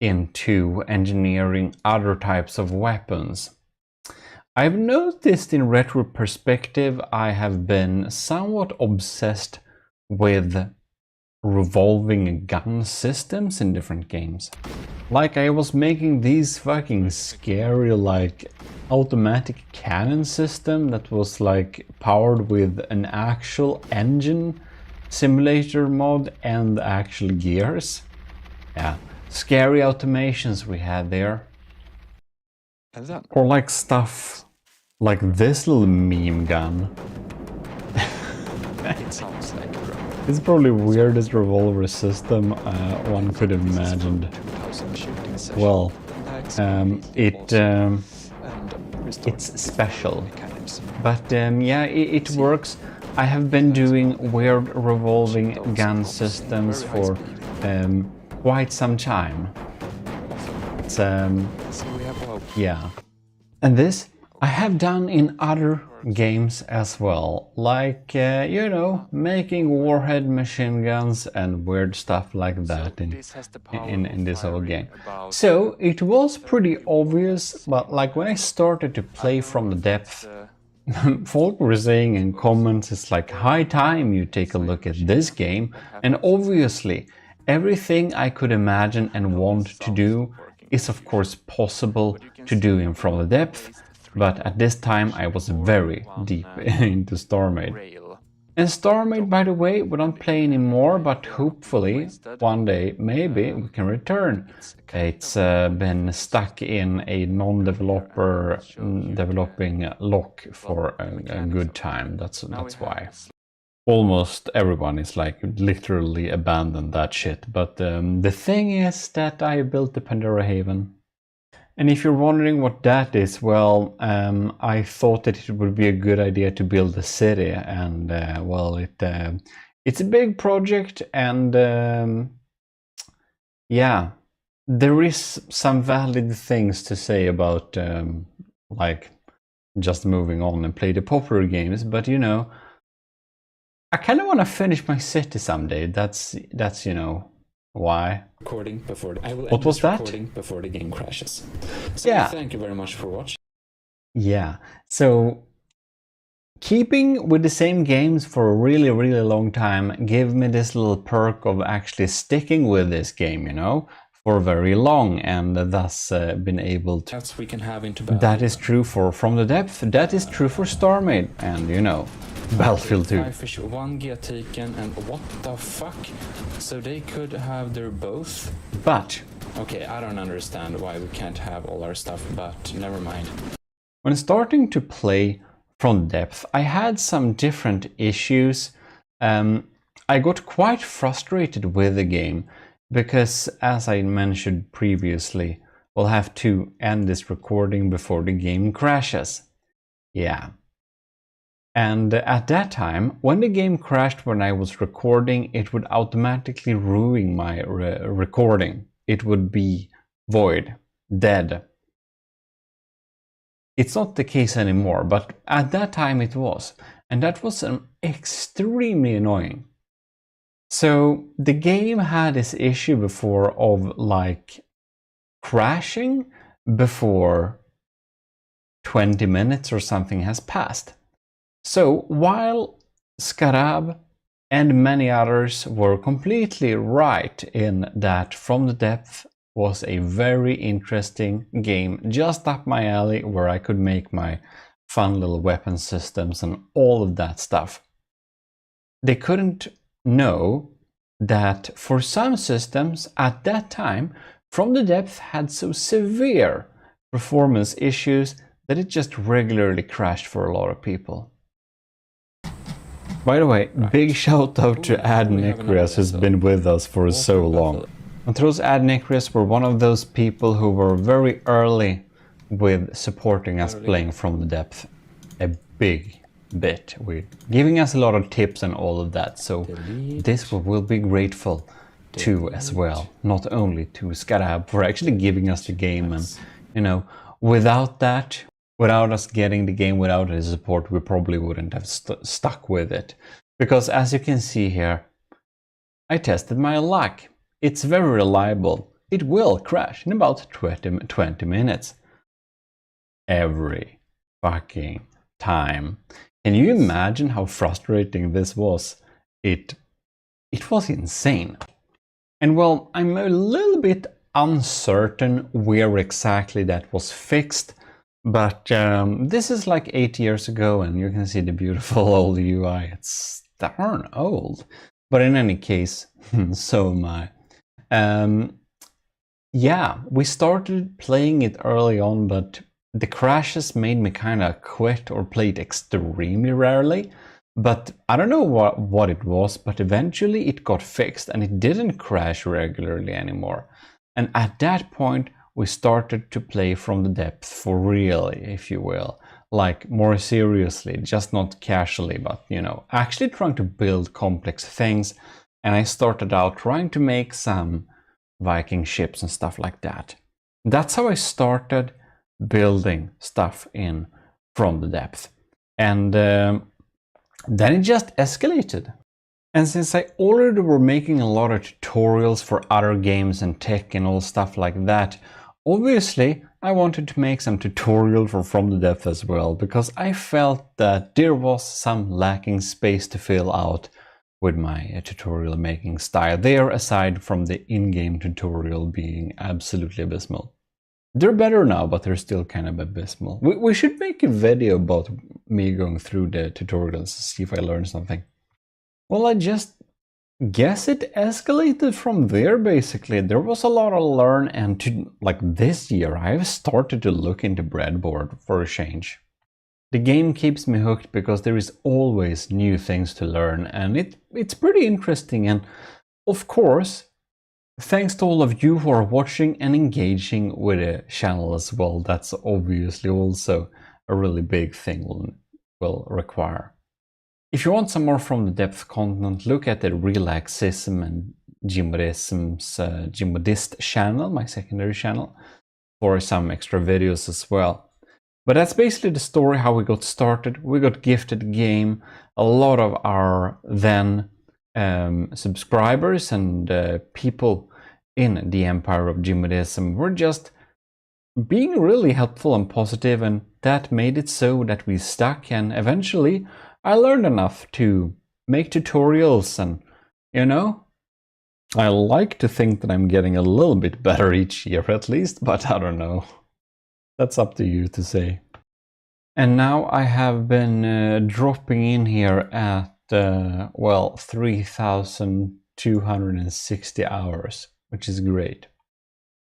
into engineering other types of weapons. I've noticed in retro perspective I have been somewhat obsessed with revolving gun systems in different games. Like I was making these fucking scary like automatic cannon system that was like powered with an actual engine simulator mod and actual gears. Yeah, scary automations we had there. Or like stuff like this little meme gun. It sounds like It's probably the weirdest revolver system one could have imagined. Well, it's special, but yeah, it works. I have been doing weird revolving gun systems for quite some time. It's yeah, and this I have done in other games as well, like you know, making warhead machine guns and weird stuff like that in this whole game. So it was pretty obvious, but like when I started to play from the depth, folk were saying in comments it's like high time you take a look at this game, and obviously everything I could imagine and want to do is of course possible to do in From the Depth. But at this time I was very deep into StarMade. And StarMade, by the way, we don't play anymore, but hopefully one day maybe we can return. It's been stuck in a non-developer developing lock for a good time, that's why. Almost everyone is like literally abandoned that shit, but the thing is that I built the Pandora Haven. And if you're wondering what that is, well, I thought that it would be a good idea to build a city, and well, it's a big project, and yeah, there is some valid things to say about like just moving on and play the popular games, but you know, I kind of want to finish my city someday. That's you know why. Recording before I will what was that? Recording before the game crashes. So yeah. Thank you very much for watching. Yeah. So keeping with the same games for a really long time gave me this little perk of actually sticking with this game, you know, for very long, and thus been able to. That's we can have into battle. That is true for From the Depth. That is true for StarMade, and you know, Battlefield 2. Fish, 1 get taken, and what the fuck? So they could have their both. But okay, I don't understand why we can't have all our stuff, but never mind. When starting to play From the Depth, I had some different issues. I got quite frustrated with the game because, as I mentioned previously, we'll have to end this recording before the game crashes. Yeah. And at that time, when the game crashed when I was recording, it would automatically ruin my recording. It would be void, dead. It's not the case anymore, but at that time it was. And that was extremely annoying. So the game had this issue before of like crashing before 20 minutes or something has passed. So while Scarab and many others were completely right in that From the Depth was a very interesting game, just up my alley, where I could make my fun little weapon systems and all of that stuff, they couldn't know that for some systems at that time, From the Depth had so severe performance issues that it just regularly crashed for a lot of people. By the way, big shout out to Adnicrius, who's been with us for so long. Montrose Adnicrius were one of those people who were very early with supporting us playing From the Depth a big bit, with giving us a lot of tips and all of that, so this we'll be grateful to as well, not only to Scarab for actually giving us the game, and you know, without that, without us getting the game, without his support, we probably wouldn't have stuck with it. Because as you can see here, I tested my luck. It's very reliable. it will crash in about 20 minutes. Every fucking time. Can you imagine how frustrating this was? It was insane. And well, I'm a little bit uncertain where exactly that was fixed, but this is like 8 years ago and you can see the beautiful old UI. It's darn old. But in any case, so am I. Yeah, we started playing it early on, but the crashes made me kind of quit or play it extremely rarely. But I don't know what it was, but eventually it got fixed and it didn't crash regularly anymore. And at that point, we started to play from the depth for real, if you will. Like more seriously, just not casually, but you know, actually trying to build complex things. And I started out trying to make some Viking ships and stuff like that. That's how I started building stuff in From the Depth. And then it just escalated. And since I already were making a lot of tutorials for other games and tech and all stuff like that, obviously I wanted to make some tutorial for From the Depth as well, because I felt that there was some lacking space to fill out with my tutorial making style there, aside from the in-game tutorial being absolutely abysmal. They're better now, but they're still kind of abysmal. We should make a video about me going through the tutorials to see if I learned something. Well, I just guess it escalated from there, basically. There was a lot to learn, and like this year, I've started to look into breadboard for a change. The game keeps me hooked because there is always new things to learn, and it's pretty interesting. And of course, thanks to all of you who are watching and engaging with the channel as well. That's obviously also a really big thing will require. If you want some more From the Depth content, look at the Relaxism and GMODISM's GMODIST channel, my secondary channel, for some extra videos as well. But that's basically the story how we got started. We got gifted the game. A lot of our then subscribers and people in the empire of GMODISM were just being really helpful and positive, and that made it so that we stuck, and eventually I learned enough to make tutorials, and you know, I like to think that I'm getting a little bit better each year at least, but I don't know. That's up to you to say. And now I have been dropping in here at, well, 3,260 hours, which is great.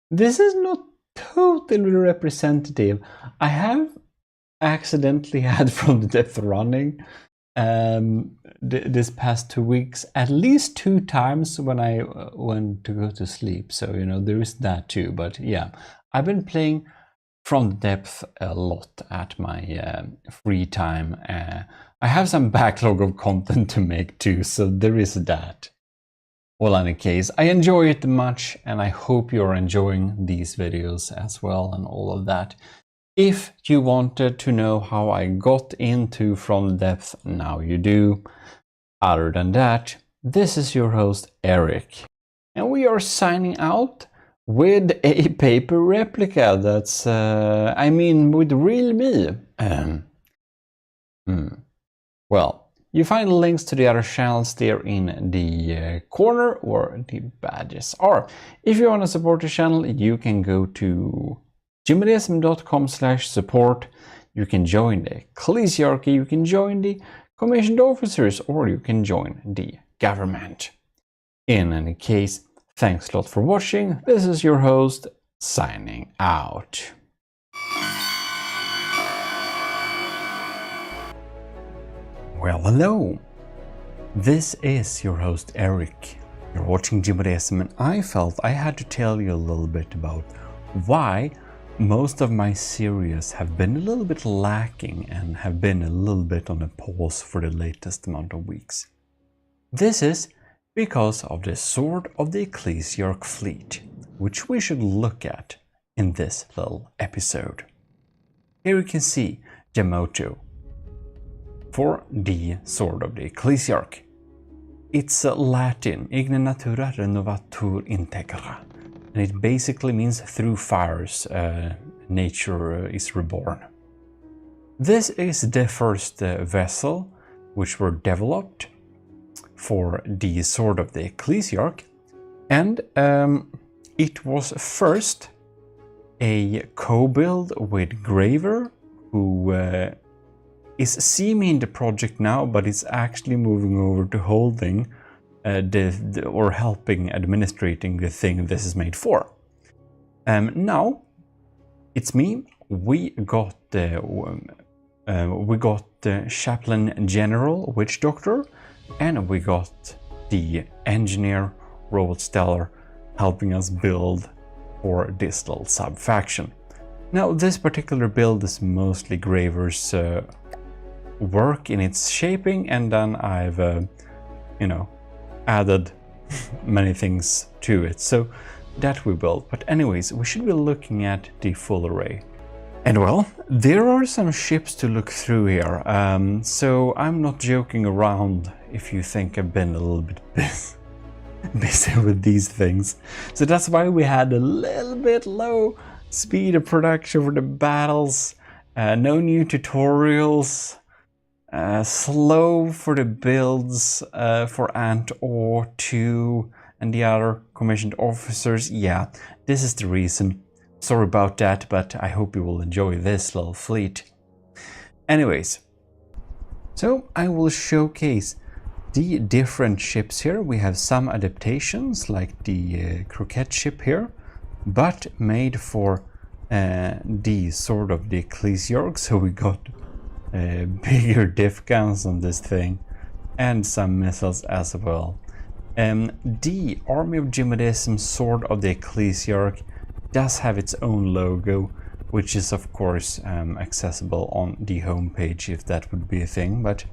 This is not totally representative. I have accidentally had From the Depth running this past 2 weeks, at least 2 times when I went to go to sleep. So, you know, there is that too. But yeah, I've been playing From the Depth a lot at my free time. I have some backlog of content to make too, so there is that. Well, in any case, I enjoy it much, and I hope you're enjoying these videos as well and all of that. If you wanted to know how I got into From the Depth, now you do. Other than that, this is your host Eric, and we are signing out with a paper replica that's, I mean, with real me. Well, you find the links to the other channels there in the corner where the badges are. If you want to support the channel, you can go to gmodims.com/support. You can join the Ecclesiarchy, you can join the commissioned officers, or you can join the government. In any case, thanks a lot for watching. This is your host, signing out. Well, hello. This is your host, Eric. You're watching GMODISM, and I felt I had to tell you a little bit about why most of my series have been a little bit lacking and have been a little bit on a pause for the latest amount of weeks. This is because of the Sword of the Ecclesiarch fleet, which we should look at in this little episode. Here you can see the motto for the Sword of the Ecclesiarch. It's Latin, Igne natura renovatur integra. and it basically means through fires nature is reborn. This is the first vessel which were developed for the Sword of the Ecclesiarch, and it was first a co-build with Graver, who is semi in the project now, but is actually moving over to holding or helping administrating the thing this is made for. Now it's me. We got the Chaplain General Witch Doctor, and we got the Engineer Robot Stellar helping us build for this little sub-faction. Now this particular build is mostly Graver's work in its shaping, and then I've added many things to it, so that we built. But anyways, we should be looking at the full array. And well, there are some ships to look through here, so I'm not joking around if you think I've been a little bit busy with these things. So that's why we had a little bit low speed of production for the battles, no new tutorials, slow for the builds for Ant Or 2 and the other commissioned officers. Yeah, this is the reason. Sorry about that, but I hope you will enjoy this little fleet. Anyways, so I will showcase the different ships here. We have some adaptations, like the Croquette ship here, but made for the Sword of the Ecclesiarch. So we got bigger diff guns on this thing, and some missiles as well. The Army of GMODIST Sword of the Ecclesiarch does have its own logo, which is of course accessible on the homepage if that would be a thing. But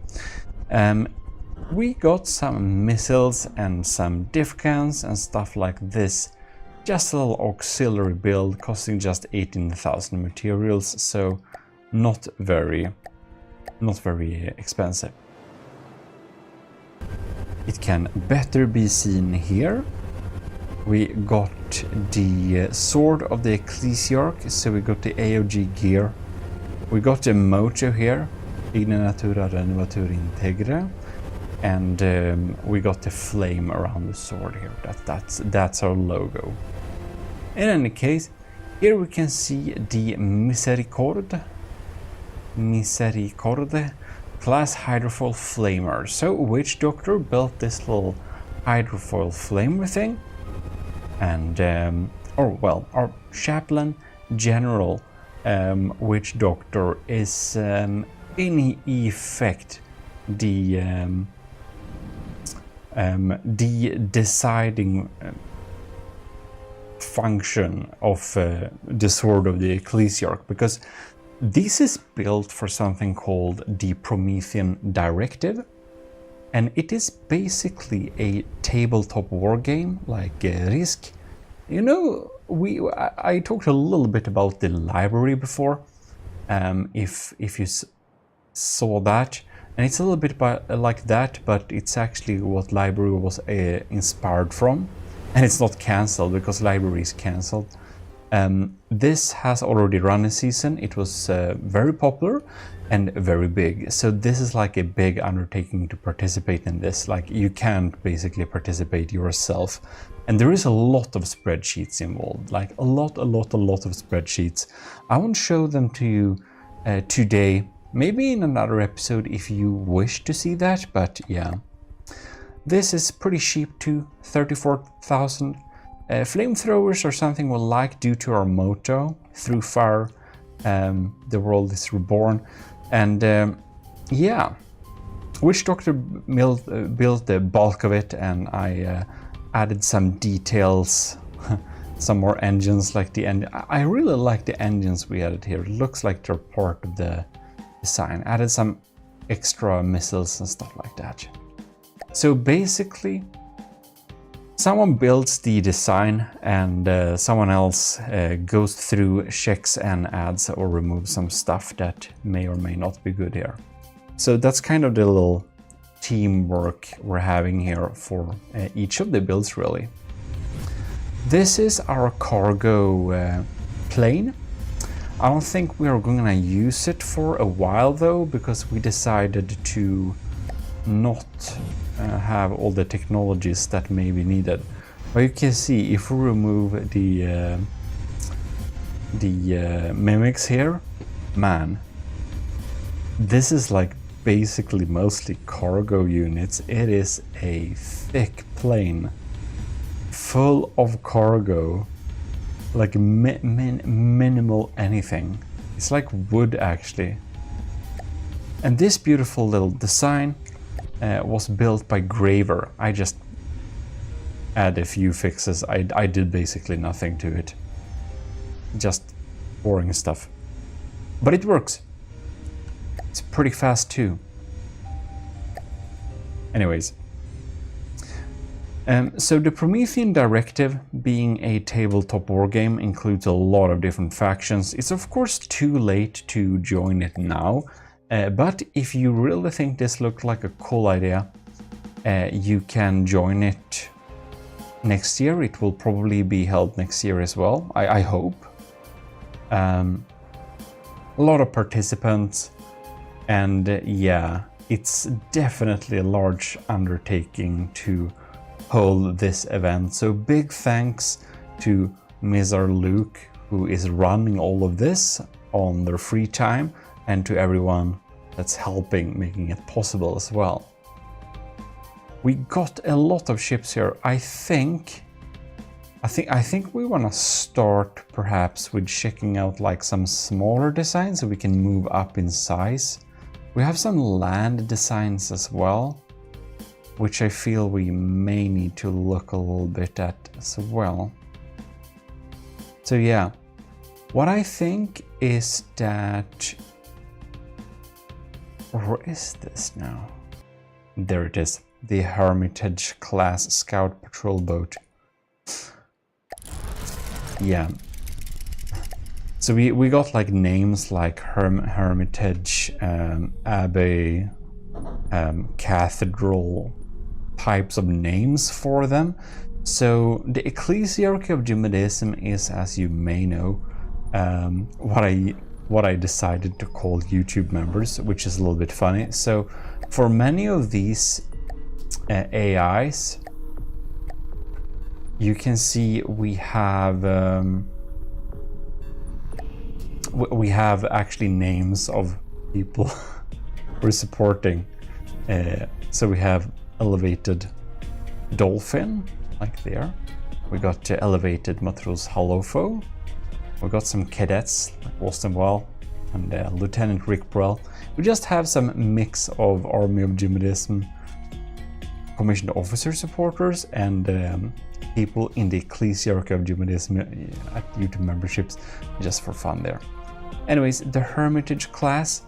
we got some missiles and some diff guns and stuff like this. Just a little auxiliary build costing just 18,000 materials, so not very expensive. It can better be seen here. We got the Sword of the Ecclesiarch, so we got the AOG gear. We got the mojo here, Igna Natura Renovatur Integra, and we got the flame around the sword here. That's our logo. In any case, here we can see the Misericorde class hydrofoil flamer. So Witch Doctor built this little hydrofoil flamer thing, and our Chaplain General Witch Doctor is in effect the deciding function of the Sword of the Ecclesiarch, because this is built for something called the Promethean Directive, and it is basically a tabletop war game like Risk. You know, I talked a little bit about the library before, if you saw that, and it's a little bit like that, but it's actually what library was inspired from, and it's not cancelled because library is cancelled. This has already run a season. It was very popular and very big, so this is like a big undertaking to participate in this. Like, you can't basically participate yourself, and there is a lot of spreadsheets involved, like a lot of spreadsheets. I won't show them to you today, maybe in another episode if you wish to see that, but yeah. This is pretty cheap too, 34,000. Flamethrowers are something we like due to our motto, through fire the world is reborn. And yeah, Witch Doctor built the bulk of it, and I added some details, some more engines like the end. I really like the engines we added here. It looks like they're part of the design. Added some extra missiles and stuff like that. So basically, someone builds the design and someone else goes through, checks and adds or removes some stuff that may or may not be good here. So that's kind of the little teamwork we're having here for each of the builds, really. This is our cargo plane. I don't think we are going to use it for a while though, because we decided to not have all the technologies that may be needed. But you can see if we remove the mimics here, man, this is like basically mostly cargo units. It is a thick plane full of cargo, like minimal anything. It's like wood actually. And this beautiful little design was built by Graver. I just add a few fixes. I did basically nothing to it. Just boring stuff. But it works. It's pretty fast too. Anyways. So the Promethean Directive, being a tabletop wargame, includes a lot of different factions. It's of course too late to join it now, but if you really think this looked like a cool idea, you can join it next year. It will probably be held next year as well, I hope. A lot of participants, and yeah, it's definitely a large undertaking to hold this event. So big thanks to Mizar Luke, who is running all of this on their free time, and to everyone that's helping making it possible as well. We got a lot of ships here. I think we want to start perhaps with checking out like some smaller designs so we can move up in size. We have some land designs as well, which I feel we may need to look a little bit at as well. So yeah, what I think is that... Where is this now? There it is, the Hermitage class scout patrol boat. Yeah. So we got like names like Hermitage, Abbey, Cathedral, types of names for them. So the Ecclesiarchy of GMODISM is, as you may know, what I decided to call YouTube members, which is a little bit funny. So for many of these AIs, you can see we have actually names of people we're supporting. So we have Elevated Dolphin, like there. We got Elevated Matros Halofo. We got some cadets like Austin Well and Lieutenant Rick Brell. We just have some mix of Army of GMODISM commissioned officer supporters and people in the Ecclesiarchy of GMODISM at YouTube memberships, just for fun there. Anyways, the Hermitage class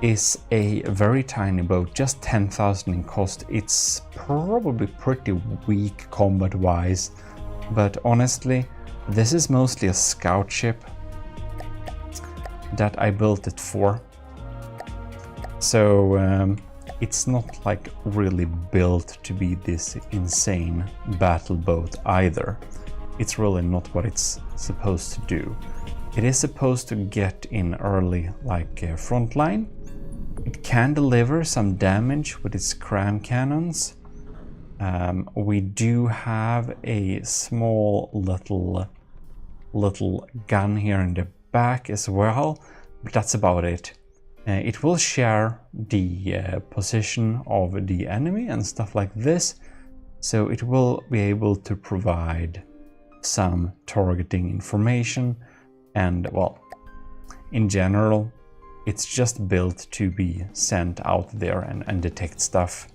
is a very tiny boat, just 10,000 in cost. It's probably pretty weak combat wise, but honestly, this is mostly a scout ship that I built it for. So it's not like really built to be this insane battle boat either. It's really not what it's supposed to do. It is supposed to get in early, like frontline. It can deliver some damage with its cram cannons. We do have a small little gun here in the back as well, but that's about it. It will share the position of the enemy and stuff like this, so it will be able to provide some targeting information, and well, in general, it's just built to be sent out there and detect stuff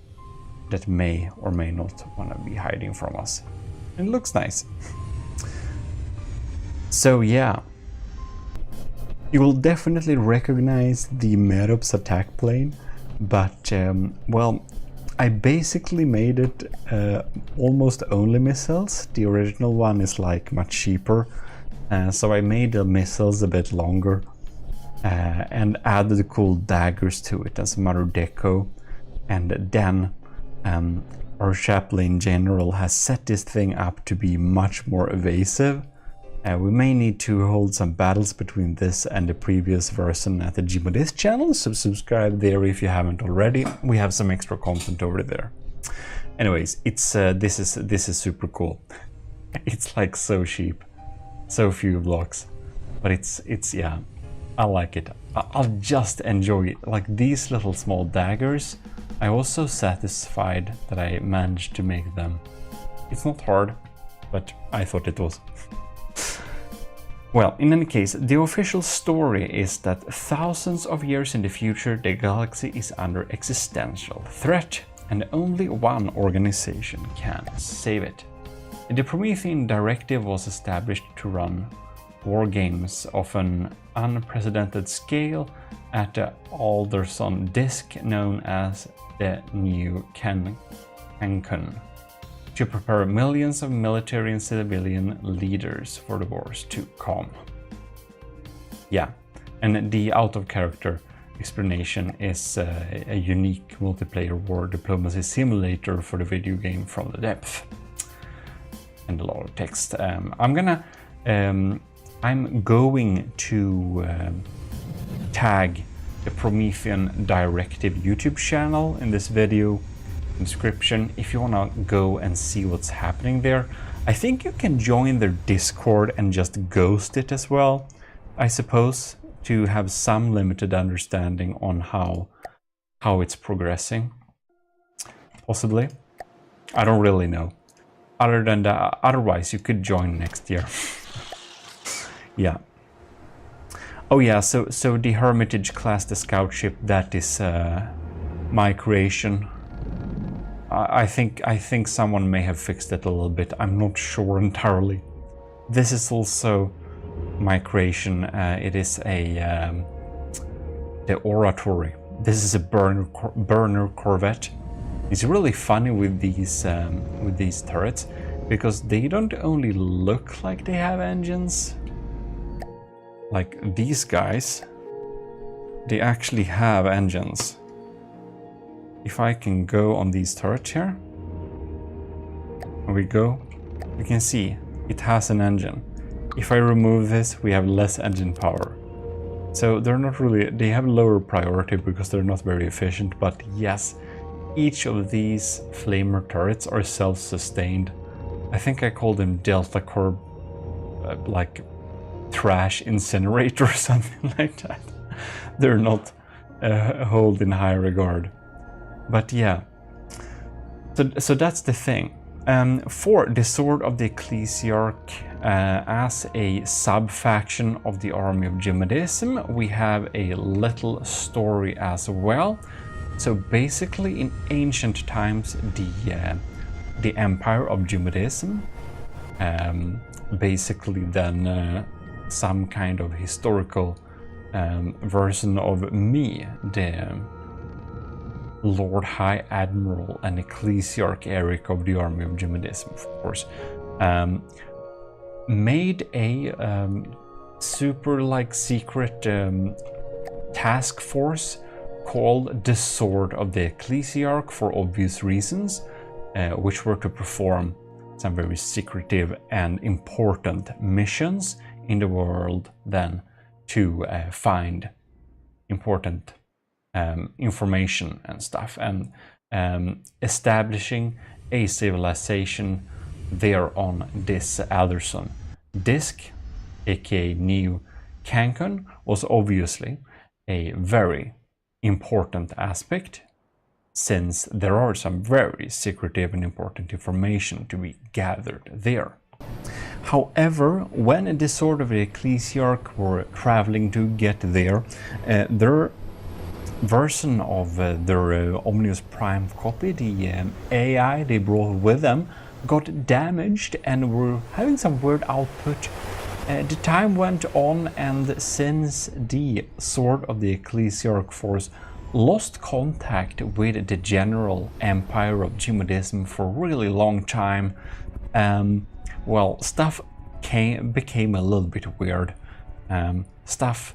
that may or may not want to be hiding from us. It looks nice. So yeah, you will definitely recognize the Merops attack plane, but well, I basically made it almost only missiles. The original one is like much cheaper, so I made the missiles a bit longer and added the cool daggers to it and some other deco, and then our chaplain general has set this thing up to be much more evasive. We may need to hold some battles between this and the previous version at the GMODIST channel, so subscribe there if you haven't already. We have some extra content over there. Anyways, it's this is super cool. It's like so cheap, so few blocks, but it's yeah, I like it. I'll just enjoy it. Like these little small daggers, I'm also satisfied that I managed to make them. It's not hard, but I thought it was. Well, in any case, the official story is that thousands of years in the future, the galaxy is under existential threat, and only one organization can save it. The Promethean Directive was established to run war games of an unprecedented scale at the Alderson disk known as the New Cancun, to prepare millions of military and civilian leaders for the wars to come. Yeah, and the out-of-character explanation is a unique multiplayer war diplomacy simulator for the video game From the Depth. And a lot of text. I'm going to tag the Promethean Directive YouTube channel in this video description if you wanna go and see what's happening there. I think you can join their Discord and just ghost it as well, I suppose, to have some limited understanding on how it's progressing. Possibly. I don't really know. Other than that, otherwise you could join next year. Yeah. Oh yeah, so the Hermitage class, the scout ship, that is my creation. I think someone may have fixed it a little bit. I'm not sure entirely. This is also my creation. It is the oratory. This is a burner corvette. It's really funny with these turrets because they don't only look like they have engines. Like these guys, they actually have engines. If I can go on these turrets here, there we go, you can see it has an engine. If I remove this, we have less engine power. So they're not really, they have lower priority because they're not very efficient, but yes, each of these flamer turrets are self-sustained. I think I call them Delta Corp, like trash incinerator or something like that. They're not held in high regard. But yeah, so that's the thing. For the Sword of the Ecclesiarch, as a sub-faction of the army of GMODism, we have a little story as well. So basically, in ancient times, the empire of GMODism, basically then some kind of historical version of me, the Lord High Admiral and Ecclesiarch Eric of the army of GMODism, of course, made a super like secret task force called the Sword of the Ecclesiarch for obvious reasons, which were to perform some very secretive and important missions in the world, then to find important information and stuff, and establishing a civilization there on this Alderson disk, aka New Cancun, was obviously a very important aspect, since there are some very secretive and important information to be gathered there. However, when the Sword of the Ecclesiarch were traveling to get there, their version of their Omnius Prime copy, the AI they brought with them, got damaged and were having some weird output. The time went on, and since the Sword of the Ecclesiarch force lost contact with the general empire of GMODism for a really long time, well, stuff became a little bit weird. Stuff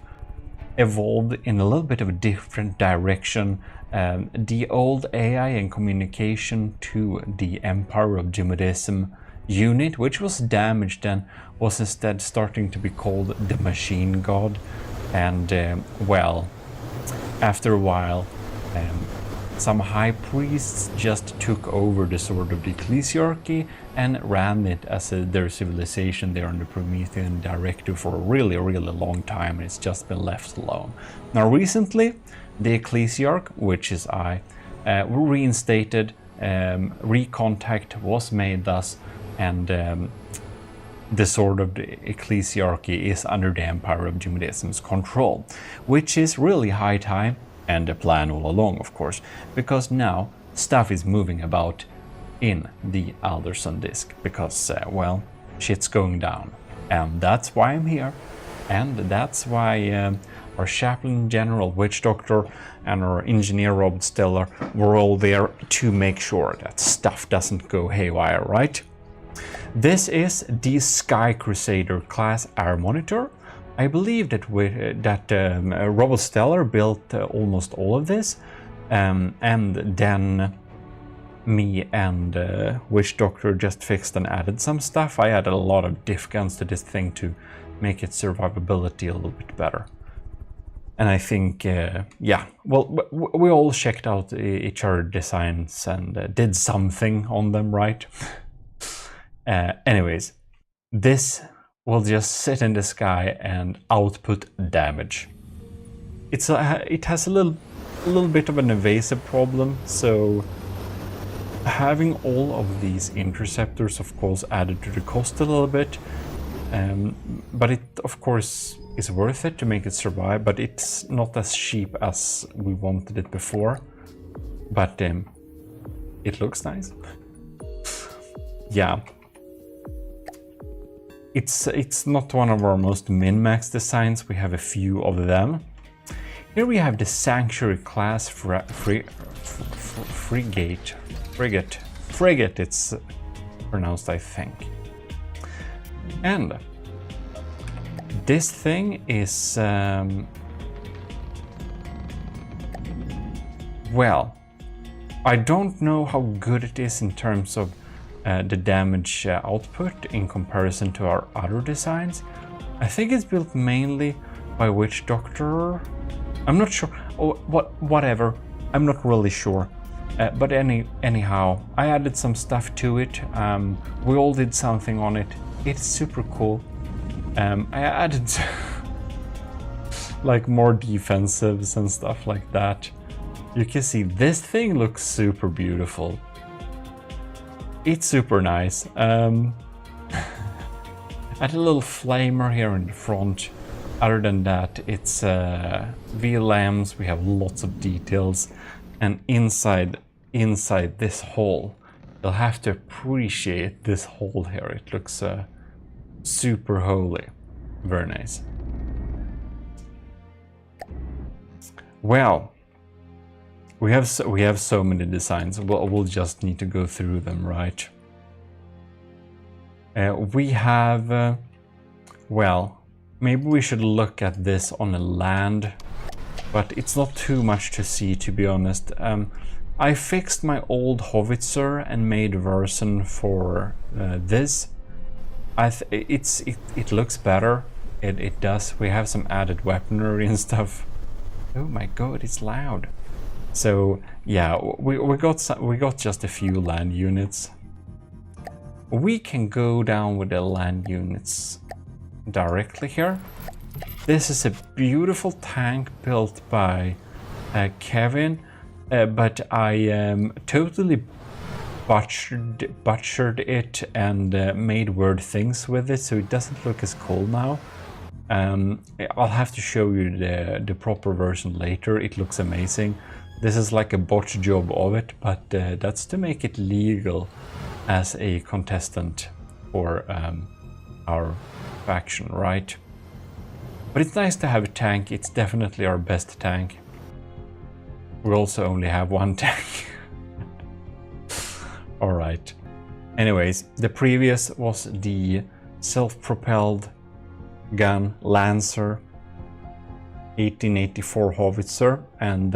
evolved in a little bit of a different direction. The old AI and communication to the Empire of GMODISM unit, which was damaged and was instead starting to be called the Machine God. And well, after a while, some high priests just took over the Sword of the Ecclesiarchy and ran it as their civilization there on the Promethean Directive for a really long time, and it's just been left alone. Now recently, the Ecclesiarch, which is I, were reinstated, recontact was made thus, and the Sword of the Ecclesiarchy is under the Empire of GMODISM's control, which is really high time, and the plan all along, of course, because now stuff is moving about in the Alderson disk, because, well, shit's going down. And that's why I'm here, and that's why our Chaplain General, Witch Doctor, and our Engineer Rob Stellar were all there to make sure that stuff doesn't go haywire, right? This is the Sky Crusader class air monitor. I believe that Rob Stellar built almost all of this, and then me and Witch Doctor just fixed and added some stuff. I added a lot of diff guns to this thing to make its survivability a little bit better. And I think, yeah, well, we all checked out each other's designs and did something on them, right? Anyways, this will just sit in the sky and output damage. It has a little bit of an evasive problem, so having all of these interceptors, of course, added to the cost a little bit, but it, of course, is worth it to make it survive, but it's not as cheap as we wanted it before. But it looks nice. Yeah. It's not one of our most min-max designs. We have a few of them. Here we have the Sanctuary class frigate, it's pronounced, I think. And this thing is, well, I don't know how good it is in terms of the damage output in comparison to our other designs. I think it's built mainly by Witch Doctor. I'm not sure. Oh, whatever. I'm not really sure. But anyhow, I added some stuff to it. We all did something on it. It's super cool. I added like more defensives and stuff like that. You can see this thing looks super beautiful. It's super nice. Add a little flamer here in the front. Other than that, it's VLMs. We have lots of details, and inside this hole, you'll have to appreciate this hole here. It looks super holy. Very nice. Well, we have so many designs. We'll just need to go through them, right? We have well, maybe we should look at this on a land, but it's not too much to see, to be honest. I fixed my old howitzer and made a version for this. It looks better. It does. We have some added weaponry and stuff. Oh my god, it's loud. So yeah, we got just a few land units. We can go down with the land units directly here. This is a beautiful tank built by Kevin, but I totally butchered it and made weird things with it, so it doesn't look as cool now. I'll have to show you the proper version later. It looks amazing. This is like a botch job of it, but that's to make it legal as a contestant for our faction, right? But it's nice to have a tank. It's definitely our best tank. We also only have one tank. Alright. Anyways, the previous was the self-propelled gun Lancer. 1884 howitzer, and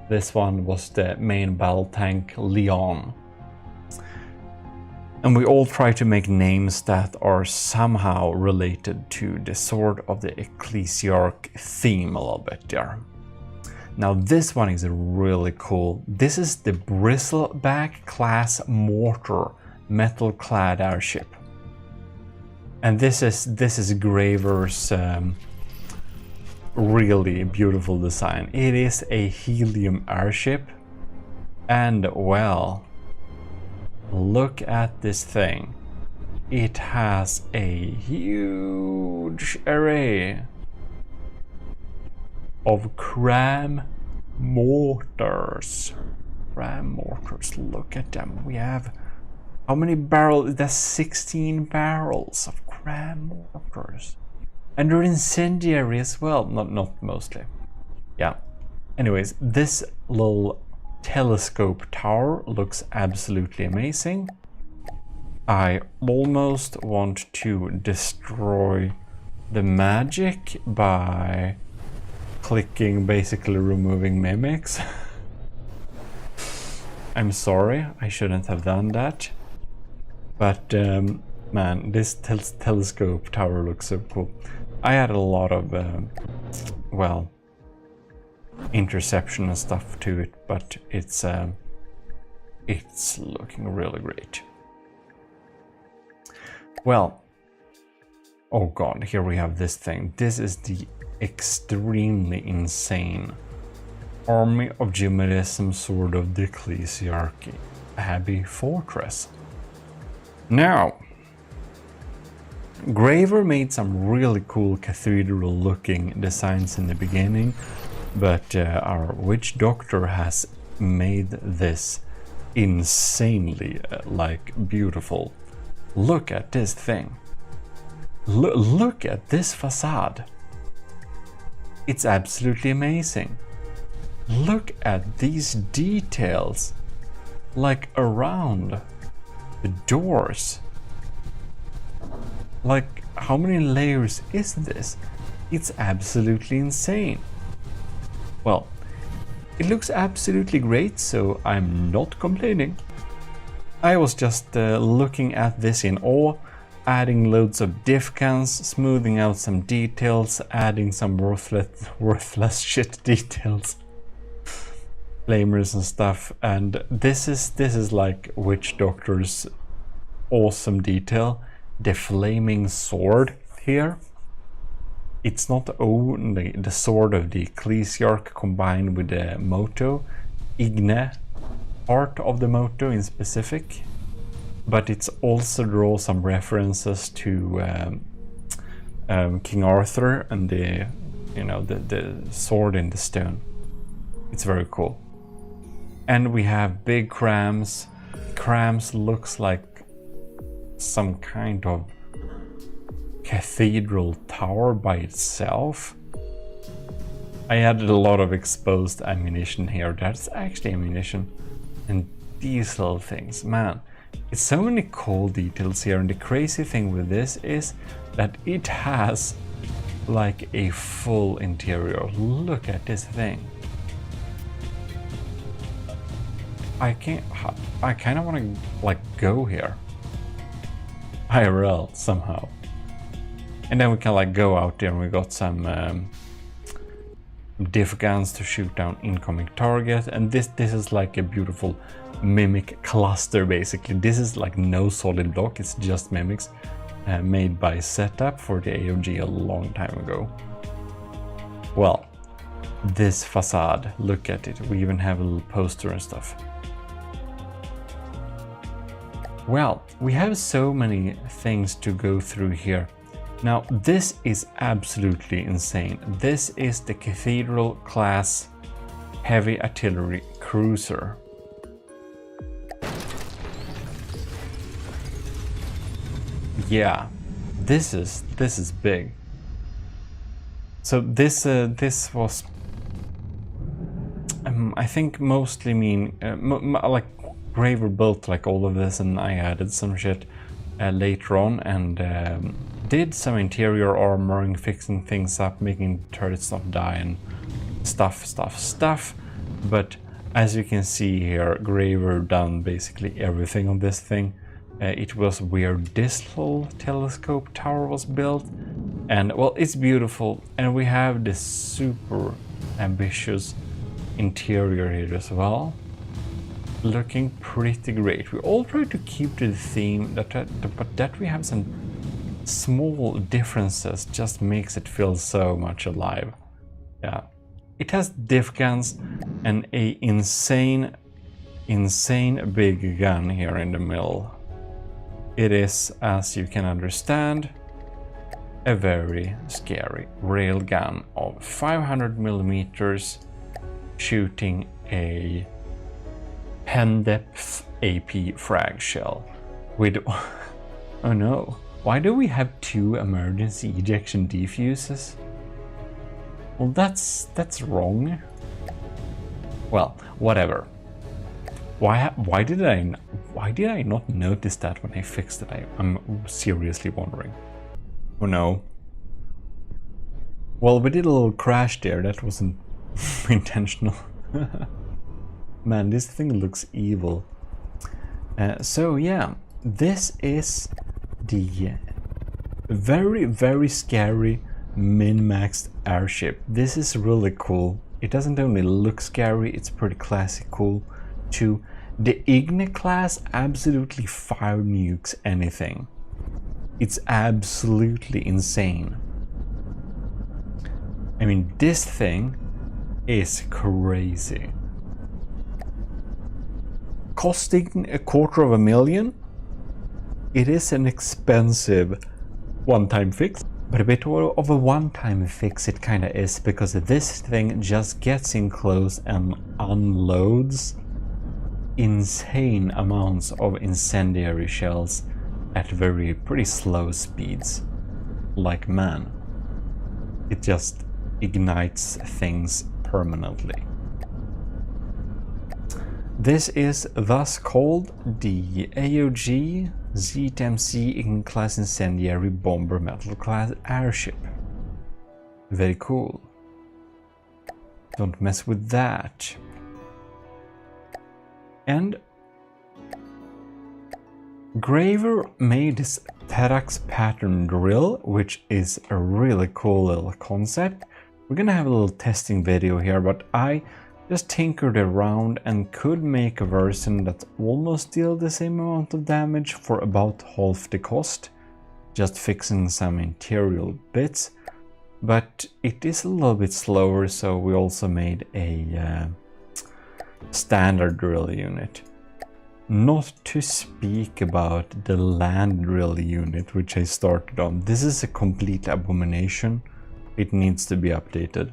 this one was the main battle tank Leon. And we all try to make names that are somehow related to the Sword of the Ecclesiarch theme a little bit there. Now this one is really cool. This is the Bristleback class mortar metal clad airship. And this is Graver's really beautiful design. It is a helium airship, and well, look at this thing. It has a huge array of cram mortars. Cram mortars, look at them. We have, how many barrels? That's 16 barrels of cram mortars. And they're incendiary as well. Not mostly. Yeah. Anyways, this little telescope tower looks absolutely amazing. I almost want to destroy the magic by clicking, basically removing mimics. I'm sorry, I shouldn't have done that. But man, this telescope tower looks so cool. I had a lot of, well, interception and stuff to it, but it's looking really great. Well, oh god, here we have this thing. This is the extremely insane Army of GMODIST Sword of the Ecclesiarchy Abbey Fortress. Now, Graver made some really cool cathedral looking designs in the beginning, but our witch doctor has made this insanely beautiful. Look at this thing. Look at this facade. It's absolutely amazing. Look at these details, like around the doors. Like, how many layers is this? It's absolutely insane. Well, it looks absolutely great, so I'm not complaining. I was just looking at this in awe, adding loads of diff cans, smoothing out some details, adding some worthless shit details, flamers and stuff, and this is like Witch Doctor's awesome detail. The flaming sword here. It's not only the sword of the Ecclesiarch combined with the motto, Igne part of the motto in specific, but it's also draw some references to King Arthur and the sword in the stone. It's very cool. And we have big crams. Crams looks like some kind of cathedral tower by itself. I added a lot of exposed ammunition here. That's actually ammunition. And these little things, man, it's so many cool details here. And the crazy thing with this is that it has like a full interior. Look at this thing. I kind of want to like go here IRL somehow, and then we can like go out there and we got some diff guns to shoot down incoming target, and this is like a beautiful mimic cluster basically. This is like no solid block, it's just mimics made by Setup for the AOG a long time ago. Well, this facade, look at it, we even have a little poster and stuff. Well, we have so many things to go through here. Now, this is absolutely insane. This is the Cathedral class heavy artillery cruiser. Yeah, this is big. So this was, I think mostly like Graver built like all of this, and I added some shit later on, and did some interior armoring, fixing things up, making turrets not die and stuff. But as you can see here, Graver done basically everything on this thing. It was where this little telescope tower was built, and well, it's beautiful, and we have this super ambitious interior here as well, looking pretty great. We all try to keep to the theme, but that we have some small differences just makes it feel so much alive. Yeah, it has diff guns and a insane big gun here in the middle. It is, as you can understand, a very scary railgun of 500 millimeters, shooting a pen depth AP frag shell with oh no, why do we have 2 emergency ejection defuses? Well, that's wrong. Well, whatever. Why did I not notice that when I fixed it? I'm seriously wondering. Oh no. Well, we did a little crash there. That wasn't intentional. Man, this thing looks evil. So yeah, this is the very scary min-maxed airship. This is really cool. It doesn't only look scary, it's pretty classic cool too. The Igni class absolutely fire nukes anything. It's absolutely insane. I mean, this thing is crazy. Costing $250,000. It is an expensive one-time fix, but a bit of a one-time fix it kinda is, because this thing just gets in close and unloads insane amounts of incendiary shells at pretty slow speeds. Like, man, it just ignites things permanently. This is thus called the AOG ZTMC Igni class incendiary bomber metal class airship. Very cool. Don't mess with that. And Graver made this Terax pattern drill, which is a really cool little concept. We're gonna have a little testing video here, but I just tinkered around and could make a version that almost deal the same amount of damage for about half the cost, just fixing some interior bits. But it is a little bit slower, so we also made a standard drill unit. Not to speak about the land drill unit, which I started on. This is a complete abomination. It needs to be updated.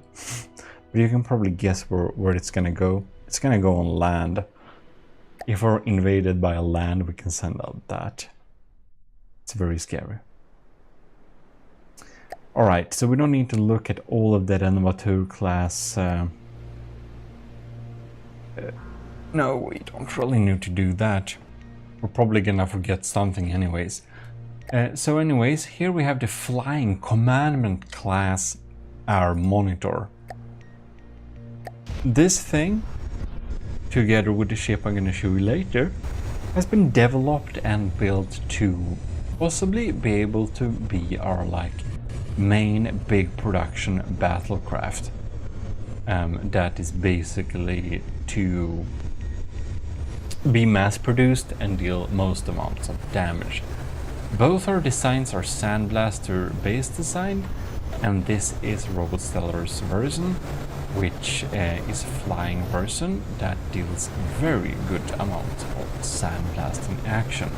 But you can probably guess where it's gonna go. It's gonna go on land. If we're invaded by a land, we can send out that. It's very scary. Alright, so we don't need to look at all of that Envatur class. No, we don't really need to do that. We're probably gonna forget something anyways. So anyways, here we have the Flying Commandment class air monitor. This thing, together with the ship I'm gonna show you later, has been developed and built to possibly be able to be our main big production battlecraft. That is basically to be mass produced and deal most amounts of damage. Both our designs are Sandblaster based design, and this is Robot Stellar's version, which is a flying version that deals very good amount of sandblasting action.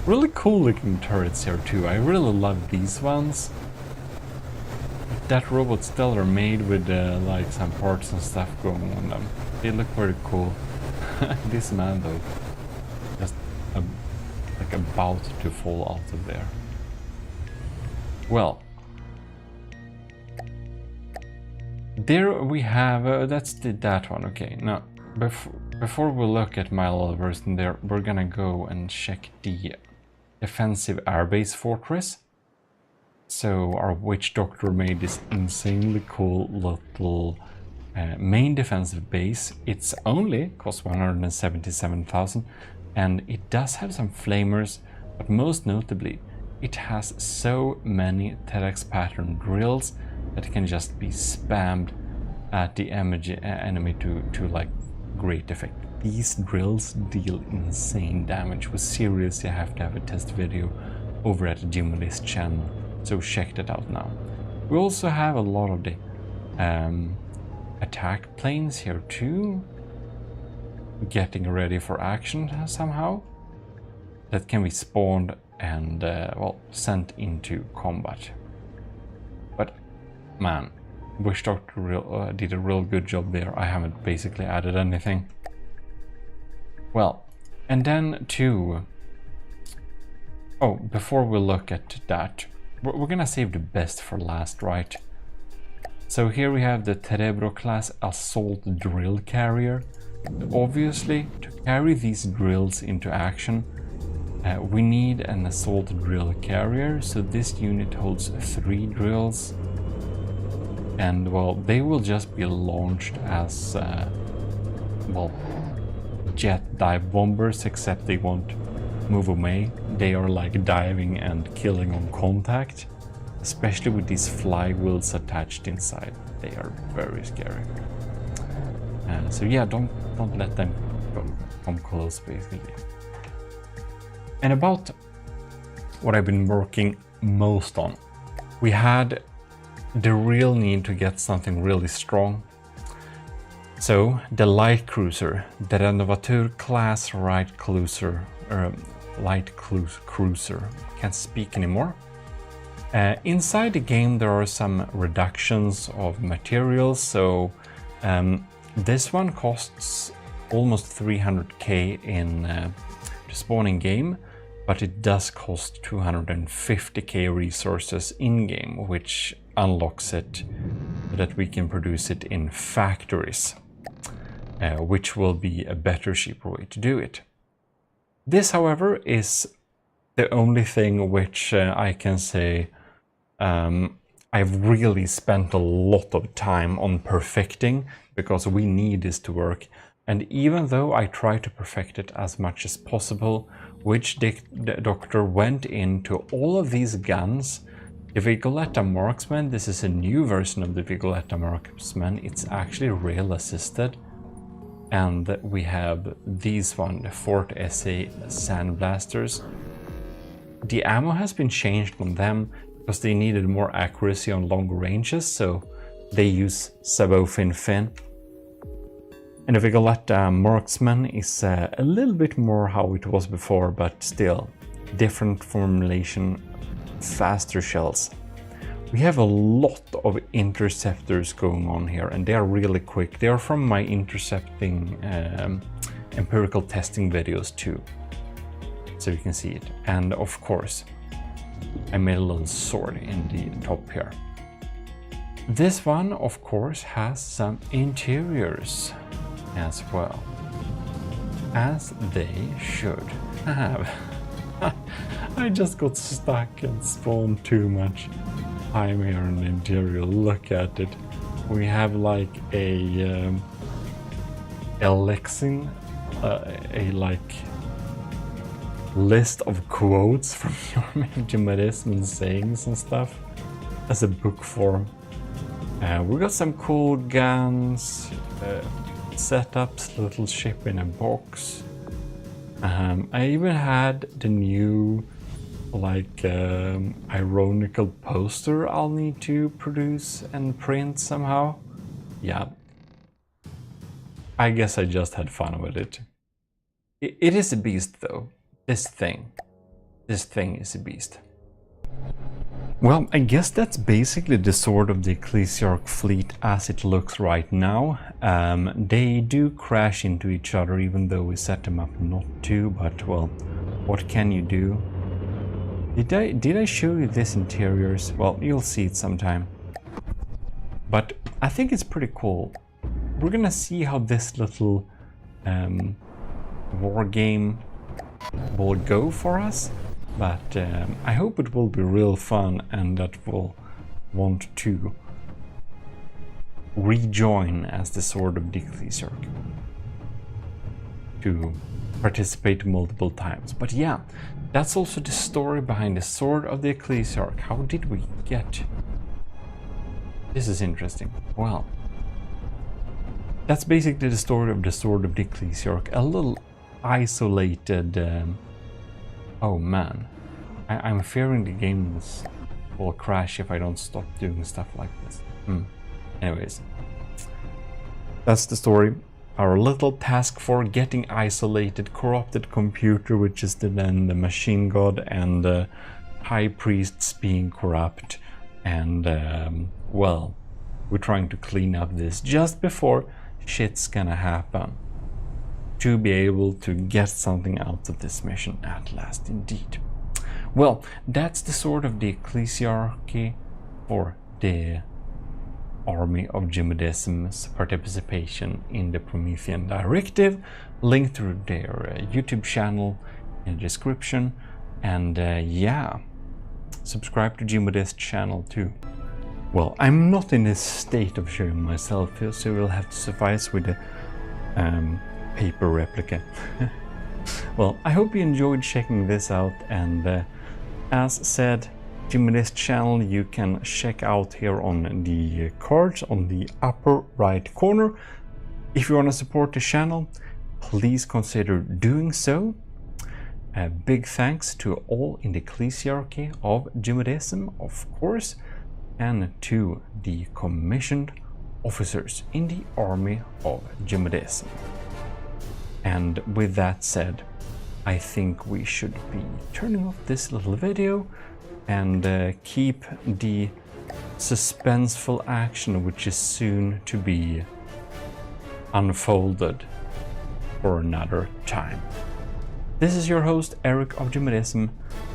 Really cool looking turrets here too. I really love these ones. That Robot Stellar made with some parts and stuff going on them. They look very cool. This man though, just about to fall out of there. Well, there we have, that's that one. Okay, now before we look at my little version there, we're gonna go and check the defensive airbase fortress. So our witch doctor made this insanely cool little main defensive base. It's only costs 177,000, and it does have some flamers, but most notably it has so many TEDx pattern drills that it can just be spammed at the enemy to like great effect. These drills deal insane damage. We seriously have to have a test video over at the GMODIST channel, so check that out now. We also have a lot of the attack planes here too, getting ready for action somehow, that can be spawned and well, sent into combat. But man, Witch Doctor did a real good job there. I haven't basically added anything. Well, and then before we look at that, we're gonna save the best for last, right? So here we have the Cerebro class assault drill carrier. Obviously, to carry these drills into action, we need an assault drill carrier. So this unit holds 3 drills, and well, they will just be launched as well, jet dive bombers, except they won't move away. They are like diving and killing on contact, especially with these flywheels attached inside. They are very scary. So yeah, don't let them come close, basically. And about what I've been working most on, we had the real need to get something really strong. So the light cruiser, the Renovateur class light cruiser, can't speak anymore. Inside the game there are some reductions of materials, so this one costs almost 300k in the spawning game, but it does cost 250k resources in game, which unlocks it so that we can produce it in factories, which will be a better, cheaper way to do it. This, however, is the only thing which I can say I've really spent a lot of time on perfecting, because we need this to work. And even though I try to perfect it as much as possible, Witch Doctor went into all of these guns. The Vigoletta Marksman, this is a new version of the Vigoletta Marksman. It's actually rail assisted. And we have these one, the Fort SA Sandblasters. The ammo has been changed on them because they needed more accuracy on long ranges, so they use Sabofin Fin. And the Vigoletta Marksman is a little bit more how it was before, but still different formulation, faster shells. We have a lot of interceptors going on here, and they are really quick. They are from my intercepting empirical testing videos too, so you can see it. And of course, I made a little sword in the top here. This one, of course, has some interiors as well, as they should have. I just got stuck and spawned too much time here in the interior. Look at it. We have like a Lexing, a like list of quotes from your GMODIST and sayings and stuff as a book form. We got some cool guns, setups, little ship in a box. I even had the new like ironical poster I'll need to produce and print somehow. Yeah, I guess I just had fun with it. It is a beast though. This thing is a beast. Well, I guess that's basically the sword of the Ecclesiarch fleet as it looks right now. They do crash into each other even though we set them up not to, but well, what can you do? Did I show you this interiors? Well, you'll see it sometime. But I think it's pretty cool. We're gonna see how this little war game will go for us. but I hope it will be real fun and that we'll want to rejoin as the Sword of the Ecclesiarchy to participate multiple times. But yeah, that's also the story behind the Sword of the Ecclesiarchy. How did we get? This is interesting. Well, that's basically the story of the Sword of the Ecclesiarchy. A little isolated. Oh man, I'm fearing the game will crash if I don't stop doing stuff like this. Anyways, that's the story. Our little task for getting isolated, corrupted computer, which is then the machine god, and the high priests being corrupt, and well, we're trying to clean up this just before shit's gonna happen, to be able to get something out of this mission at last indeed. Well, that's the Sword of the Ecclesiarchy, or the Army of GMODISM's participation in the Promethean Directive. Link to their YouTube channel in the description, and yeah, subscribe to GMODIST channel too. Well, I'm not in a state of showing myself here, so we'll have to suffice with the paper replica. Well, I hope you enjoyed checking this out, and as said, GMODIST channel you can check out here on the cards on the upper right corner. If you want to support the channel, please consider doing so. A big thanks to all in the Ecclesiarchy of GMODISM, of course, and to the commissioned officers in the Army of GMODISM. And with that said, I think we should be turning off this little video and keep the suspenseful action which is soon to be unfolded for another time. This is your host Eric of GMODISM,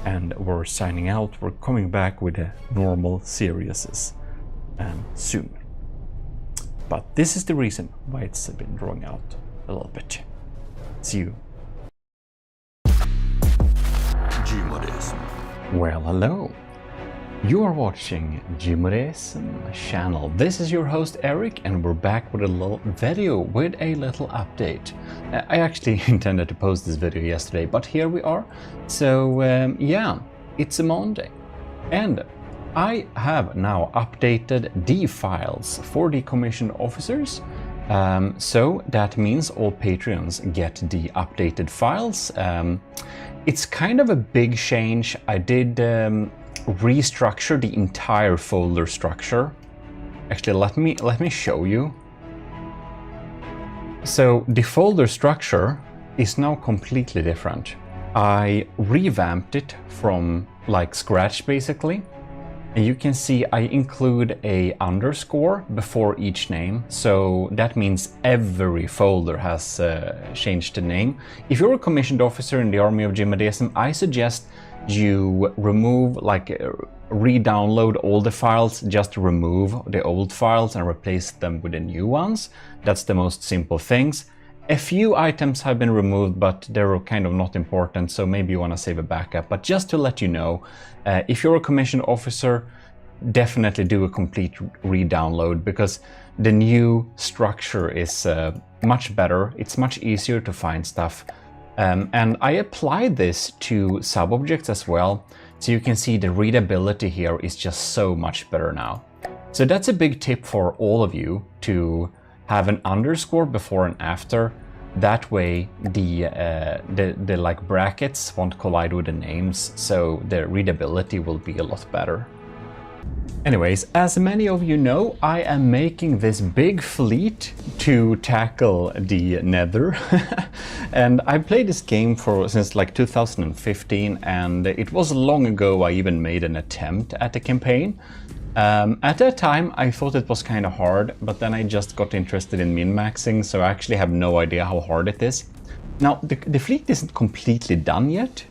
and we're signing out. We're coming back with a normal series soon. But this is the reason why it's been drawing out a little bit. See you. GMODISM. Well, hello. You are watching GMODISM channel. This is your host Eric, and we're back with a little video with a little update. I actually intended to post this video yesterday, but here we are. So yeah, it's a Monday, and I have now updated the files for the commissioned officers. So that means all Patreons get the updated files. It's kind of a big change. I did restructure the entire folder structure. Actually, let me show you. So the folder structure is now completely different. I revamped it from like scratch basically. And you can see I include a underscore before each name, so that means every folder has changed the name. If you're a commissioned officer in the Army of GMODISM, I suggest you remove, like re-download all the files, just remove the old files and replace them with the new ones. That's the most simple things. A few items have been removed, but they're kind of not important, so maybe you want to save a backup. But just to let you know, if you're a commissioned officer, definitely do a complete re-download, because the new structure is much better. It's much easier to find stuff. And I applied this to sub-objects as well, so you can see the readability here is just so much better now. So that's a big tip for all of you, to have an underscore before and after. That way the like brackets won't collide with the names, so the readability will be a lot better. Anyways, as many of you know, I am making this big fleet to tackle the Nether. And I played this game since like 2015, and it was long ago I even made an attempt at a campaign. At that time I thought it was kind of hard, but then I just got interested in min-maxing, so I actually have no idea how hard it is. Now the fleet isn't completely done yet,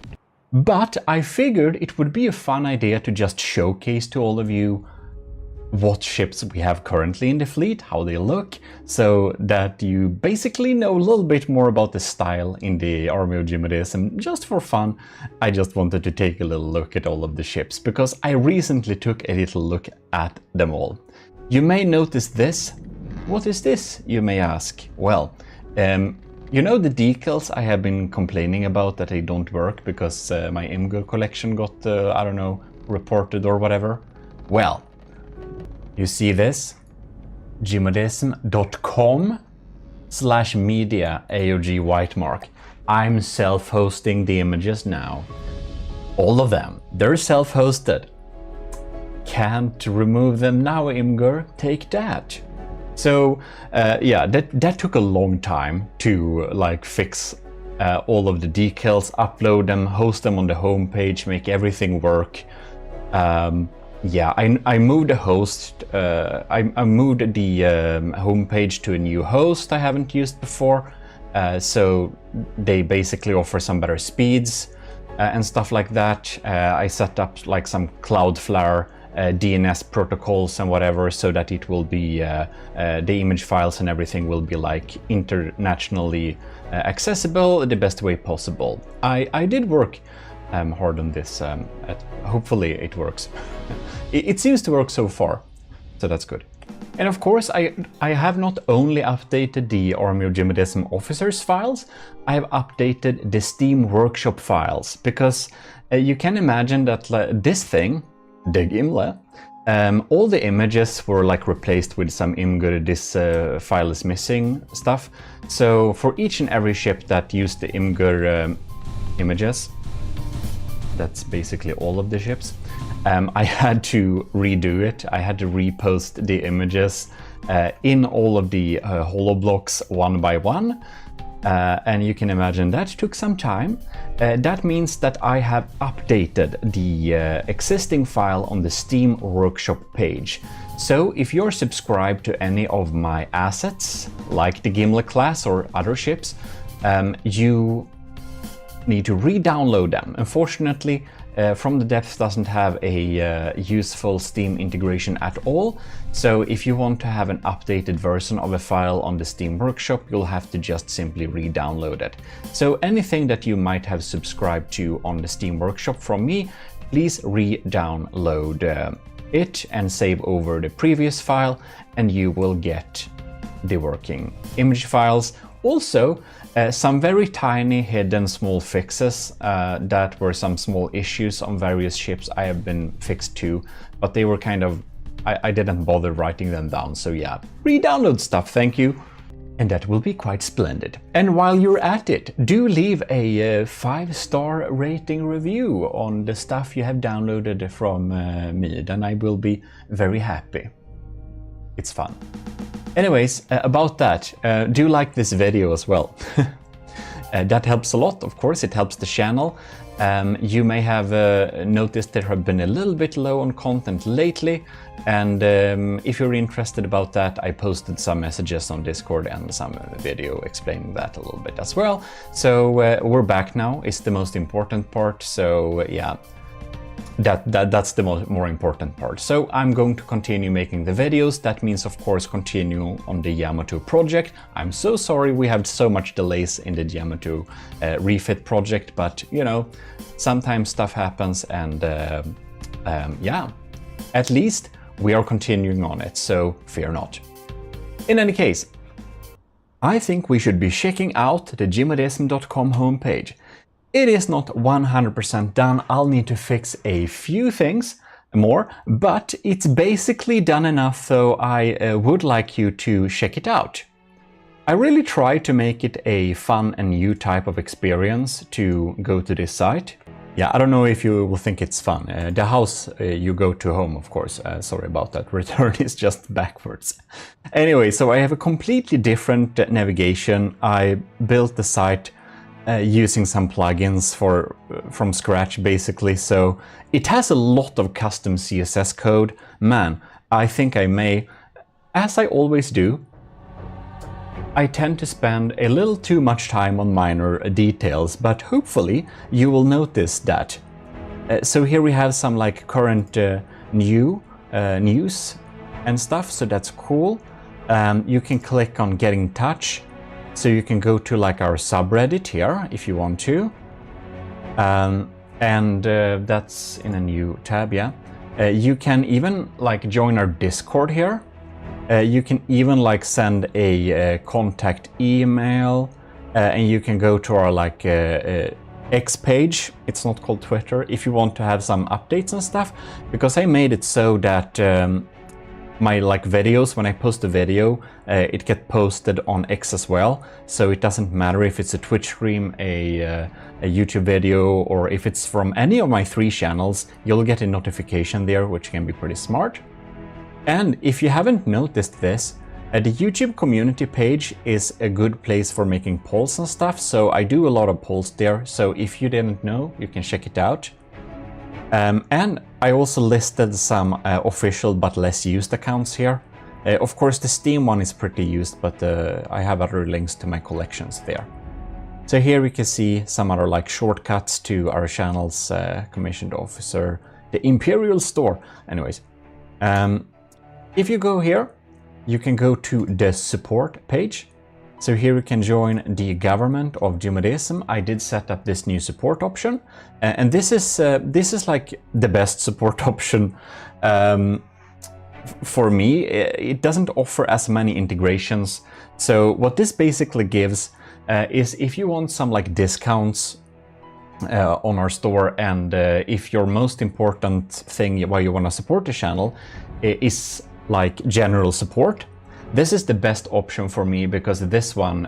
but I figured it would be a fun idea to just showcase to all of you what ships we have currently in the fleet, how they look, so that you basically know a little bit more about the style in the Army of GMODIST. Just for fun, I just wanted to take a little look at all of the ships, because I recently took a little look at them all. You may notice this. What is this, you may ask? Well, you know the decals I have been complaining about that they don't work because my IMGUR collection got, I don't know, reported or whatever? Well, you see this? gmodism.com/media AOG whitemark. I'm self-hosting the images now. All of them. They're self-hosted. Can't remove them now, IMGUR. Take that. So yeah, that took a long time to like fix all of the decals, upload them, host them on the homepage, make everything work. Yeah, I moved the host. I moved the homepage to a new host I haven't used before. So they basically offer some better speeds and stuff like that. I set up like some Cloudflare DNS protocols and whatever, so that it will be the image files and everything will be like internationally accessible the best way possible. I did work hard on this. Hopefully it works. It seems to work so far, so that's good. And of course, I have not only updated the Army of GMODIST officers files, I have updated the Steam Workshop files, because you can imagine that this thing, the Gimle, all the images were like replaced with some IMGUR, this file is missing stuff. So for each and every ship that used the IMGUR images, that's basically all of the ships, I had to redo it. I had to repost the images in all of the holoblocks one by one. And you can imagine that took some time. That means that I have updated the existing file on the Steam Workshop page. So if you're subscribed to any of my assets, like the Gimle class or other ships, you need to re-download them. Unfortunately, From the Depths doesn't have a useful Steam integration at all, so if you want to have an updated version of a file on the Steam Workshop, you'll have to just simply re-download it. So anything that you might have subscribed to on the Steam Workshop from me, please re-download it and save over the previous file, and you will get the working image files. Also, some very tiny hidden small fixes that were some small issues on various ships I have been fixed too, but they were kind of, I didn't bother writing them down, so yeah, re-download stuff, thank you. And that will be quite splendid. And while you're at it, do leave a 5-star rating review on the stuff you have downloaded from me, then I will be very happy. It's fun. Anyways, about that, do like this video as well. That helps a lot, of course, it helps the channel. You may have noticed there have been a little bit low on content lately, and if you're interested about that, I posted some messages on Discord and some video explaining that a little bit as well. So we're back now, it's the most important part, so yeah. That's the more important part. So I'm going to continue making the videos. That means, of course, continue on the Yamato project. I'm so sorry we have so much delays in the Yamato refit project, but you know, sometimes stuff happens, and yeah, at least we are continuing on it, so fear not. In any case, I think we should be checking out the gmodism.com homepage. It is not 100% done, I'll need to fix a few things more, but it's basically done enough, so I would like you to check it out. I really try to make it a fun and new type of experience to go to this site. Yeah, I don't know if you will think it's fun. The house you go to home, of course. Sorry about that, return is just backwards. Anyway, so I have a completely different navigation. I built the site using some plugins from scratch, basically, so it has a lot of custom CSS code. Man, I think I may, as I always do, I tend to spend a little too much time on minor details, but hopefully you will notice that. So here we have some like current news and stuff, so that's cool. You can click on get in touch, so you can go to like our subreddit here if you want to. That's in a new tab, yeah. You can even like join our Discord here. You can even like send a contact email, and you can go to our like X page. It's not called Twitter, if you want to have some updates and stuff, because I made it so that my like videos, when I post a video, it gets posted on X as well, so it doesn't matter if it's a Twitch stream, a YouTube video, or if it's from any of my 3 channels, you'll get a notification there, which can be pretty smart. And if you haven't noticed this, the YouTube community page is a good place for making polls and stuff, so I do a lot of polls there, so if you didn't know, you can check it out. And I also listed some official but less used accounts here. Of course, the Steam one is pretty used, but I have other links to my collections there. So here we can see some other like shortcuts to our channel's commissioned officer, the Imperial store. Anyways, if you go here, you can go to the support page. So here we can join the government of GMODISM. I did set up this new support option, and this is like the best support option for me. It doesn't offer as many integrations. So what this basically gives is if you want some like discounts on our store, and if your most important thing why you want to support the channel is like general support, this is the best option for me, because this one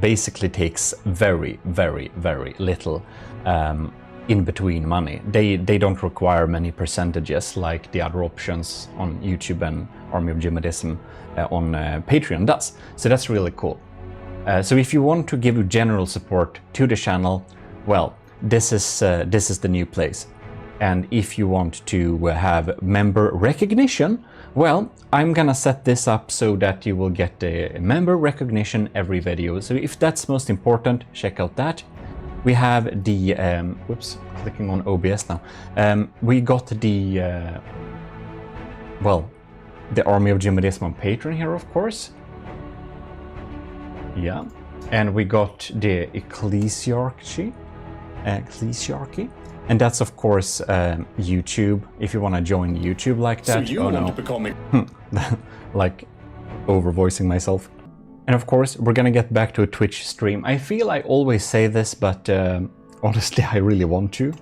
basically takes very little in between money. They don't require many percentages like the other options on YouTube and Army of GMODISM on Patreon does. So that's really cool. So if you want to give general support to the channel, well, this is the new place. And if you want to have member recognition, well, I'm gonna set this up so that you will get a member recognition every video. So if that's most important, check out that. We have the, whoops, clicking on OBS now. We got the, well, the Army of GMODISM on Patreon here, of course. Yeah. And we got the ECCLESIARCHY. And that's of course YouTube, if you want to join YouTube like that. So you want to become a... like over-voicing myself. And of course, we're gonna get back to a Twitch stream. I feel I always say this, but honestly, I really want to.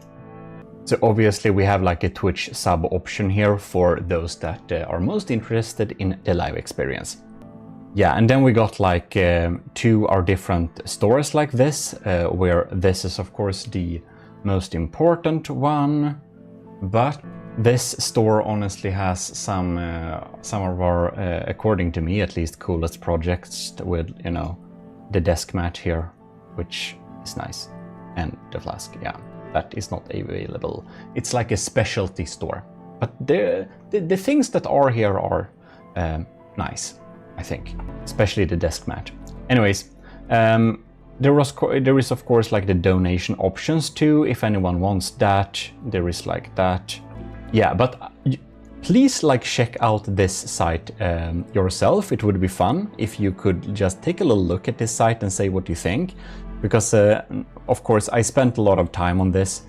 So obviously we have like a Twitch sub option here for those that are most interested in the live experience. Yeah, and then we got like 2 our different stores like this, where this is of course the most important one, but this store honestly has some of our, according to me at least, coolest projects with, you know, the desk mat here, which is nice, and the flask, yeah, that is not available. It's like a specialty store, but the things that are here are nice, I think, especially the desk mat. Anyways, there is of course like the donation options too, if anyone wants that. There is like that. Yeah, but please like check out this site yourself. It would be fun if you could just take a little look at this site and say what you think, because of course I spent a lot of time on this.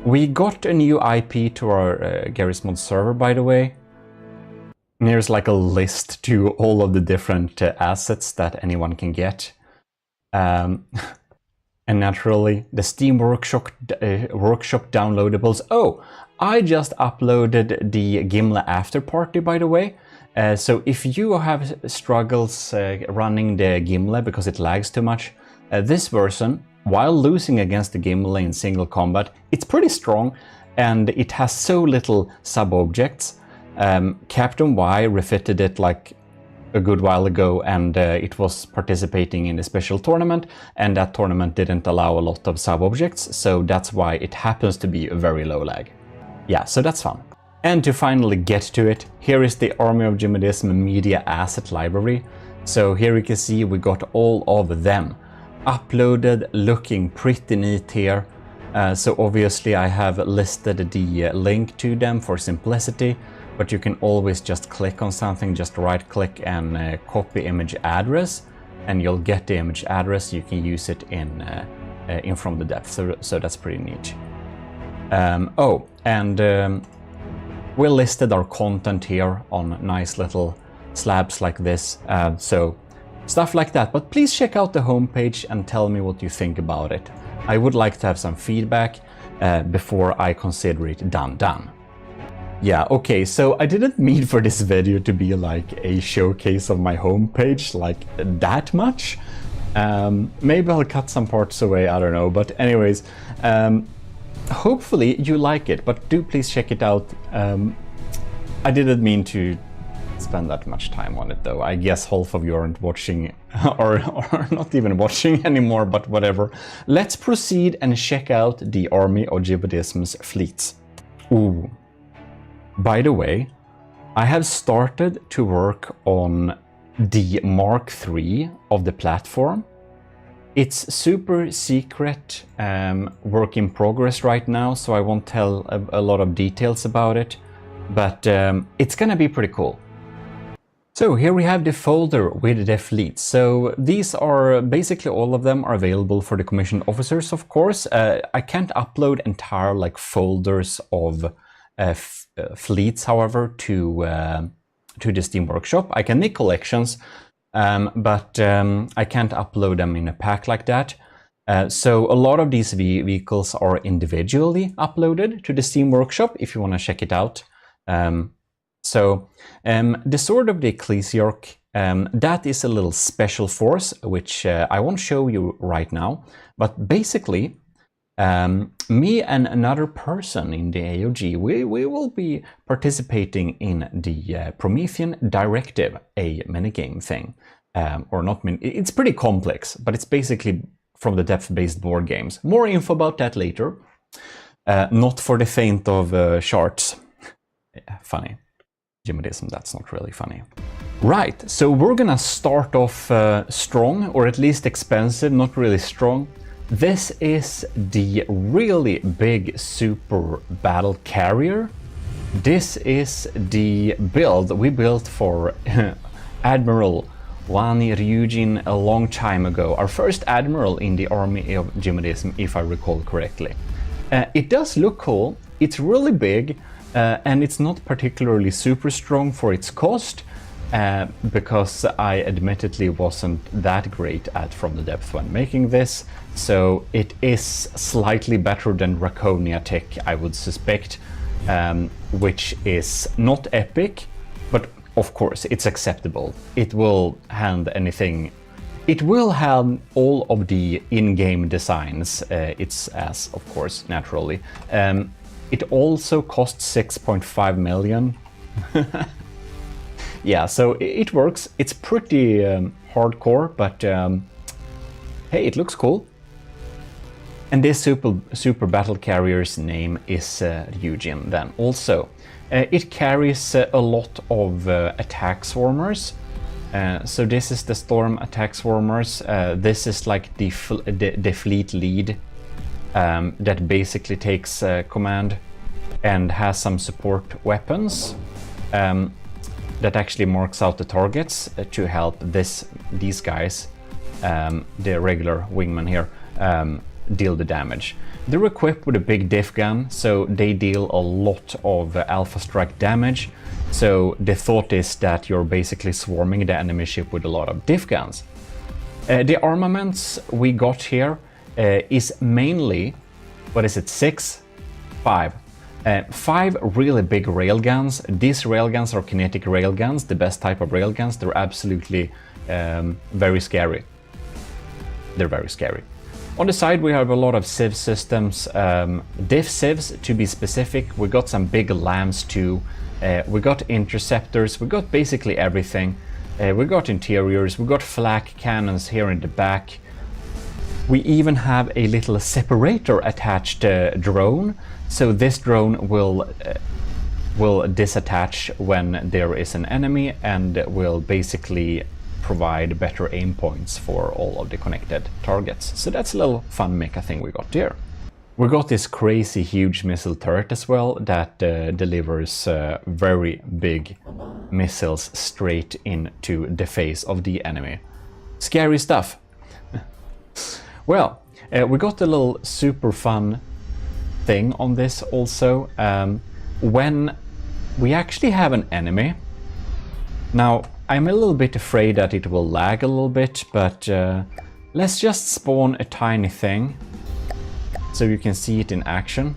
We got a new IP to our Garry's Mod server, by the way. And here's like a list to all of the different assets that anyone can get. And naturally, the Steam Workshop downloadables. Oh, I just uploaded the Gimle After Party, by the way. So if you have struggles running the Gimle because it lags too much, this version, while losing against the Gimle in single combat, it's pretty strong, and it has so little sub-objects. Captain Y refitted it like a good while ago, and it was participating in a special tournament, and that tournament didn't allow a lot of sub-objects, so that's why it happens to be a very low lag. Yeah, so that's fun. And to finally get to it, here is the Army of GMODISM media asset library. So here you can see we got all of them uploaded, looking pretty neat here. So obviously I have listed the link to them for simplicity. but you can always just click on something, just right click and copy image address, and you'll get the image address. You can use it in from the depth, so that's pretty neat. We listed our content here on nice little slabs like this, so stuff like that. But please check out the homepage and tell me what you think about it. I would like to have some feedback before I consider it done. Yeah, okay, so I didn't mean for this video to be like a showcase of my homepage, like that much. Maybe I'll cut some parts away, I don't know. But anyways, hopefully you like it, but do please check it out. I didn't mean to spend that much time on it though. I guess half of you aren't watching or not even watching anymore, but whatever. Let's proceed and check out the army of GMODISM's fleets. Ooh. By the way, I have started to work on the Mark III of the platform. It's super secret, work in progress right now, so I won't tell a lot of details about it, but it's gonna be pretty cool. So here we have the folder with the fleets. So these are basically all of them are available for the commissioned officers, of course. I can't upload entire like folders of fleets, however, to the Steam Workshop. I can make collections, but I can't upload them in a pack like that. So a lot of these vehicles are individually uploaded to the Steam Workshop if you want to check it out. The Sword of the Ecclesiarch, that is a little special force, which I won't show you right now, but basically me and another person in the AOG, we will be participating in the Promethean Directive, a minigame thing. It's pretty complex, but it's basically from the depth-based board games. More info about that later. Not for the faint of charts. Yeah, funny. GMODISM, that's not really funny. Right, so we're gonna start off strong, or at least expensive, not really strong. This is the really big super battle carrier. This is the build we built for Admiral Wani Ryujin a long time ago. Our first admiral in the army of GMODISM, if I recall correctly. It does look cool. It's really big, and it's not particularly super strong for its cost. Because I admittedly wasn't that great at From the Depth when making this, so it is slightly better than Draconia Tech, I would suspect, which is not epic, but of course it's acceptable. It will hand anything. It will have all of the in-game designs, it's as, of course, naturally. It also costs 6.5 million. Yeah, so it works. It's pretty hardcore, but hey, it looks cool. And this super battle carrier's name is Ryujin then. Also, it carries a lot of attack swarmers. So this is the Storm attack swarmers. This is like the fleet lead that basically takes command and has some support weapons. That actually marks out the targets to help these guys, the regular wingmen here, deal the damage. They're equipped with a big diff gun, so they deal a lot of alpha strike damage. So the thought is that you're basically swarming the enemy ship with a lot of diff guns. The armaments we got here is mainly, what is it, 5 really big railguns. These railguns are kinetic railguns, the best type of railguns. They're absolutely very scary. They're very scary. On the side we have a lot of civ systems, diff civs to be specific. We got some big lambs too. We got interceptors, we got basically everything. We got interiors, we got flak cannons here in the back. We even have a little separator attached drone. So this drone will disattach when there is an enemy and will basically provide better aim points for all of the connected targets. So that's a little fun mecha thing we got there. We got this crazy huge missile turret as well that delivers very big missiles straight into the face of the enemy. Scary stuff. Well, we got a little super fun thing on this also. When we actually have an enemy, now I'm a little bit afraid that it will lag a little bit, but let's just spawn a tiny thing so you can see it in action.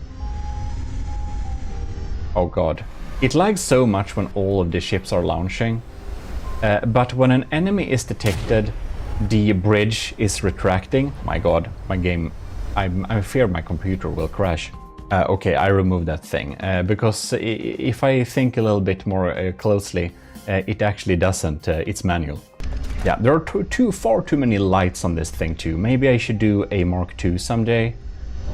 Oh god. It lags so much when all of the ships are launching, but when an enemy is detected, the bridge is retracting. My god, my game, I fear my computer will crash. Okay, I removed that thing, because if I think a little bit more closely, it actually doesn't, it's manual. Yeah, there are far too many lights on this thing too. Maybe I should do a Mark II someday.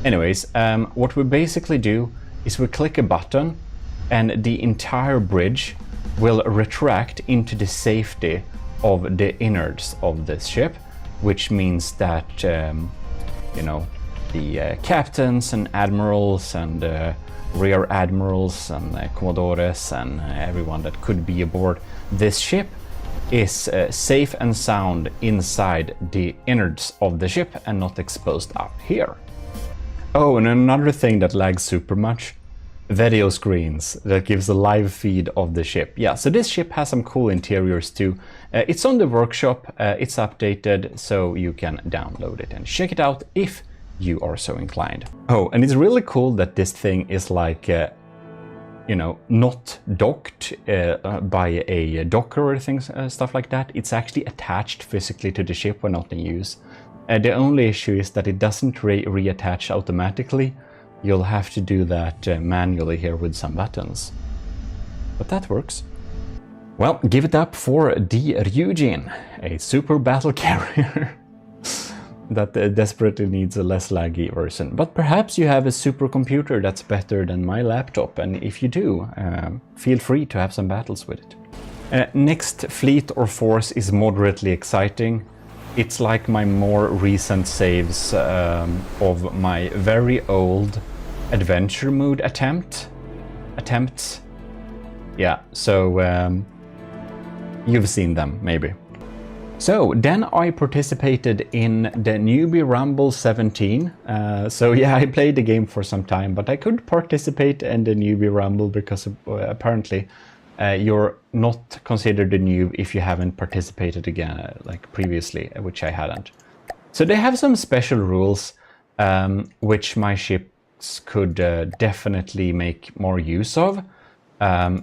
Anyways, what we basically do is we click a button and the entire bridge will retract into the safety of the innards of this ship, which means that, you know, the captains and admirals and rear admirals and commodores and everyone that could be aboard this ship is safe and sound inside the innards of the ship and not exposed up here. Oh, and another thing that lags super much, video screens that gives a live feed of the ship. Yeah, so this ship has some cool interiors too. It's on the workshop, it's updated, so you can download it and check it out if you are so inclined. Oh, and it's really cool that this thing is like, you know, not docked by a docker or things, stuff like that. It's actually attached physically to the ship when not in use. The only issue is that it doesn't reattach automatically. You'll have to do that manually here with some buttons. But that works. Well, give it up for the Ryujin, a super battle carrier that desperately needs a less laggy version. But perhaps you have a supercomputer that's better than my laptop, and if you do, feel free to have some battles with it. Next fleet or force is moderately exciting. It's like my more recent saves of my very old adventure mode attempts. Yeah, so you've seen them maybe. So then I participated in the Newbie Rumble 17. So yeah, I played the game for some time, but I couldn't participate in the Newbie Rumble because apparently you're not considered a noob if you haven't participated again like previously, which I hadn't. So they have some special rules which my ships could definitely make more use of.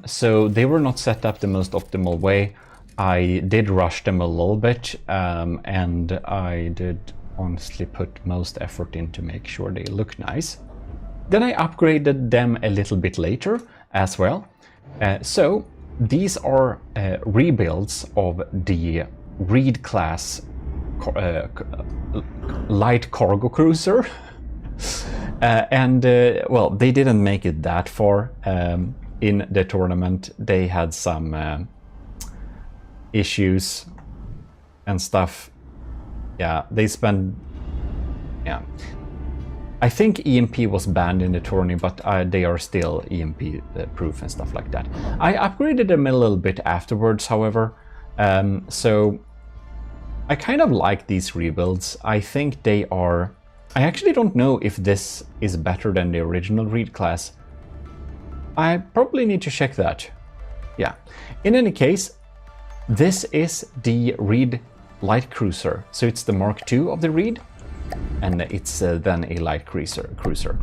So they were not set up the most optimal way. I did rush them a little bit, and I did honestly put most effort in to make sure they look nice. Then I upgraded them a little bit later as well. So these are rebuilds of the Reed class light cargo cruiser. Well, they didn't make it that far in the tournament. They had some issues and stuff. Yeah, they spent, yeah. I think EMP was banned in the tourney, but they are still EMP proof and stuff like that. I upgraded them a little bit afterwards, however. So I kind of like these rebuilds. I think they are... I actually don't know if this is better than the original Reed class. I probably need to check that. Yeah. In any case, this is the Reed light cruiser. So it's the Mark II of the Reed, and it's then a light cruiser.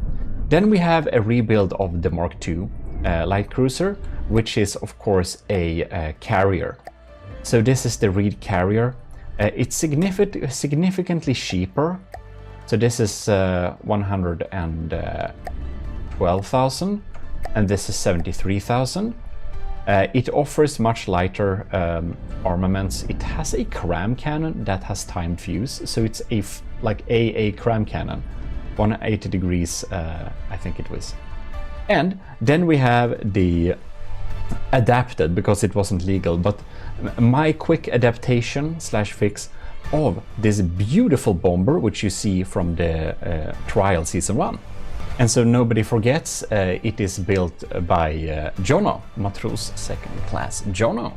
Then we have a rebuild of the Mark II light cruiser, which is of course a carrier. So this is the Reed carrier. It's significantly cheaper. So this is 112,000, and this is 73,000. It offers much lighter armaments. It has a cram cannon that has timed fuse, so it's like a cram cannon, 180 degrees, I think it was. And then we have the adapted, because it wasn't legal, but my quick adaptation / fix of this beautiful bomber, which you see from the trial season 1. And so nobody forgets, it is built by Jono, Matros second class Jono.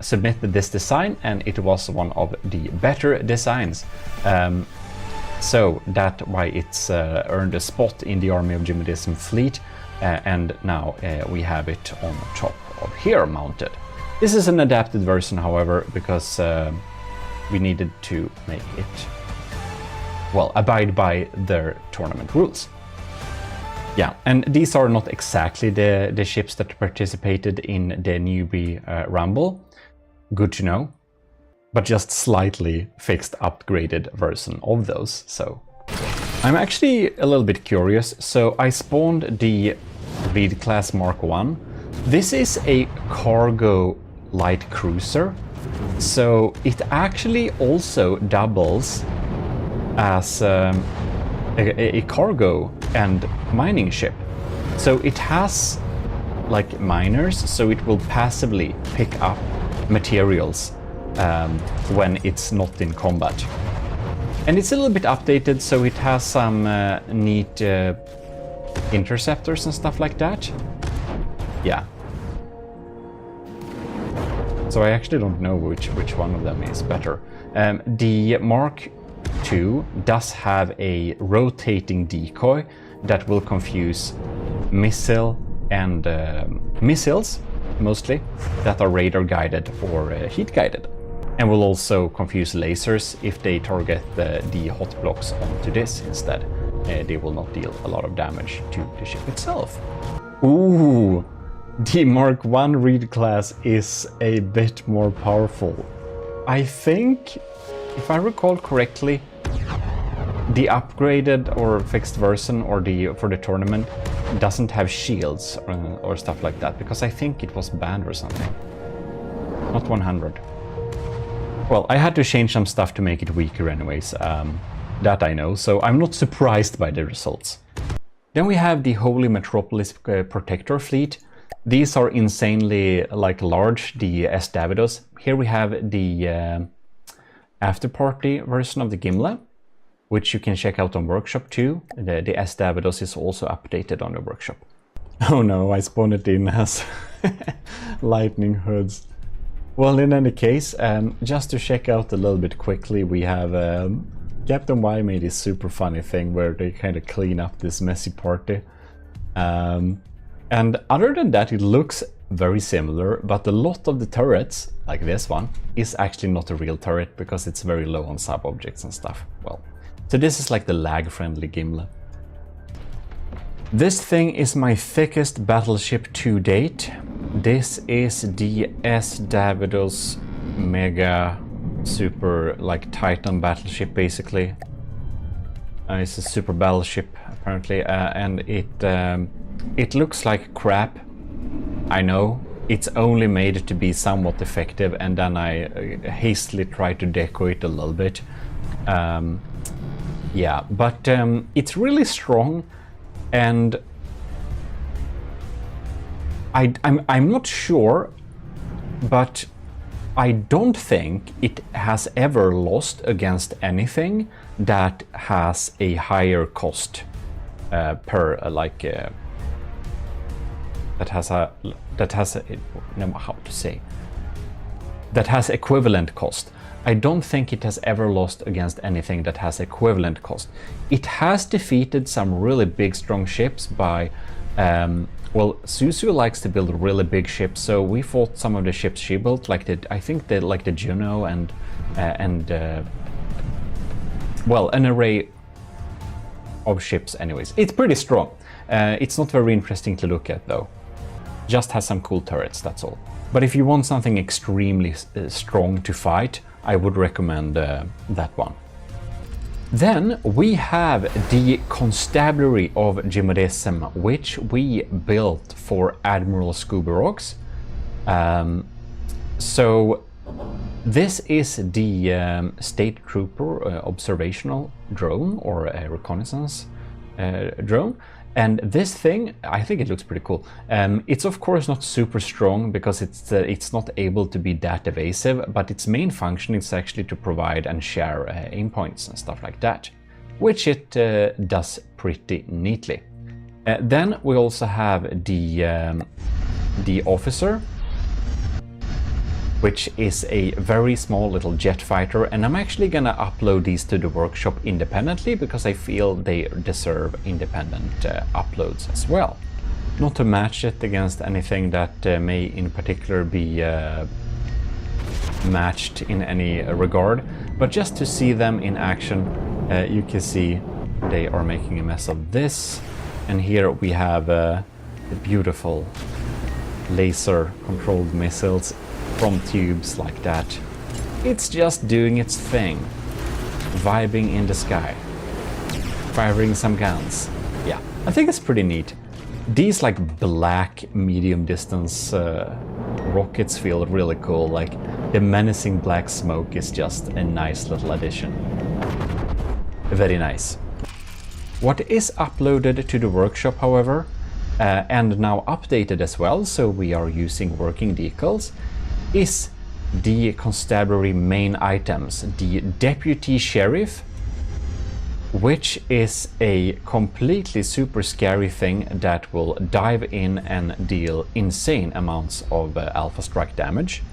Submitted this design, and it was one of the better designs. So that's why it's earned a spot in the Army of GMODISM fleet, and now we have it on top of here mounted. This is an adapted version, however, because we needed to make it, well, abide by their tournament rules. Yeah, and these are not exactly the ships that participated in the newbie Rumble. Good to know. But just slightly fixed, upgraded version of those, so. I'm actually a little bit curious. So I spawned the Reed class Mark 1. This is a cargo light cruiser. So it actually also doubles as a cargo and mining ship. So it has like miners, so it will passively pick up materials when it's not in combat. And it's a little bit updated, so it has some neat interceptors and stuff like that. Yeah. So I actually don't know which one of them is better. The Mark II does have a rotating decoy that will confuse missile and missiles, mostly, that are radar guided or heat guided, and will also confuse lasers if they target the hot blocks onto this instead. They will not deal a lot of damage to the ship itself. Ooh, the Mark I Reed class is a bit more powerful. I think, if I recall correctly, the upgraded or fixed version or for the tournament doesn't have shields or stuff like that, because I think it was banned or something. Not 100. Well, I had to change some stuff to make it weaker anyways, that I know, so I'm not surprised by the results. Then we have the Holy Metropolis Protector fleet. These are insanely large, the S. Davidos. Here we have the afterparty version of the Gimle, which you can check out on Workshop too. The S. Davidos is also updated on the Workshop. Oh no, I spawned it in as lightning hoods. Well, in any case, just to check out a little bit quickly, we have Captain Y made this super funny thing where they kind of clean up this messy party. And other than that, it looks very similar, but a lot of the turrets, like this one, is actually not a real turret because it's very low on sub-objects and stuff. Well, so this is like the lag-friendly Gimle. This thing is my thickest battleship to date. This is the S. Davidos Mega Super Titan battleship, basically. It's a super battleship apparently, and it looks like crap. I know, it's only made to be somewhat effective, and then I hastily try to deco it a little bit. Yeah, but it's really strong, and I'm not sure, but I don't think it has ever lost against anything that has a higher cost per that has equivalent cost. I don't think it has ever lost against anything that has equivalent cost. It has defeated some really big strong ships by well, Suzu likes to build really big ships, so we fought some of the ships she built, I think the Juno and well, an array of ships anyways. It's pretty strong. It's not very interesting to look at though. Just has some cool turrets, that's all. But if you want something extremely strong to fight, I would recommend that one. Then we have the Constabulary of GMODISM, which we built for Admiral Scooby-Rocks. So this is the State Trooper observational drone, or a reconnaissance drone. And this thing, I think it looks pretty cool. It's of course not super strong because it's not able to be that evasive, but its main function is actually to provide and share aim points and stuff like that, which it does pretty neatly. Then we also have the officer, which is a very small little jet fighter, and I'm actually gonna upload these to the workshop independently because I feel they deserve independent uploads as well. Not to match it against anything that may in particular be matched in any regard, but just to see them in action. You can see they are making a mess of this, and here we have the beautiful laser controlled missiles from tubes like that. It's just doing its thing, vibing in the sky, firing some guns. Yeah, I think it's pretty neat. These like black medium distance rockets feel really cool. Like the menacing black smoke is just a nice little addition. Very nice. What is uploaded to the workshop, however, and now updated as well, so we are using working decals, is the constabulary main items. The deputy sheriff, which is a completely super scary thing that will dive in and deal insane amounts of alpha strike damage.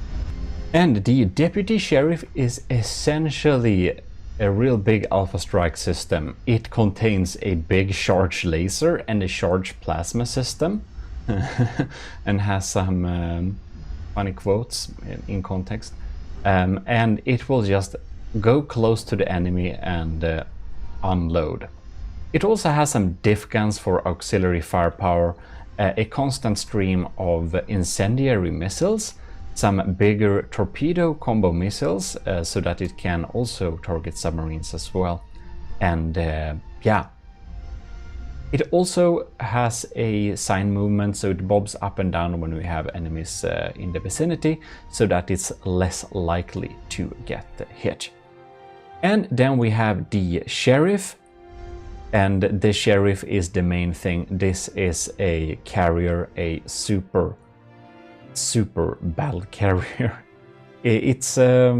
And the deputy sheriff is essentially a real big alpha strike system. It contains a big charge laser and a charge plasma system and has some funny quotes in context. And it will just go close to the enemy and unload. It also has some diff guns for auxiliary firepower, a constant stream of incendiary missiles, some bigger torpedo combo missiles so that it can also target submarines as well. And yeah, it also has a sign movement, so it bobs up and down when we have enemies in the vicinity, so that it's less likely to get hit. And then we have the sheriff, and the sheriff is the main thing. This is a carrier, a super battle carrier. It's a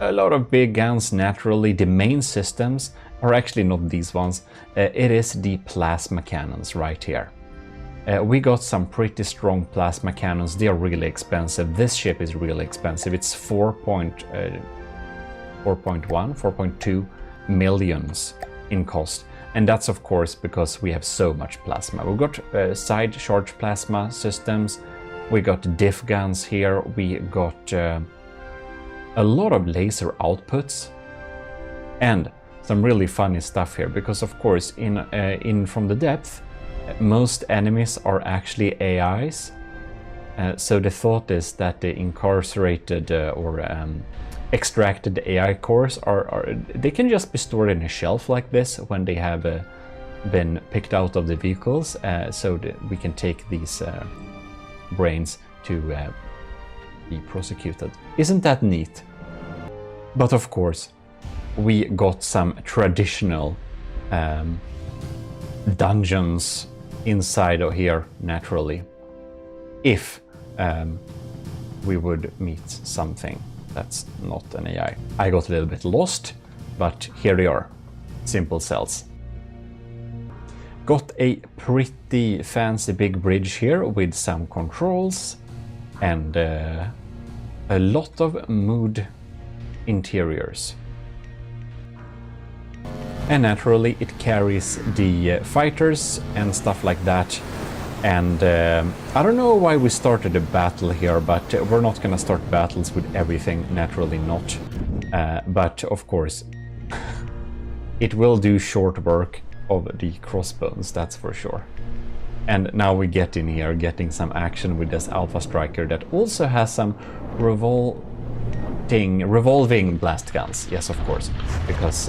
lot of big guns naturally. The main systems are actually not these ones. It is the plasma cannons right here. We got some pretty strong plasma cannons. They are really expensive. This ship is really expensive. It's 4.2 millions in cost, and that's of course because we have so much plasma. We've got side charge plasma systems, we got diff guns here, we got a lot of laser outputs, and some really funny stuff here, because of course in From the Depth most enemies are actually AIs. So the thought is that the incarcerated or extracted AI cores they can just be stored in a shelf like this when they have been picked out of the vehicles, so that we can take these brains to be prosecuted. Isn't that neat? But of course we got some traditional dungeons inside of here naturally, if we would meet something that's not an AI. I got a little bit lost, but here they are. Simple cells. Got a pretty fancy big bridge here with some controls and a lot of mood interiors. And naturally it carries the fighters and stuff like that. And I don't know why we started a battle here, but we're not gonna start battles with everything, naturally not. But of course, it will do short work of the crossbones, that's for sure. And now we get in here, getting some action with this Alpha Striker that also has some revolving blast guns. Yes, of course, because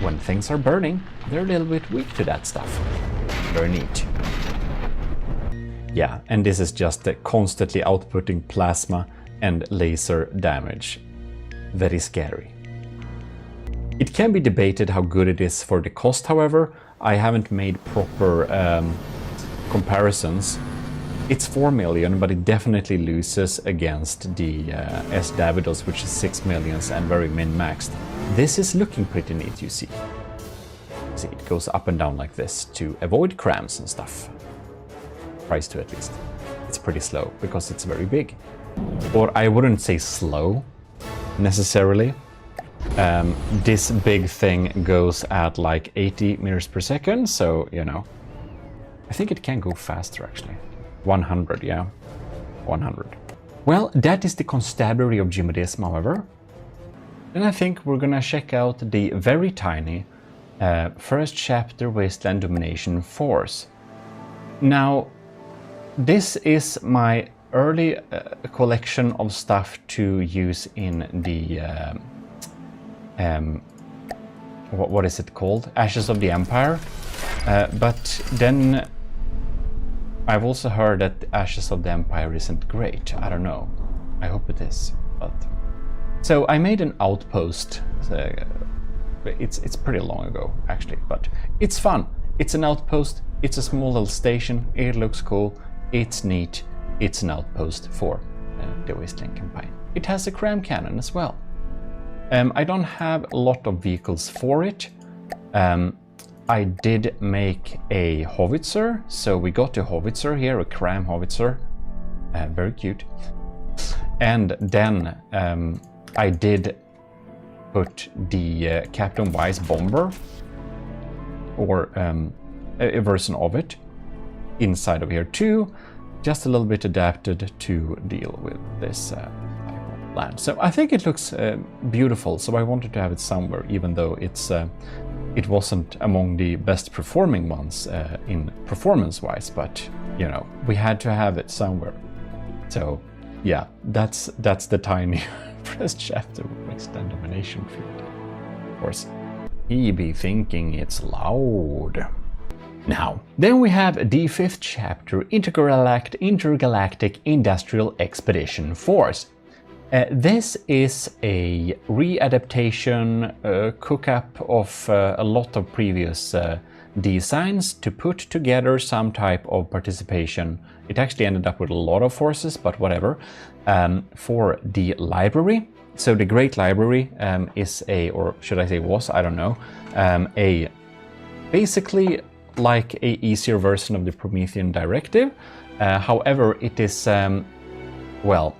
when things are burning, they're a little bit weak to that stuff. Very neat. Yeah, and this is just constantly outputting plasma and laser damage. Very scary. It can be debated how good it is for the cost, however. I haven't made proper comparisons. It's 4 million, but it definitely loses against the S. Davidos, which is 6 million and very min-maxed. This is looking pretty neat, you see. see, it goes up and down like this to avoid cramps and stuff. Tries to, at least. It's pretty slow because it's very big. Or I wouldn't say slow necessarily. This big thing goes at like 80 meters per second, so you know, I think it can go faster actually. 100, yeah, 100. Well, that is the constabulary of GMODISM, however. Then I think we're gonna check out the very tiny first chapter Wasteland Domination Force. Now, this is my early collection of stuff to use in the what is it called? Ashes of the Empire. But then I've also heard that the Ashes of the Empire isn't great. I don't know. I hope it is. But so I made an outpost. It's pretty long ago actually, but it's fun. It's an outpost. It's a small little station. It looks cool. It's neat. It's an outpost for the Wasteland campaign. It has a cram cannon as well. I don't have a lot of vehicles for it. I did make a howitzer, so we got a howitzer here, a cram howitzer. Very cute. And then I did put the Captain Wise bomber, or a version of it, inside of here too. Just a little bit adapted to deal with this type of land. So I think it looks beautiful, so I wanted to have it somewhere, even though it wasn't among the best performing ones in performance-wise, but you know, we had to have it somewhere. So yeah, that's the tiny first chapter of Wasteland Domination Field. Of course, he be thinking it's loud. Now, then we have the fifth chapter, Intergalactic Industrial Expedition Force. This is a readaptation, cook-up of a lot of previous designs to put together some type of participation. It actually ended up with a lot of forces, but whatever, for the library. So the Great Library is a, or should I say was, I don't know, a basically like a easier version of the Promethean Directive. However, it is, well,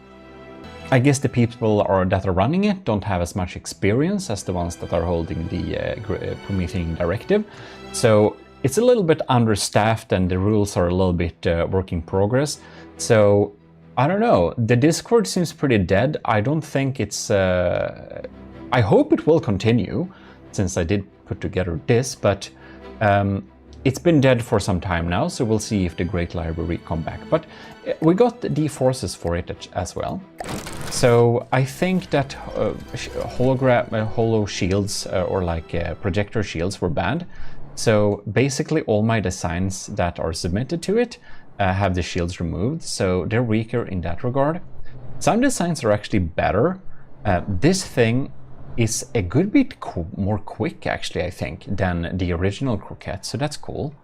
I guess the people that are running it don't have as much experience as the ones that are holding the Promethean Directive. So it's a little bit understaffed and the rules are a little bit work in progress. So I don't know, the Discord seems pretty dead. I don't think it's, I hope it will continue since I did put together this, but it's been dead for some time now, so we'll see if the Great Library come back. But we got the forces for it as well. So I think that holo shields or like projector shields were banned. So basically all my designs that are submitted to it have the shields removed, so they're weaker in that regard. Some designs are actually better. This thing is a good bit more quick, actually, I think, than the original Croquette, so that's cool.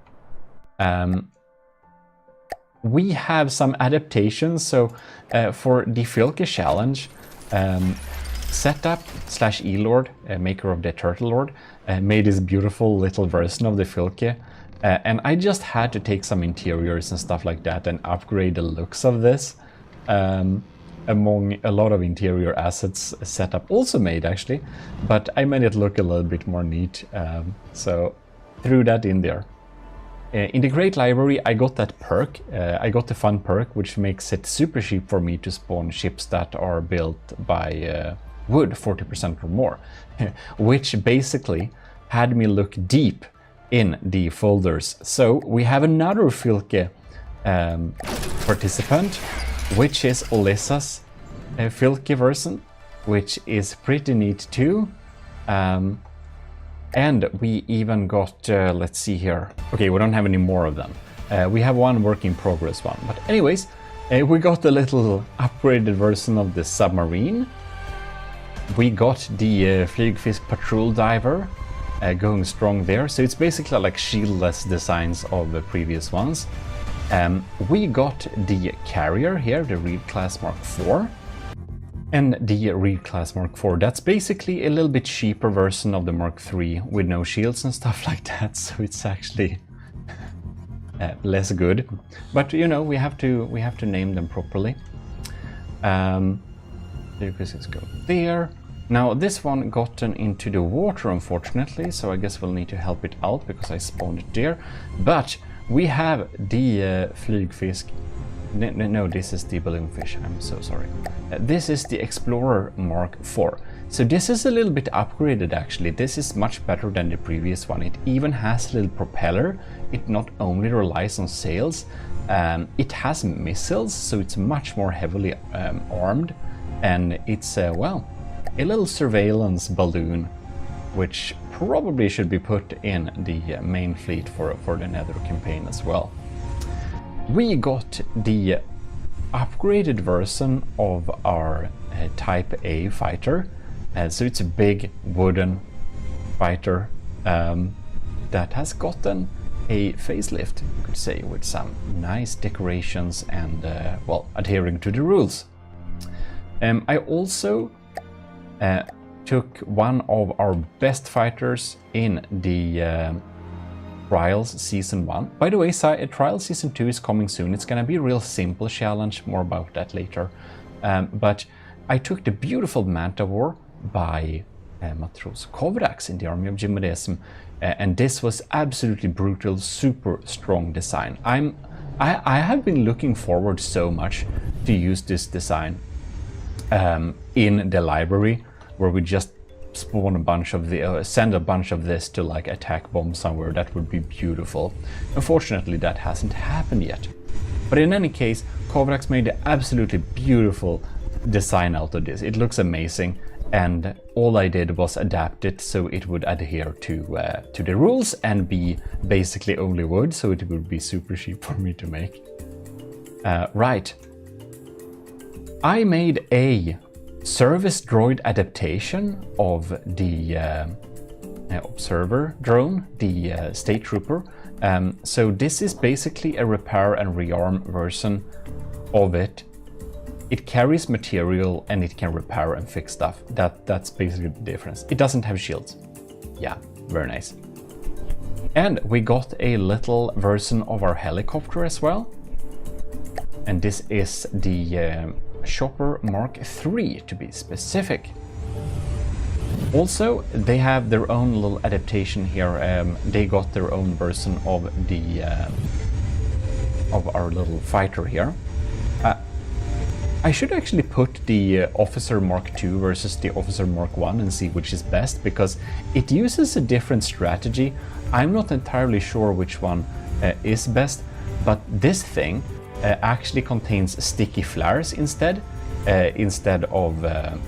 We have some adaptations, so for the Filke challenge, Setup / E-Lord, maker of the Turtle Lord, made this beautiful little version of the Filke, and I just had to take some interiors and stuff like that and upgrade the looks of this. Among a lot of interior assets Setup also made actually, but I made it look a little bit more neat, so threw that in there. In the Great Library I got that perk, I got the fun perk which makes it super cheap for me to spawn ships that are built by wood 40% or more, which basically had me look deep in the folders. So we have another Filke participant, which is Olissa's Filke version, which is pretty neat too. And we even got, let's see here. Okay, we don't have any more of them. We have one work in progress one. But anyways, we got a little upgraded version of the submarine. We got the Flygfisk Patrol Diver going strong there. So it's basically like shieldless designs of the previous ones. We got the carrier here, the Reed class Mark IV. And the Reed class Mark IV, that's basically a little bit cheaper version of the Mark III with no shields and stuff like that, so it's actually less good. But you know, we have to name them properly. Let's go there. Now this one gotten into the water, unfortunately, so I guess we'll need to help it out because I spawned it there. But we have the flygfisk. No, this is the balloonfish. I'm so sorry. This is the Explorer Mark IV. So this is a little bit upgraded actually. This is much better than the previous one. It even has a little propeller. It not only relies on sails, it has missiles, so it's much more heavily armed. And it's, well, a little surveillance balloon, which probably should be put in the main fleet for the Nether campaign as well. We got the upgraded version of our Type A fighter. So it's a big wooden fighter that has gotten a facelift, you could say, with some nice decorations and, well, adhering to the rules. I also took one of our best fighters in the Trials Season 1. By the way, Trials Season 2 is coming soon. It's gonna be a real simple challenge, more about that later. But I took the beautiful Mantawar by Matros Kovrax in the army of GMODIST, and this was absolutely brutal, super strong design. I have been looking forward so much to use this design in the library, where we just spawn a bunch of the send a bunch of this to like attack bomb somewhere. That would be beautiful. Unfortunately, that hasn't happened yet. But in any case, Kovrax made an absolutely beautiful design out of this. It looks amazing, and all I did was adapt it so it would adhere to the rules and be basically only wood, so it would be super cheap for me to make. Right. I made a service droid adaptation of the observer drone, the state trooper. So this is basically a repair and rearm version of it. It carries material and it can repair and fix stuff. That's basically the difference. It doesn't have shields. Yeah, very nice. And we got a little version of our helicopter as well. And this is the Chopper Mark III, to be specific. Also, they have their own little adaptation here. They got their own version of the of our little fighter here. I should actually put the Officer Mark II versus the Officer Mark I and see which is best, because it uses a different strategy. I'm not entirely sure which one is best, but this thing actually contains sticky flares instead of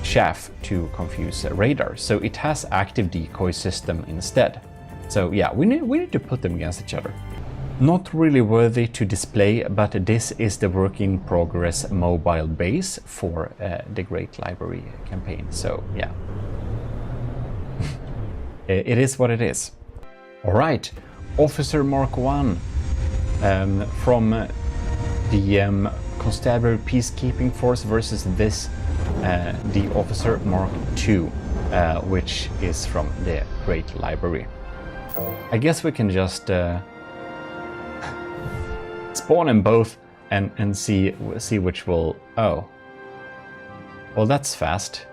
chaff to confuse radar. So it has active decoy system instead. So yeah, we need to put them against each other. Not really worthy to display, but this is the work in progress mobile base for the Great Library campaign. So yeah, it is what it is. All right, Officer Mark I from the Constabulary Peacekeeping Force versus this, the Officer Mark II, which is from the Great Library. I guess we can just spawn them both and see which will... Oh. Well, that's fast.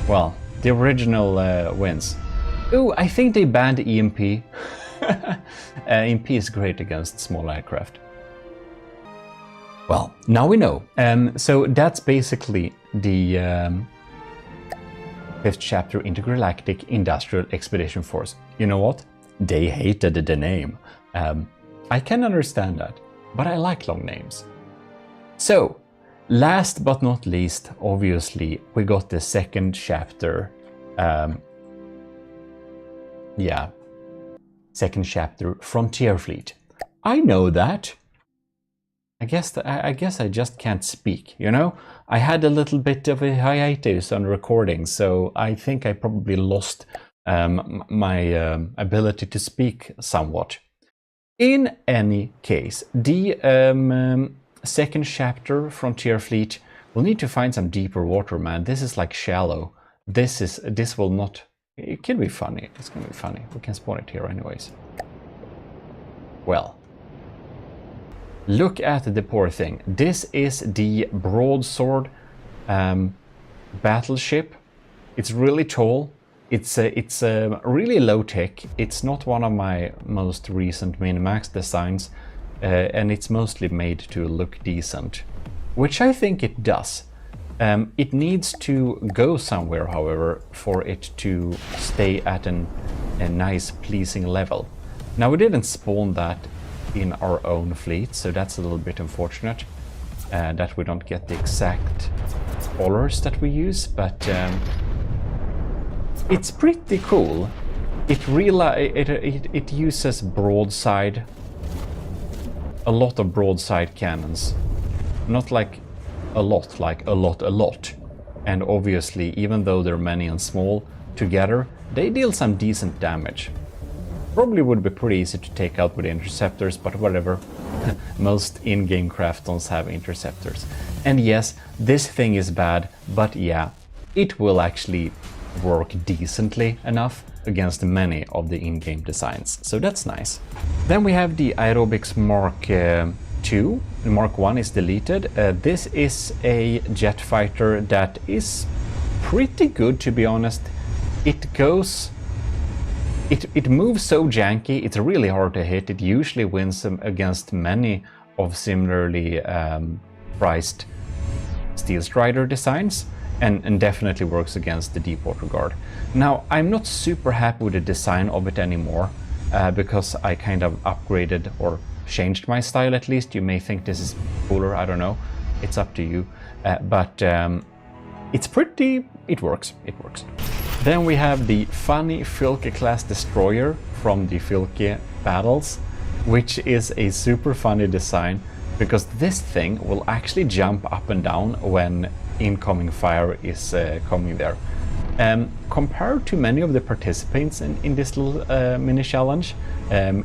Well, the original wins. Ooh, I think they banned EMP. EMP is great against small aircraft. Well, now we know. So that's basically the 5th chapter Intergalactic Industrial Expedition Force. You know what? They hated the name. I can understand that, but I like long names. So, last but not least, obviously, we got the 2nd chapter. Yeah, 2nd chapter Frontier Fleet. I know that. I guess I just can't speak, you know? I had a little bit of a hiatus on recording, so I think I probably lost my ability to speak somewhat. In any case, the 2nd chapter Frontier Fleet We'll need to find some deeper water, man. This is like shallow. This will not... It can be funny. It's gonna be funny. We can spawn it here anyways. Well. Look at the poor thing. This is the broadsword battleship. It's really tall. It's really low tech. It's not one of my most recent min-max designs, and it's mostly made to look decent, which I think it does. It needs to go somewhere, however, for it to stay at a nice, pleasing level. Now, we didn't spawn that in our own fleet, so that's a little bit unfortunate that we don't get the exact colors that we use, but it's pretty cool. It uses broadside, a lot of broadside cannons, not like a lot. And obviously, even though they're many and small together, they deal some decent damage. Probably would be pretty easy to take out with interceptors, but whatever. Most in-game craftons have interceptors. And yes, this thing is bad, but yeah, it will actually work decently enough against many of the in-game designs, so that's nice. Then we have the Aerobics Mark II. Mark 1 is deleted. This is a jet fighter that is pretty good, to be honest. It moves so janky, it's really hard to hit. It usually wins against many of similarly priced Steel Strider designs, and definitely works against the Deepwater Guard. Now, I'm not super happy with the design of it anymore, because I kind of upgraded or changed my style at least. You may think this is cooler, I don't know. It's up to you. But it's pretty... it works. Then we have the funny Filke class destroyer from the Filke battles, which is a super funny design because this thing will actually jump up and down when incoming fire is coming there. Compared to many of the participants in this little mini challenge,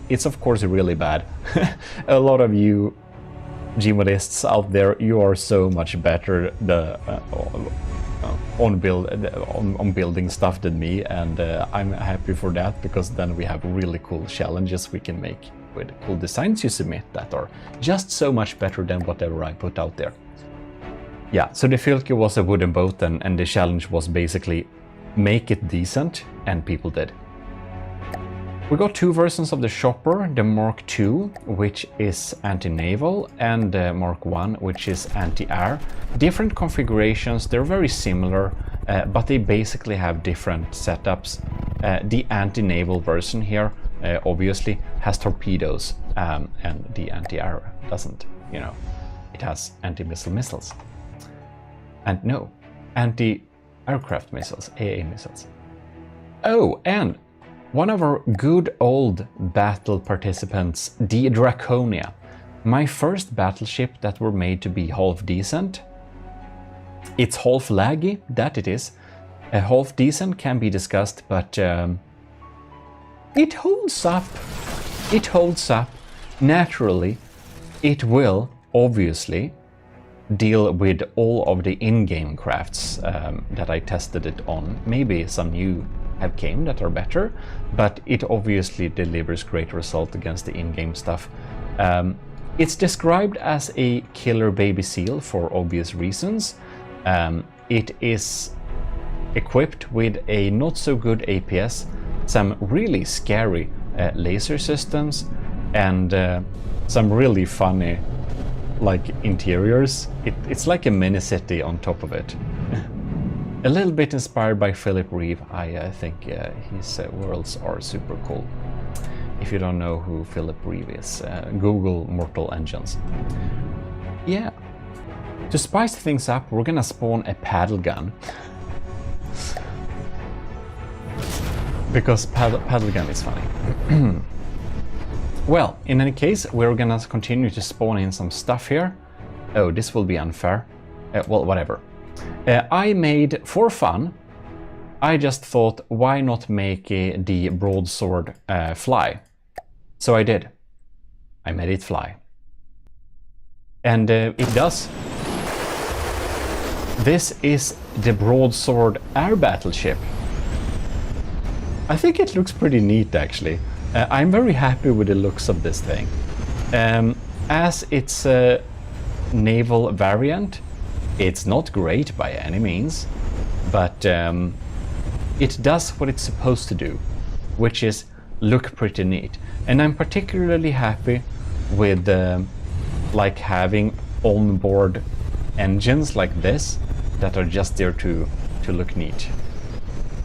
it's of course really bad. A lot of you GMODists out there, you are so much better on building stuff than me, and I'm happy for that, because then we have really cool challenges we can make with cool designs you submit that are just so much better than whatever I put out there. Yeah, so the Filke was a wooden boat, and the challenge was basically make it decent, and people did. We got two versions of the chopper, the Mark II, which is anti-naval, and the Mark I, which is anti-air. Different configurations, they're very similar, but they basically have different setups. The anti-naval version here, obviously, has torpedoes, and the anti-air doesn't, you know. It has anti-missile missiles. And no, anti-aircraft missiles, AA missiles. Oh, and one of our good old battle participants, the Draconia. My first battleship that were made to be half decent. It's half laggy, that it is. Half decent can be discussed, but it holds up. It holds up. Naturally, it will, obviously, deal with all of the in-game crafts that I tested it on. Maybe some new have came that are better, but it obviously delivers great result against the in-game stuff. It's described as a killer baby seal for obvious reasons. It is equipped with a not so good APS, some really scary laser systems, and some really funny like interiors. It's like a mini city on top of it. A little bit inspired by Philip Reeve. I think his worlds are super cool. If you don't know who Philip Reeve is, Google Mortal Engines. Yeah. To spice things up, we're gonna spawn a paddle gun. Because paddle gun is funny. Well, in any case, we're gonna continue to spawn in some stuff here. Oh, this will be unfair. Well, whatever. I made, for fun, I just thought, why not make the broadsword fly? So I did. I made it fly. And it does. This is the broadsword air battleship. I think it looks pretty neat actually. I'm very happy with the looks of this thing. As it's a naval variant, it's not great by any means, but it does what it's supposed to do, which is look pretty neat. And I'm particularly happy with like having on-board engines like this that are just there to look neat.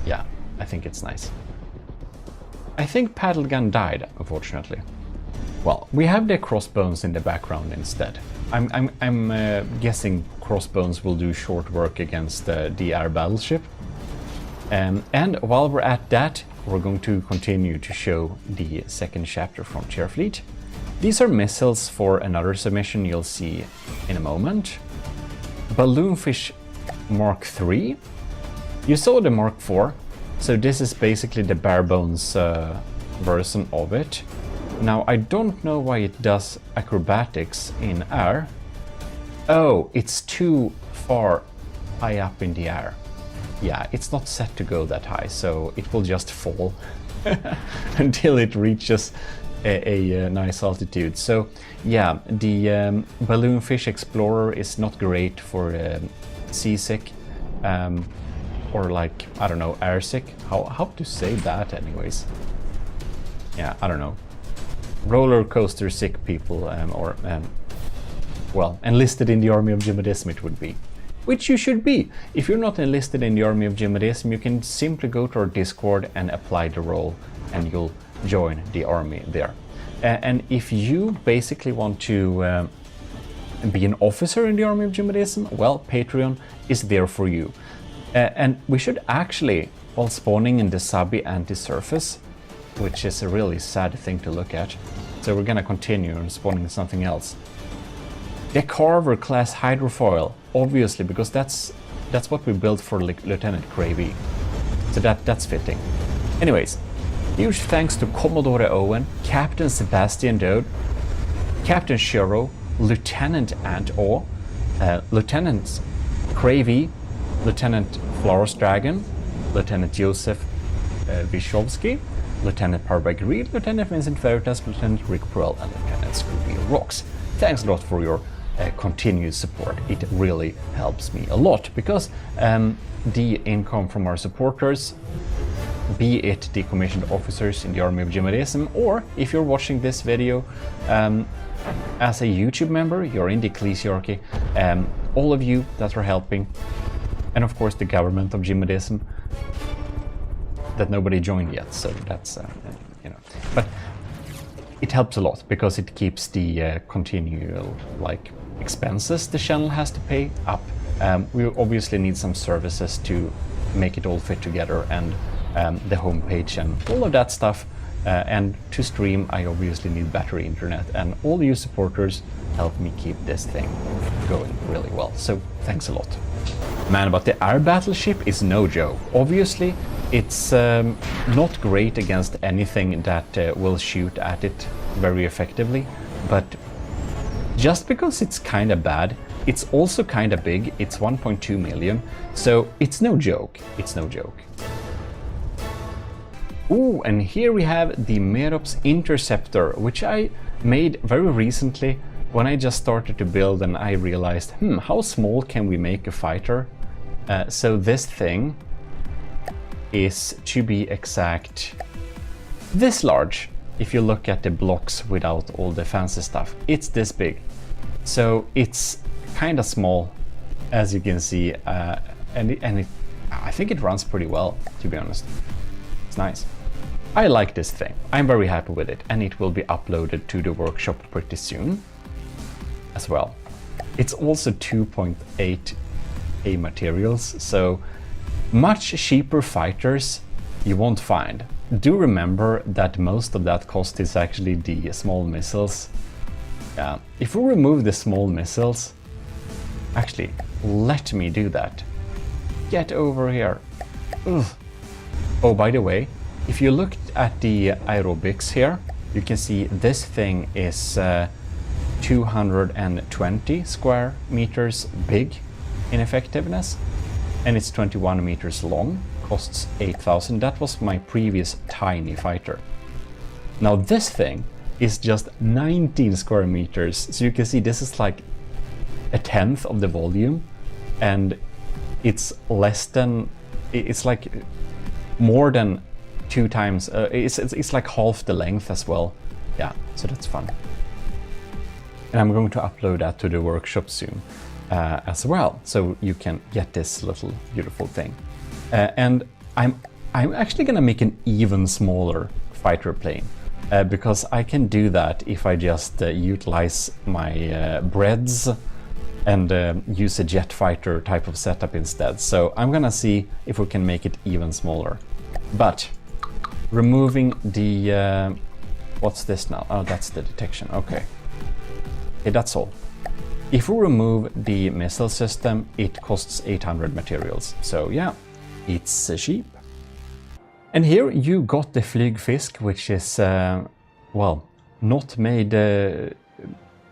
Yeah, I think it's nice. I think paddle gun died, unfortunately. Well, we have the crossbones in the background instead. I'm guessing crossbones will do short work against the air battleship. And while we're at that, we're going to continue to show the second chapter from Fleet. These are missiles for another submission you'll see in a moment. Balloonfish Mark III. You saw the Mark IV, so this is basically the bare bones version of it. Now I don't know why it does acrobatics in air. Oh, it's too far high up in the air. Yeah, it's not set to go that high, so it will just fall until it reaches a nice altitude. So yeah, the Balloonfish Explorer is not great for seasick or like, I don't know, airsick. How to say that anyways? Yeah, I don't know. Roller coaster sick people or well, enlisted in the army of GMODISM it would be. Which you should be. If you're not enlisted in the army of GMODISM, you can simply go to our Discord and apply the role and you'll join the army there. And if you basically want to be an officer in the army of GMODISM, well, Patreon is there for you. And we should actually, while spawning in the subby anti-surface, which is a really sad thing to look at, so we're gonna continue on spawning something else. The Carver class hydrofoil, obviously, because that's what we built for Lieutenant Gravy. So that's fitting. Anyways, huge thanks to Commodore Owen, Captain Sebastian Dode, Captain Shiro, Lieutenant Ant-O, Lieutenant Gravy, Lieutenant Flores Dragon, Lieutenant Joseph Vyshkovsky, Lieutenant Parberg Reed, Lieutenant Vincent Veritas, Lieutenant Rick Pearl, and Lieutenant Scooby Rocks. Thanks a lot for your continued support. It really helps me a lot because the income from our supporters, be it the commissioned officers in the army of GMODISM, or if you're watching this video as a YouTube member, you're in the ECCLESIARCHY, all of you that are helping, and of course the government of GMODISM that nobody joined yet, so that's you know, but it helps a lot because it keeps the continual like expenses the channel has to pay up. We obviously need some services to make it all fit together, and the homepage and all of that stuff. And to stream, I obviously need battery internet, and all you supporters help me keep this thing going really well. So thanks a lot. Man, but the air battleship is no joke. Obviously, it's not great against anything that will shoot at it very effectively, but just because it's kind of bad, it's also kind of big. It's 1.2 million, so it's no joke. It's no joke. Ooh, and here we have the Merops Interceptor, which I made very recently when I just started to build, and I realized, how small can we make a fighter? So this thing is, to be exact, this large. If you look at the blocks without all the fancy stuff, it's this big. So it's kind of small, as you can see, and I think it runs pretty well, to be honest. It's nice. I like this thing. I'm very happy with it, and it will be uploaded to the workshop pretty soon as well. It's also 2.8A materials, so much cheaper fighters you won't find. Do remember that most of that cost is actually the small missiles. Yeah, if we remove the small missiles, actually, let me do that. Get over here. Ugh. Oh, by the way, if you look at the aerobics here, you can see this thing is 220 square meters big. in effectiveness, and it's 21 meters long, costs 8,000. That was my previous tiny fighter. Now this thing is just 19 square meters, so you can see this is like a tenth of the volume, and it's less than, it's like more than 2 times, it's like half the length as well. Yeah, so that's fun. And I'm going to upload that to the workshop soon as well, so you can get this little beautiful thing. And I'm actually gonna make an even smaller fighter plane, because I can do that if I just utilize my breads and use a jet fighter type of setup instead. So I'm gonna see if we can make it even smaller. But removing the what's this now? Oh, that's the detection. Okay, that's all. If we remove the missile system, it costs 800 materials. So yeah, it's cheap. And here you got the Flygfisk, which is well, not made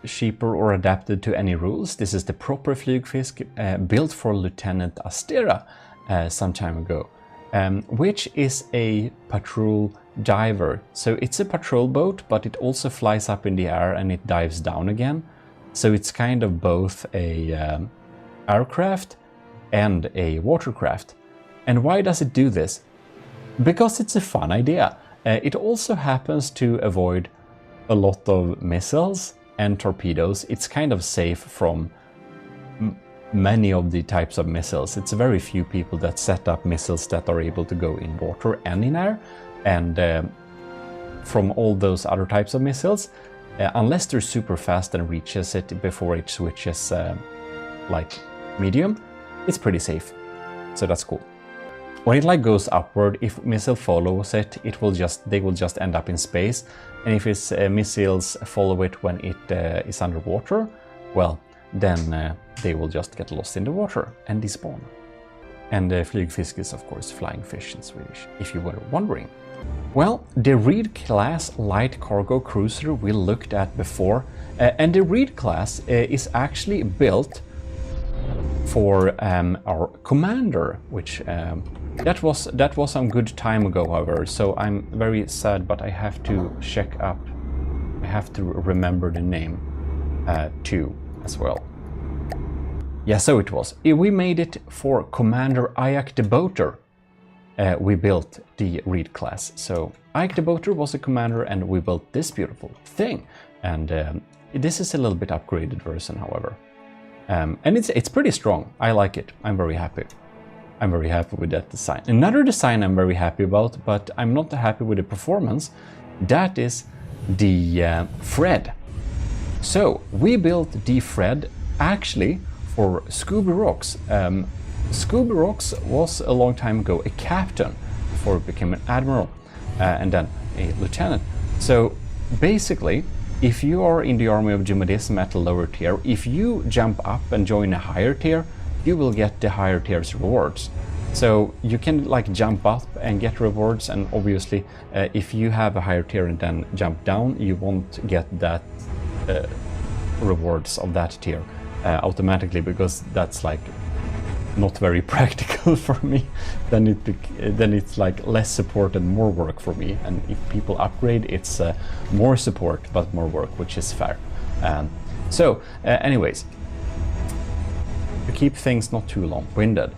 cheaper or adapted to any rules. This is the proper Flygfisk, built for Lieutenant Astera some time ago, which is a patrol diver. So it's a patrol boat, but it also flies up in the air and it dives down again. So it's kind of both a aircraft and a watercraft. And why does it do this? Because it's a fun idea. It also happens to avoid a lot of missiles and torpedoes. It's kind of safe from many of the types of missiles. It's very few people that set up missiles that are able to go in water and in air. And from all those other types of missiles, unless they're super fast and reaches it before it switches like medium, it's pretty safe. So that's cool. When it like goes upward, if missile follows it, they will just end up in space. And if its missiles follow it when it is underwater, well, then they will just get lost in the water and despawn. And Flygfisk is of course flying fish in Swedish, if you were wondering. Well, the Reed class light cargo cruiser we looked at before, and the Reed class is actually built for our commander, which that was some good time ago, however. So I'm very sad, but I have to check up. I have to remember the name too as well. Yeah, so it was. We made it for Commander Ayak the Boater. We built the Reed class. So Ike the Boater was a commander, and we built this beautiful thing. And this is a little bit upgraded version, however. And it's pretty strong. I like it. I'm very happy. I'm very happy with that design. Another design I'm very happy about, but I'm not happy with the performance. That is the Fred. So we built the Fred actually for Scooby Rocks. Scooby Rocks was a long time ago a captain before he became an admiral and then a lieutenant. So basically, if you are in the army of GMODIST at a lower tier, if you jump up and join a higher tier, you will get the higher tier's rewards. So you can like jump up and get rewards, and obviously if you have a higher tier and then jump down, you won't get that rewards of that tier automatically, because that's like not very practical for me. Then it's like less support and more work for me, and if people upgrade, it's more support but more work, which is fair. Anyways, to keep things not too long-winded,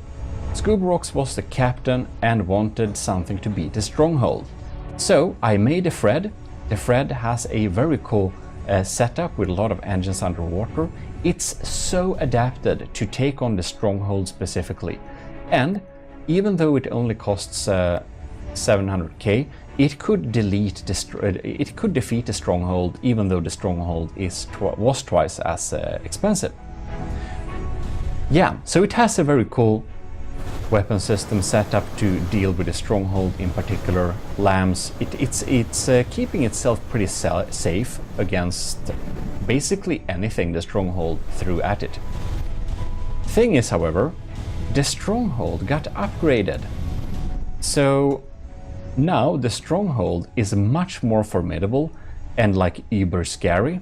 Scooby Rocks was the captain and wanted something to beat the stronghold. So I made a Fred. The Fred has a very cool setup with a lot of engines underwater. It's so adapted to take on the stronghold specifically. And even though it only costs 700k, it could defeat the stronghold, even though the stronghold was twice as expensive. Yeah, so it has a very cool weapon system set up to deal with the stronghold, in particular lambs. It's keeping itself pretty safe against basically anything the stronghold threw at it. Thing is, however, the stronghold got upgraded. So now the stronghold is much more formidable and like uber scary.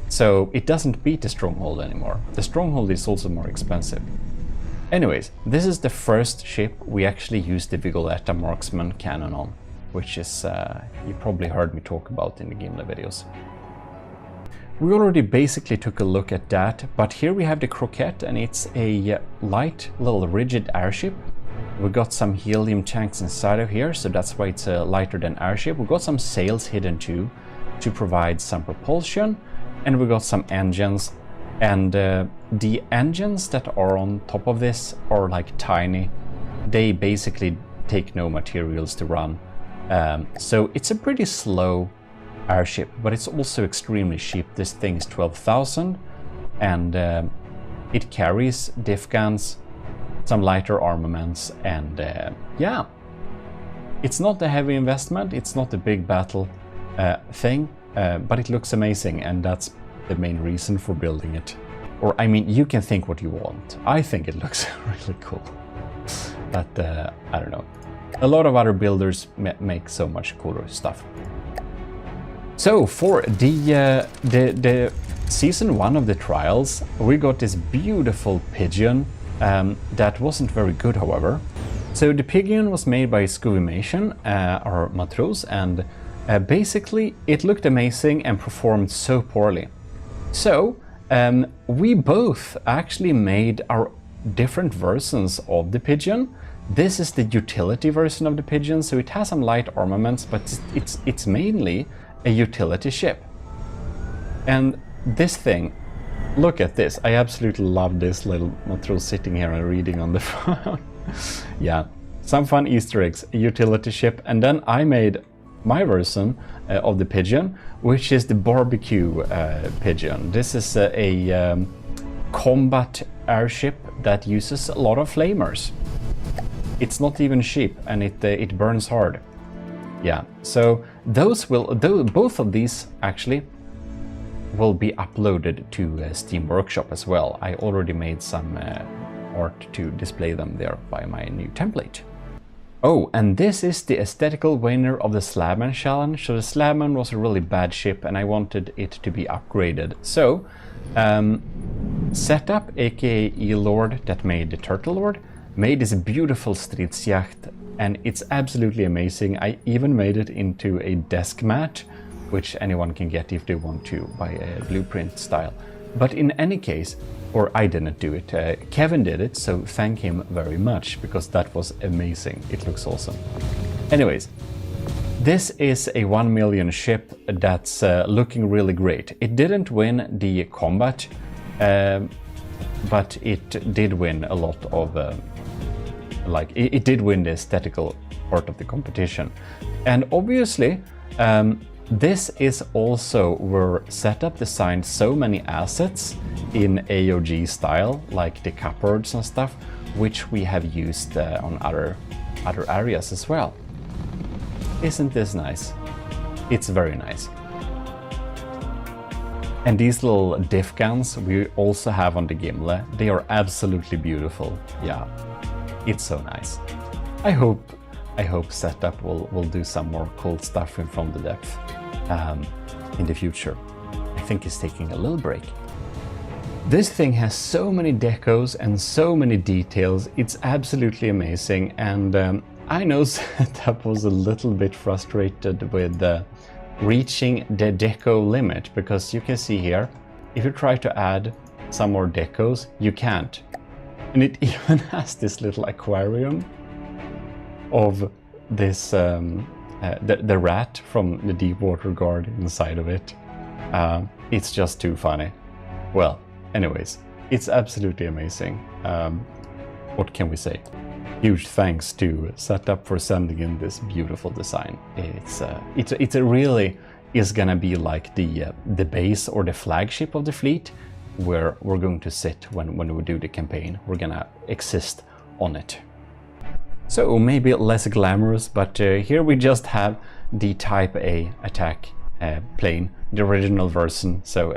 So it doesn't beat the Stronghold anymore. The Stronghold is also more expensive. Anyways, this is the first ship we actually used the Vigoletta marksman cannon on, which is, you probably heard me talk about in the Gimli videos. We already basically took a look at that, but here we have the Croquette, and it's a light, little rigid airship. We got some helium tanks inside of here, so that's why it's a lighter than airship. We got some sails hidden too, to provide some propulsion, and we got some engines. And the engines that are on top of this are like tiny. They basically take no materials to run. So it's a pretty slow airship, but it's also extremely cheap. This thing's 12,000, and it carries diff guns, some lighter armaments, and yeah, it's not a heavy investment. It's not a big battle thing, but it looks amazing, and that's the main reason for building it. Or I mean, you can think what you want. I think it looks really cool, but I don't know. A lot of other builders make so much cooler stuff. So for the season 1 of the trials, we got this beautiful pigeon that wasn't very good, however. So the pigeon was made by Scuvimation, our matros, and basically it looked amazing and performed so poorly. So we both actually made our different versions of the pigeon. This is the utility version of the pigeon, so it has some light armaments, but it's mainly a utility ship. And this thing, look at this. I absolutely love this little matros sitting here and reading on the phone. Yeah, some fun Easter eggs, a utility ship. And then I made my version of the pigeon, which is the barbecue pigeon. This is a combat airship that uses a lot of flamers. It's not even cheap, and it burns hard. Yeah, so both of these actually will be uploaded to Steam Workshop as well. I already made some art to display them there by my new template. Oh, and this is the aesthetical winner of the Slabman challenge. So the Slabman was a really bad ship, and I wanted it to be upgraded. So Setup, aka E-Lord, that made the Turtle Lord, made this beautiful stridsjacht, and it's absolutely amazing. I even made it into a desk mat, which anyone can get if they want to by a blueprint style. But in any case, or I didn't do it, Kevin did it, so thank him very much, because that was amazing. It looks awesome. Anyways, this is a 1 million ship that's looking really great. It didn't win the combat, but it did win a lot of it did win the aesthetical part of the competition. And obviously this is also where Setup designed so many assets in AOG style, like the cupboards and stuff, which we have used on other areas as well. Isn't this nice? It's very nice. And these little diff guns we also have on the Gimli. They are absolutely beautiful. Yeah, it's so nice. I hope Setup will do some more cool stuff in From the Depth in the future. I think he's taking a little break. This thing has so many decos and so many details. It's absolutely amazing, and I know Setup was a little bit frustrated with reaching the deco limit, because you can see here, if you try to add some more decos, you can't. And it even has this little aquarium of this the rat from the Deepwater Guard inside of it. It's just too funny. Well, anyways, it's absolutely amazing. What can we say? Huge thanks to Setup for sending in this beautiful design. It really is gonna be like the base or the flagship of the fleet, where we're going to sit when we do the campaign. We're gonna exist on it. So maybe less glamorous, but here we just have the Type A attack plane, the original version. So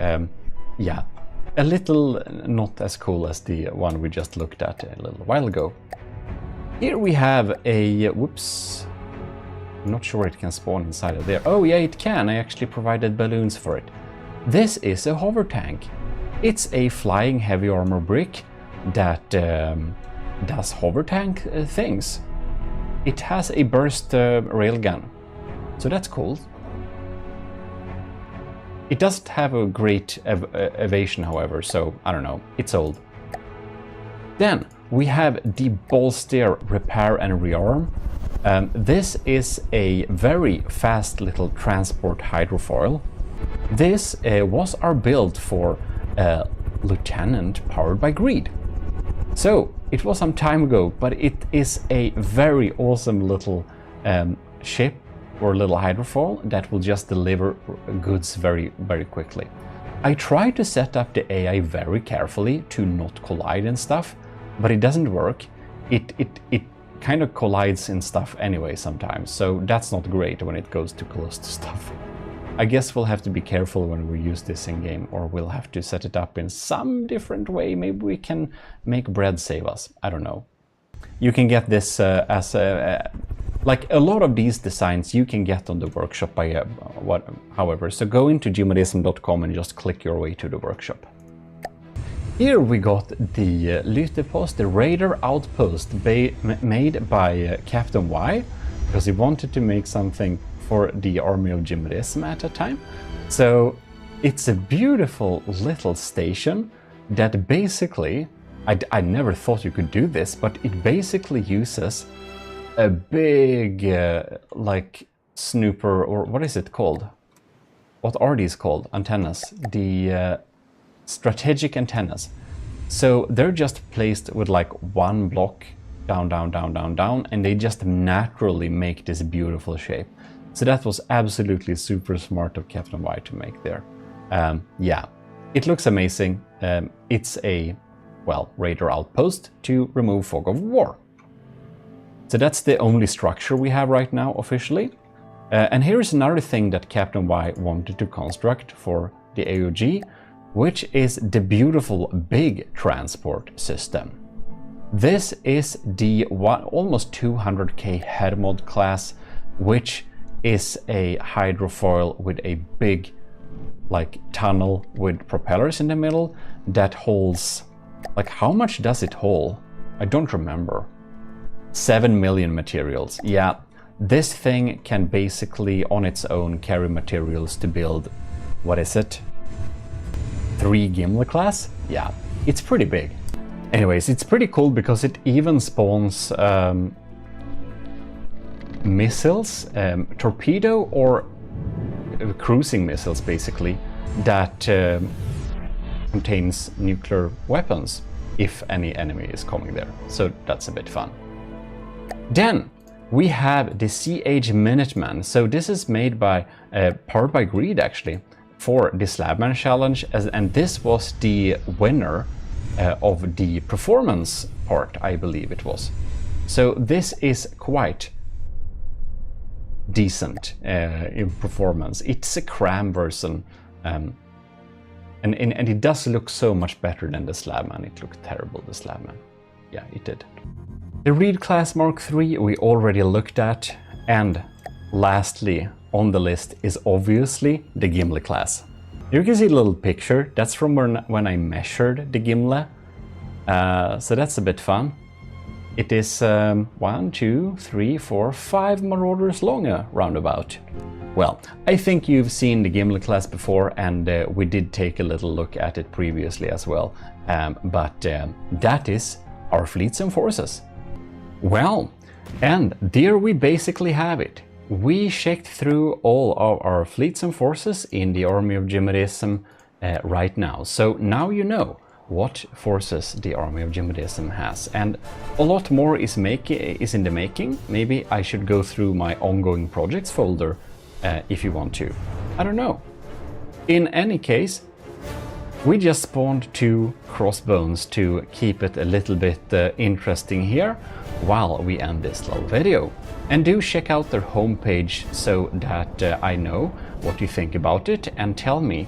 yeah, a little not as cool as the one we just looked at a little while ago. Here we have a, whoops, I'm not sure it can spawn inside of there. Oh yeah, it can. I actually provided balloons for it. This is a hover tank. It's a flying heavy armor brick that does hover tank things. It has a burst railgun, so that's cool. It doesn't have a great evasion, however, so I don't know, it's old. Then we have the bolster repair and rearm. This is a very fast little transport hydrofoil. This was our build for Lieutenant powered by greed. So it was some time ago, but it is a very awesome little ship or little hydrofoil that will just deliver goods very, very quickly. I tried to set up the AI very carefully to not collide and stuff, but it doesn't work. It kind of collides in stuff anyway sometimes, so that's not great when it goes too close to stuff. I guess we'll have to be careful when we use this in game, or we'll have to set it up in some different way. Maybe we can make bread save us. I don't know. You can get this as a like a lot of these designs you can get on the workshop by however. So go into gmodism.com and just click your way to the workshop. Here we got the Lytepost, the Raider Outpost made by Captain Y, because he wanted to make something for the army of GMODIST at a time. So it's a beautiful little station that basically, I never thought you could do this, but it basically uses a big like snooper, or what is it called? What are these called? Antennas. The strategic antennas. So they're just placed with like one block down, down, down, down, down, and they just naturally make this beautiful shape. So that was absolutely super smart of Captain Y to make there. Yeah, it looks amazing. It's a, well, Raider Outpost to remove fog of war. So that's the only structure we have right now officially. And here is another thing that Captain Y wanted to construct for the AOG, which is the beautiful big transport system. This is the almost 200k head mod class, which is a hydrofoil with a big like tunnel with propellers in the middle that holds, like, how much does it hold? I don't remember. 7 million materials. Yeah, this thing can basically on its own carry materials to build, what is it? 3 Gimli class? Yeah, it's pretty big. Anyways, it's pretty cool because it even spawns missiles, torpedo or cruising missiles basically, that contains nuclear weapons if any enemy is coming there. So that's a bit fun. Then we have the CH Minuteman. So this is made by powered by greed actually for the Slabman challenge, and this was the winner of the performance part, I believe it was. So this is quite decent in performance. It's a cram version, and it does look so much better than the Slabman. It looked terrible, the Slabman. Yeah, it did. The Reed class Mark III we already looked at, and lastly on the list is obviously the Gimli class. You can see a little picture. That's from when I measured the Gimli, so that's a bit fun. It is 1, 2, 3, 4, 5 Marauders long roundabout. Well, I think you've seen the Gimli class before, and we did take a little look at it previously as well, but that is our fleets and forces. Well, and there we basically have it. We checked through all of our fleets and forces in the army of GMODIST right now. So now you know what forces the army of GMODIST has, and a lot more is in the making. Maybe I should go through my ongoing projects folder if you want to. I don't know. In any case, we just spawned 2 crossbones to keep it a little bit interesting here while we end this little video. And do check out their homepage so that I know what you think about it, and tell me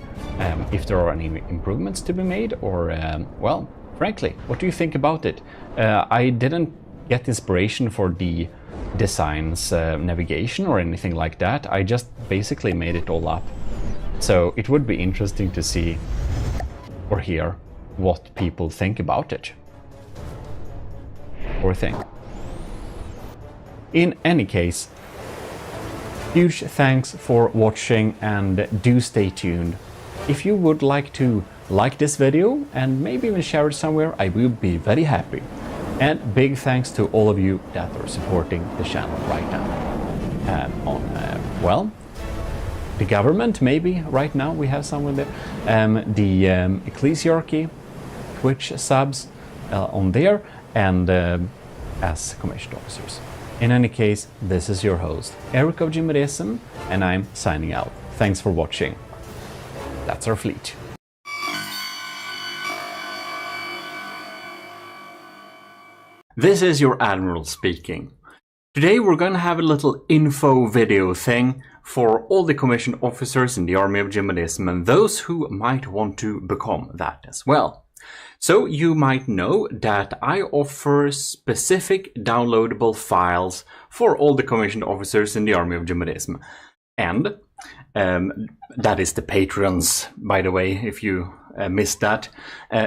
if there are any improvements to be made, or well, frankly, what do you think about it? I didn't get inspiration for the design's navigation or anything like that. I just basically made it all up. So it would be interesting to see or hear what people think about it. Or think. In any case, huge thanks for watching, and do stay tuned. If you would like to like this video and maybe even share it somewhere, I will be very happy. And big thanks to all of you that are supporting the channel right now. Well, the government, maybe right now we have someone there. The ECCLESIARCHY, Twitch subs on there, and as commissioned officers. In any case, this is your host, Eric of GMODIST, and I'm signing out. Thanks for watching. That's our fleet. This is your Admiral speaking. Today we're gonna have a little info video thing for all the commissioned officers in the Army of GMODIST and those who might want to become that as well. So you might know that I offer specific downloadable files for all the commissioned officers in the Army of GMODIST. And that is the patrons, by the way, if you missed that.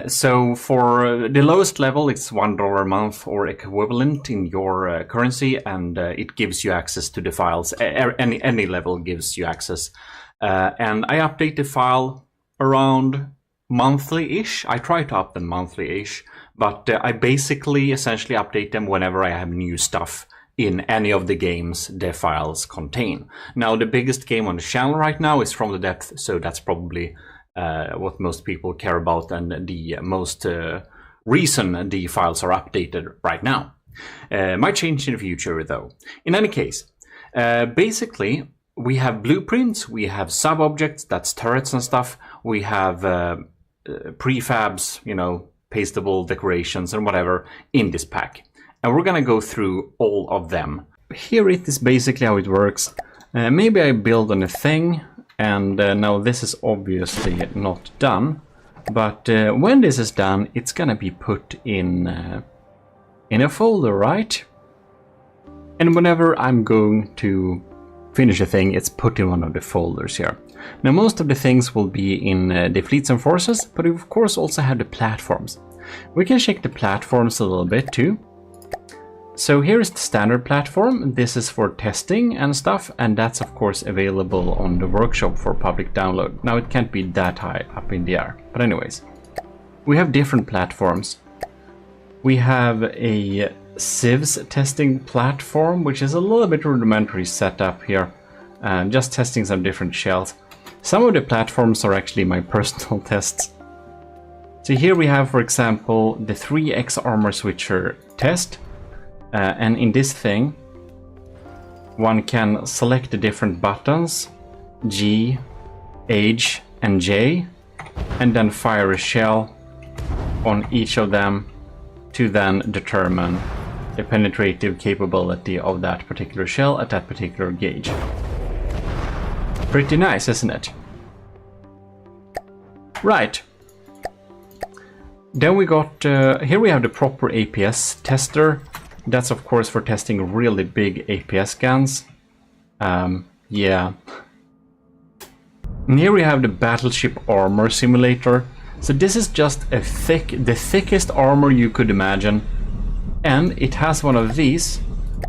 So for the lowest level, it's $1 a month or equivalent in your currency, and it gives you access to the files. Any level gives you access. And I update the file around monthly-ish. I try to up them monthly-ish, but I basically essentially update them whenever I have new stuff in any of the games the files contain. Now, the biggest game on the channel right now is From the Depth, so that's probably what most people care about and the most reason the files are updated right now. Might change in the future though. In any case, basically we have blueprints, we have sub-objects, that's turrets and stuff, we have prefabs, you know, pastable decorations and whatever in this pack. And we're gonna go through all of them. Here it is basically how it works. Maybe I build on a thing, and now this is obviously not done. But when this is done, it's gonna be put in a folder, right? And whenever I'm going to finish a thing, it's put in one of the folders here. Now most of the things will be in the fleets and forces, but we of course also have the platforms. We can check the platforms a little bit too. So here is the standard platform. This is for testing and stuff, and that's of course available on the workshop for public download. Now it can't be that high up in the air, but anyways. We have different platforms. We have a civs testing platform, which is a little bit rudimentary setup here. Just testing some different shells. Some of the platforms are actually my personal tests. So here we have, for example, the 3x armor switcher test. And in this thing, one can select the different buttons, G, H, and J, and then fire a shell on each of them to then determine the penetrative capability of that particular shell at that particular gauge. Pretty nice, isn't it? Right. Then we got, here we have the proper APS tester. That's of course for testing really big APS guns. Yeah. And here we have the battleship armor simulator. So this is just the thickest armor you could imagine. And it has one of these.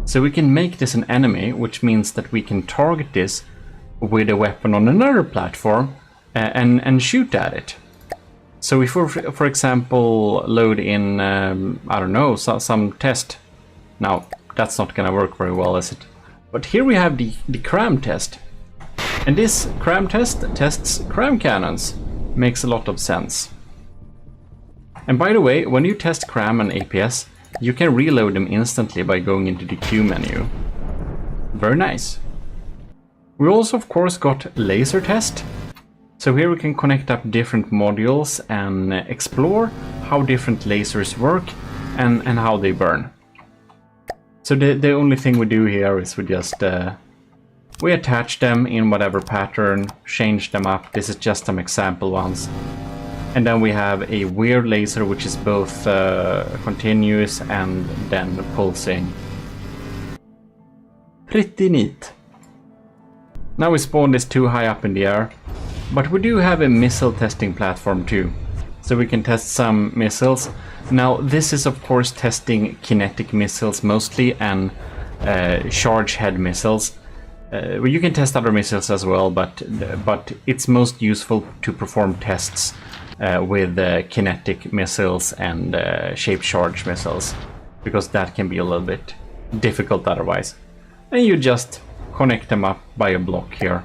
So we can make this an enemy, which means that we can target this with a weapon on another platform and shoot at it. So if we, for example, load in, I don't know, some test. Now, that's not gonna work very well, is it? But here we have the cram test. And this cram test tests cram cannons. Makes a lot of sense. And by the way, when you test cram and APS, you can reload them instantly by going into the Q menu. Very nice. We also, of course, got laser test. So here we can connect up different modules and explore how different lasers work and how they burn. So the only thing we do here is we just we attach them in whatever pattern, change them up. This is just some example ones. And then we have a weird laser which is both continuous and then pulsing. Pretty neat. Now we spawn this too high up in the air. But we do have a missile testing platform too. So we can test some missiles. Now this is of course testing kinetic missiles mostly and charge head missiles. Well, you can test other missiles as well, but it's most useful to perform tests with kinetic missiles and shaped charge missiles, because that can be a little bit difficult otherwise. And you just connect them up by a block here.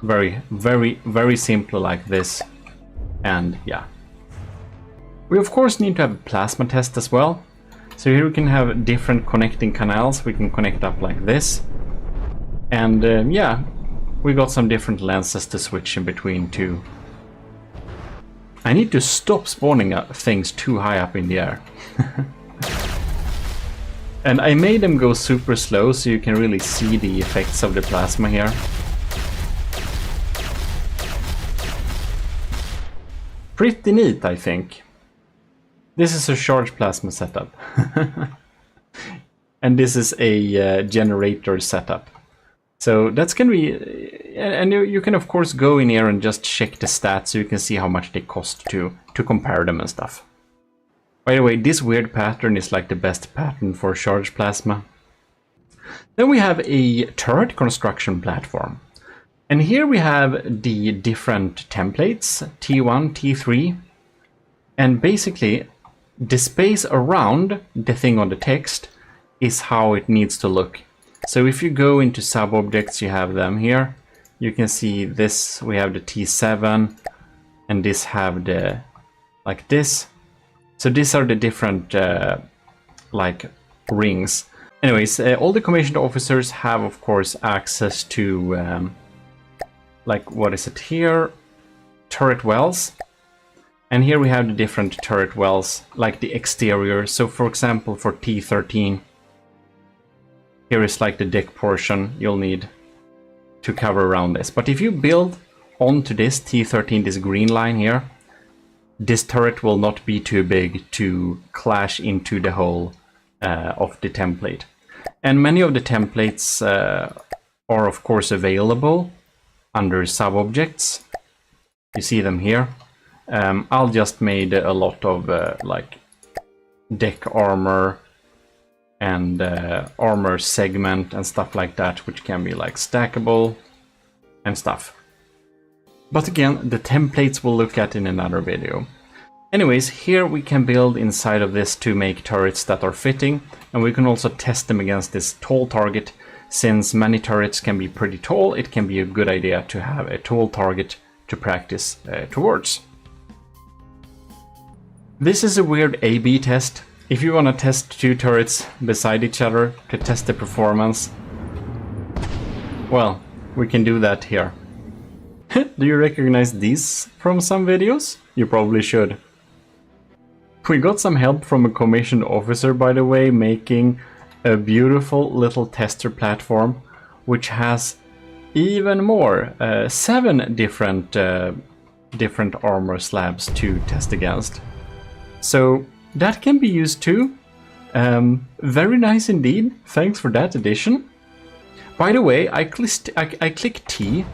Very simple like this. And yeah. We of course need to have a plasma test as well. So here we can have different connecting canals. We can connect up like this. And yeah, we got some different lenses to switch in between too. I need to stop spawning things too high up in the air. And I made them go super slow so you can really see the effects of the plasma here. Pretty neat, I think. This is a charge plasma setup. And this is a generator setup. So that's gonna be, and you can of course go in here and just check the stats so you can see how much they cost to compare them and stuff. By the way, this weird pattern is like the best pattern for charge plasma. Then we have a turret construction platform. And here we have the different templates, T1, T3. And basically, the space around the thing on the text is how it needs to look. So if you go into sub-objects, you have them here. You can see this, we have the T7, and this have the, like this. So these are the different, like, rings. Anyways, all the commissioned officers have, of course, access to, like, what is it here? Turret wells. And here we have the different turret wells, like the exterior. So, for example, for T13, here is like the deck portion you'll need to cover around this. But if you build onto this T13, this green line here, this turret will not be too big to clash into the hole of the template. And many of the templates are of course available under sub-objects. You see them here. I'll just made a lot of like deck armor and armor segment and stuff like that, which can be like stackable and stuff. But again, the templates we'll look at in another video. Anyways, here we can build inside of this to make turrets that are fitting, and we can also test them against this tall target. Since many turrets can be pretty tall, it can be a good idea to have a tall target to practice towards. This is a weird A/B test. If you want to test two turrets beside each other to test the performance, well, we can do that here. Do you recognize these from some videos? You probably should. We got some help from a commissioned officer, by the way, making a beautiful little tester platform, which has even more, 7 different armor slabs to test against. So that can be used too. Very nice indeed. Thanks for that addition. By the way, I click T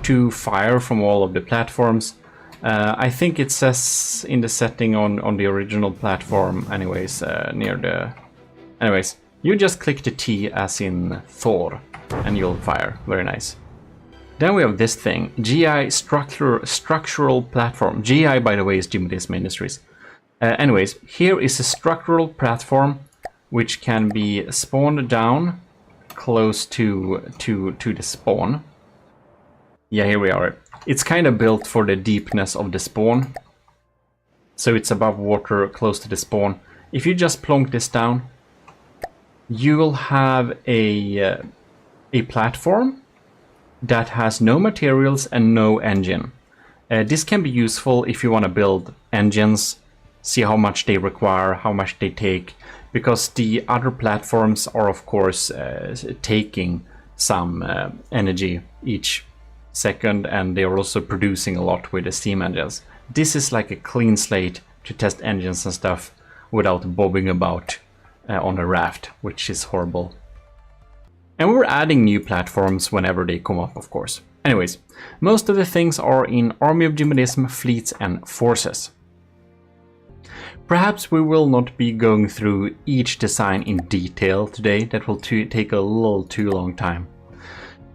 to fire from all of the platforms. I think it says in the setting on the original platform, anyways, near the... Anyways, you just click the T as in Thor, and you'll fire. Very nice. Then we have this thing, GI structural platform. GI, by the way, is GMODIST Industries. Anyways, here is a structural platform which can be spawned down close to the spawn. Yeah, here we are. It's kind of built for the deepness of the spawn. So it's above water, close to the spawn. If you just plonk this down, you will have a platform that has no materials and no engine. This can be useful if you want to build engines, see how much they require, how much they take, because the other platforms are of course taking some energy each second, and they are also producing a lot with the steam engines. This is like a clean slate to test engines and stuff without bobbing about on a raft, which is horrible. And we're adding new platforms whenever they come up, of course. Anyways, most of the things are in Army of GMODISM, Fleets and Forces. Perhaps we will not be going through each design in detail today, that will take a little too long time.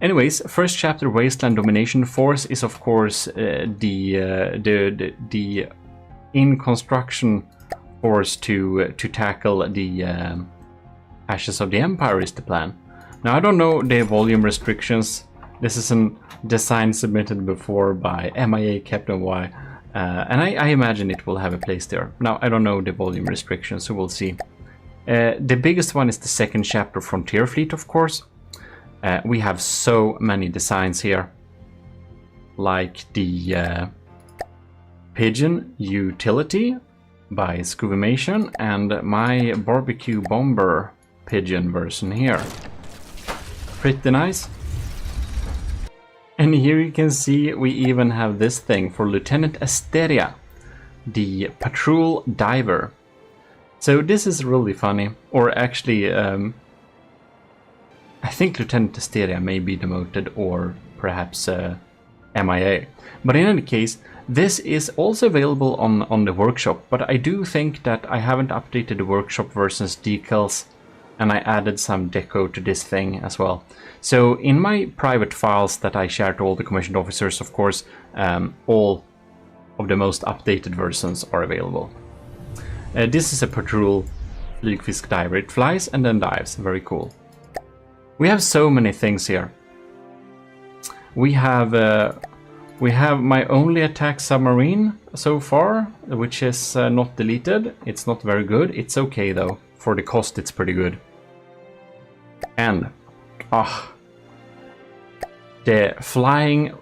Anyways, first chapter, Wasteland Domination Force, is of course the in construction force to tackle the Ashes of the Empire is the plan. Now I don't know the volume restrictions. This is a design submitted before by MIA Captain Y, and I imagine it will have a place there. Now I don't know the volume restrictions, so we'll see. The biggest one is the second chapter, Frontier Fleet, of course. We have so many designs here, like the Pigeon Utility by Scuvimation and my Barbecue Bomber Pigeon version here. Pretty nice. And here you can see we even have this thing for Lieutenant Asteria, the Patrol Diver. So this is really funny, or actually I think Lieutenant Asteria may be demoted, or perhaps MIA. But in any case, this is also available on the workshop, but I do think that I haven't updated the workshop versions decals, and I added some deco to this thing as well. So in my private files that I share to all the commissioned officers, of course, all of the most updated versions are available. This is a Patrol Flygfisk Diver. It flies and then dives. Very cool. We have so many things here. We have my only attack submarine so far, which is not deleted. It's not very good. It's okay though. For the cost, it's pretty good. And the flying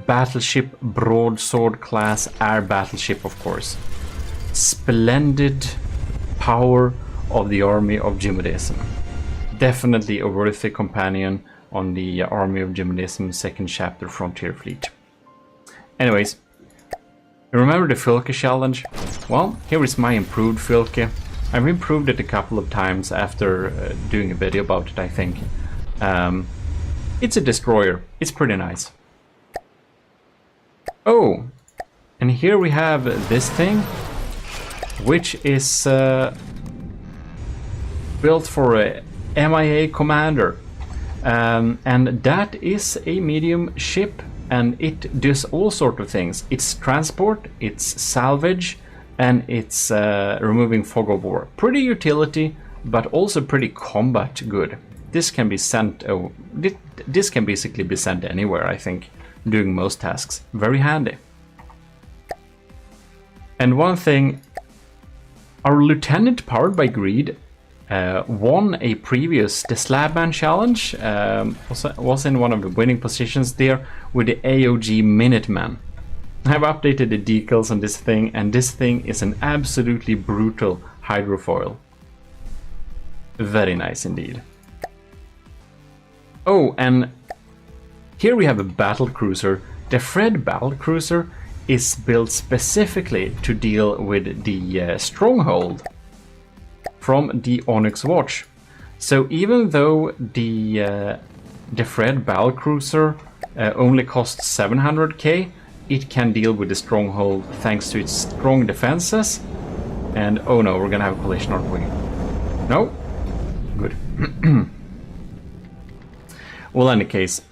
battleship broadsword class air battleship, of course. Splendid power of the Army of GMODISM. Definitely a worthy companion on the Army of GMODISM second chapter Frontier Fleet. Anyways, you remember the Filke challenge? Well, here is my improved Filke. I've improved it a couple of times after doing a video about it, I think. It's a destroyer. It's pretty nice. Oh, and here we have this thing, which is built for a MIA commander. And that is a medium ship, and it does all sorts of things. It's transport, it's salvage, and it's removing fog of war. Pretty utility, but also pretty combat good. This can be sent. This can basically be sent anywhere, I think, doing most tasks. Very handy. And one thing, our lieutenant, powered by greed, won a previous the Slabman challenge. Was in one of the winning positions there with the AOG Minuteman. I've updated the decals on this thing, and this thing is an absolutely brutal hydrofoil. Very nice indeed. Oh, and here we have a battle cruiser. The Fred battle cruiser is built specifically to deal with the stronghold from the Onyx Watch. So even though the Fred battle cruiser only costs 700k, it can deal with the stronghold thanks to its strong defenses. And oh no, we're gonna have a collision, aren't we? No? Good. Well, in any case,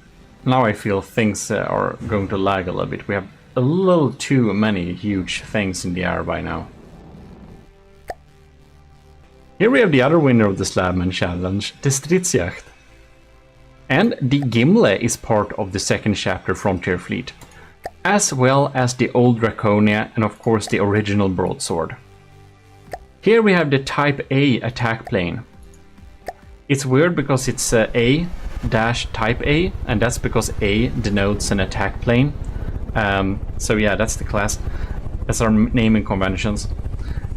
now I feel things are going to lag a little bit. We have a little too many huge things in the air by now. Here we have the other winner of the Slabman challenge, the Stridsjacht. And the Gimle is part of the second chapter Frontier Fleet, as well as the old Draconia and of course the original broadsword. Here we have the Type A attack plane. It's weird because it's A-Type A, and that's because A denotes an attack plane. So yeah, that's the class. That's our naming conventions.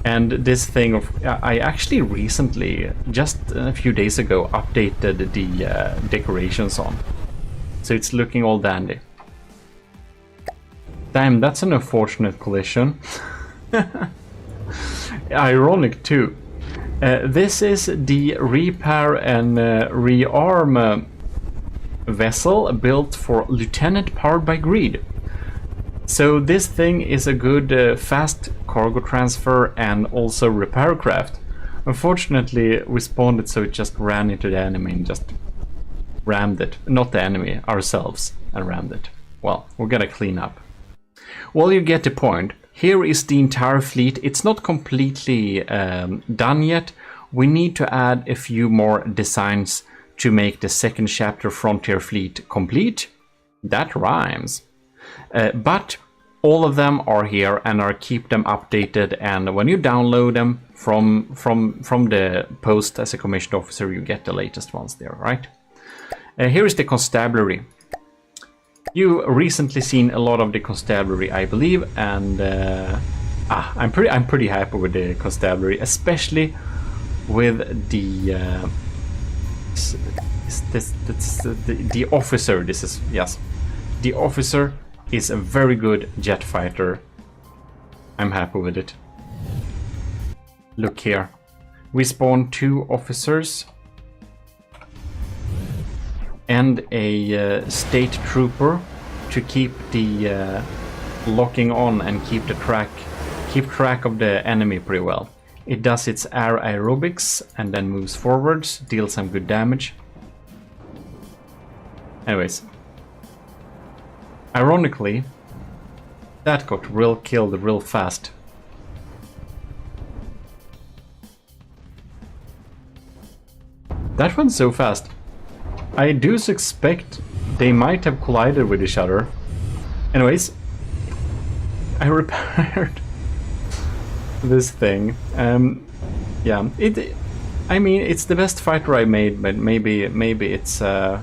And this thing I actually recently, just a few days ago, updated the decorations on. So it's looking all dandy. Damn, that's an unfortunate collision. Ironic too. This is the repair and rearm vessel built for lieutenant powered by greed. So this thing is a good fast cargo transfer and also repair craft. Unfortunately, we spawned it so it just ran into the enemy and just rammed it. Not the enemy, ourselves, and rammed it. Well, we're gonna clean up. Well, you get the point. Here is the entire fleet. It's not completely done yet. We need to add a few more designs to make the second chapter Frontier Fleet complete. That rhymes. But all of them are here and are keep them updated, and when you download them from the post as a commissioned officer, you get the latest ones there, right? Here is the constabulary. You recently seen a lot of the constabulary, I believe, and I'm pretty happy with the constabulary, especially with the the officer. This is, yes, the officer is a very good jet fighter. I'm happy with it. Look here, we spawned 2 officers and a state trooper to keep the locking on and keep track of the enemy pretty well. It does its air aerobics and then moves forwards, deals some good damage. Anyways, ironically, that got killed real fast. That went so fast. I do suspect they might have collided with each other. Anyways, I repaired this thing. Yeah, I mean, it's the best fighter I made, but maybe it's. I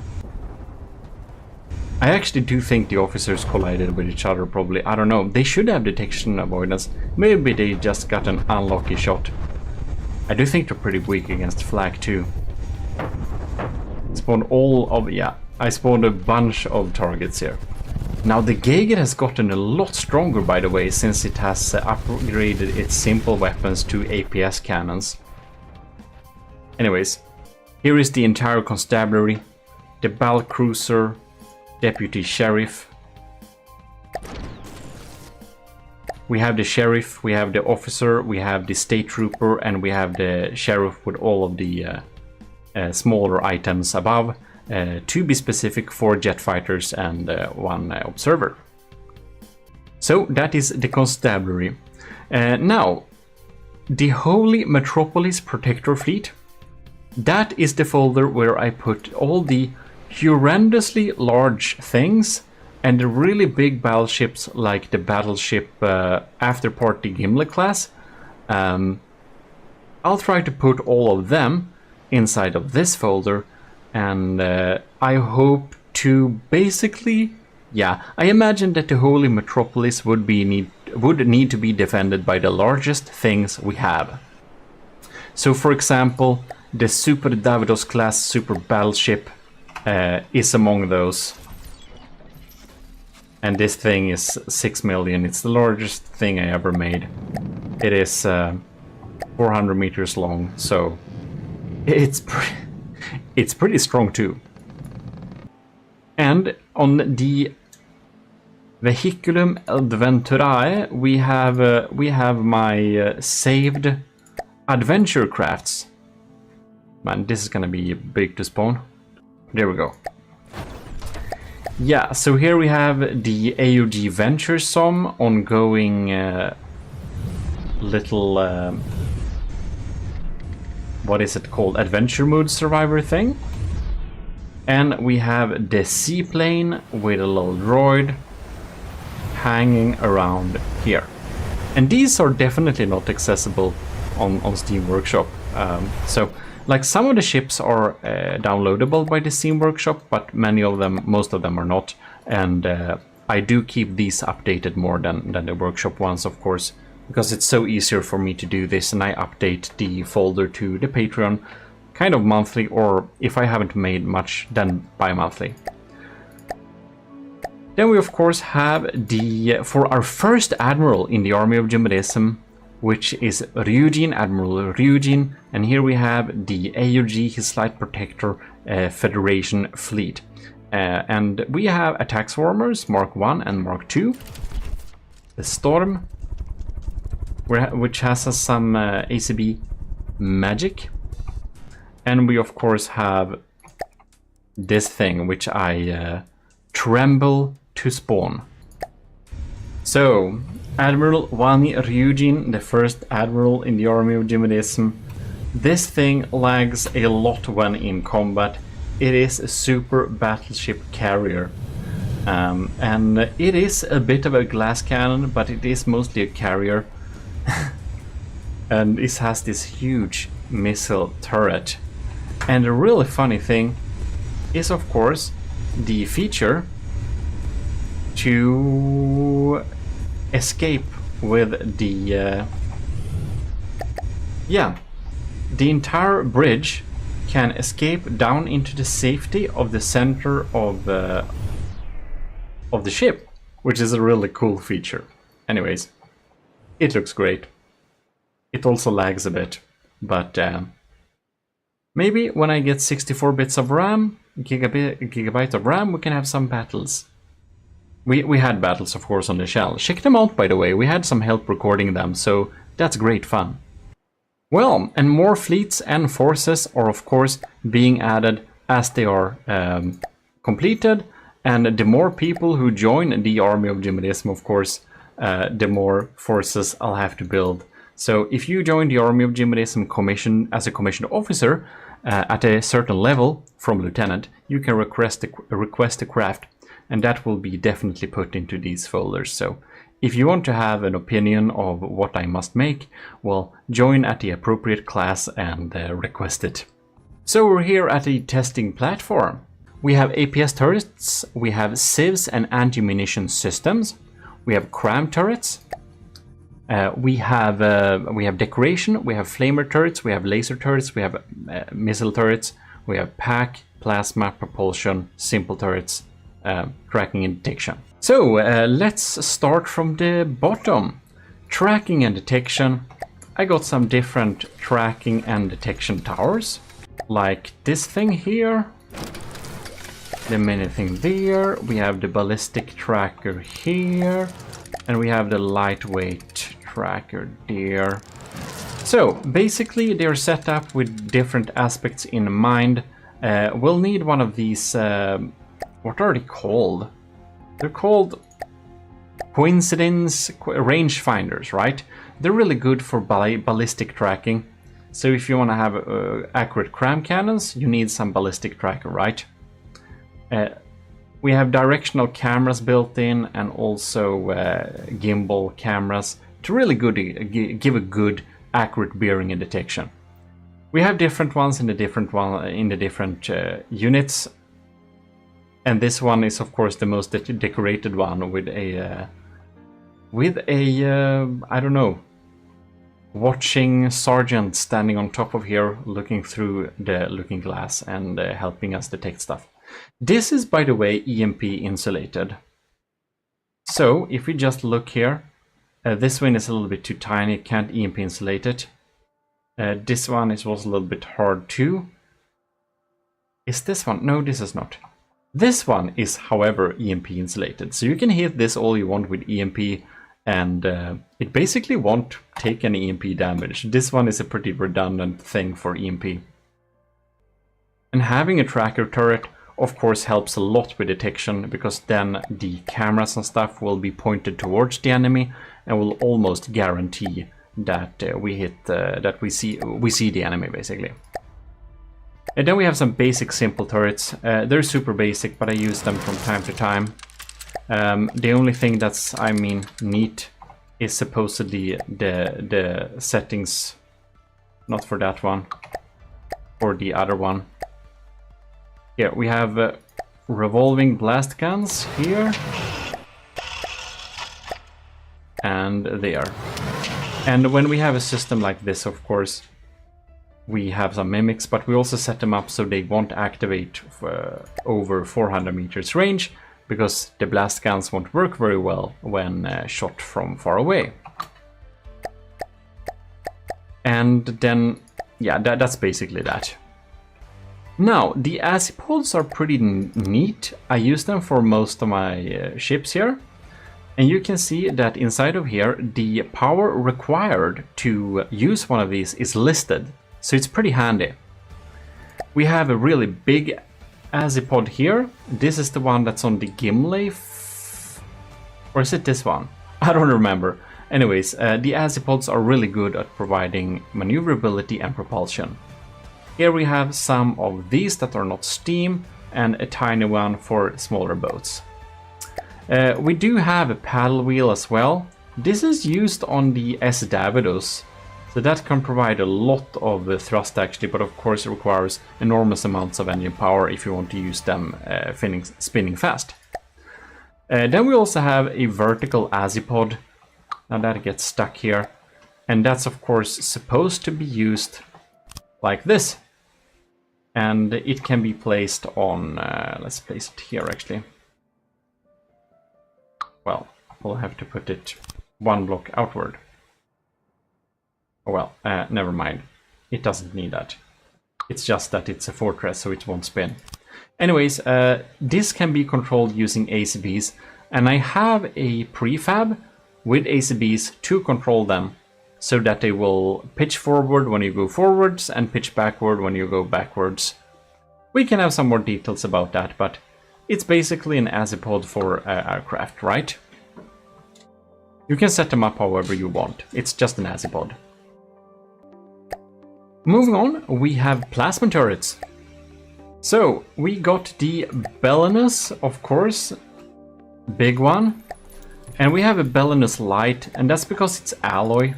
actually do think the officers collided with each other. Probably, I don't know. They should have detection avoidance. Maybe they just got an unlucky shot. I do think they're pretty weak against flak too. Spawned I spawned a bunch of targets here. Now the Geiger has gotten a lot stronger, by the way, since it has upgraded its simple weapons to APS cannons. Anyways, here is the entire constabulary, the battle cruiser, deputy sheriff. We have the sheriff, we have the officer, we have the state trooper, and we have the sheriff with all of the smaller items above, to be specific, 4 jet fighters and 1 observer. So that is the constabulary. Now, the Holy Metropolis Protector Fleet. That is the folder where I put all the horrendously large things and the really big battleships, like the battleship After Party Gimli class. I'll try to put all of them inside of this folder, and I hope to basically, yeah, I imagine that the Holy Metropolis would need to be defended by the largest things we have. So for example, the Super Davidos class super battleship is among those, and this thing is 6 million. It's the largest thing I ever made. It is 400 meters long, so it's pretty strong too. And on the Vehiculum Adventurae, we have my saved adventure crafts. Man, this is gonna be big to spawn. There we go. Yeah, so here we have the AUG Venturesome ongoing little what is it called, adventure mode survivor thing. And we have the seaplane with a little droid hanging around here. And these are definitely not accessible on Steam Workshop. So like some of the ships are downloadable by the Steam Workshop, but most of them are not. And I do keep these updated more than the Workshop ones, of course, because it's so easier for me to do this, and I update the folder to the Patreon kind of monthly, or if I haven't made much, then bi-monthly. Then we of course have for our first admiral in the army of GMODISM, which is Ryujin, Admiral Ryujin, and here we have the AUG, his Light Protector Federation fleet. And we have attack swarmers, Mark 1 and Mark 2. The Storm, which has some ACB magic. And we of course have this thing, which I tremble to spawn. So, Admiral Wani Ryujin, the first admiral in the army of GMODISM. This thing lags a lot when in combat. It is a super battleship carrier. And it is a bit of a glass cannon, but it is mostly a carrier. And it has this huge missile turret. And a really funny thing is, of course, the feature to escape with the the entire bridge can escape down into the safety of the center of the ship, which is a really cool feature. Anyways, it looks great. It also lags a bit, but maybe when I get 64 bits of RAM, gigabyte of RAM, we can have some battles. We had battles, of course, on the shell. Check them out, by the way. We had some help recording them, so that's great fun. Well, and more fleets and forces are, of course, being added as they are completed. And the more people who join the army of GMODISM, of course, the more forces I'll have to build. So if you join the army of GMODISM as a commissioned officer at a certain level from lieutenant, you can request a craft. And that will be definitely put into these folders. So if you want to have an opinion of what I must make, well, join at the appropriate class and request it. So we're here at the testing platform. We have APS turrets, we have civs and anti-munition systems, we have cram turrets, we have decoration, we have flamer turrets, we have laser turrets, we have missile turrets, we have pack, plasma, propulsion, simple turrets, tracking and detection. So let's start from the bottom. Tracking and detection. I got some different tracking and detection towers, like this thing here, the mini thing there, we have the ballistic tracker here, and we have the lightweight tracker there. So basically they're set up with different aspects in mind. We'll need one of these what are they called? They're called coincidence rangefinders, right? They're really good for ballistic tracking. So if you want to have accurate cram cannons, you need some ballistic tracker, right? We have directional cameras built in, and also gimbal cameras to really give a good accurate bearing and detection. We have different ones in the different units. And this one is, of course, the most decorated one with a I don't know, watching sergeant standing on top of here, looking through the looking glass and helping us detect stuff. This is, by the way, EMP insulated. So if we just look here, this one is a little bit too tiny, can't EMP insulate it. This one was a little bit hard too. Is this one? No, this is not. This one is, however, EMP insulated, so you can hit this all you want with EMP, and it basically won't take any EMP damage. This one is a pretty redundant thing for EMP. And having a tracker turret, of course, helps a lot with detection, because then the cameras and stuff will be pointed towards the enemy and will almost guarantee that we see the enemy, basically. And then we have some basic simple turrets. They're super basic, but I use them from time to time. The only thing that's, neat is supposedly the settings, not for that one, for the other one. Yeah, we have revolving blast guns here and there. And when we have a system like this, of course, we have some mimics, but we also set them up so they won't activate for over 400 meters range, because the blast guns won't work very well when shot from far away. And then, yeah, that's basically that. Now, the azipods are pretty neat. I use them for most of my ships here. And you can see that inside of here, the power required to use one of these is listed. So it's pretty handy. We have a really big azipod here. This is the one that's on the Gimli. Or is it this one? I don't remember. Anyways, the azipods are really good at providing maneuverability and propulsion. Here we have some of these that are not steam and a tiny one for smaller boats. We do have a paddle wheel as well. This is used on the S. Davidos, so that can provide a lot of thrust actually, but of course it requires enormous amounts of engine power if you want to use them spinning fast. Then we also have a vertical azipod. Now that gets stuck here, and that's of course supposed to be used like this. And it can be placed on, let's place it here actually. Well, we'll have to put it one block outward. Oh well, never mind. It doesn't need that. It's just that it's a fortress, so it won't spin. Anyways, this can be controlled using ACBs, and I have a prefab with ACBs to control them, so that they will pitch forward when you go forwards and pitch backward when you go backwards. We can have some more details about that, but it's basically an azipod for aircraft, right? You can set them up however you want. It's just an azipod. Moving on, we have plasma turrets. So, we got the Belinus, of course, big one. And we have a Belinus Light, and that's because it's alloy.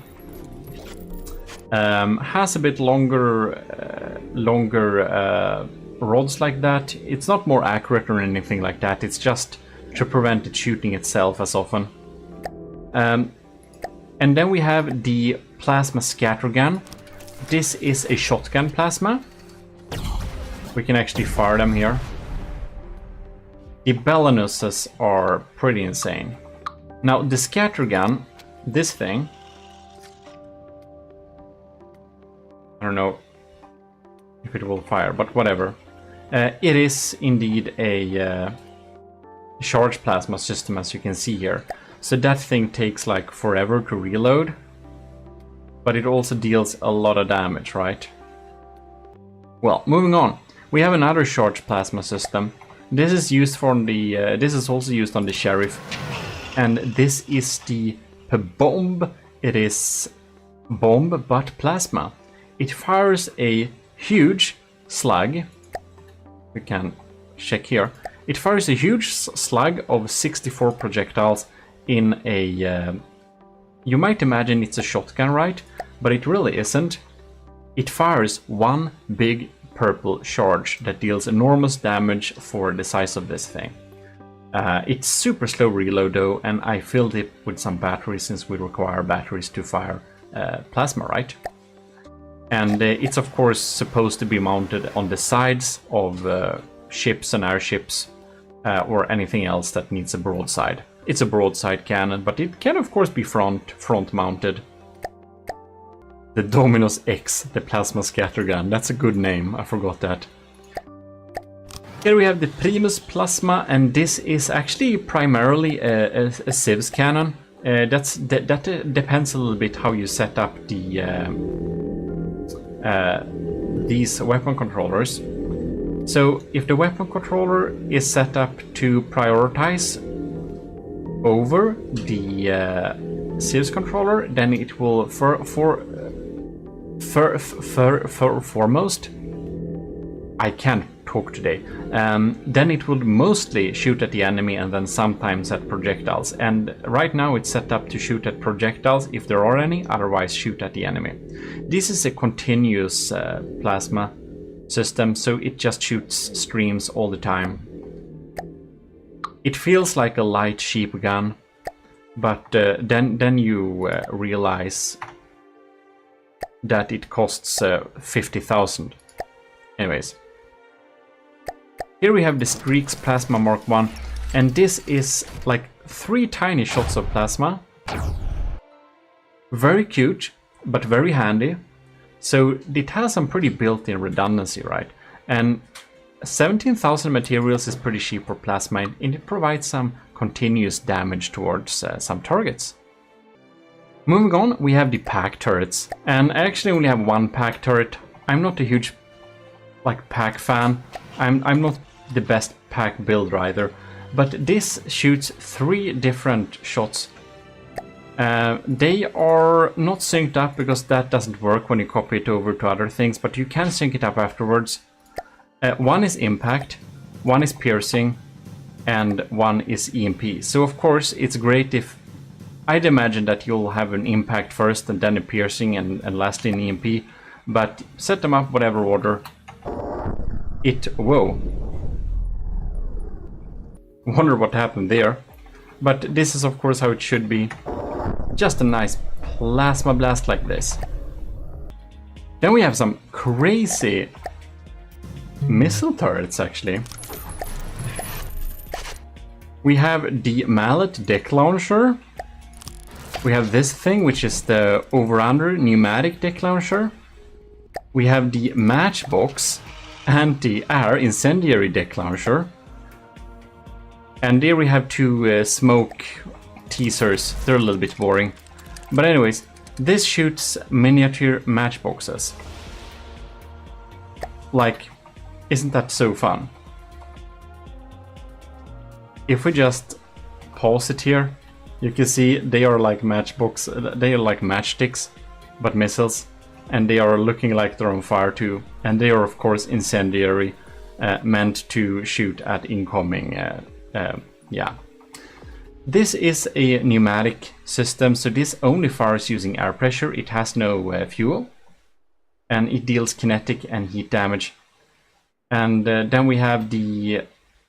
Has a bit longer rods like that. It's not more accurate or anything like that. It's just to prevent it shooting itself as often. And then we have the plasma scattergun. This is a shotgun plasma. We can actually fire them here. The Belinuses are pretty insane. Now the scattergun, this thing, I don't know if it will fire, but whatever. It is indeed a charge plasma system, as you can see here. So that thing takes like forever to reload, but it also deals a lot of damage, right? Well, moving on, we have another charge plasma system. This is used for the. This is also used on the Sheriff, and this is the bomb. It is bomb but plasma. It fires a huge slug. We can check here. It fires a huge slug of 64 projectiles in a... you might imagine it's a shotgun, right? But it really isn't. It fires one big purple charge that deals enormous damage for the size of this thing. It's super slow reload though, and I filled it with some batteries since we require batteries to fire plasma, right? And it's of course supposed to be mounted on the sides of ships and airships or anything else that needs a broadside. It's a broadside cannon, but it can of course be front mounted. The Dominus X, the plasma scattergun. That's a good name, I forgot that. Here we have the Primus Plasma, and this is actually primarily a Civs cannon. That depends a little bit how you set up the these weapon controllers. So if the weapon controller is set up to prioritize over the Civs controller, then it will foremost, I can't talk today, then it will mostly shoot at the enemy and then sometimes at projectiles. And right now it's set up to shoot at projectiles if there are any, otherwise shoot at the enemy. This is a continuous plasma system, so it just shoots streams all the time. It feels like a light sheep gun, but then you realize that it costs 50,000. Anyways. Here we have the Streaks Plasma Mark 1, and this is like 3 tiny shots of plasma. Very cute, but very handy. So it has some pretty built-in redundancy, right? And 17,000 materials is pretty cheap for plasma, and it provides some continuous damage towards some targets. Moving on, we have the pack turrets, and I actually only have one pack turret. I'm not a huge pack fan. I'm not the best pack builder either, but this shoots 3 different shots. They are not synced up because that doesn't work when you copy it over to other things, but you can sync it up afterwards. One is impact, one is piercing, and one is EMP. So of course it's great if I'd imagine that you'll have an impact first and then a piercing and lastly an EMP, but set them up whatever order. Whoa. Wonder what happened there. But this is of course how it should be. Just a nice plasma blast like this. Then we have some crazy missile turrets actually. We have the mallet deck launcher. We have this thing, which is the over-under pneumatic deck launcher. We have the matchbox anti-air incendiary deck launcher. And there we have 2 smoke teasers. They're a little bit boring. But anyways, this shoots miniature matchboxes. Isn't that so fun? If we just pause it here, you can see they are like they are like matchsticks, but missiles, and they are looking like they're on fire too. And they are of course incendiary, meant to shoot at incoming. Yeah. This is a pneumatic system, so this only fires using air pressure. It has no fuel, and it deals kinetic and heat damage. And then we have the,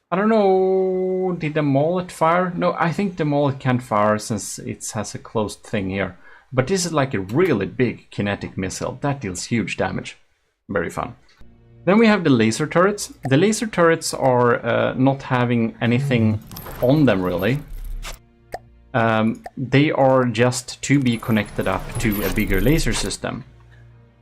I don't know, did the mullet fire? No, I think the mullet can't fire since it has a closed thing here. But this is like a really big kinetic missile that deals huge damage. Very fun. Then we have the laser turrets. The laser turrets are not having anything on them really. They are just to be connected up to a bigger laser system.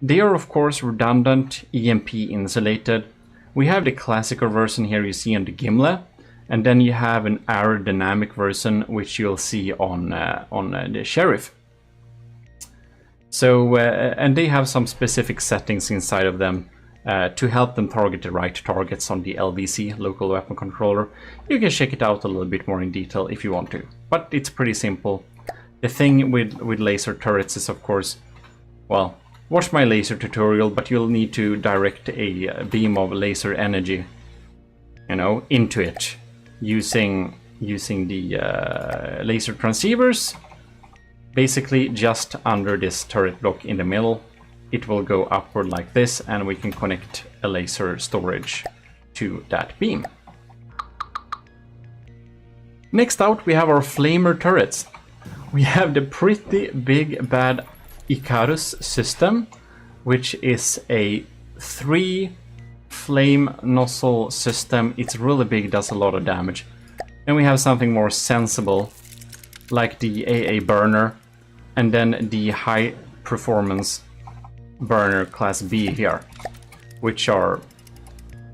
They are of course redundant, EMP insulated. We have the classical version here you see on the Gimle, and then you have an aerodynamic version which you'll see on the Sheriff. So and they have some specific settings inside of them to help them target the right targets on the LVC, local weapon controller. You can check it out a little bit more in detail if you want to, but it's pretty simple. The thing with laser turrets is of course, well, watch my laser tutorial, but you'll need to direct a beam of laser energy, into it using the laser transceivers. Basically just under this turret block in the middle, it will go upward like this, and we can connect a laser storage to that beam. Next out we have our flamer turrets. We have the pretty big bad Icarus system, which is a 3 flame nozzle system. It's really big, does a lot of damage. And we have something more sensible like the AA burner, and then the high performance burner class B here, which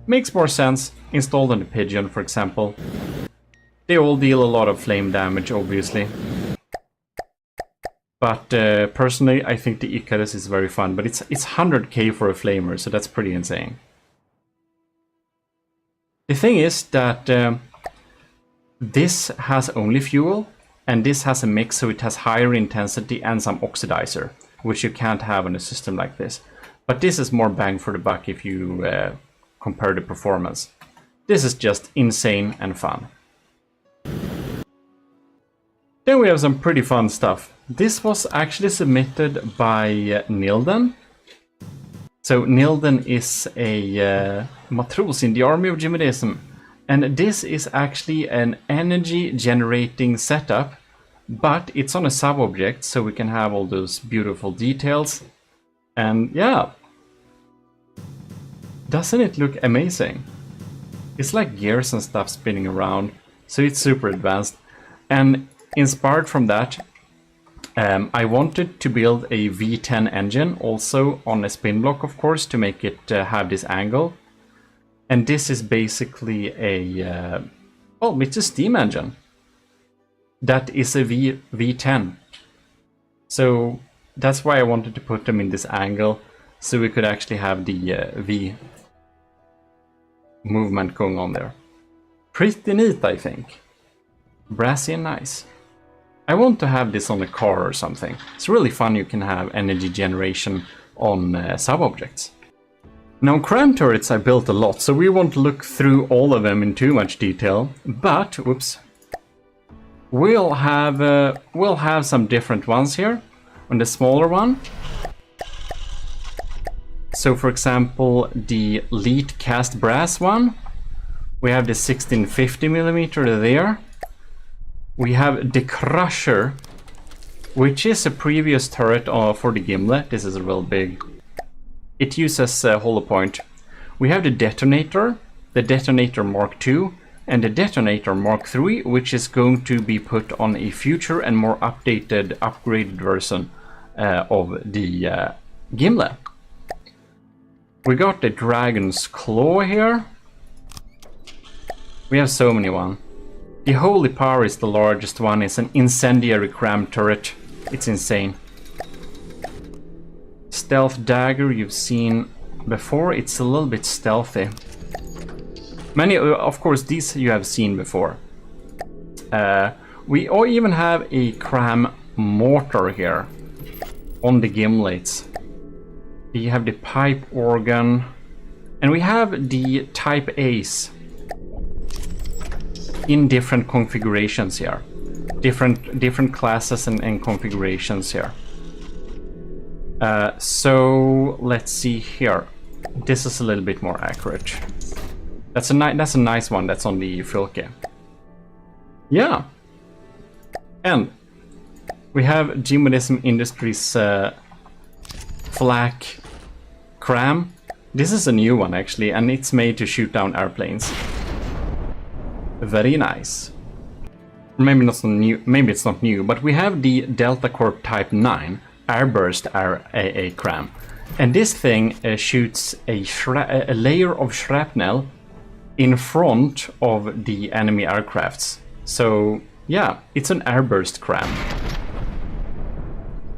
makes more sense, installed on the Pigeon for example. They all deal a lot of flame damage obviously. But personally, I think the Icarus is very fun, but it's 100k for a flamer, so that's pretty insane. The thing is that this has only fuel, and this has a mix, so it has higher intensity and some oxidizer, which you can't have on a system like this. But this is more bang for the buck if you compare the performance. This is just insane and fun. Then we have some pretty fun stuff. This was actually submitted by Nilden. So Nilden is a matros in the army of GMODISM. And this is actually an energy generating setup, but it's on a sub-object, so we can have all those beautiful details. And yeah, doesn't it look amazing? It's like gears and stuff spinning around, so it's super advanced. And inspired from that, I wanted to build a V10 engine also on a spin block, of course, to make it have this angle. And this is basically a, well, it's a steam engine. That is a V10. So that's why I wanted to put them in this angle, so we could actually have the V movement going on there. Pretty neat, I think. Brassy and nice. I want to have this on a car or something. It's really fun. You can have energy generation on sub-objects. Now, cram turrets I built a lot, so we won't look through all of them in too much detail. But, whoops, we'll have some different ones here. On the smaller one. So, for example, the lead cast brass one. We have the 1650mm there. We have the crusher, which is a previous turret for the gimlet. This is real big. It uses hollow point. We have the detonator Mark II, and the detonator Mark III, which is going to be put on a future and more updated, upgraded version of the gimlet. We got the dragon's claw here. We have so many ones. The holy power is the largest one. It's an incendiary cram turret. It's insane. Stealth dagger you've seen before. It's a little bit stealthy. Many, of course, these you have seen before. We even have a cram mortar here on the gimlets. We have the pipe organ, and we have the type A's in different configurations here. Different classes and configurations here. So let's see here. This is a little bit more accurate. That's a nice one. That's on the Filke. Yeah. And we have GMODIST Industries flak cram. This is a new one actually, and it's made to shoot down airplanes. Very nice. Maybe not so new. Maybe it's not new, but we have the Delta Corp Type 9 Airburst AA cram, and this thing shoots a layer of shrapnel in front of the enemy aircrafts. So yeah, it's an airburst cram.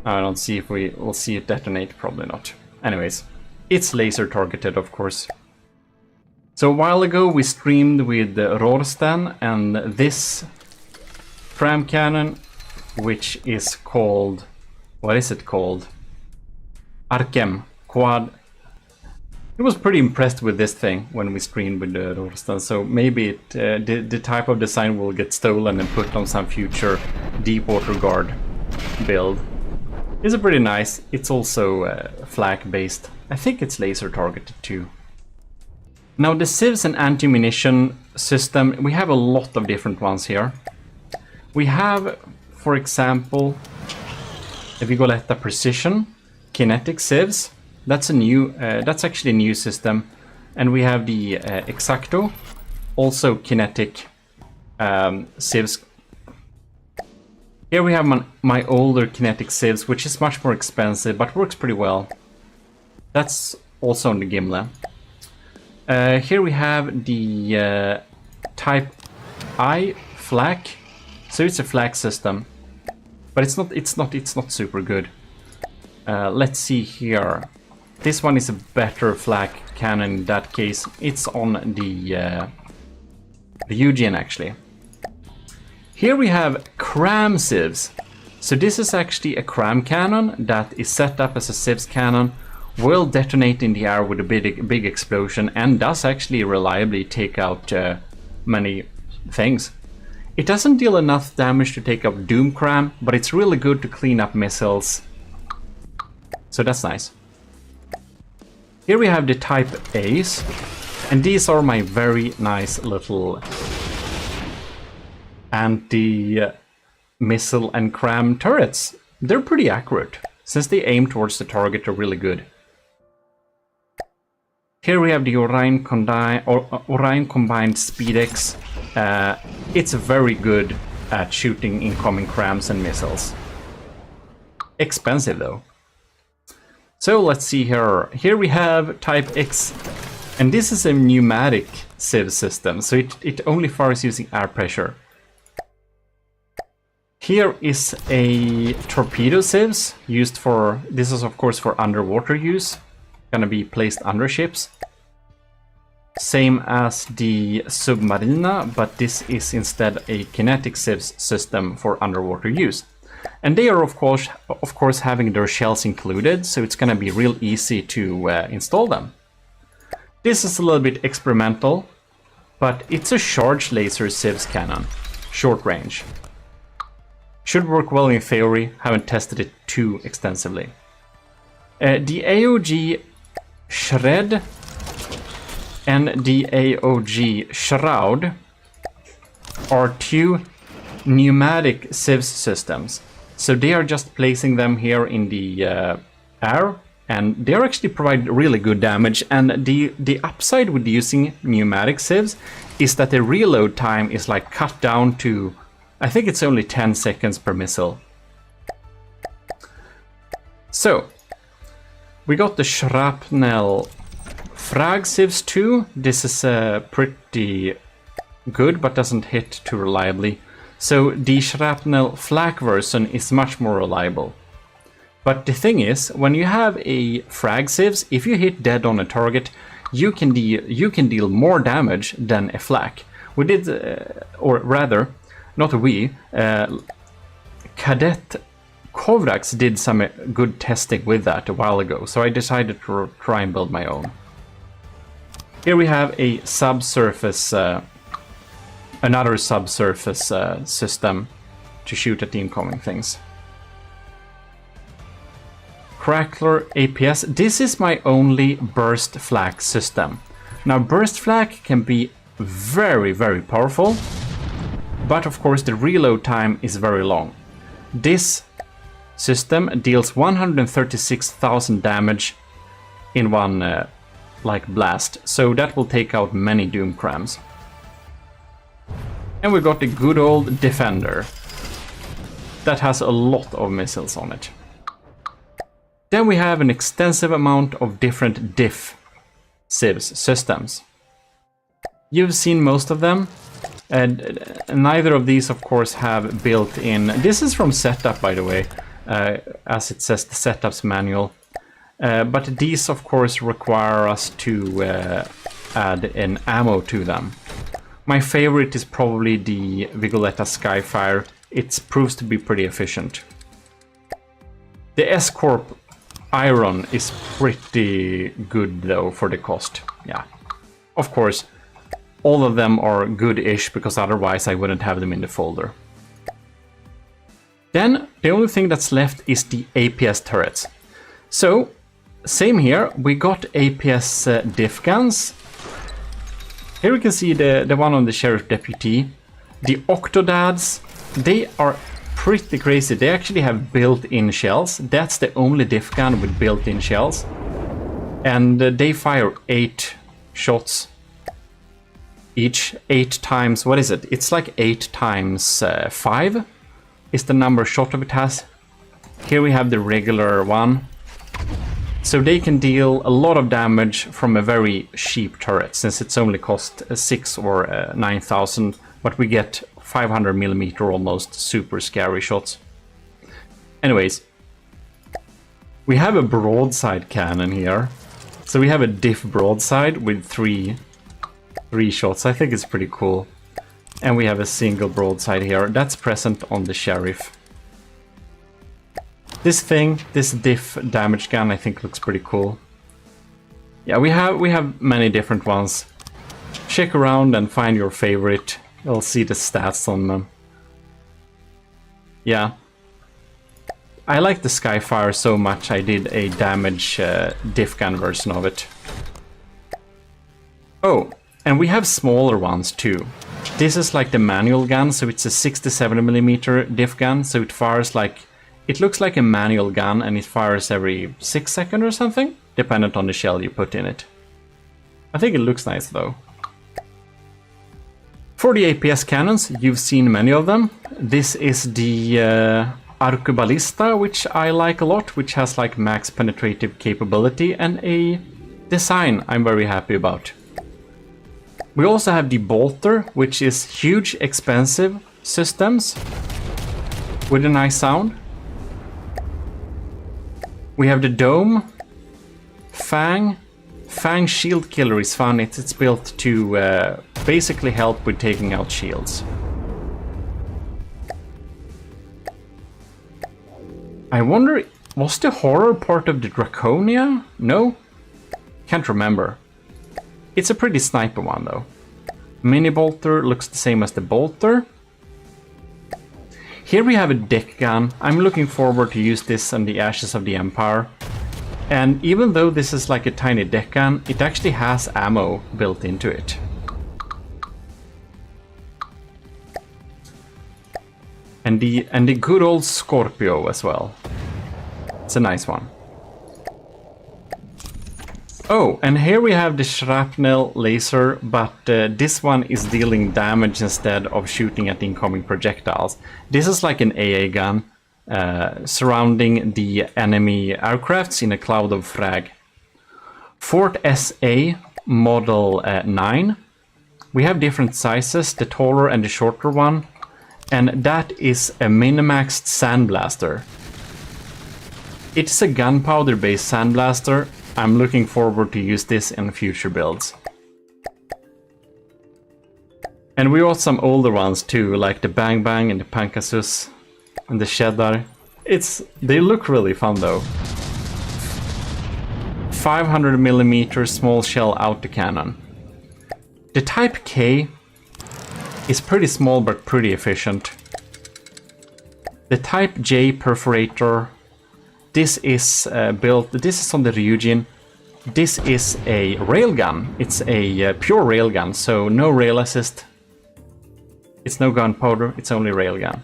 I don't see if we will see it detonate. Probably not. Anyways, it's laser targeted, of course. So a while ago we streamed with Rorsten and this cram cannon, which is called, what is it called? Arkem Quad. I was pretty impressed with this thing when we streamed with Rorsten, so maybe the type of design will get stolen and put on some future Deepwater Guard build. It's a pretty nice. It's also flak based. I think it's laser targeted too. Now the civs and anti-munition system, we have a lot of different ones here. We have, for example, the Vigoletta Precision, kinetic civs. That's a new, that's actually a new system. And we have the Exacto, also kinetic civs. Here we have my older kinetic civs, which is much more expensive, but works pretty well. That's also on the Gimle. Here we have the Type I flak. So it's a flak system, but it's not super good. Let's see here. This one is a better flak cannon in that case. It's on the Eugen actually. Here we have cram civs. So this is actually a cram cannon that is set up as a civs cannon, will detonate in the air with a big explosion, and does actually reliably take out many things. It doesn't deal enough damage to take out Doom Cram, but it's really good to clean up missiles. So that's nice. Here we have the Type A's, and these are my very nice little anti-missile and cram turrets. They're pretty accurate. Since they aim towards the target, they're really good. Here we have the Orion Combined Speedex. It's very good at shooting incoming crams and missiles. Expensive though. So let's see here. Here we have Type X And this is a pneumatic sieve system, so it only fires using air pressure. Here is a torpedo sieves used for, this is of course for underwater use, gonna be placed under ships. Same as the Submarina, but this is instead a kinetic sieves system for underwater use. And they are of course having their shells included, so it's gonna be real easy to install them. This is a little bit experimental, but it's a charged laser sieves cannon, short range. Should work well in theory, haven't tested it too extensively. The AOG Shred and the AOG Shroud are two pneumatic sieves systems. So they are just placing them here in the air, and they are actually provide really good damage. And the upside with using pneumatic sieves is that the reload time is like cut down to, I think it's only 10 seconds per missile. So we got the Shrapnel Frag Sieves 2. This is pretty good, but doesn't hit too reliably. So the Shrapnel Flak version is much more reliable. But the thing is, when you have a frag sieves, if you hit dead on a target, you can deal more damage than a flak. We did, or rather, not we, Cadet Kovraks did some good testing with that a while ago, so I decided to try and build my own. Here we have a subsurface, another subsurface system to shoot at the incoming things. Crackler APS. This is my only burst flak system. Now burst flak can be very, very powerful, but of course the reload time is very long. This system deals 136,000 damage in one like blast, so that will take out many doom crams. And we got the good old Defender that has a lot of missiles on it. Then we have an extensive amount of different diff sieves systems. You've seen most of them, and neither of these of course have built-in. This is from setup, by the way, as it says the setup's manual. But these of course require us to add an ammo to them. My favorite is probably the Vigoletta Skyfire. It proves to be pretty efficient. The S-Corp Iron is pretty good though for the cost. Yeah, of course, all of them are good-ish because otherwise I wouldn't have them in the folder. Then the only thing that's left is the APS turrets. So same here, we got APS diff guns. Here we can see the one on the Sheriff Deputy. The Octodads, they are pretty crazy. They actually have built-in shells. That's the only diff gun with built-in shells. And they fire 8 shots each, 8 times, what is it? It's like 8 times 5 is the number of shot of it has. Here we have the regular one. So they can deal a lot of damage from a very cheap turret, since it's only cost 6 or 9,000, but we get 500mm almost super scary shots. Anyways, we have a broadside cannon here. So we have a diff broadside with three shots. I think it's pretty cool. And we have a single broadside here that's present on the Sheriff. This thing, this diff damage gun, I think looks pretty cool. Yeah, we have many different ones. Check around and find your favorite. You'll see the stats on them. Yeah. I like the Skyfire so much I did a damage diff gun version of it. Oh, and we have smaller ones too. This is like the manual gun, so it's a 67mm diff gun, so it fires like... It looks like a manual gun and it fires every 6 seconds or something, dependent on the shell you put in it. I think it looks nice though. For the APS cannons, you've seen many of them. This is the Arquebalista, which I like a lot, which has like max penetrative capability and a Design I'm very happy about. We also have the bolter, which is huge, expensive systems with a nice sound. We have the dome. Fang. Fang shield killer is fun. It's built to basically help with taking out shields. I wonder, was the horror part of the Draconia? No? Can't remember. It's a pretty sniper one though. Mini bolter looks the same as the bolter. Here we have a deck gun. I'm looking forward to use this on the Ashes of the Empire. And even though this is like a tiny deck gun, it actually has ammo built into it. And the good old Scorpio as well. It's a nice one. Oh, and here we have the shrapnel laser, but this one is dealing damage instead of shooting at incoming projectiles. This is like an AA gun surrounding the enemy aircrafts in a cloud of frag. Fort SA Model 9. We have different sizes, the taller and the shorter one. And that is a minimaxed sandblaster. It's a gunpowder based sandblaster. I'm looking forward to use this in future builds. And we got some older ones too, like the Bang Bang and the Pankasus and the Cheddar. They look really fun though. 500mm small shell autocannon. The Type K is pretty small but pretty efficient. The Type J perforator. This is this is on the Ryujin. This is a railgun. It's a pure railgun, so no rail assist. It's no gunpowder, it's only railgun.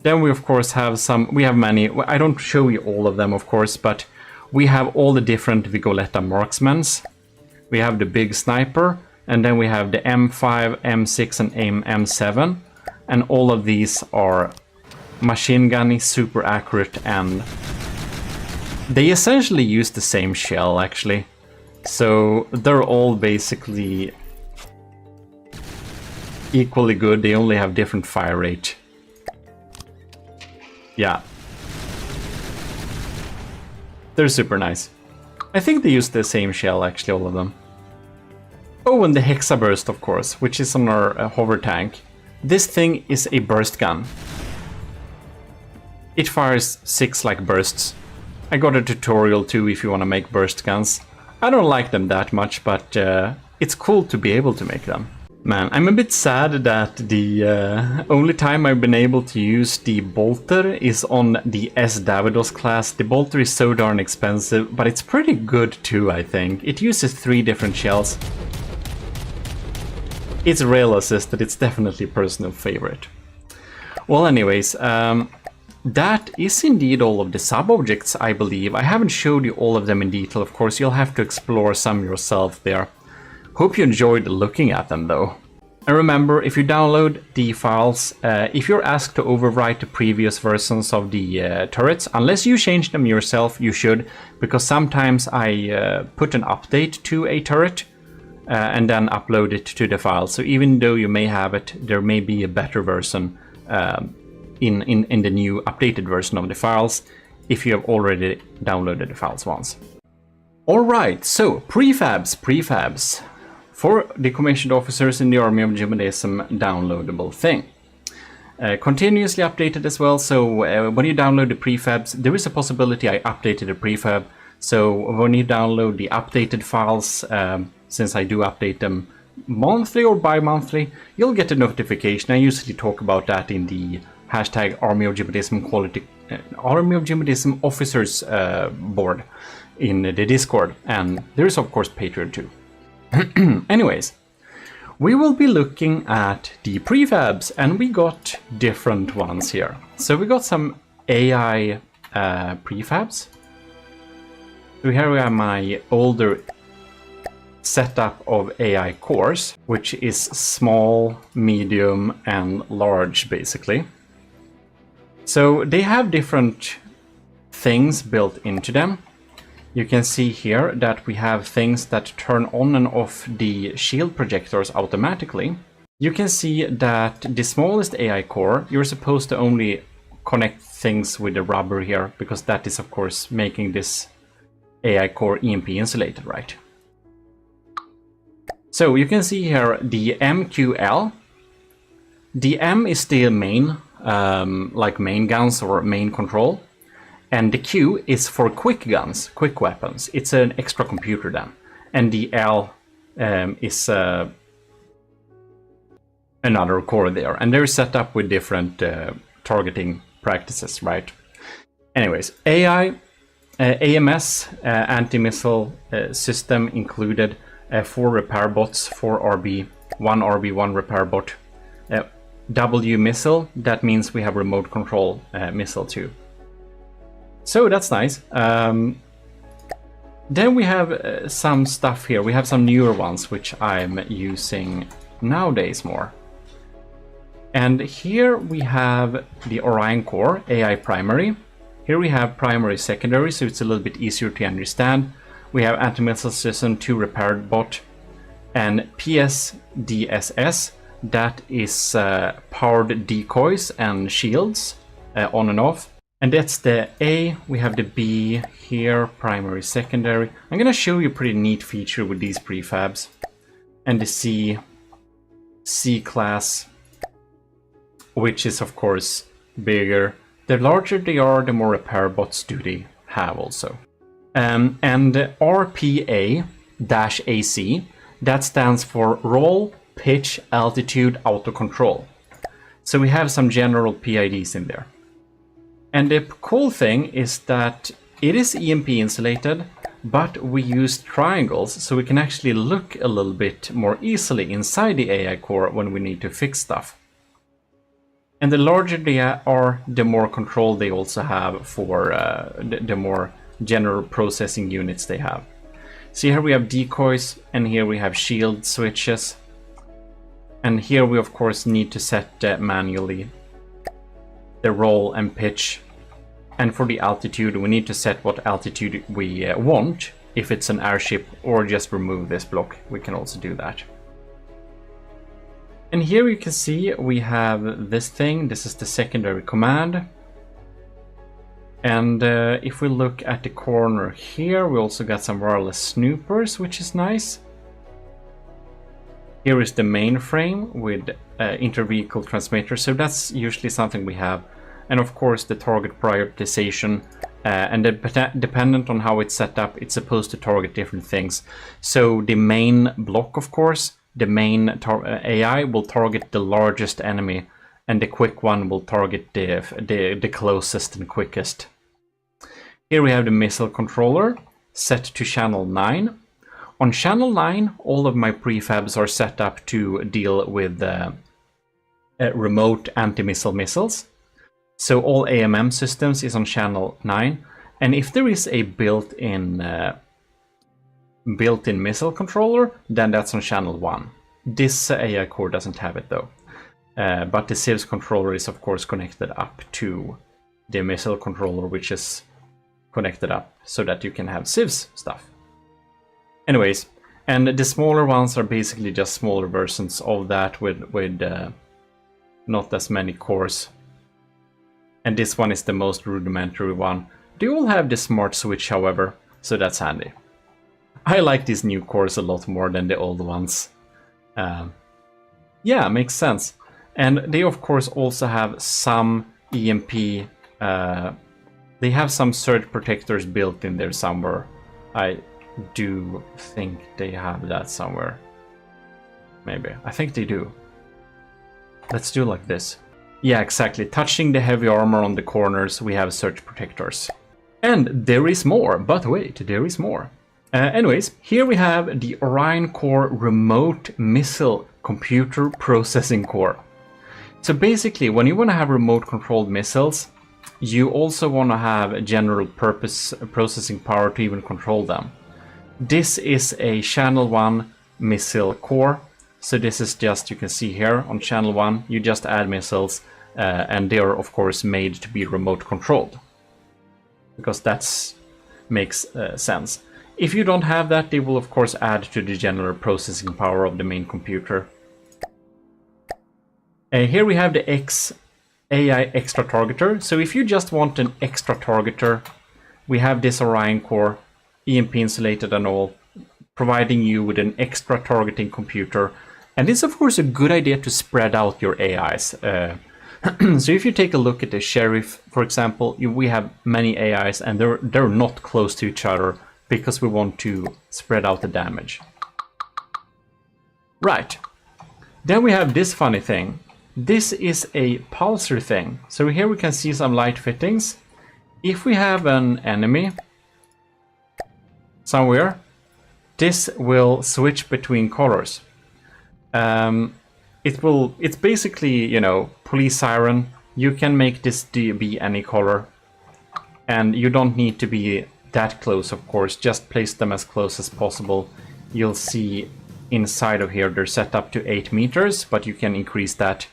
Then we of course have many, I don't show you all of them of course, but we have all the different Vigoletta marksmans. We have the big sniper, and then we have the M5, M6 and M7, and all of these are machine gunny, super accurate, and they essentially use the same shell actually. So they're all basically equally good, they only have different fire rate. Yeah. They're super nice. I think they use the same shell actually, all of them. Oh, and the Hexaburst of course, which is on our hover tank. This thing is a burst gun. It fires 6 like bursts. I got a tutorial too if you want to make burst guns. I don't like them that much, but it's cool to be able to make them. Man, I'm a bit sad that the only time I've been able to use the bolter is on the S Davidos class. The bolter is so darn expensive, but it's pretty good too, I think. It uses 3 different shells. It's rail assisted, it's definitely a personal favorite. Well anyways, that is indeed all of the sub-objects, I believe. I haven't showed you all of them in detail, of course, you'll have to explore some yourself there. Hope you enjoyed looking at them though. And remember, if you download the files, if you're asked to overwrite the previous versions of the turrets, unless you change them yourself, you should, because sometimes I put an update to a turret and then upload it to the file. So even though you may have it, there may be a better version in the new updated version of the files if you have already downloaded the files once. Alright, so prefabs for the commissioned officers in the Army of GMODISM downloadable thing. Continuously updated as well, so when you download the prefabs, there is a possibility I updated a prefab. So when you download the updated files, since I do update them monthly or bi-monthly, you'll get a notification. I usually talk about that in the hashtag Army of GMODISM quality, Army of GMODISM officers board in the Discord, and there is of course Patreon too. Anyways, we will be looking at the prefabs, and we got different ones here. So we got some AI prefabs. So here we have my older setup of AI cores, which is small, medium, and large basically. So they have different things built into them. you can see here that we have things that turn on and off the shield projectors automatically. You can see that the smallest AI core, you're supposed to only connect things with the rubber here, because that is of course making this AI core EMP insulated, right? So you can see here the MQL. The M is the main, like main guns or main control. And the Q is for quick guns, quick weapons. It's an extra computer then. And the L is another core there. And they're set up with different targeting practices, right? Anyways, AI, AMS, anti-missile system included 4 repair bots, 4 RB, 1 RB, 1 repair bot. W missile, that means we have remote control missile too. So that's nice. Then we have some stuff here. We have some newer ones which I'm using nowadays more. And here we have the Orion core, AI primary. Here we have primary secondary, so it's a little bit easier to understand. We have anti-missile system 2 repair bot and PSDSS. That is powered decoys and shields on and off. And that's the A. We have the B here, primary, secondary. I'm gonna show you a pretty neat feature with these prefabs. And the C class, which is of course bigger. The larger they are, the more repair bots do they have also. And RPA-AC, that stands for roll, pitch, altitude, auto control. So we have some general PIDs in there. And the cool thing is that it is EMP insulated, but we use triangles, so we can actually look a little bit more easily inside the AI core when we need to fix stuff. And the larger they are, the more control they also have for the more general processing units they have. So here we have decoys, and here we have shield switches. And here we of course need to set manually the roll and pitch. And for the altitude, we need to set what altitude we want. If it's an airship, or just remove this block, we can also do that. And here you can see we have this thing. This is the secondary command. And if we look at the corner here, we also got some wireless snoopers, which is nice. Here is the mainframe with inter-vehicle transmitter, so that's usually something we have. And of course the target prioritization, and dependent on how it's set up, it's supposed to target different things. So the main block, of course, the main AI will target the largest enemy, and the quick one will target the closest and quickest. Here we have the missile controller set to channel 9. On channel 9, all of my prefabs are set up to deal with remote anti-missile missiles. So all AMM systems is on channel 9, and if there is a built-in missile controller, then that's on channel 1. This AI core doesn't have it though, but the Civs controller is of course connected up to the missile controller, which is connected up so that you can have Civs stuff. Anyways, and the smaller ones are basically just smaller versions of that with not as many cores. And this one is the most rudimentary one. They all have the smart switch, however, so that's handy. I like these new cores a lot more than the old ones. Yeah, makes sense. And they of course also have some EMP, they have some surge protectors built in there somewhere. I do think they have that somewhere. Maybe, I think they do. Let's do like this. Yeah, exactly. Touching the heavy armor on the corners, we have surge protectors. And there is more, but wait, there is more. Anyways, here we have the Orion core remote missile computer processing core. So basically, when you want to have remote controlled missiles, you also want to have general purpose processing power to even control them. This is a channel 1 missile core. So this is just, you can see here on channel 1, you just add missiles, and they are of course made to be remote controlled, because that's makes sense. If you don't have that, they will of course add to the general processing power of the main computer. Here we have the AI extra targeter. So if you just want an extra targeter, we have this Orion core, EMP insulated and all, providing you with an extra targeting computer. And it's of course a good idea to spread out your AIs. So if you take a look at the Sheriff, for example, we have many AIs and they're not close to each other because we want to spread out the damage. Right. Then we have this funny thing. This is a pulsar thing. So here we can see some light fittings. If we have an enemy somewhere, this will switch between colors. It's basically, you know, police siren. You can make this be any color. And you don't need to be that close, of course. Just place them as close as possible. You'll see inside of here they're set up to 8 meters, but you can increase that.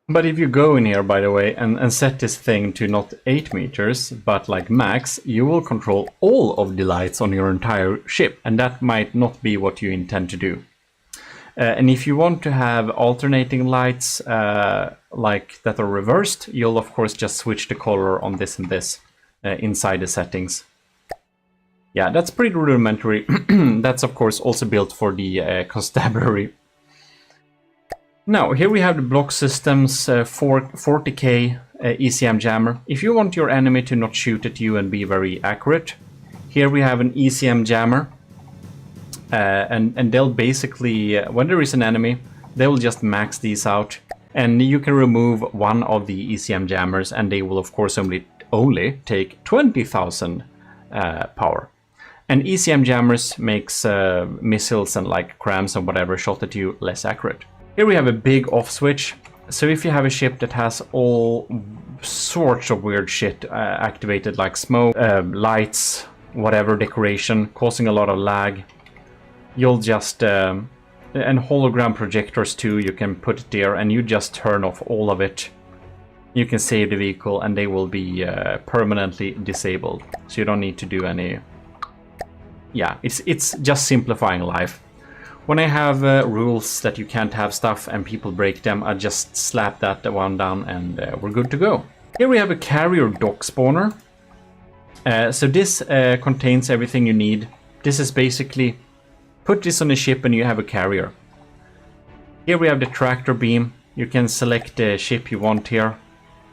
But if you go in here, by the way, and set this thing to not 8 meters, but like max, you will control all of the lights on your entire ship. And that might not be what you intend to do. And if you want to have alternating lights like that are reversed, you'll of course just switch the color on this and this inside the settings. Yeah, that's pretty rudimentary. That's of course also built for the constabulary. Now, here we have the block systems 40k ECM jammer. If you want your enemy to not shoot at you and be very accurate, here we have an ECM jammer. And they'll basically, when there is an enemy, they will just max these out. And you can remove one of the ECM jammers and they will of course only take 20,000 power. And ECM jammers makes missiles and like crams and whatever shot at you less accurate. Here we have a big off switch. So if you have a ship that has all sorts of weird shit activated, like smoke, lights, whatever decoration, causing a lot of lag, you'll just, and hologram projectors too, you can put it there and you just turn off all of it. You can save the vehicle and they will be permanently disabled. So you don't need to do any... Yeah, it's just simplifying life. When I have rules that you can't have stuff and people break them, I just slap that one down and we're good to go. Here we have a carrier dock spawner. So this contains everything you need. This is basically, put this on a ship and you have a carrier. Here we have the tractor beam. You can select the ship you want here.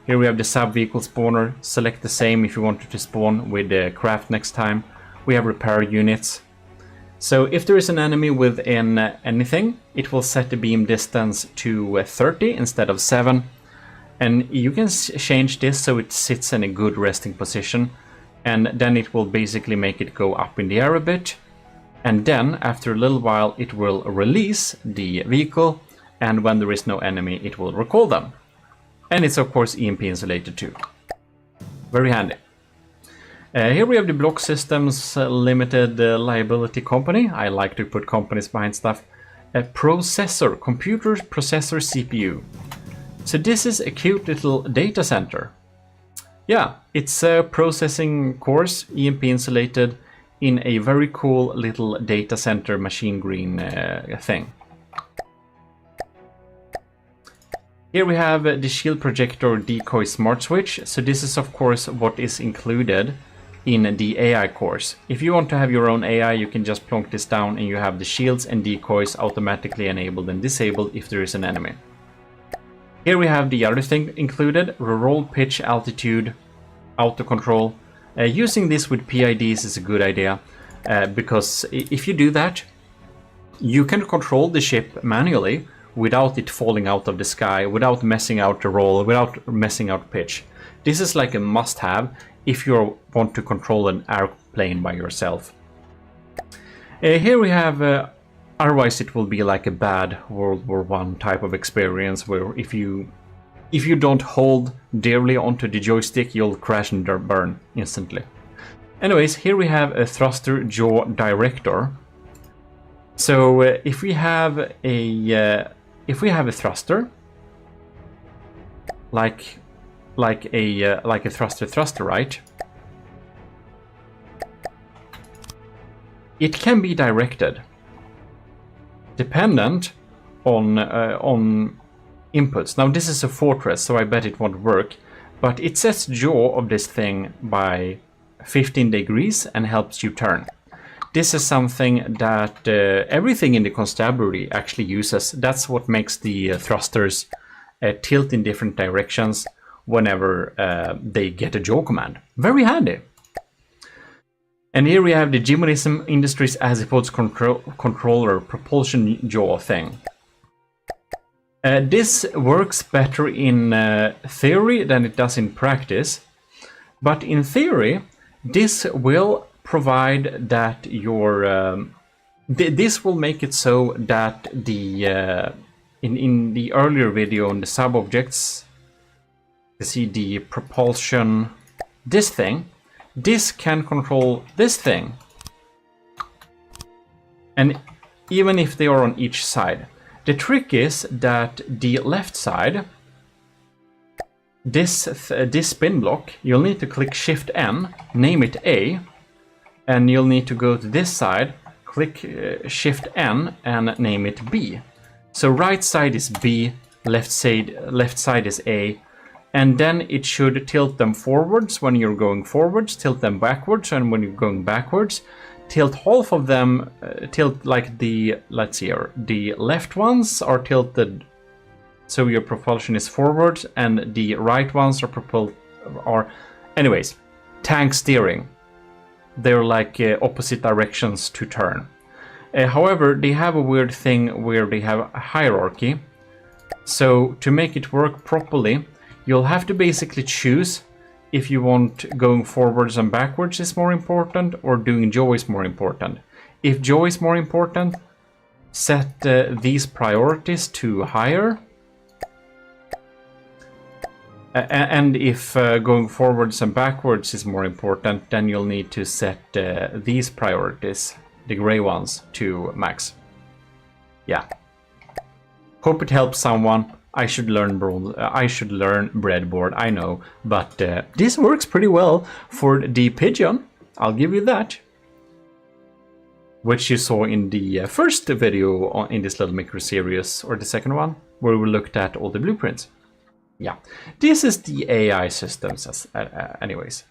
Here we have the sub-vehicle spawner. Select the same if you wanted to spawn with the craft next time. We have repair units. So if there is an enemy within anything, it will set the beam distance to 30 instead of 7. And you can change this so it sits in a good resting position. And then it will basically make it go up in the air a bit. And then after a little while it will release the vehicle. And when there is no enemy, it will recall them. And it's of course EMP insulated too. Very handy. Here we have the Block Systems Limited Liability Company. I like to put companies behind stuff. A processor, computer processor CPU. So this is a cute little data center. Yeah, it's a processing cores, EMP insulated, in a very cool little data center machine green thing. Here we have the shield projector decoy smart switch. So this is of course what is included in the AI cores. If you want to have your own AI, you can just plonk this down and you have the shields and decoys automatically enabled and disabled if there is an enemy. Here we have the other thing included, roll pitch altitude, auto control. Using this with PIDs is a good idea because if you do that, you can control the ship manually without it falling out of the sky, without messing out the roll, without messing out pitch. This is like a must-have if you want to control an airplane by yourself. Here we have, otherwise it will be like a bad World War I type of experience where if you don't hold dearly onto the joystick, you'll crash and burn instantly. Anyways, here we have a thruster jaw director. So if we have a thruster, like a thruster, right? it can be directed dependent on inputs. Now this is a fortress, so I bet it won't work, but it sets yaw of this thing by 15 degrees and helps you turn. This is something that everything in the constabulary actually uses. That's what makes the thrusters tilt in different directions whenever they get a yaw command. Very handy. And here we have the GMODISM Industries Azipods controller propulsion yaw thing. This works better in theory than it does in practice, but in theory this will provide that your this will make it so that the in the earlier video on the sub-objects, you see the propulsion, this thing, this can control this thing, and even if they are on each side. The trick is that the left side, this spin block, you'll need to click Shift N, name it A, and you'll need to go to this side, click Shift N and name it B. So right side is B, left side is A, and then it should tilt them forwards when you're going forwards, tilt them backwards, and when you're going backwards, tilt half of them, tilt like the, let's see here, the left ones are tilted so your propulsion is forward, and the right ones are anyways, tank steering. They're like opposite directions to turn. However, they have a weird thing where they have a hierarchy. So to make it work properly, you'll have to basically choose if you want going forwards and backwards is more important or doing yaw is more important. If yaw is more important, set these priorities to higher. And if going forwards and backwards is more important, then you'll need to set these priorities, the gray ones, to max. Yeah. Hope it helps someone. I should learn breadboard, I know, but this works pretty well for the pigeon. I'll give you that. Which you saw in the first video in this little micro series, or the second one, where we looked at all the blueprints. Yeah, this is the AI systems anyways.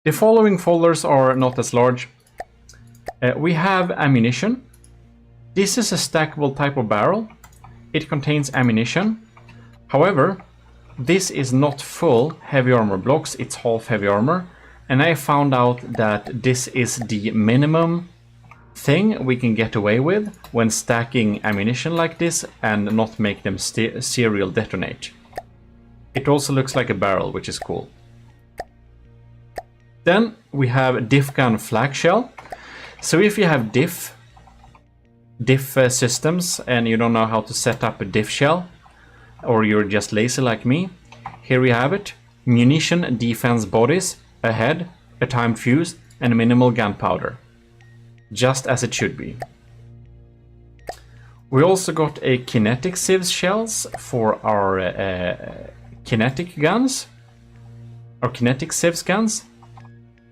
The following folders are not as large. We have ammunition. This is a stackable type of barrel. It contains ammunition. However, this is not full heavy armor blocks, it's half heavy armor. And I found out that this is the minimum thing we can get away with when stacking ammunition like this and not make them serial detonate. It also looks like a barrel, which is cool. Then we have diff gun flak shell. So if you have diff systems and you don't know how to set up a diff shell, or you're just lazy like me, here we have it. Munition defense bodies, a head, a timed fuse, and minimal gunpowder. Just as it should be. We also got a kinetic sieves shells for our kinetic guns, or kinetic sieves guns.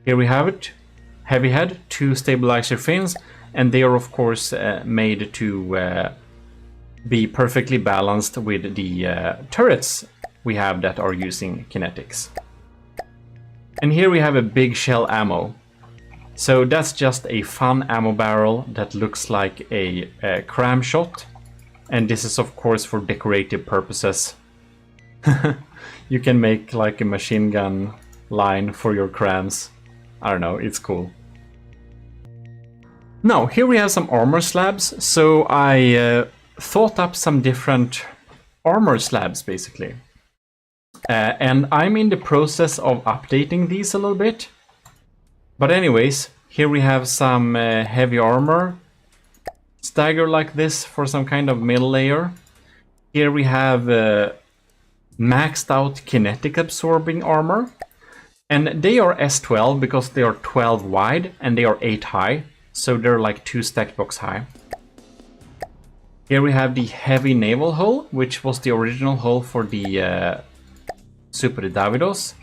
Here we have it. Heavy head, 2 stabilizer fins, and they are of course made to be perfectly balanced with the turrets we have that are using kinetics. And here we have a big shell ammo. So that's just a fun ammo barrel that looks like a cram shot, and this is of course for decorative purposes. You can make like a machine gun line for your crams. I don't know, it's cool. Now, here we have some armor slabs. So I thought up some different armor slabs, basically. And I'm in the process of updating these a little bit. But anyways, here we have some heavy armor stagger like this for some kind of middle layer. Here we have maxed out kinetic absorbing armor. And they are S12 because they are 12 wide and they are 8 high. So they're like 2 stacked blocks high. Here we have the heavy naval hull, which was the original hull for the Super Davidos.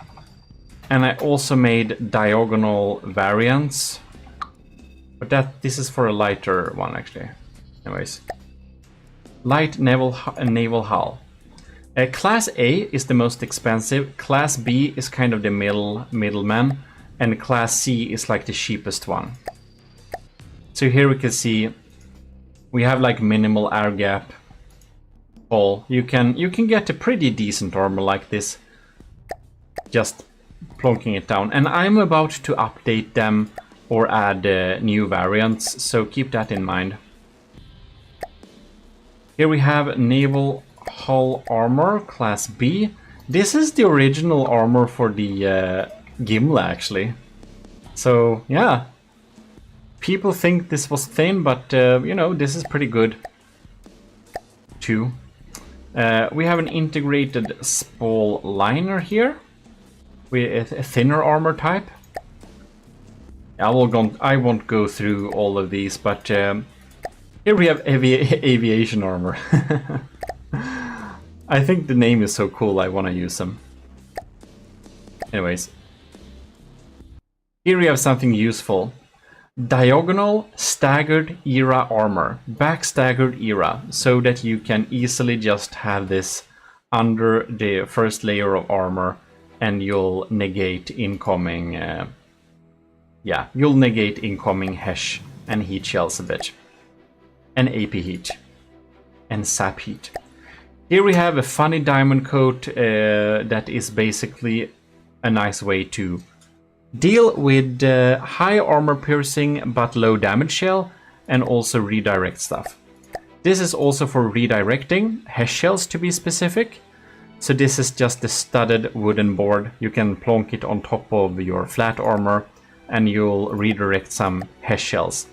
And I also made diagonal variants But this is for a lighter one, actually. Anyways. Light naval hull. Class A is the most expensive. Class B is kind of the middleman. And Class C is like the cheapest one. So here we can see we have like minimal air gap. You can get a pretty decent armor like this, just plonking it down. And I'm about to update them or add new variants, so keep that in mind. Here we have naval hull armor, Class B. This is the original armor for the Gimli, actually. So yeah, people think this was thin, but you know, this is pretty good too. We have an integrated spall liner here with a thinner armor type. I won't go through all of these, but here we have aviation armor. I think the name is so cool, I want to use them. Anyways. Here we have something useful. Diagonal staggered era armor. Back staggered era. So that you can easily just have this under the first layer of armor and you'll negate incoming... you'll negate incoming HESH and heat shells a bit. And AP heat. And sap heat. Here we have a funny diamond coat that is basically a nice way to deal with high armor piercing but low damage shell and also redirect stuff. This is also for redirecting HESH shells, to be specific. So this is just a studded wooden board. You can plonk it on top of your flat armor and you'll redirect some HESH shells.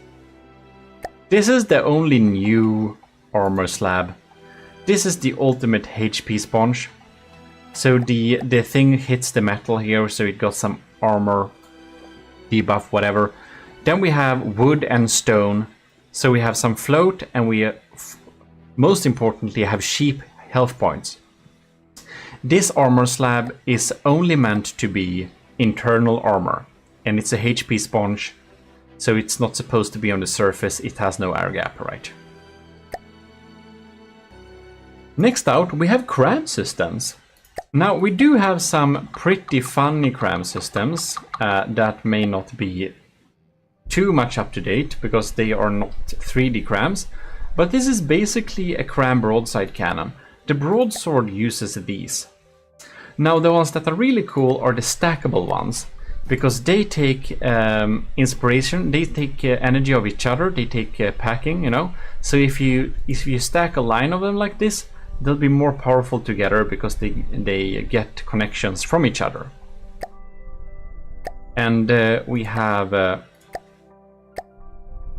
This is the only new armor slab. This is the ultimate HP sponge. So the thing hits the metal here, so it got some armor debuff, whatever. Then we have wood and stone. So we have some float, and we most importantly have sheep health points. This armor slab is only meant to be internal armor, and it's a HP sponge, so it's not supposed to be on the surface. It has no air gap, right? Next out, we have cram systems. Now, we do have some pretty funny cram systems that may not be too much up to date because they are not 3D crams, but this is basically a cram broadside cannon. The broadsword uses these. Now, the ones that are really cool are the stackable ones, because they take inspiration, they take energy of each other, they take packing, you know. So if you stack a line of them like this, they'll be more powerful together because they get connections from each other. And we have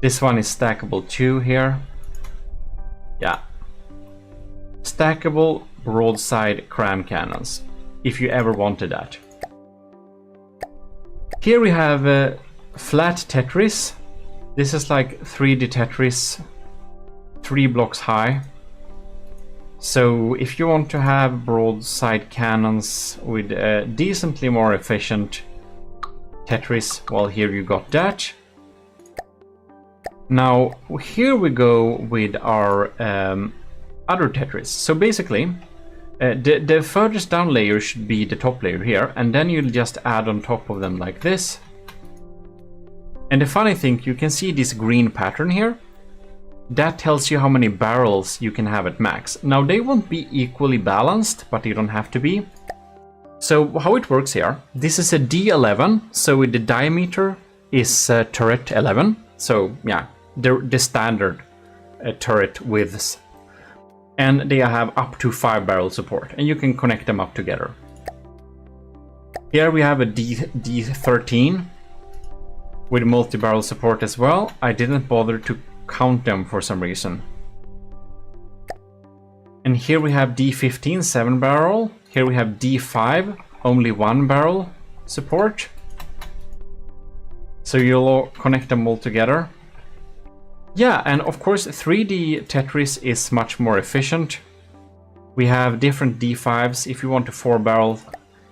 this one is stackable too here. Yeah, stackable broadside cram cannons, if you ever wanted that. Here we have flat Tetris. This is like 3D Tetris, 3 blocks high. So if you want to have broadside cannons with a decently more efficient Tetris, well, here you got that. Now here we go with our other Tetris. So basically the furthest down layer should be the top layer here, and then you'll just add on top of them like this. And the funny thing, you can see this green pattern here. That tells you how many barrels you can have at max. Now they won't be equally balanced, but they don't have to be. So how it works here, this is a D11, so with the diameter is turret 11. So yeah, the standard turret widths. And they have up to 5 barrel support, and you can connect them up together. Here we have a D13 with multi-barrel support as well. I didn't bother to count them for some reason. And here we have D15, 7 barrel. Here we have D5, only 1 barrel support. So you'll connect them all together. Yeah, and of course 3D Tetris is much more efficient. We have different D5s. If you want a 4 barrel,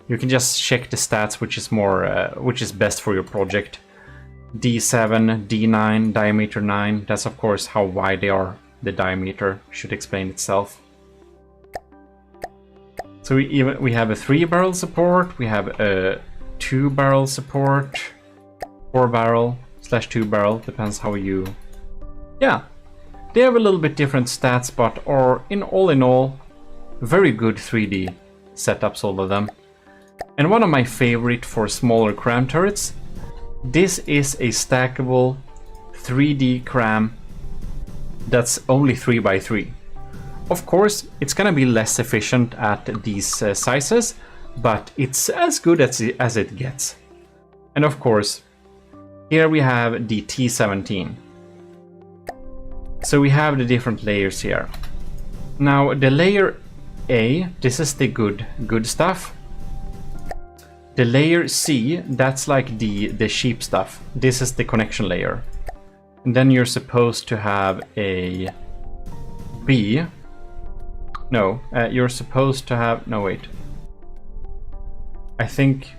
you can just check the stats, which is more, which is best for your project. D7, D9, diameter 9. That's of course how wide they are. The diameter should explain itself. So we have a 3-barrel support, we have a 2-barrel support, 4-barrel / 2-barrel, depends how you... Yeah, they have a little bit different stats, but are in all, very good 3D setups, all of them. And one of my favorite for smaller cram turrets, this is a stackable 3D cram that's only 3x3. Of course, it's gonna be less efficient at these sizes, but it's as good as it gets. And of course, here we have the T17. So we have the different layers here. Now the layer A, this is the good stuff. The layer C, that's like the cheap stuff. This is the connection layer. And then you're supposed to have a B. No, you're supposed to have... No, wait. I think...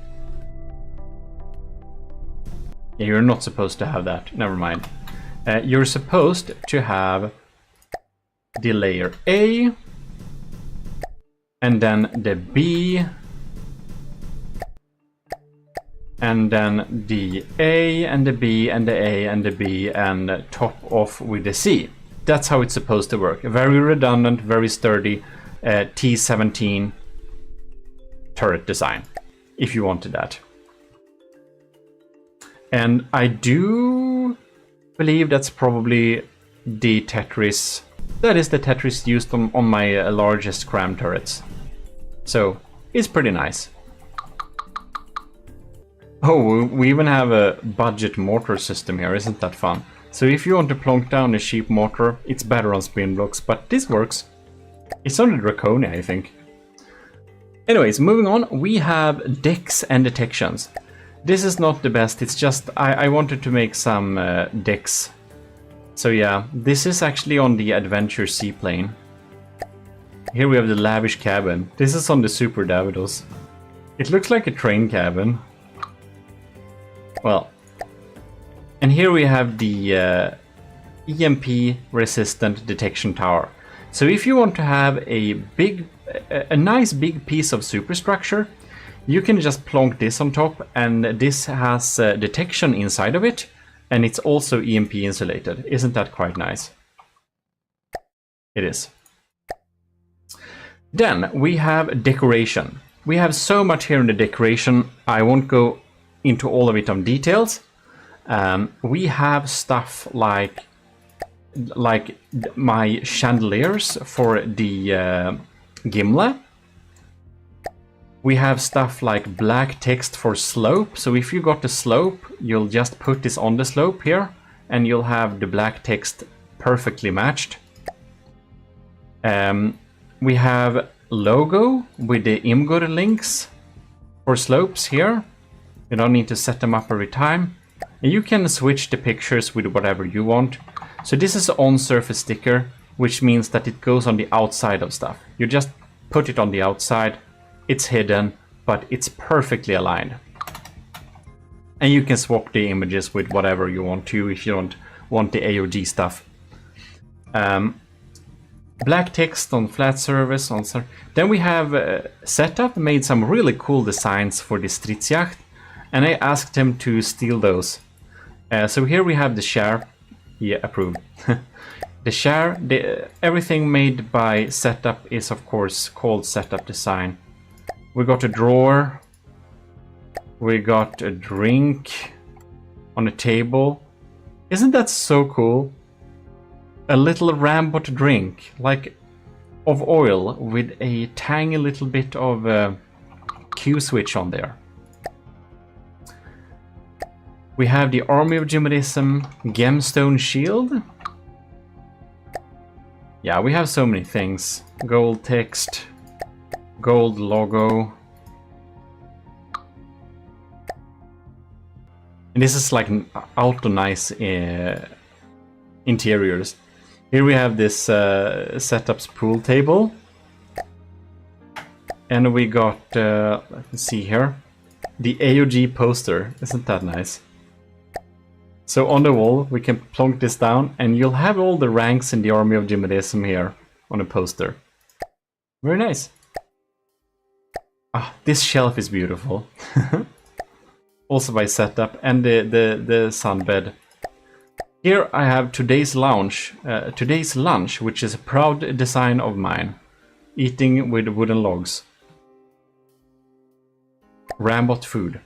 Yeah, you're not supposed to have that. Never mind. You're supposed to have the layer A, and then the B, and then the A, and the B, and the A, and the B, and top off with the C. That's how it's supposed to work. Very redundant, very sturdy T17 turret design, if you wanted that. And I do believe that's probably the Tetris. That is the Tetris used on my largest cram turrets. So it's pretty nice. Oh, we even have a budget mortar system here, isn't that fun? So if you want to plonk down a cheap mortar, it's better on spin blocks, but this works. It's on the Draconia, I think. Anyways, moving on, we have decks and detections. This is not the best, it's just I wanted to make some decks. So yeah, this is actually on the Adventure Seaplane. Here we have the Lavish Cabin. This is on the Super Davidos. It looks like a train cabin. Well, and here we have the EMP resistant detection tower. So if you want to have a nice big piece of superstructure, you can just plonk this on top, and this has detection inside of it, and it's also EMP insulated. Isn't that quite nice? It is. Then we have decoration. We have so much here in the decoration, I won't go into all of it on details. We have stuff like my chandeliers for the gimlet. We have stuff like black text for slope. So if you got the slope, you'll just put this on the slope here, and you'll have the black text perfectly matched. We have logo with the Imgur links for slopes here. You don't need to set them up every time. And you can switch the pictures with whatever you want. So this is an on-surface sticker, which means that it goes on the outside of stuff. You just put it on the outside, it's hidden, but it's perfectly aligned. And you can swap the images with whatever you want to if you don't want the AOG stuff. Black text on flat surface. Then we have Setup made some really cool designs for the Stridsjacht, and I asked him to steal those. So here we have the share. Yeah, approved. The share, everything made by Setup is of course called Setup Design. We got a drawer. We got a drink on a table. Isn't that so cool? A little Rambot drink, like of oil with a tiny little bit of Q switch on there. We have the Army of GMODISM gemstone shield. Yeah, we have so many things. Gold text, gold logo. And this is like auto nice interiors. Here we have this Setup's pool table. And we got, let's see here, the AOG poster. Isn't that nice? So on the wall, we can plonk this down, and you'll have all the ranks in the army of GMODISM here on a poster. Very nice. Ah, this shelf is beautiful. Also by setup, and the sunbed. Here I have today's lunch, which is a proud design of mine. Eating with wooden logs. Rambot food.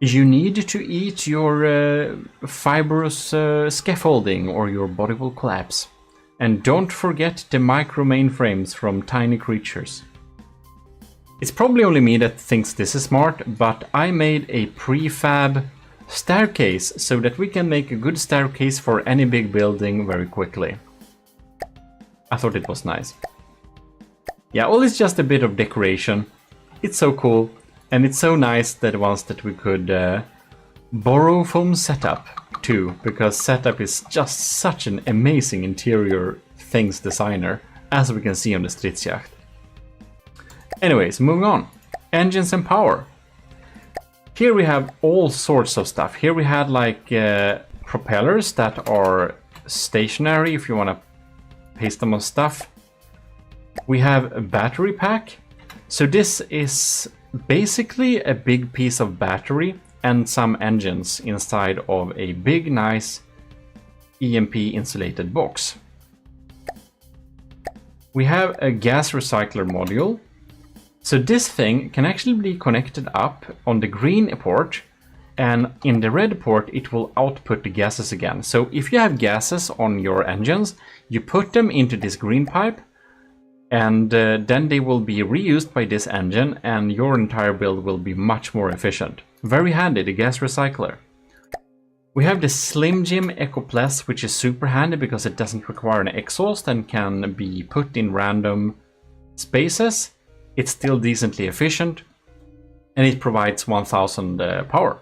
You need to eat your fibrous scaffolding or your body will collapse. And don't forget the micro mainframes from tiny creatures. It's probably only me that thinks this is smart, but I made a prefab staircase so that we can make a good staircase for any big building very quickly. I thought it was nice. Yeah, all is just a bit of decoration. It's so cool, and it's so nice that once that we could borrow from setup too, because setup is just such an amazing interior things designer, as we can see on the Stridsjacht. Anyways, moving on. Engines and power. Here we have all sorts of stuff. Here we had like propellers that are stationary if you want to paste them on stuff. We have a battery pack. So this is basically a big piece of battery and some engines inside of a big, nice EMP insulated box. We have a gas recycler module. So this thing can actually be connected up on the green port, and in the red port it will output the gases again. So if you have gases on your engines, you put them into this green pipe, and then they will be reused by this engine, and your entire build will be much more efficient. Very handy, the gas recycler. We have the Slim Jim Eco Plus, which is super handy because it doesn't require an exhaust and can be put in random spaces. It's still decently efficient, and it provides 1000 power.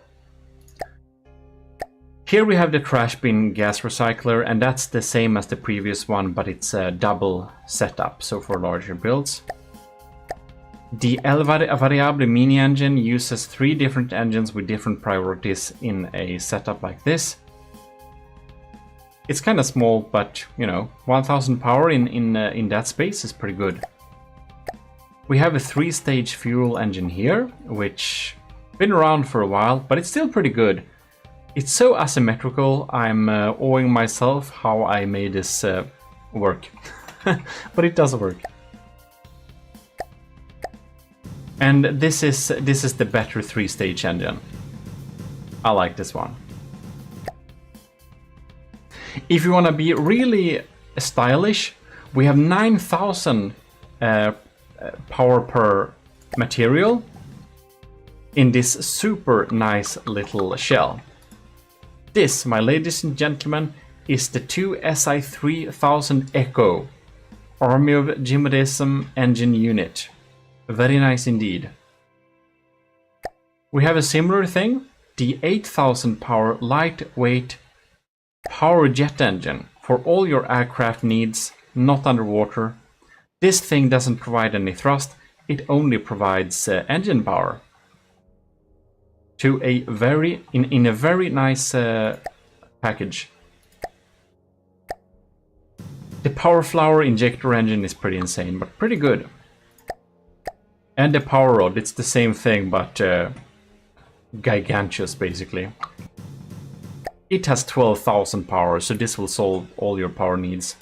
Here we have the trash bin gas recycler, and that's the same as the previous one, but it's a double setup, so for larger builds. The El Variable mini engine uses 3 different engines with different priorities in a setup like this. It's kind of small, but you know, 1000 power in that space is pretty good. We have a 3-stage fuel engine here, which been around for a while, but it's still pretty good. It's so asymmetrical, I'm owing myself how I made this work. But it does work. And this is the better 3-stage engine. I like this one. If you want to be really stylish, we have 9000 power per material in this super nice little shell. This, my ladies and gentlemen, is the 2 SI3000 Echo Army of GMODISM engine unit. Very nice indeed. We have a similar thing, the 8000 power lightweight power jet engine for all your aircraft needs, not underwater. This thing doesn't provide any thrust, it only provides engine power. To a very, in a very nice package. The Power Flower injector engine is pretty insane, but pretty good. And the Power Rod, it's the same thing, but gigantuous basically. It has 12,000 power, so this will solve all your power needs.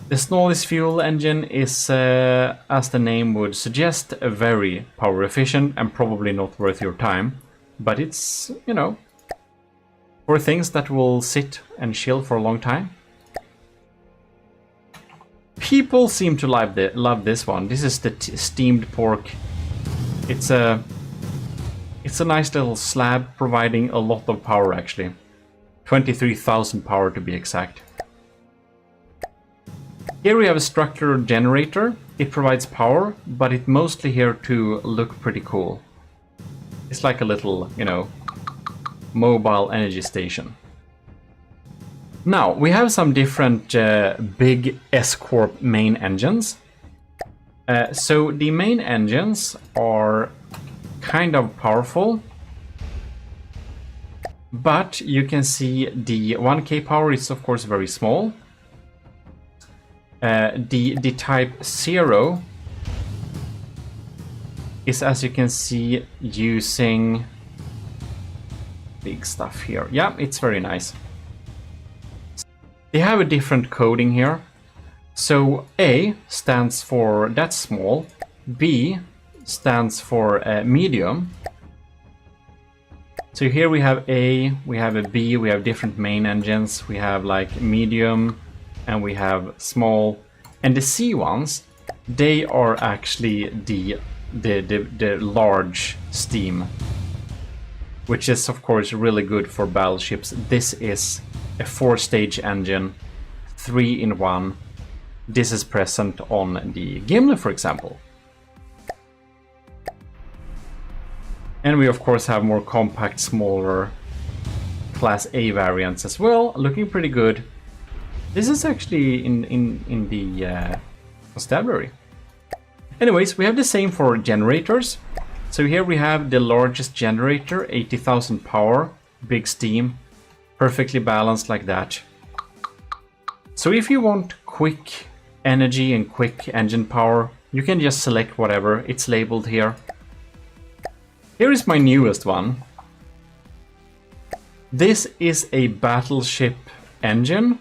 The Snålis fuel engine is, as the name would suggest, very power efficient and probably not worth your time. But it's, you know, for things that will sit and chill for a long time. People seem to love this one. This is the steamed pork. It's a nice little slab providing a lot of power actually. 23,000 power to be exact. Here we have a structural generator. It provides power, but it's mostly here to look pretty cool. It's like a little, you know, mobile energy station. Now, we have some different big S-Corp main engines. So the main engines are kind of powerful. But you can see the 1K power is of course very small. The type 0 is, as you can see, using big stuff here. Yeah, it's very nice. They have a different coding here. So A stands for that's small, B stands for medium. So here we have A, we have a B, we have different main engines, we have like medium, and we have small. And the C ones, they are actually the large steam, which is of course really good for battleships. This is a 4-stage engine, 3-in-1. This is present on the Gimli, for example. And we of course have more compact, smaller Class A variants as well, looking pretty good. This is actually in the constabulary. Anyways, we have the same for generators. So here we have the largest generator, 80,000 power, big steam, perfectly balanced like that. So if you want quick energy and quick engine power, you can just select whatever, it's labeled here. Here is my newest one. This is a battleship engine.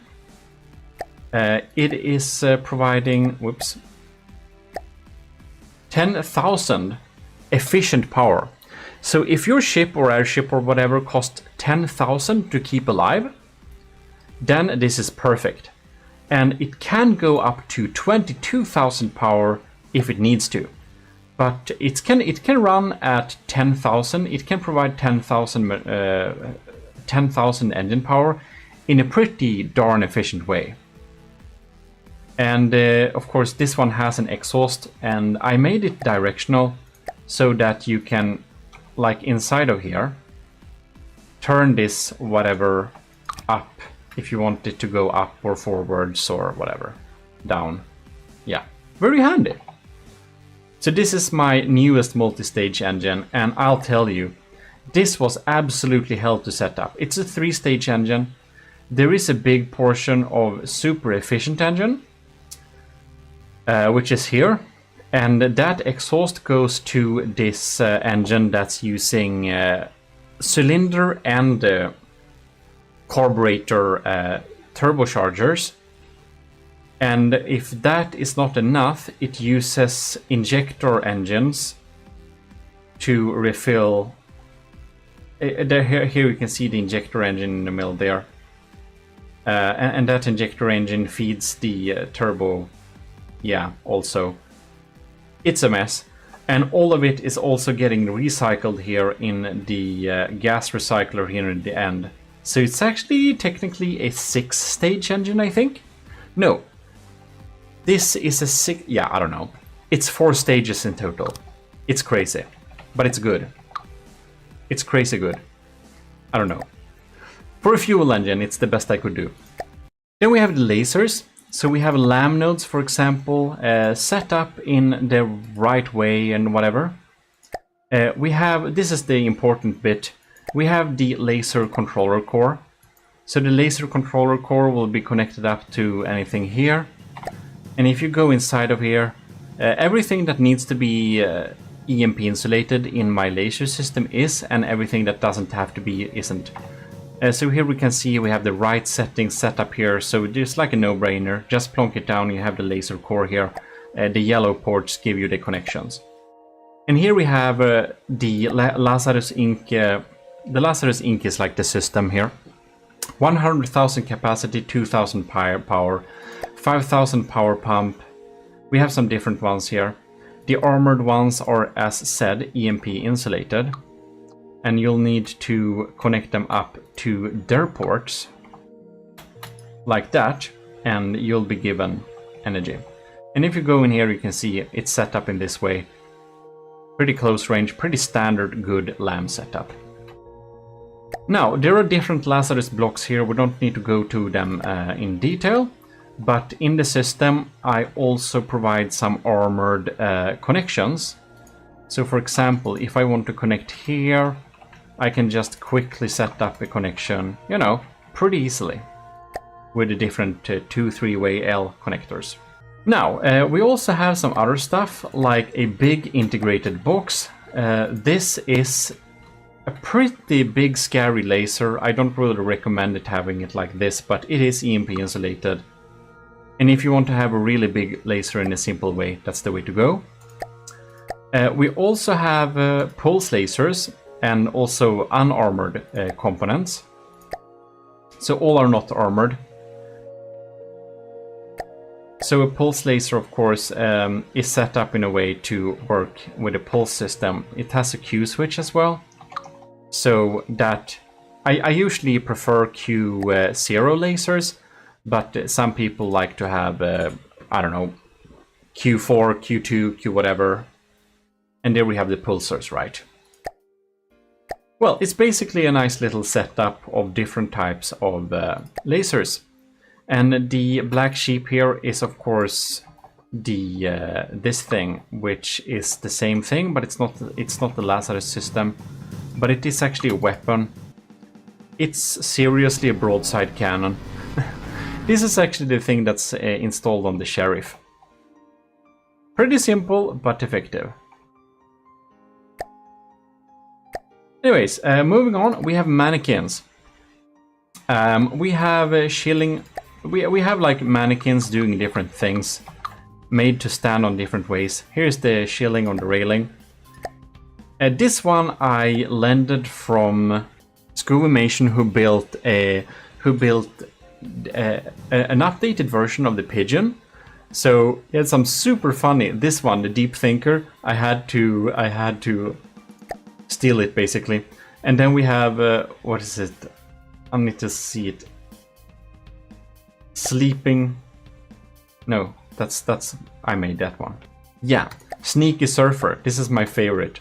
It is providing, 10,000 efficient power. So if your ship or airship or whatever costs 10,000 to keep alive, then this is perfect. And it can go up to 22,000 power if it needs to. But it can run at 10,000. It can provide 10,000 engine power in a pretty darn efficient way. And of course this one has an exhaust, and I made it directional so that you can, like inside of here, turn this whatever up if you want it to go up or forwards or whatever, down. Yeah, very handy. So this is my newest multi-stage engine, and I'll tell you, this was absolutely hell to set up. It's a 3-stage engine. There is a big portion of super efficient engine, which is here, and that exhaust goes to this engine that's using cylinder and carburetor turbochargers. And if that is not enough, it uses injector engines to refill. Here you can see the injector engine in the middle there, and that injector engine feeds the turbo. Yeah, also it's a mess, and all of it is also getting recycled here in the gas recycler here at the end. So it's actually technically a 6-stage engine, I think. No, this is a 6. Yeah, I don't know. It's 4 stages in total. It's crazy, but it's good. It's crazy good. I don't know. For a fuel engine, it's the best I could do. Then we have the lasers. So we have LAM nodes, for example, set up in the right way and whatever. We have, this is the important bit, we have the laser controller core. So the laser controller core will be connected up to anything here. And if you go inside of here, everything that needs to be EMP insulated in my laser system is, and everything that doesn't have to be isn't. So here we can see we have the right settings set up here, so just like a no-brainer, just plonk it down, you have the laser core here. The yellow ports give you the connections. And here we have the Lazarus Inc. The Lazarus Inc. is like the system here. 100,000 capacity, 2,000 power, 5,000 power pump. We have some different ones here. The armored ones are, as said, EMP insulated. And you'll need to connect them up to their ports, like that, and you'll be given energy. And if you go in here, you can see it's set up in this way. Pretty close range, pretty standard, good LAM setup. Now, there are different Lazarus blocks here. We don't need to go to them in detail, but in the system, I also provide some armored connections. So for example, if I want to connect here I can just quickly set up a connection, you know, pretty easily with the different 2-3-way L connectors. Now, we also have some other stuff, like a big integrated box. This is a pretty big scary laser. I don't really recommend it having it like this, but it is EMP insulated. And if you want to have a really big laser in a simple way, that's the way to go. We also have pulse lasers and also unarmored components. So all are not armored. So a pulse laser, of course, is set up in a way to work with a pulse system. It has a Q switch as well. So that I usually prefer Q0 lasers, but some people like to have, I don't know, Q4, Q2, Q whatever. And there we have the pulsars, right? Well, it's basically a nice little setup of different types of lasers. And the black sheep here is, of course, the this thing, which is the same thing, but it's not the Lazarus system, but it is actually a weapon. It's seriously a broadside cannon. This is actually the thing that's installed on the Sheriff. Pretty simple, but effective. Anyways, moving on, we have mannequins. We have shilling. We have like mannequins doing different things, made to stand on different ways. Here's the shilling on the railing. This one I lended from Scovimation, who built an updated version of the pigeon. So it's some super funny. This one, the Deep Thinker, I had to steal it basically. And then we have what is it? I need to see it. Sleeping. No, that's I made that one. Yeah, Sneaky Surfer. This is my favorite.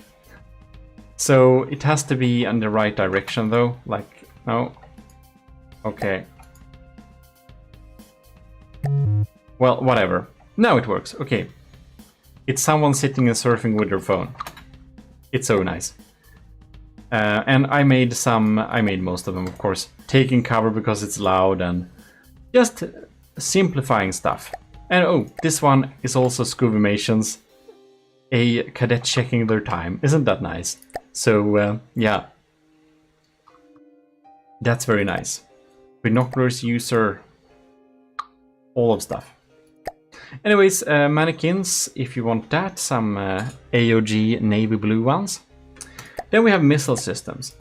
So it has to be in the right direction though. Like, no. Okay. Well, whatever. Now it works. Okay. It's someone sitting and surfing with their phone. It's so nice. And I made most of them, of course. Taking cover because it's loud and just simplifying stuff. And oh, this one is also Scovimations. A cadet checking their time. Isn't that nice? So, yeah. That's very nice. Binoculars, user, all of stuff. Anyways, mannequins, if you want that, some AOG navy blue ones. Then we have missile systems.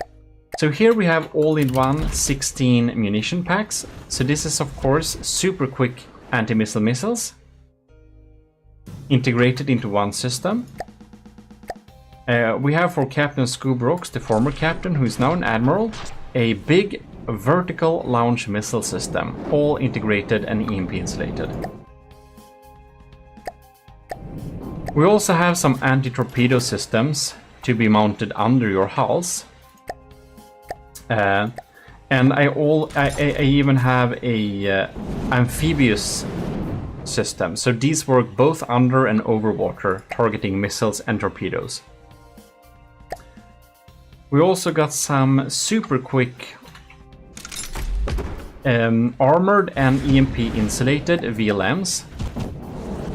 So here we have all-in-one 16 munition packs. So this is of course super quick anti-missile missiles integrated into one system. We have for Captain Scoobrox, the former captain who is now an admiral, a big vertical launch missile system, all integrated and EMP insulated. We also have some anti-torpedo systems to be mounted under your hulls. And I even have a amphibious system. So these work both under and over water, targeting missiles and torpedoes. We also got some super quick armored and EMP insulated VLMs.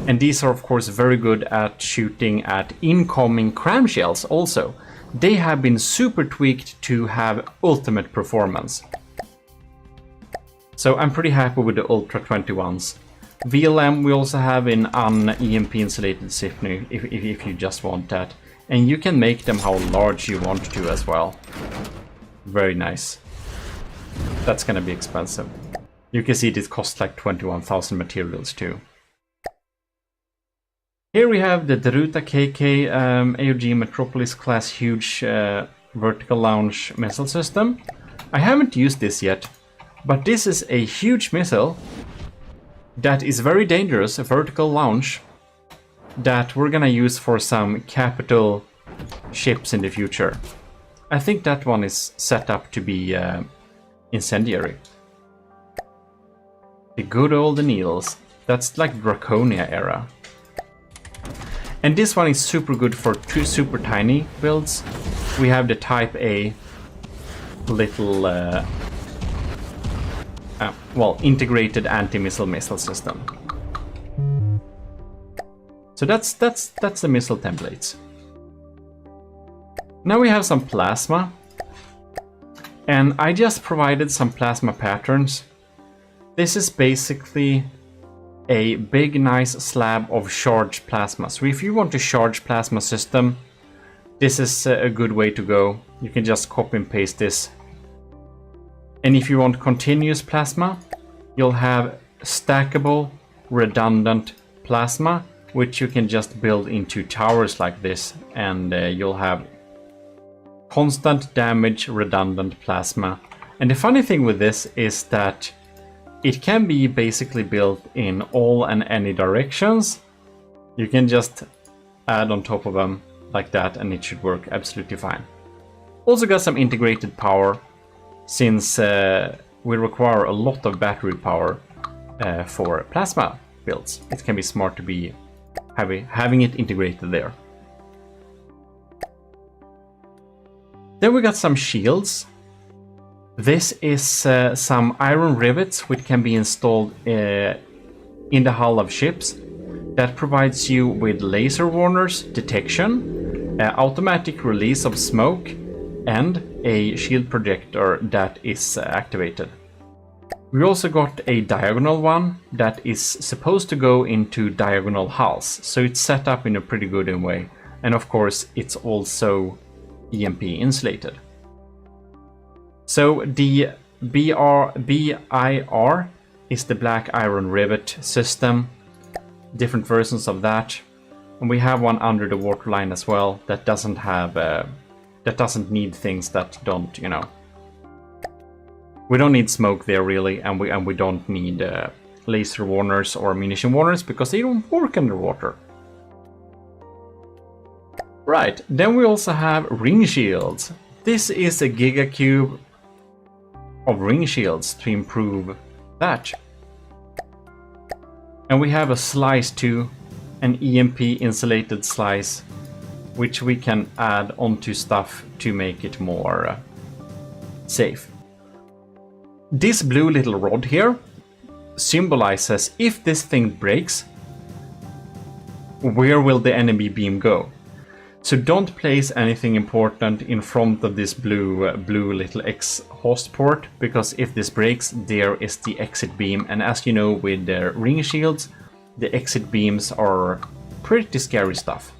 And these are of course very good at shooting at incoming cram shells also. They have been super tweaked to have ultimate performance. So I'm pretty happy with the Ultra 21s. VLM we also have in an EMP insulated Sifney if you just want that. And you can make them how large you want to as well. Very nice. That's gonna be expensive. You can see this costs like 21,000 materials too. Here we have the Daruta KK AOG Metropolis class huge vertical launch missile system. I haven't used this yet, but this is a huge missile that is very dangerous, a vertical launch, that we're gonna use for some capital ships in the future. I think that one is set up to be incendiary. The good old needles. That's like Draconia era. And this one is super good for two super tiny builds. We have the Type A little, well, integrated anti-missile system. So that's the missile templates. Now we have some plasma, and I just provided some plasma patterns. This is basically a big nice slab of charged plasma. So if you want to charge plasma system, this is a good way to go. You can just copy and paste this. And if you want continuous plasma, you'll have stackable redundant plasma, which you can just build into towers like this, and you'll have constant damage redundant plasma. And the funny thing with this is that it can be basically built in all and any directions. You can just add on top of them like that, and it should work absolutely fine. Also got some integrated power, since we require a lot of battery power for plasma builds. It can be smart to be having it integrated there. Then we got some shields. This is some iron rivets which can be installed in the hull of ships. That provides you with laser warners, detection, automatic release of smoke, and a shield projector that is activated. We also got a diagonal one that is supposed to go into diagonal hulls, so it's set up in a pretty good way. And of course, it's also EMP insulated. So the BIR is the black iron rivet system, different versions of that. And we have one under the waterline as well that doesn't have, that doesn't need things that don't, you know. We don't need smoke there really, and we don't need laser warners or munition warners because they don't work underwater. Right, then we also have ring shields. This is a gigacube of ring shields to improve that. And we have a slice too, an EMP insulated slice, which we can add onto stuff to make it more safe. This blue little rod here symbolizes if this thing breaks, where will the enemy beam go? So don't place anything important in front of this blue little exhaust port, because if this breaks, there is the exit beam. And as you know, with the ring shields, the exit beams are pretty scary stuff.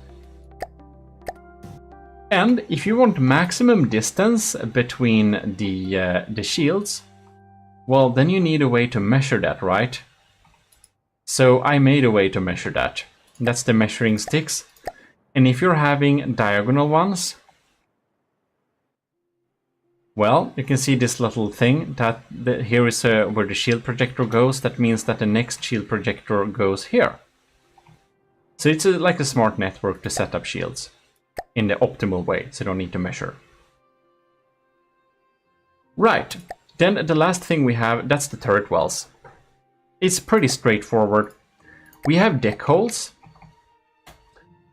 And if you want maximum distance between the shields, well, then you need a way to measure that, right? So I made a way to measure that. That's the measuring sticks. And if you're having diagonal ones, well, you can see this little thing that here is where the shield projector goes. That means that the next shield projector goes here. So it's like a smart network to set up shields in the optimal way, so you don't need to measure. Right, then the last thing we have, that's the turret wells. It's pretty straightforward. We have deck holes.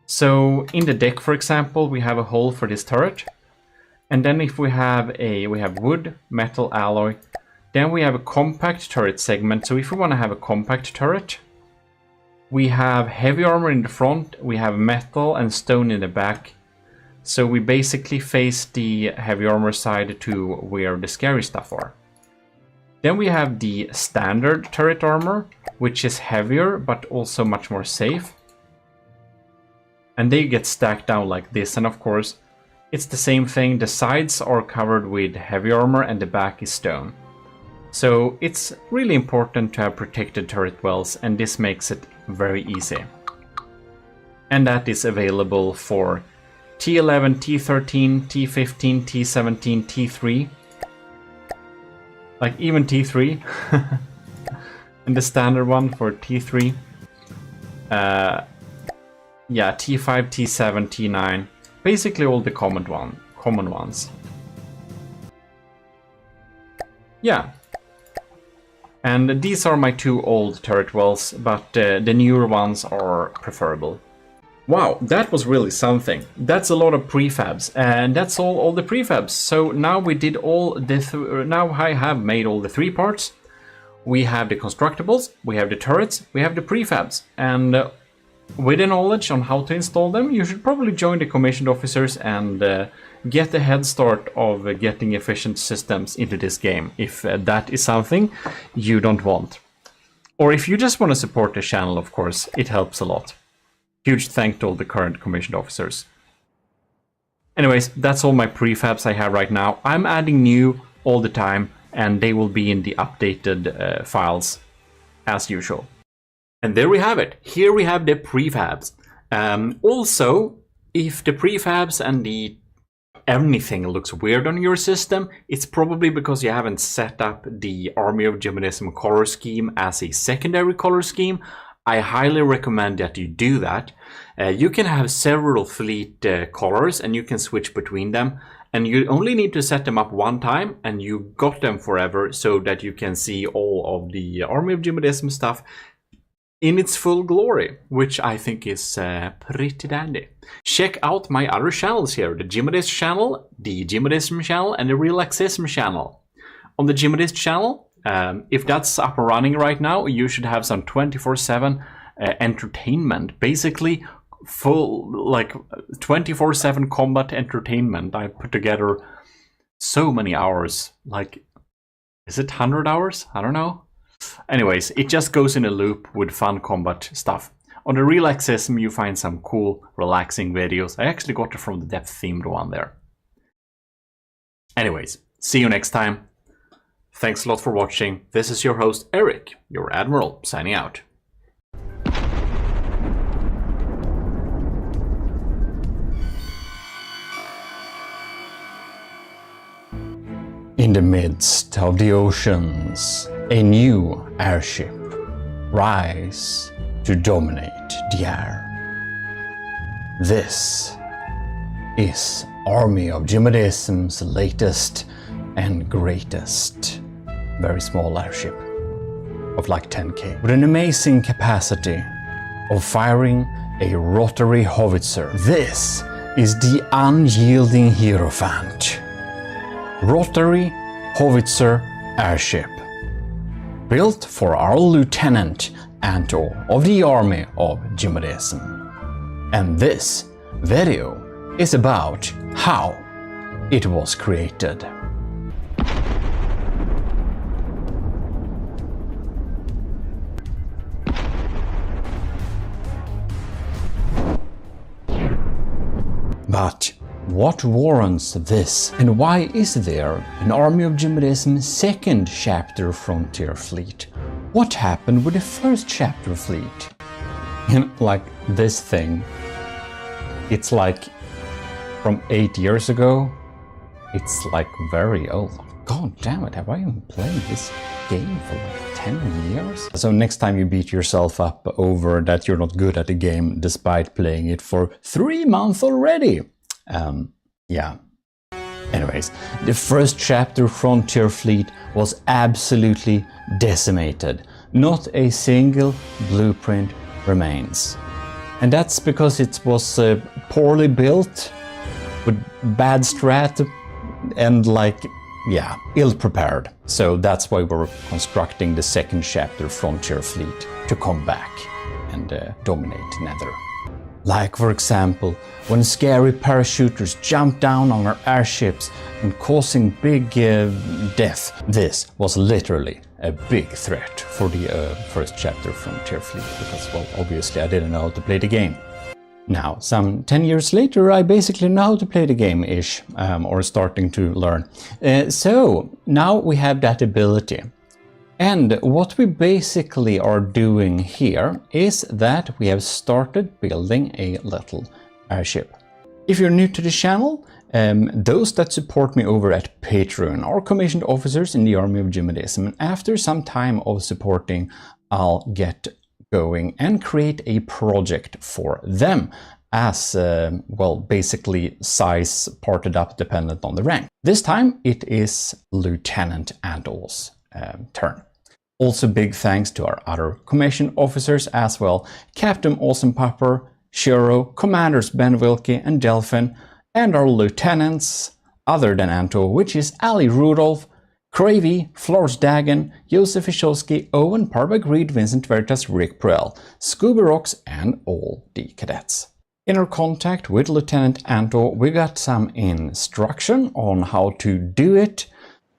So in the deck, for example, we have a hole for this turret. And then if we have wood, metal, alloy, then we have a compact turret segment. So if we want to have a compact turret, we have heavy armor in the front, we have metal and stone in the back. So we basically face the heavy armor side to where the scary stuff are. Then we have the standard turret armor, which is heavier but also much more safe. And they get stacked down like this, and of course it's the same thing. The sides are covered with heavy armor and the back is stone. So it's really important to have protected turret wells, and this makes it very easy. And that is available for T11, T13, T15, T17, T3. Like even T3. And the standard one for T3. Yeah, T5, T7, T9. Basically all the common ones. Yeah. And these are my two old turret wells, but the newer ones are preferable. Wow, that was really something. That's a lot of prefabs, and that's all the prefabs. So now we did all the now I have made all the 3 parts. We have the constructibles, we have the turrets, we have the prefabs, and with the knowledge on how to install them, you should probably join the commissioned officers and get a head start of getting efficient systems into this game, if that is something you don't want. Or if you just want to support the channel, of course, it helps a lot. Huge thank to all the current commissioned officers. Anyways, that's all my prefabs I have right now. I'm adding new all the time, and they will be in the updated files as usual. And there we have it. Here we have the prefabs. Also, if the prefabs and anything looks weird on your system, it's probably because you haven't set up the Army of GMODISM color scheme as a secondary color scheme. I highly recommend that you do that. You can have several fleet colors and you can switch between them. And you only need to set them up one time and you got them forever, so that you can see all of the Army of GMODISM stuff in its full glory, which I think is pretty dandy. Check out my other channels here, the GMODIST channel, the GMODISM channel, and the Relaxism channel. On the GMODIST channel, if that's up and running right now, you should have some 24/7 entertainment. Basically, full, like 24/7 combat entertainment. I put together so many hours, like, is it 100 hours? I don't know. Anyways, it just goes in a loop with fun combat stuff. On the Relaxism, you find some cool, relaxing videos. I actually got it from the depth-themed one there. Anyways, see you next time. Thanks a lot for watching. This is your host, Eric, your Admiral, signing out. In the midst of the oceans, a new airship rise to dominate the air. This is Army of GMODISM's latest and greatest very small airship of like 10k, with an amazing capacity of firing a rotary howitzer. This is the unyielding Hierophant rotary howitzer airship, built for our Lieutenant Anto of the Army of GMODISM. And this video is about how it was created. But what warrants this, and why is there an Army of GMODISM's second chapter frontier fleet? What happened with the first chapter fleet? Like this thing, it's like from 8 years ago. It's like very old. God damn it, have I been playing this game for like 10 years? So next time you beat yourself up over that you're not good at the game despite playing it for 3 months already. Yeah. Anyways, the first chapter frontier fleet was absolutely decimated. Not a single blueprint remains. And that's because it was poorly built, with bad strat, and like, yeah, ill-prepared. So that's why we're constructing the second chapter frontier fleet to come back and dominate Nether. Like, for example, when scary parachuters jump down on our airships and causing big death. This was literally a big threat for the first chapter Frontier Fleet, because, well, obviously I didn't know how to play the game. Now, some 10 years later, I basically know how to play the game-ish, or starting to learn. So, now we have that ability. And what we basically are doing here is that we have started building a little airship. If you're new to the channel, those that support me over at Patreon are commissioned officers in the Army of GMODISM, and after some time of supporting, I'll get going and create a project for them as, well, basically size parted up dependent on the rank. This time it is Lieutenant Anto's turn. Also big thanks to our other commissioned officers as well: Captain Awesome Pupper, Shiro, Commanders Ben Wilkie and Delphin, and our lieutenants, other than Anto, which is Ali Rudolph, Cravey, Flores Dagan, Josef Ishowski, Owen, Parvag Reed, Vincent Veritas, Rick Prell, Scooby Rocks, and all the cadets. In our contact with Lieutenant Anto, we got some instruction on how to do it.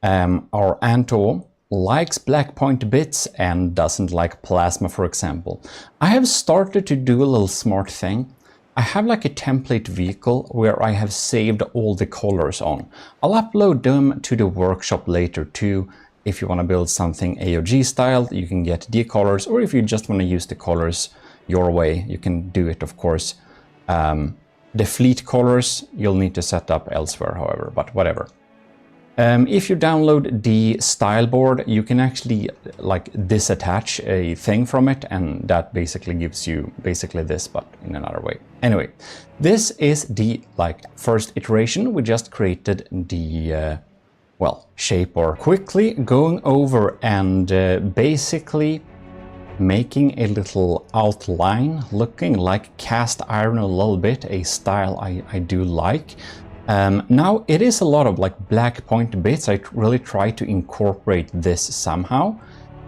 Our Anto likes black point bits and doesn't like plasma, for example. I have started to do a little smart thing. I have like a template vehicle where I have saved all the colors on. I'll upload them to the workshop later too. If you want to build something AOG style, you can get the colors, or if you just want to use the colors your way, you can do it, of course. The fleet colors you'll need to set up elsewhere, however, but whatever. If you download the style board, you can actually like disattach a thing from it, and that basically gives you basically this, but in another way. Anyway, this is the first iteration. We just created the shape, or quickly going over and basically making a little outline looking like cast iron a little bit, a style I do like. Now it is a lot of like black point bits. I really try to incorporate this somehow,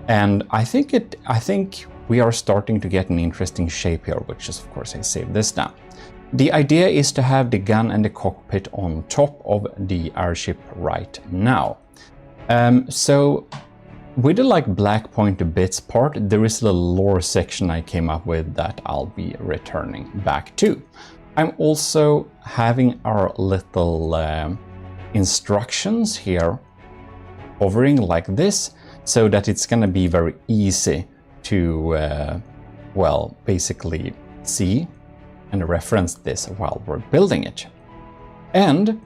and I think we are starting to get an interesting shape here, which is of course I save this down. The idea is to have the gun and the cockpit on top of the airship right now. So with the like black point bits part, there is a little lore section I came up with that I'll be returning back to. I'm also having our little instructions here hovering like this, so that it's gonna be very easy to, basically see and reference this while we're building it. And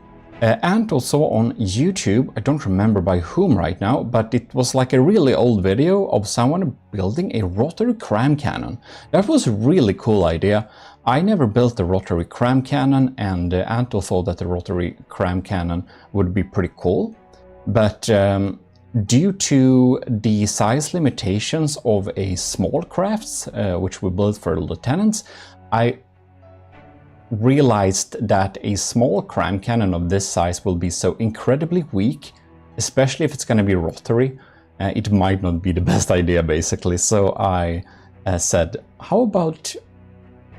also on YouTube, I don't remember by whom right now, but it was like a really old video of someone building a rotary cram cannon. That was a really cool idea. I never built a rotary cram cannon, and Anto thought that the rotary cram cannon would be pretty cool. But due to the size limitations of a small crafts, which we built for lieutenants, I realized that a small cram cannon of this size will be so incredibly weak, especially if it's going to be rotary. It might not be the best idea, basically. So I said, how about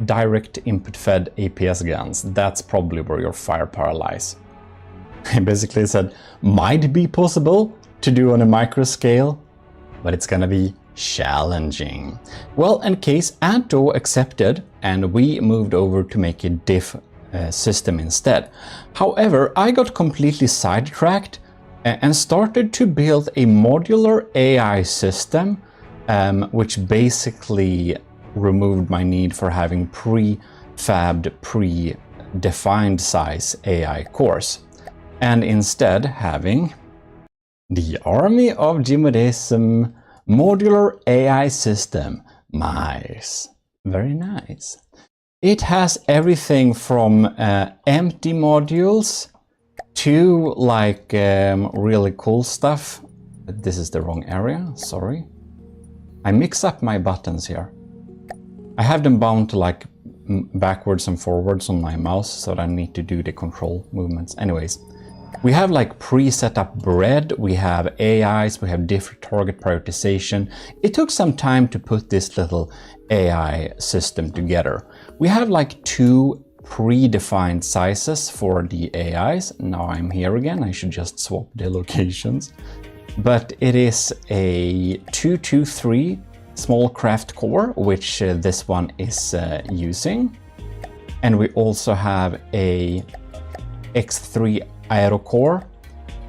direct input fed APS guns? That's probably where your firepower lies. I basically said, might be possible to do on a micro scale, but it's gonna be challenging. Well, in case Anto accepted, and we moved over to make a diff system instead. However, I got completely sidetracked and started to build a modular AI system, which basically removed my need for having prefabbed, pre-defined size AI cores, and instead having the Army of GMODISM modular AI system. Nice. Very nice. It has everything from empty modules to like really cool stuff. This is the wrong area, sorry. I mix up my buttons here. I have them bound to like backwards and forwards on my mouse, so that I need to do the control movements. Anyways, we have like pre-set up bread, we have AIs, we have different target prioritization. It took some time to put this little AI system together. We have like 2 predefined sizes for the AIs. Now I'm here again, I should just swap the locations. But it is a 223 small craft core, which this one is using. And we also have a X3 aero core.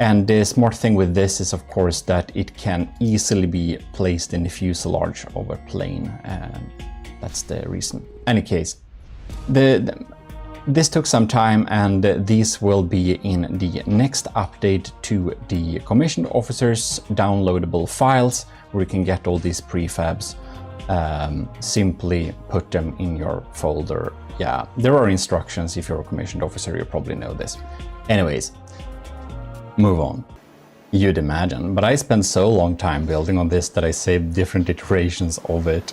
And the smart thing with this is, of course, that it can easily be placed in the fuselage of a plane. That's the reason. Any case, this took some time, and these will be in the next update to the commissioned officers downloadable files, where you can get all these prefabs. Simply put them in your folder. Yeah, there are instructions. If you're a commissioned officer, you probably know this. Anyways, move on. You'd imagine, but I spent so long time building on this that I saved different iterations of it.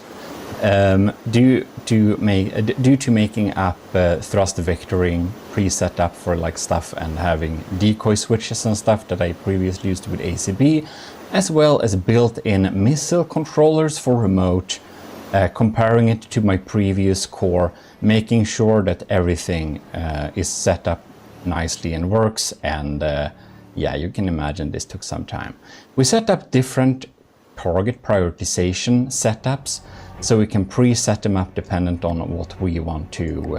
due to making up thrust vectoring preset up for like stuff and having decoy switches and stuff that I previously used with ACB, as well as built-in missile controllers for remote, comparing it to my previous core, making sure that everything is set up nicely and works, and yeah, you can imagine this took some time. We set up different target prioritization setups, so we can preset them up dependent on what we want to...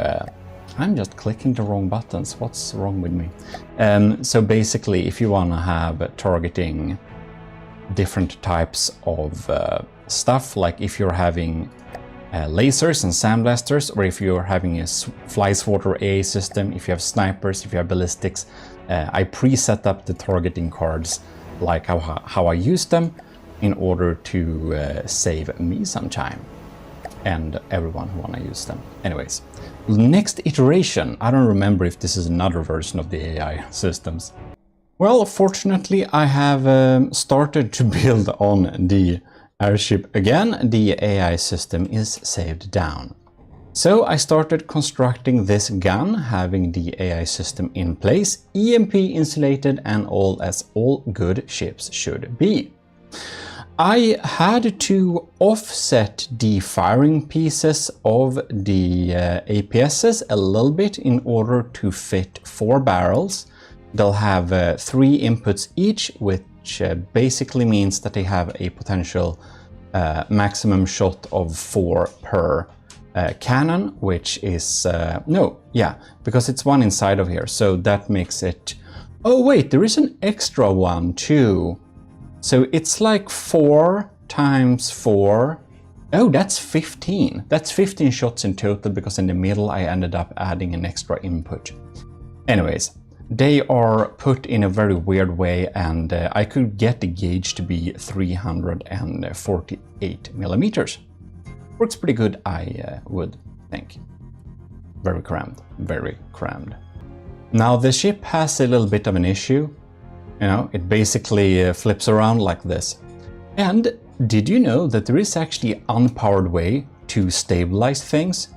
I'm just clicking the wrong buttons, what's wrong with me? So basically, if you want to have targeting different types of stuff, like if you're having lasers and sandblasters, or if you're having a fly swatter AA system, if you have snipers, if you have ballistics, I preset up the targeting cards like how I use them in order to save me some time and everyone who wanna use them. Anyways, next iteration, I don't remember if this is another version of the AI systems. Well, fortunately, I have started to build on the airship again. The AI system is saved down. So I started constructing this gun, having the AI system in place, EMP insulated, and all as all good ships should be. I had to offset the firing pieces of the APSs a little bit in order to fit 4 barrels. They'll have 3 inputs each, which basically means that they have a potential maximum shot of 4 per cannon, which is... because it's 1 inside of here, so that makes it... Oh wait, there is an extra one too. So it's like 4 times 4. Oh, that's 15. That's 15 shots in total, because in the middle I ended up adding an extra input. Anyways, they are put in a very weird way, and I could get the gauge to be 348 millimeters. Works pretty good, I would think. Very crammed, very crammed. Now the ship has a little bit of an issue. You know, it basically flips around like this. And did you know that there is actually an unpowered way to stabilize things?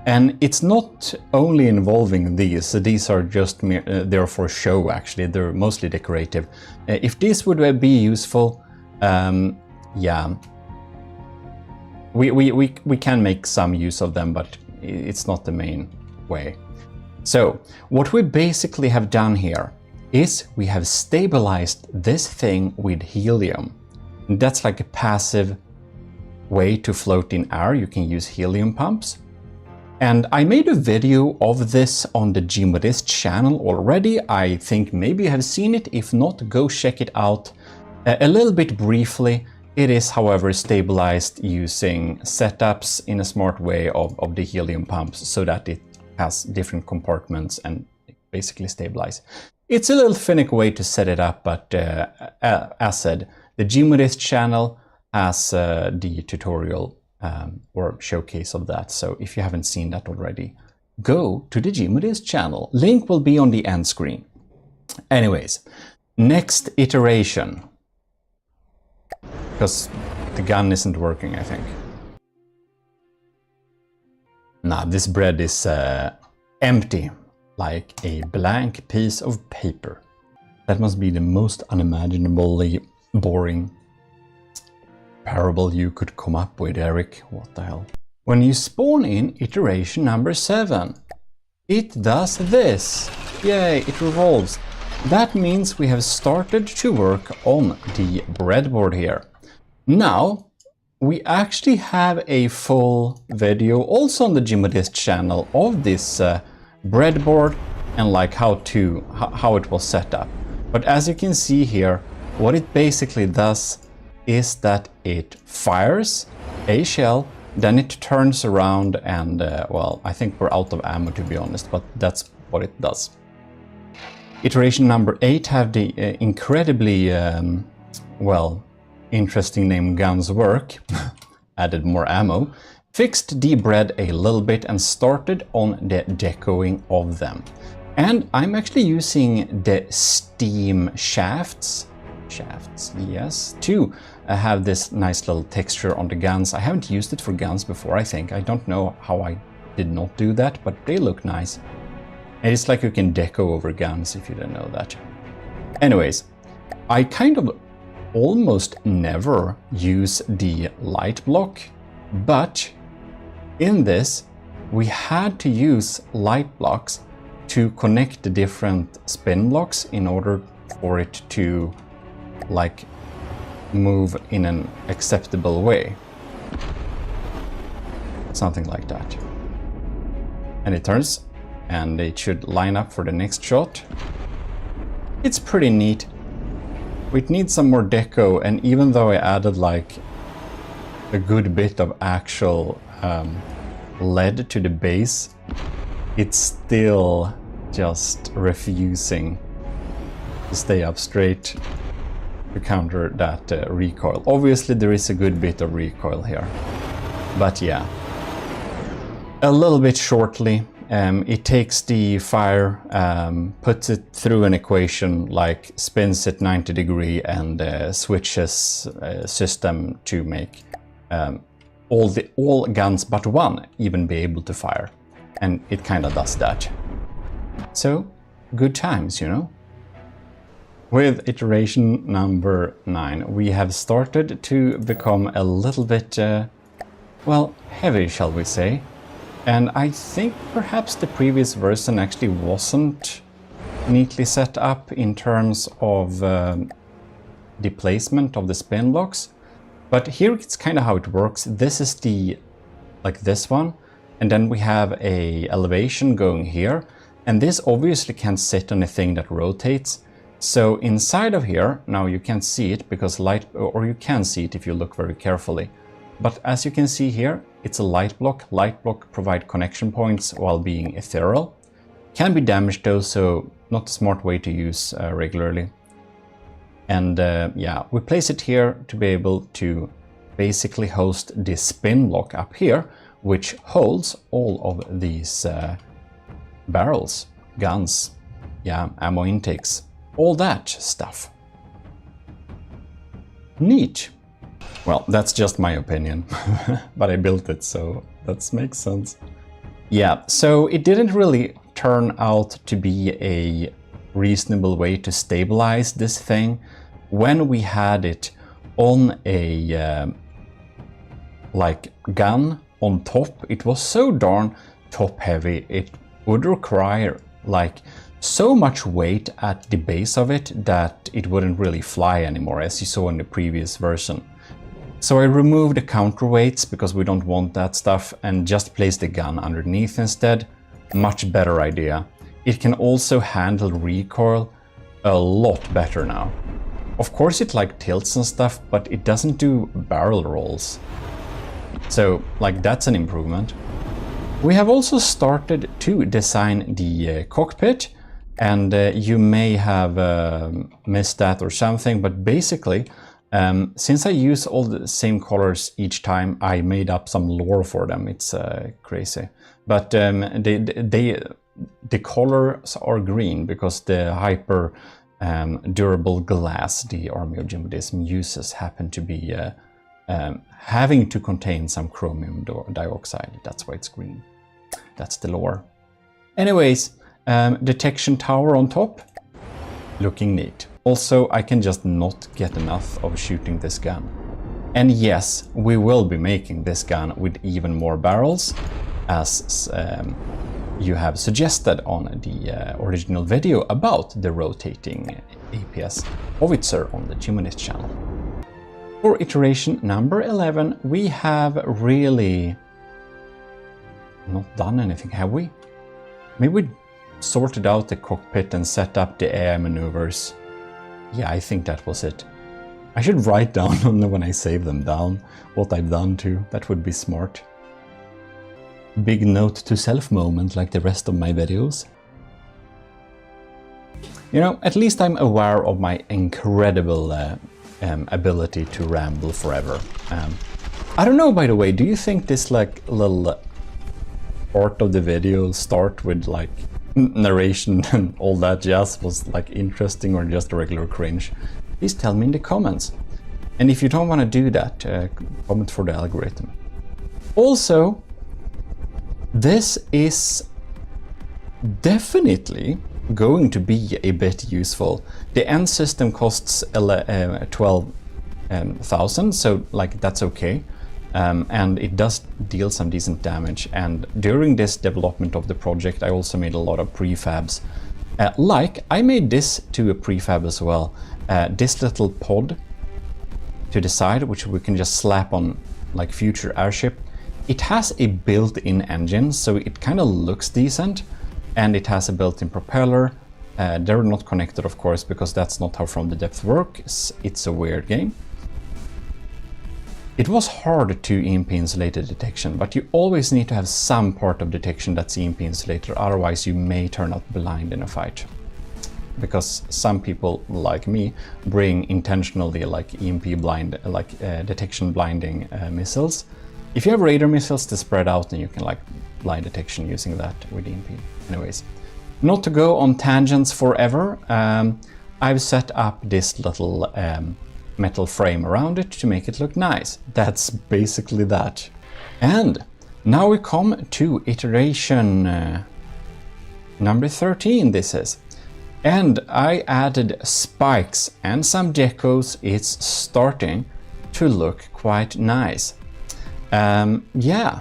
And it's not only involving these. These are just there for show, actually. They're mostly decorative. If this would be useful, yeah, we can make some use of them, but it's not the main way. So what we basically have done here is we have stabilized this thing with helium. That's like a passive way to float in air. You can use helium pumps. And I made a video of this on the GMODIST channel already. I think maybe you have seen it. If not, go check it out a little bit briefly. It is, however, stabilized using setups in a smart way of the helium pumps, so that it has different compartments and basically stabilize. It's a little finicky way to set it up, but as said, the GMODIST channel has the tutorial or showcase of that. So if you haven't seen that already, go to the GMODIST channel. Link will be on the end screen. Anyways, next iteration. Because the gun isn't working, I think. Nah, this bread is empty. Like a blank piece of paper. That must be the most unimaginably boring parable you could come up with, Eric. What the hell? When you spawn in iteration number 7, it does this. Yay, it revolves. That means we have started to work on the breadboard here. Now, we actually have a full video also on the GMODIST channel of this breadboard and like how it was set up. But as you can see here, what it basically does is that it fires a shell, then it turns around and well, I think we're out of ammo, to be honest, but that's what it does. Iteration number 8 have the incredibly well, interesting name Guns Work. Added more ammo. Fixed the bread a little bit and started on the decoing of them. And I'm actually using the steam shafts, yes, to have this nice little texture on the guns. I haven't used it for guns before, I think. I don't know how I did not do that, but they look nice. And it's like you can deco over guns if you don't know that. Anyways, I kind of almost never use the light block, but in this we had to use light blocks to connect the different spin blocks in order for it to like move in an acceptable way. Something like that. And it turns, and it should line up for the next shot. It's pretty neat. It needs some more deco, and even though I added like a good bit of actual lead to the base, it's still just refusing to stay up straight to counter that recoil. Obviously there is a good bit of recoil here, but yeah, a little bit shortly. It takes the fire, puts it through an equation, like spins it 90 degrees and switches system to make all guns but one even be able to fire. And it kind of does that. So, good times, you know? With iteration number 9, we have started to become a little bit, well, heavy, shall we say. And I think perhaps the previous version actually wasn't neatly set up in terms of the placement of the spin blocks. But here it's kind of how it works. This is the, like this one, and then we have a elevation going here. And this obviously can't sit on a thing that rotates. So inside of here, now you can't see it because light, or you can see it if you look very carefully. But as you can see here, it's a light block. Light block provide connection points while being ethereal. Can be damaged though, so not a smart way to use regularly. And yeah, we place it here to be able to basically host this spin block up here, which holds all of these barrels, guns, yeah, ammo intakes, all that stuff. Neat. Well, that's just my opinion, but I built it, so that makes sense. Yeah, so it didn't really turn out to be a reasonable way to stabilize this thing. When we had it on a like gun on top, it was so darn top heavy, it would require like so much weight at the base of it that it wouldn't really fly anymore, as you saw in the previous version. So I removed the counterweights because we don't want that stuff and just placed the gun underneath instead. Much better idea. It can also handle recoil a lot better now. Of course it like tilts and stuff, but it doesn't do barrel rolls. So like that's an improvement. We have also started to design the cockpit, and you may have missed that or something, but basically since I use all the same colors each time, I made up some lore for them. It's crazy. But the colors are green because the hyper durable glass the army of GMODIST uses happen to be having to contain some chromium dioxide. That's why it's green. That's the lore. Anyways, detection tower on top, looking neat. Also, I can just not get enough of shooting this gun. And yes, we will be making this gun with even more barrels, as you have suggested on the original video about the rotating APS howitzer on the GMODIST channel. For iteration number 11, we have really not done anything, have we? Maybe we sorted out the cockpit and set up the AI maneuvers. Yeah, I think that was it. I should write down when I save them down what I've done too. That would be smart. Big note to self moment like the rest of my videos. You know, at least I'm aware of my incredible ability to ramble forever. I don't know, by the way, do you think this like little part of the video start with like narration and all that jazz was like interesting or just a regular cringe? Please tell me in the comments. And if you don't want to do that, comment for the algorithm. Also, this is definitely going to be a bit useful. The end system costs 12,000, so like that's okay. And it does deal some decent damage. And during this development of the project, I also made a lot of prefabs. Like I made this to a prefab as well. This little pod to the side, which we can just slap on like future airship. It has a built-in engine, so it kind of looks decent, and it has a built-in propeller. They're not connected, of course, because that's not how From the Depth works. It's a weird game. It was hard to EMP insulated detection, but you always need to have some part of detection that's EMP insulated, otherwise you may turn out blind in a fight. Because some people, like me, bring intentionally like EMP blind, like detection blinding missiles. If you have radar missiles to spread out, then you can like blind detection using that with EMP. Anyways, not to go on tangents forever, I've set up this little metal frame around it to make it look nice. That's basically that. And now we come to iteration number 13, this is. And I added spikes and some decos. It's starting to look quite nice. Yeah.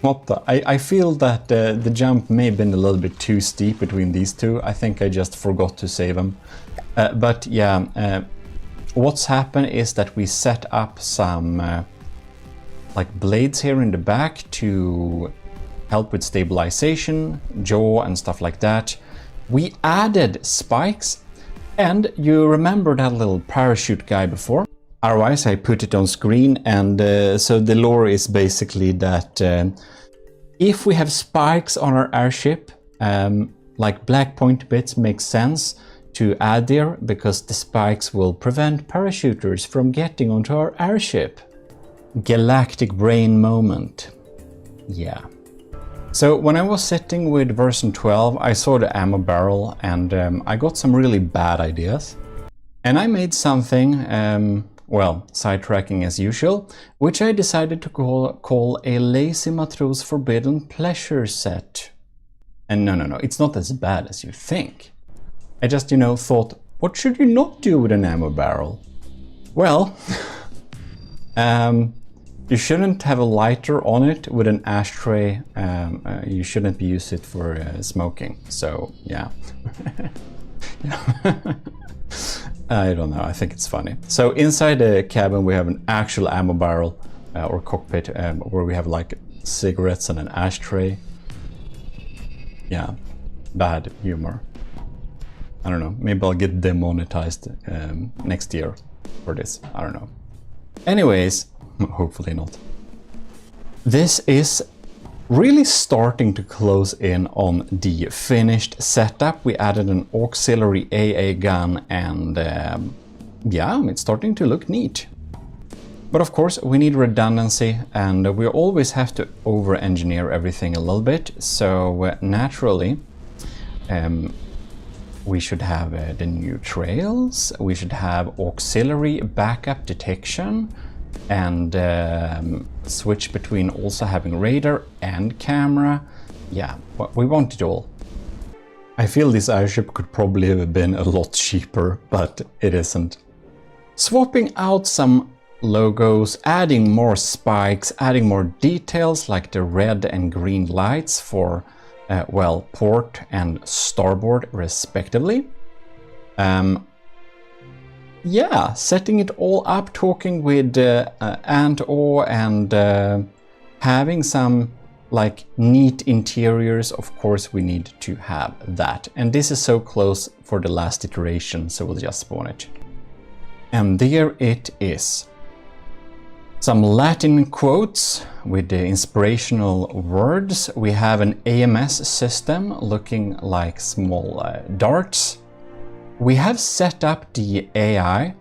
What the? I feel that the jump may have been a little bit too steep between these two. I think I just forgot to save them. But yeah, what's happened is that we set up some like blades here in the back to help with stabilization, jaw and stuff like that. We added spikes, and you remember that little parachute guy before? Otherwise, I put it on screen, and so the lore is basically that if we have spikes on our airship, like black point bits makes sense to add there, because the spikes will prevent parachuters from getting onto our airship. Galactic brain moment. Yeah. So when I was sitting with version 12, I saw the ammo barrel, and I got some really bad ideas. And I made something, well, sidetracking as usual, which I decided to call a Lazy Matros Forbidden Pleasure set. And no, it's not as bad as you think. I just, you know, thought, what should you not do with an ammo barrel? Well, you shouldn't have a lighter on it with an ashtray. You shouldn't use it for smoking. So, yeah. I don't know, I think it's funny. So inside the cabin we have an actual ammo barrel or cockpit where we have like cigarettes and an ashtray. Yeah, bad humor. I don't know, maybe I'll get demonetized next year for this, I don't know. Anyways, hopefully not. This is really starting to close in on the finished setup. We added an auxiliary AA gun, and yeah, it's starting to look neat. But of course we need redundancy, and we always have to over-engineer everything a little bit. So naturally we should have the new trails, we should have auxiliary backup detection, and switch between also having radar and camera. Yeah, we want it all. I feel this airship could probably have been a lot cheaper, but it isn't. Swapping out some logos, adding more spikes, adding more details like the red and green lights for well, port and starboard respectively. Yeah, setting it all up, talking with Ant-O, and having some like neat interiors. Of course we need to have that, and this is so close for the last iteration, so we'll just spawn it. And there it is. Some Latin quotes with the inspirational words. We have an AMS system looking like small darts. We have set up the AI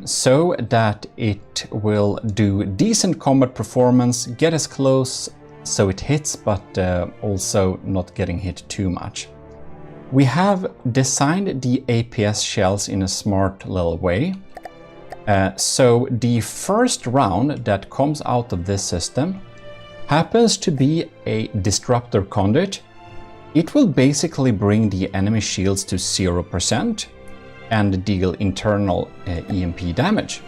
so that it will do decent combat performance, get as close so it hits, but also not getting hit too much. We have designed the APS shells in a smart little way. So the first round that comes out of this system happens to be a disruptor conduit. It will basically bring the enemy shields to 0% and deal internal EMP damage.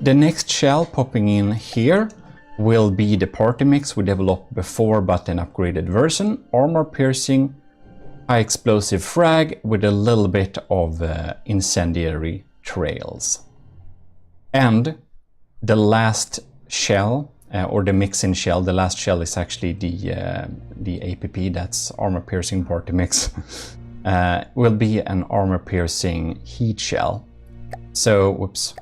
The next shell popping in here will be the party mix we developed before but an upgraded version, armor piercing, high explosive frag with a little bit of incendiary trails. And the last shell, or the mix-in shell, the last shell is actually the APP, that's armor piercing party mix, will be an armor piercing heat shell. So, whoops,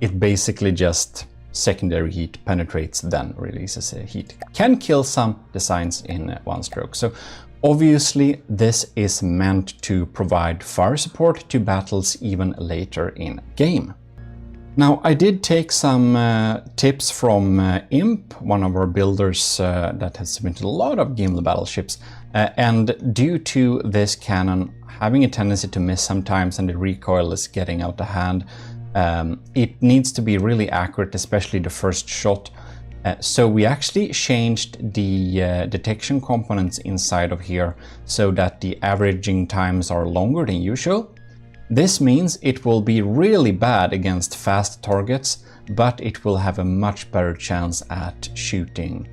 it basically just secondary heat penetrates, then releases a heat. Can kill some designs in one stroke. So obviously this is meant to provide fire support to battles even later in game. Now I did take some tips from Imp, one of our builders that has submitted a lot of Gimli battleships, and due to this cannon having a tendency to miss sometimes and the recoil is getting out of hand, it needs to be really accurate, especially the first shot. So we actually changed the detection components inside of here so that the averaging times are longer than usual. This means it will be really bad against fast targets, but it will have a much better chance at shooting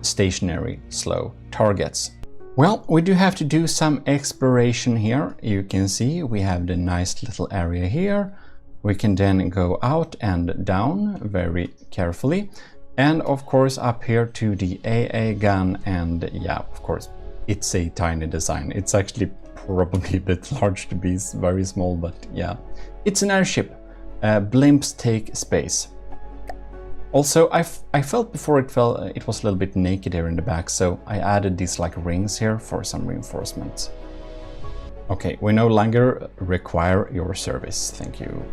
stationary slow targets. Well, we do have to do some exploration here. You can see we have the nice little area here. We can then go out and down very carefully. And of course up here to the AA gun, and yeah, of course, it's a tiny design. It's actually probably a bit large to be very small, but yeah. It's an airship. Blimps take space. Also, I felt before it was a little bit naked here in the back, so I added these like rings here for some reinforcements. Okay, we no longer require your service, thank you.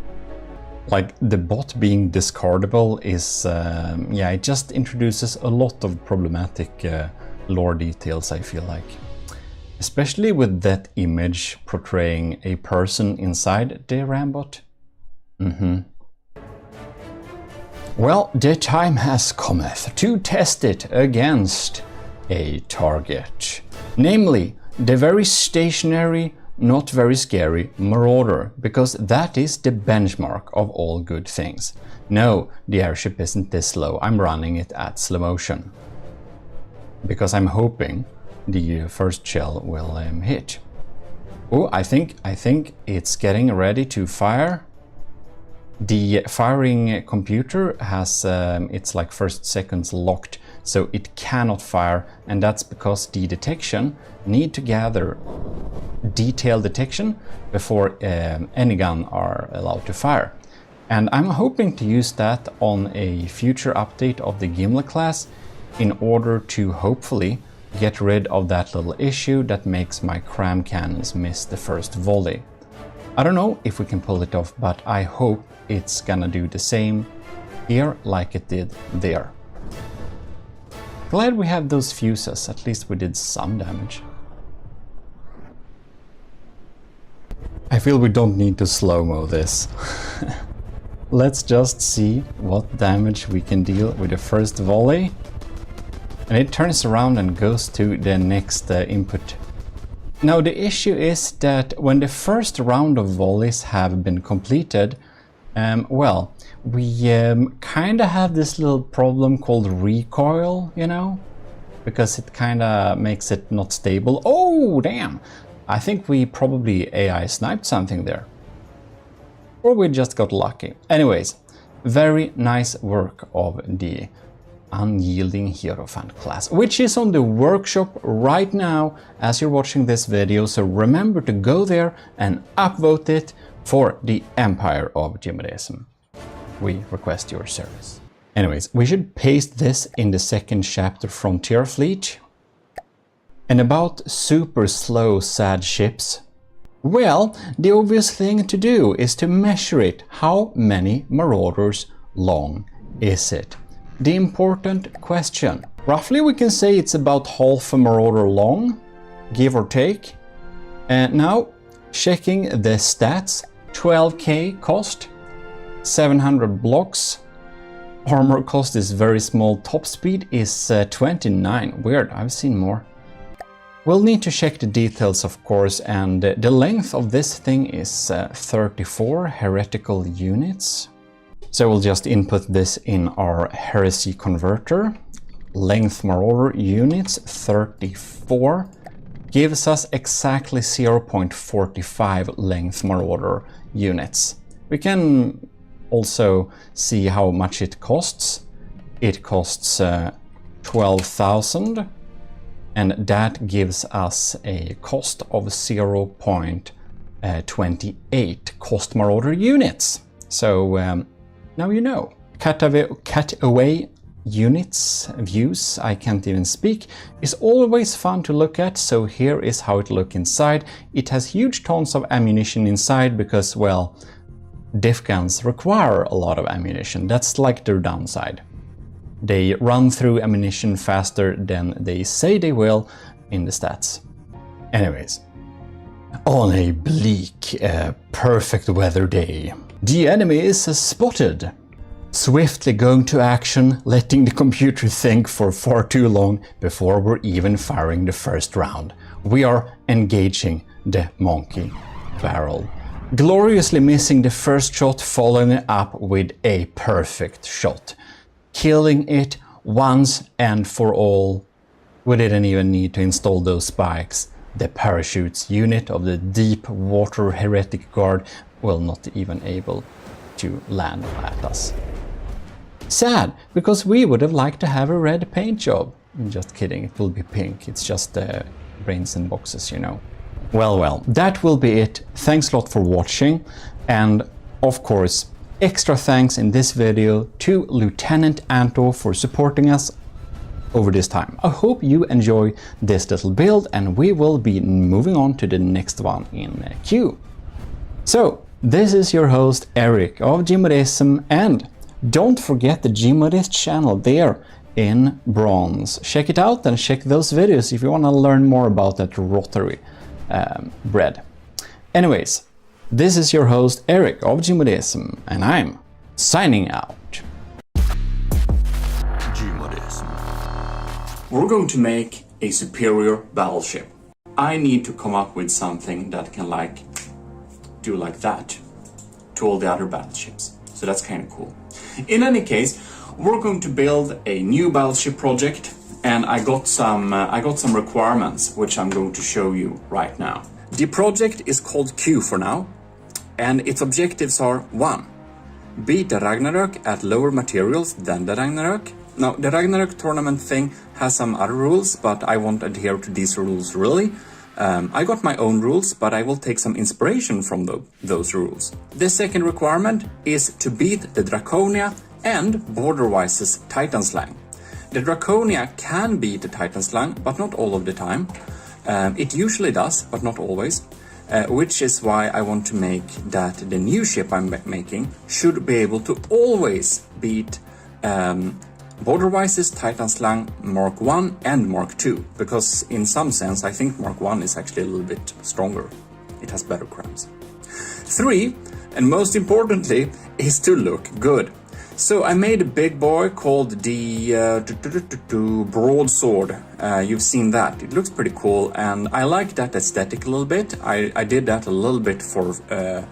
Like, the bot being discardable is, yeah, it just introduces a lot of problematic lore details, I feel like. Especially with that image portraying a person inside the Rambot. Well, the time has cometh to test it against a target. Namely, the very stationary, not very scary Marauder, because that is the benchmark of all good things. No, the airship isn't this slow. I'm running it at slow motion. Because I'm hoping the first shell will hit. Oh, I think it's getting ready to fire. The firing computer has its like first seconds locked, so it cannot fire, and that's because the detection need to gather detailed detection before any gun are allowed to fire. And I'm hoping to use that on a future update of the Gimli class in order to hopefully get rid of that little issue that makes my cram cannons miss the first volley. I don't know if we can pull it off, but I hope it's gonna do the same here like it did there. Glad we have those fuses, at least we did some damage. I feel we don't need to slow-mo this. Let's just see what damage we can deal with the first volley. And it turns around and goes to the next input. Now the issue is that when the first round of volleys have been completed, well, we kinda have this little problem called recoil, you know? Because it kinda makes it not stable. Oh, damn! I think we probably AI sniped something there. Or we just got lucky. Anyways, very nice work of the Unyielding Hierophant class, which is on the workshop right now as you're watching this video, so remember to go there and upvote it for the Empire of GMODISM. We request your service. Anyways, we should paste this in the second chapter, Frontier Fleet. And about super slow sad ships, well, the obvious thing to do is to measure it. How many Marauders long is it? The important question. Roughly we can say it's about half a Marauder long, give or take. And now, checking the stats, 12k cost, 700 blocks. Armor cost is very small. Top speed is 29. Weird, I've seen more. We'll need to check the details, of course, and the length of this thing is 34 heretical units. So we'll just input this in our heresy converter. Length marauder units 34 gives us exactly 0.45 length marauder units. We can also see how much it costs. It costs 12,000, and that gives us a cost of 0.28 cost marauder units. So now you know. Cut away units, views, I can't even speak, is always fun to look at, so here is how it looks inside. It has huge tons of ammunition inside because, well, diff guns require a lot of ammunition. That's like their downside. They run through ammunition faster than they say they will in the stats. Anyways, on a bleak, perfect weather day, the enemy is spotted. Swiftly going to action, letting the computer think for far too long before we're even firing the first round. We are engaging the monkey barrel. Gloriously missing the first shot, following it up with a perfect shot. Killing it once and for all. We didn't even need to install those spikes. The parachutes unit of the deep water heretic guard will not even able to land at us. Sad, because we would have liked to have a red paint job. Just kidding, it will be pink. It's just brains and boxes, you know. Well, that will be it. Thanks a lot for watching. And of course, extra thanks in this video to Lieutenant Anto for supporting us over this time. I hope you enjoy this little build, and we will be moving on to the next one in queue. So, this is your host Eric of GMODISM, and don't forget the GMODIST channel there in bronze. Check it out and check those videos if you want to learn more about that rotary bread. Anyways, this is your host Eric of GMODISM, and I'm signing out. GMODISM. We're going to make a superior battleship. I need to come up with something that can do like that to all the other battleships. So that's kind of cool. In any case, we're going to build a new battleship project, and I got some requirements which I'm going to show you right now. The project is called Q for now, and its objectives are 1. Beat the Ragnarok at lower materials than the Ragnarok. Now, the Ragnarok tournament thing has some other rules, but I won't adhere to these rules really. I got my own rules, but I will take some inspiration from those rules. The second requirement is to beat the Draconia and Borderwise's Titan Slang. The Draconia can beat the Titan Slang, but not all of the time. It usually does, but not always. Which is why I want to make that the new ship I'm making should be able to always beat Borderwise's Titan Slang Mark 1 and Mark 2, because in some sense I think Mark 1 is actually a little bit stronger. It has better crams. 3, and most importantly, is to look good. So I made a big boy called the Broadsword. You've seen that. It looks pretty cool, and I like that aesthetic a little bit. I did that a little bit for the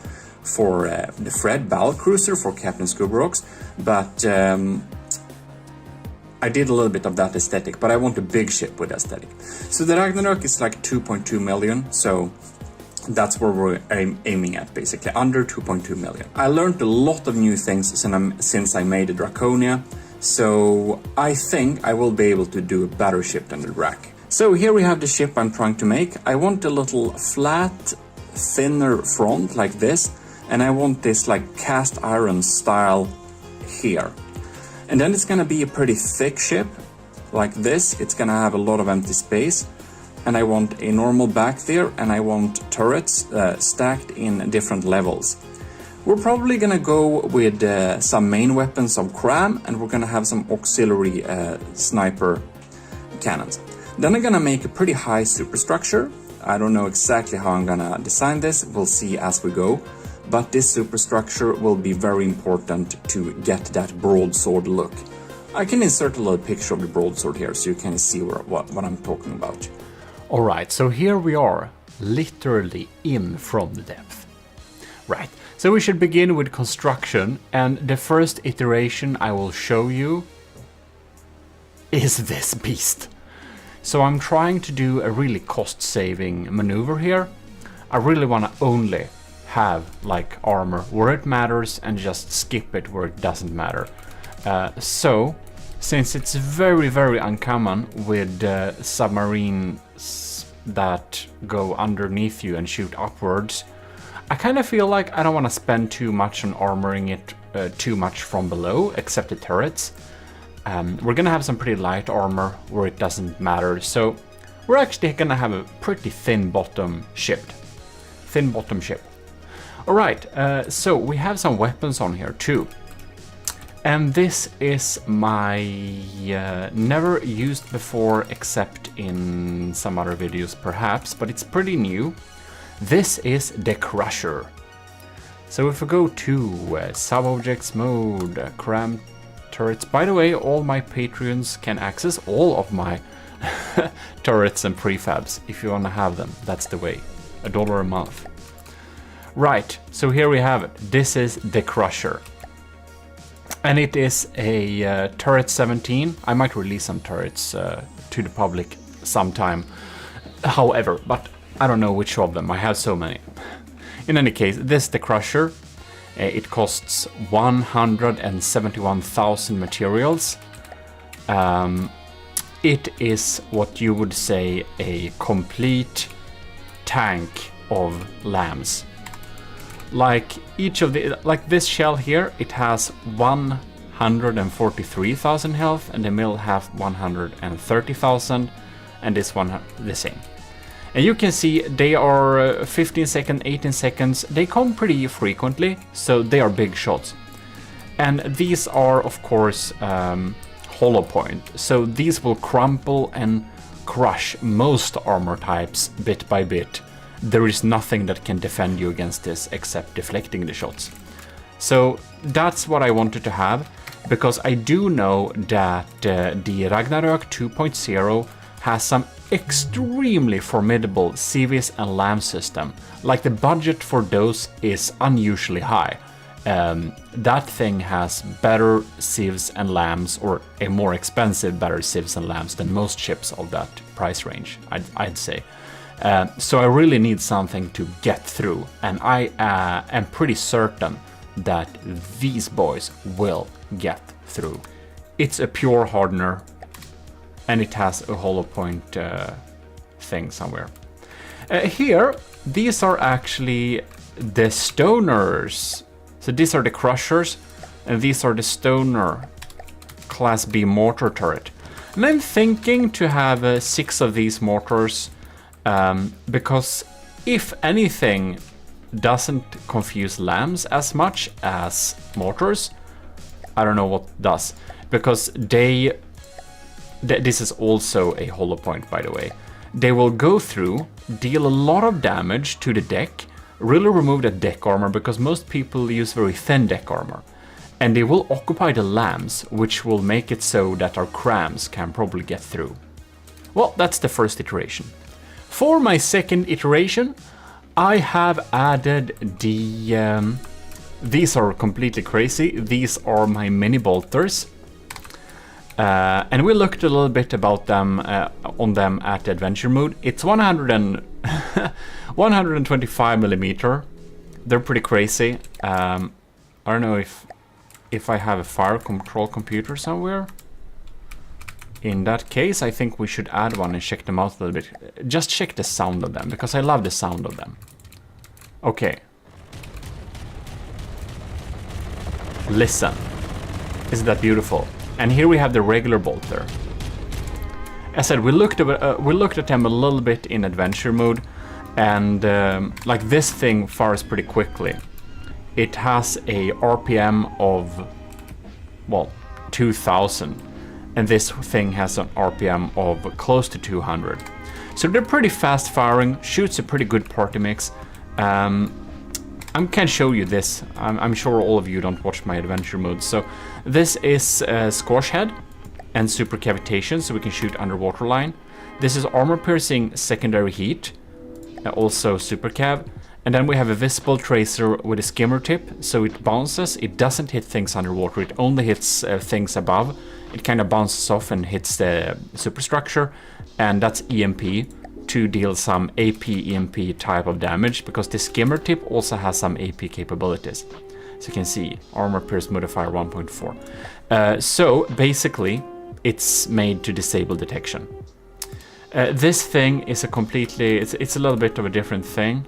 Fred Battlecruiser for Captain Scoobrocks, but I did a little bit of that aesthetic, but I want a big ship with aesthetic. So the Ragnarok is like 2.2 million, so that's where we're aiming at, basically, under 2.2 million. I learned a lot of new things since I made the Draconia, so I think I will be able to do a better ship than the Drac. So here we have the ship I'm trying to make. I want a little flat, thinner front like this, and I want this like cast iron style here. And then it's gonna be a pretty thick ship, like this. It's gonna have a lot of empty space. And I want a normal back there, and I want turrets stacked in different levels. We're probably gonna go with some main weapons of Cram, and we're gonna have some auxiliary sniper cannons. Then I'm gonna make a pretty high superstructure. I don't know exactly how I'm gonna design this, we'll see as we go. but this superstructure will be very important to get that broadsword look. I can insert a little picture of the broadsword here so you can see what I'm talking about. Alright, so here we are, literally in from the depth. Right, so we should begin with construction, and the first iteration I will show you is this beast. So I'm trying to do a really cost-saving maneuver here. I really want to only have like armor where it matters and just skip it where it doesn't matter. So, since it's very uncommon with submarines that go underneath you and shoot upwards, I kind of feel like I don't want to spend too much on armoring it too much from below, except the turrets. We're gonna have some pretty light armor where it doesn't matter, so we're actually gonna have a pretty thin bottom ship. Alright, so we have some weapons on here too. And this is my never used before except in some other videos perhaps, but it's pretty new. This is the Crusher. So if we go to sub-objects mode, cram turrets. By the way, all my Patreons can access all of my turrets and prefabs if you want to have them. That's the way. $1 a month. Right, so here we have it. This is the Crusher. And it is a turret 17. I might release some turrets to the public sometime. However, but I don't know which of them. I have so many. In any case, this is the Crusher. It costs 171,000 materials. It is what you would say a complete tank of lambs. Like each of the, like this shell here, it has 143,000 health, and the middle have 130,000, and this one the same. And you can see they are 15 seconds, 18 seconds. They come pretty frequently, so they are big shots. And these are, of course, hollow point. So these will crumple and crush most armor types bit by bit. There is nothing that can defend you against this except deflecting the shots. So that's what I wanted to have, because I do know that the Ragnarök 2.0 has some extremely formidable civs and lamb system. Like the budget for those is unusually high. That thing has better civs and lambs, or a more expensive better civs and lambs than most ships of that price range, I'd say. So I really need something to get through, and I am pretty certain that these boys will get through. It's a pure hardener, and it has a hollow point thing somewhere. Here, these are actually the stoners. So these are the crushers, and these are the stoner class B mortar turret. And I'm thinking to have 6 of these mortars, because if anything doesn't confuse lambs as much as mortars, I don't know what does, because this is also a hollow point, by the way. They will go through, deal a lot of damage to the deck, really remove the deck armor, because most people use very thin deck armor. And they will occupy the lambs, which will make it so that our crams can probably get through. Well, that's the first iteration. For my second iteration, I have added the... these are completely crazy. These are my mini bolters. And we looked a little bit about them on them at the adventure mode. It's 125 millimeter. They're pretty crazy. I don't know if I have a fire control computer somewhere. In that case, I think we should add one and check them out a little bit. Just check the sound of them, because I love the sound of them. Okay. Listen. Isn't that beautiful? And here we have the regular bolter. As I said, we looked at them a little bit in adventure mode, and like this thing fires pretty quickly. It has a RPM of, well, 2000, and this thing has an RPM of close to 200. So they're pretty fast firing, shoots a pretty good party mix. I can show you this. I'm sure all of you don't watch my adventure mode. So this is Squash Head and Super Cavitation, so we can shoot underwater line. This is Armor Piercing Secondary Heat, also Super Cav. And then we have a Visible Tracer with a skimmer tip, so it bounces. It doesn't hit things underwater, it only hits things above. It kind of bounces off and hits the superstructure, and that's EMP to deal some AP EMP type of damage, because the skimmer tip also has some AP capabilities. So you can see Armor Pierce Modifier 1.4. So basically, it's made to disable detection. This thing is a completely, it's a little bit of a different thing.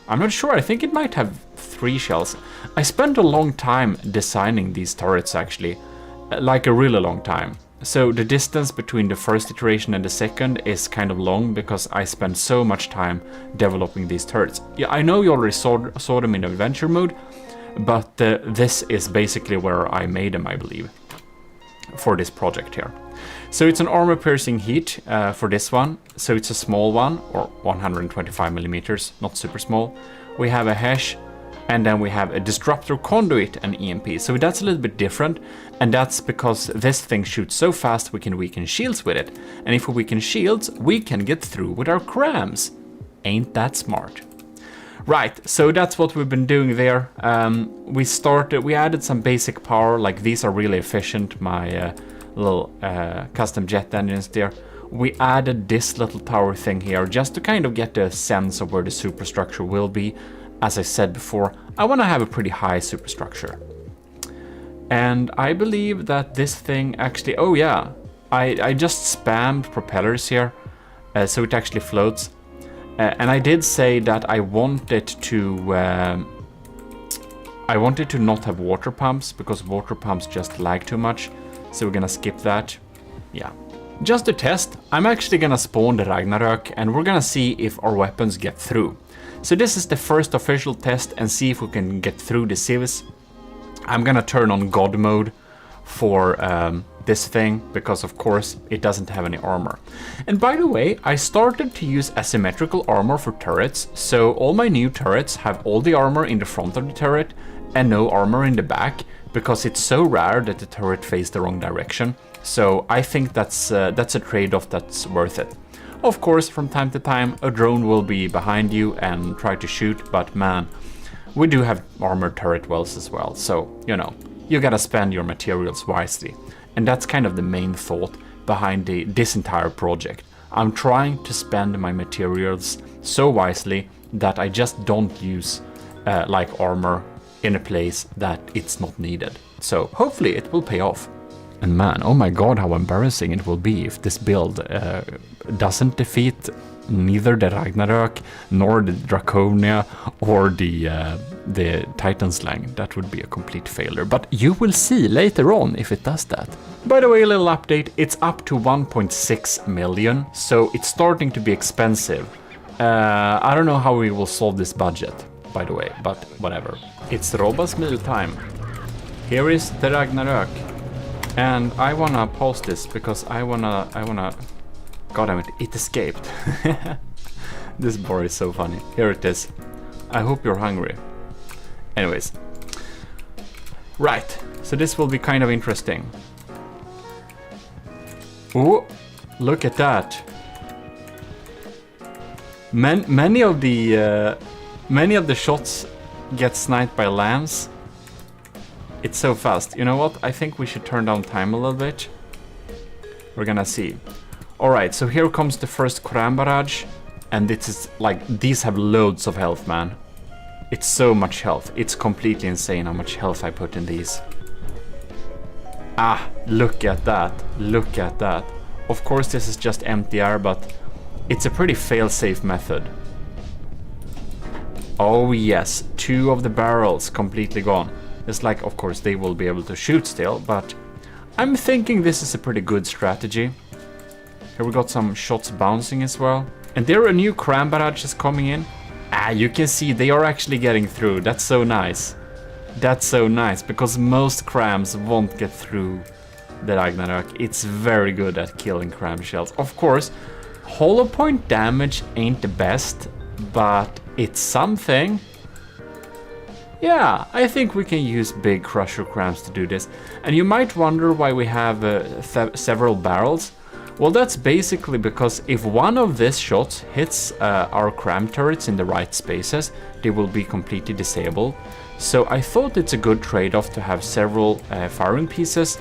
I'm not sure, I think it might have 3 shells. I spent a long time designing these turrets actually, like a really long time. So the distance between the first iteration and the second is kind of long because I spent so much time developing these turrets. Yeah, I know you already saw them in adventure mode, but this is basically where I made them, I believe, for this project here. So it's an armor piercing heat for this one. So it's a small one, or 125 millimeters, not super small. We have a hash, and then we have a disruptor conduit and EMP. So that's a little bit different, and that's because this thing shoots so fast we can weaken shields with it. And if we weaken shields, we can get through with our crams. Ain't that smart? Right, so that's what we've been doing there. We added some basic power, like these are really efficient, my little custom jet engines there. We added this little tower thing here just to kind of get a sense of where the superstructure will be. As I said before, I want to have a pretty high superstructure. And I believe that this thing actually, oh yeah, I just spammed propellers here, so it actually floats. And I did say that I wanted to not have water pumps, because water pumps just lag too much. So we're gonna skip that. Yeah. Just to test, I'm actually gonna spawn the Ragnarök, and we're gonna see if our weapons get through. So this is the first official test, and see if we can get through the civs. I'm gonna turn on God mode for this thing, because of course it doesn't have any armor. And by the way, I started to use asymmetrical armor for turrets, so all my new turrets have all the armor in the front of the turret and no armor in the back, because it's so rare that the turret faces the wrong direction. So I think that's a trade-off that's worth it. Of course, from time to time, a drone will be behind you and try to shoot, but man, we do have armored turret wells as well, so, you know, you gotta spend your materials wisely. And that's kind of the main thought behind this entire project. I'm trying to spend my materials so wisely that I just don't use like armor in a place that it's not needed. So hopefully it will pay off. And man, oh my god, how embarrassing it will be if this build doesn't defeat neither the Ragnarök nor the Draconia or the Titan Slang. That would be a complete failure, but you will see later on if it does that. By the way, a little update, it's up to 1.6 million, so it's starting to be expensive. I don't know how we will solve this budget, by the way, but whatever. It's Robas meal time. Here is the Ragnarök. And I wanna pause this because I wanna, god damn it, it escaped. This bar is so funny. Here it is. I hope you're hungry. Anyways. Right, so this will be kind of interesting. Oh, look at that. Many of the shots get sniped by lambs. It's so fast. You know what? I think we should turn down time a little bit. We're gonna see. Alright, so here comes the first Quran barrage. And this is like, these have loads of health, man. It's so much health. It's completely insane how much health I put in these. Ah, look at that. Look at that. Of course this is just empty air, but it's a pretty fail-safe method. Oh yes, 2 of the barrels completely gone. It's like, of course, they will be able to shoot still, but I'm thinking this is a pretty good strategy. Here we got some shots bouncing as well. And there a new cram barrage is coming in. Ah, you can see they are actually getting through. That's so nice. That's so nice, because most crams won't get through the Ragnarök. It's very good at killing cram shells. Of course, hollow point damage ain't the best, but it's something. Yeah, I think we can use big crusher crams to do this. And you might wonder why we have several barrels. Well, that's basically because if one of these shots hits our cram turrets in the right spaces, they will be completely disabled. So I thought it's a good trade-off to have several firing pieces.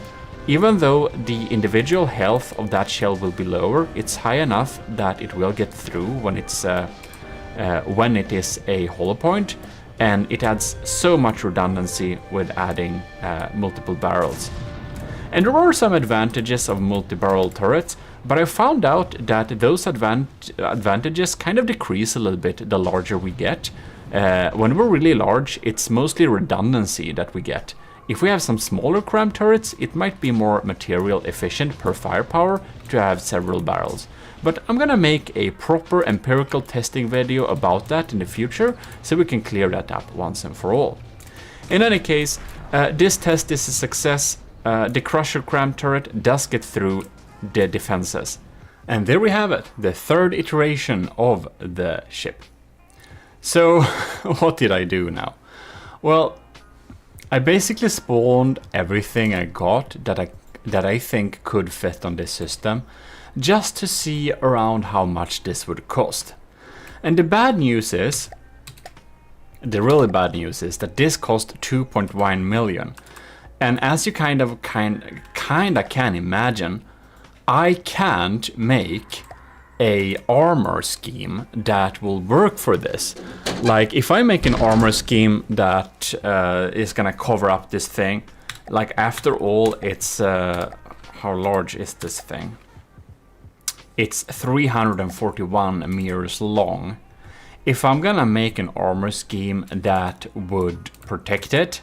Even though the individual health of that shell will be lower, it's high enough that it will get through when it is a hollow point, and it adds so much redundancy with adding multiple barrels. And there are some advantages of multi-barrel turrets, but I found out that those advantages kind of decrease a little bit the larger we get. When we're really large, it's mostly redundancy that we get. If we have some smaller cram turrets, it might be more material efficient per firepower to have several barrels. But I'm gonna make a proper empirical testing video about that in the future, so we can clear that up once and for all. In any case, this test is a success. The crusher cram turret does get through the defenses. And there we have it, the third iteration of the ship. So, what did I do now? Well, I basically spawned everything I got that I think could fit on this system, just to see around how much this would cost. And the really bad news is that this cost 2.1 million. And as you kinda can imagine, I can't make a armor scheme that will work for this. Like, if I make an armor scheme that is gonna cover up this thing, like, after all, it's how large is this thing? It's 341 meters long. If I'm gonna make an armor scheme that would protect it,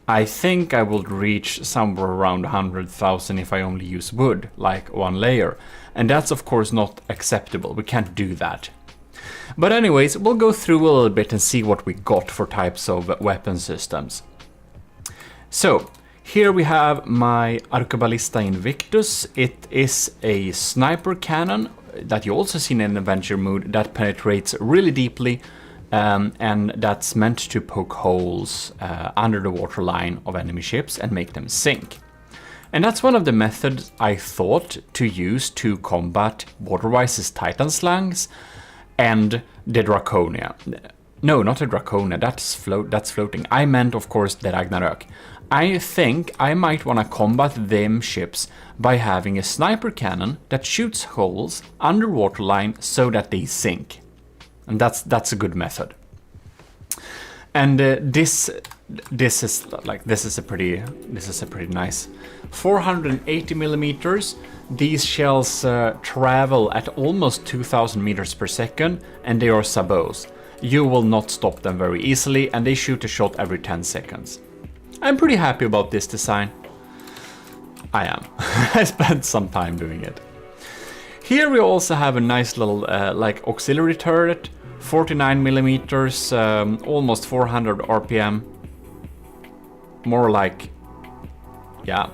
I think I will reach somewhere around 100,000 if I only use wood, like one layer. And that's of course not acceptable, we can't do that. But anyways, we'll go through a little bit and see what we got for types of weapon systems. So, here we have my Arquebalista Invictus. It is a sniper cannon that you also see in adventure mode that penetrates really deeply, and that's meant to poke holes under the waterline of enemy ships and make them sink. And that's one of the methods I thought to use to combat Waterwise's Titan Slangs and the Draconia. No, not the Draconia, that's floating. I meant, of course, the Ragnarök. I think I might want to combat them ships by having a sniper cannon that shoots holes under waterline so that they sink. And that's a good method. And this is a pretty nice 480 millimeters. These shells travel at almost 2000 meters per second, and they are sabots. You will not stop them very easily, and they shoot a shot every 10 seconds. I'm pretty happy about this design. I am. I spent some time doing it. Here we also have a nice little like auxiliary turret, 49 millimeters, almost 400 RPM. More like, yeah,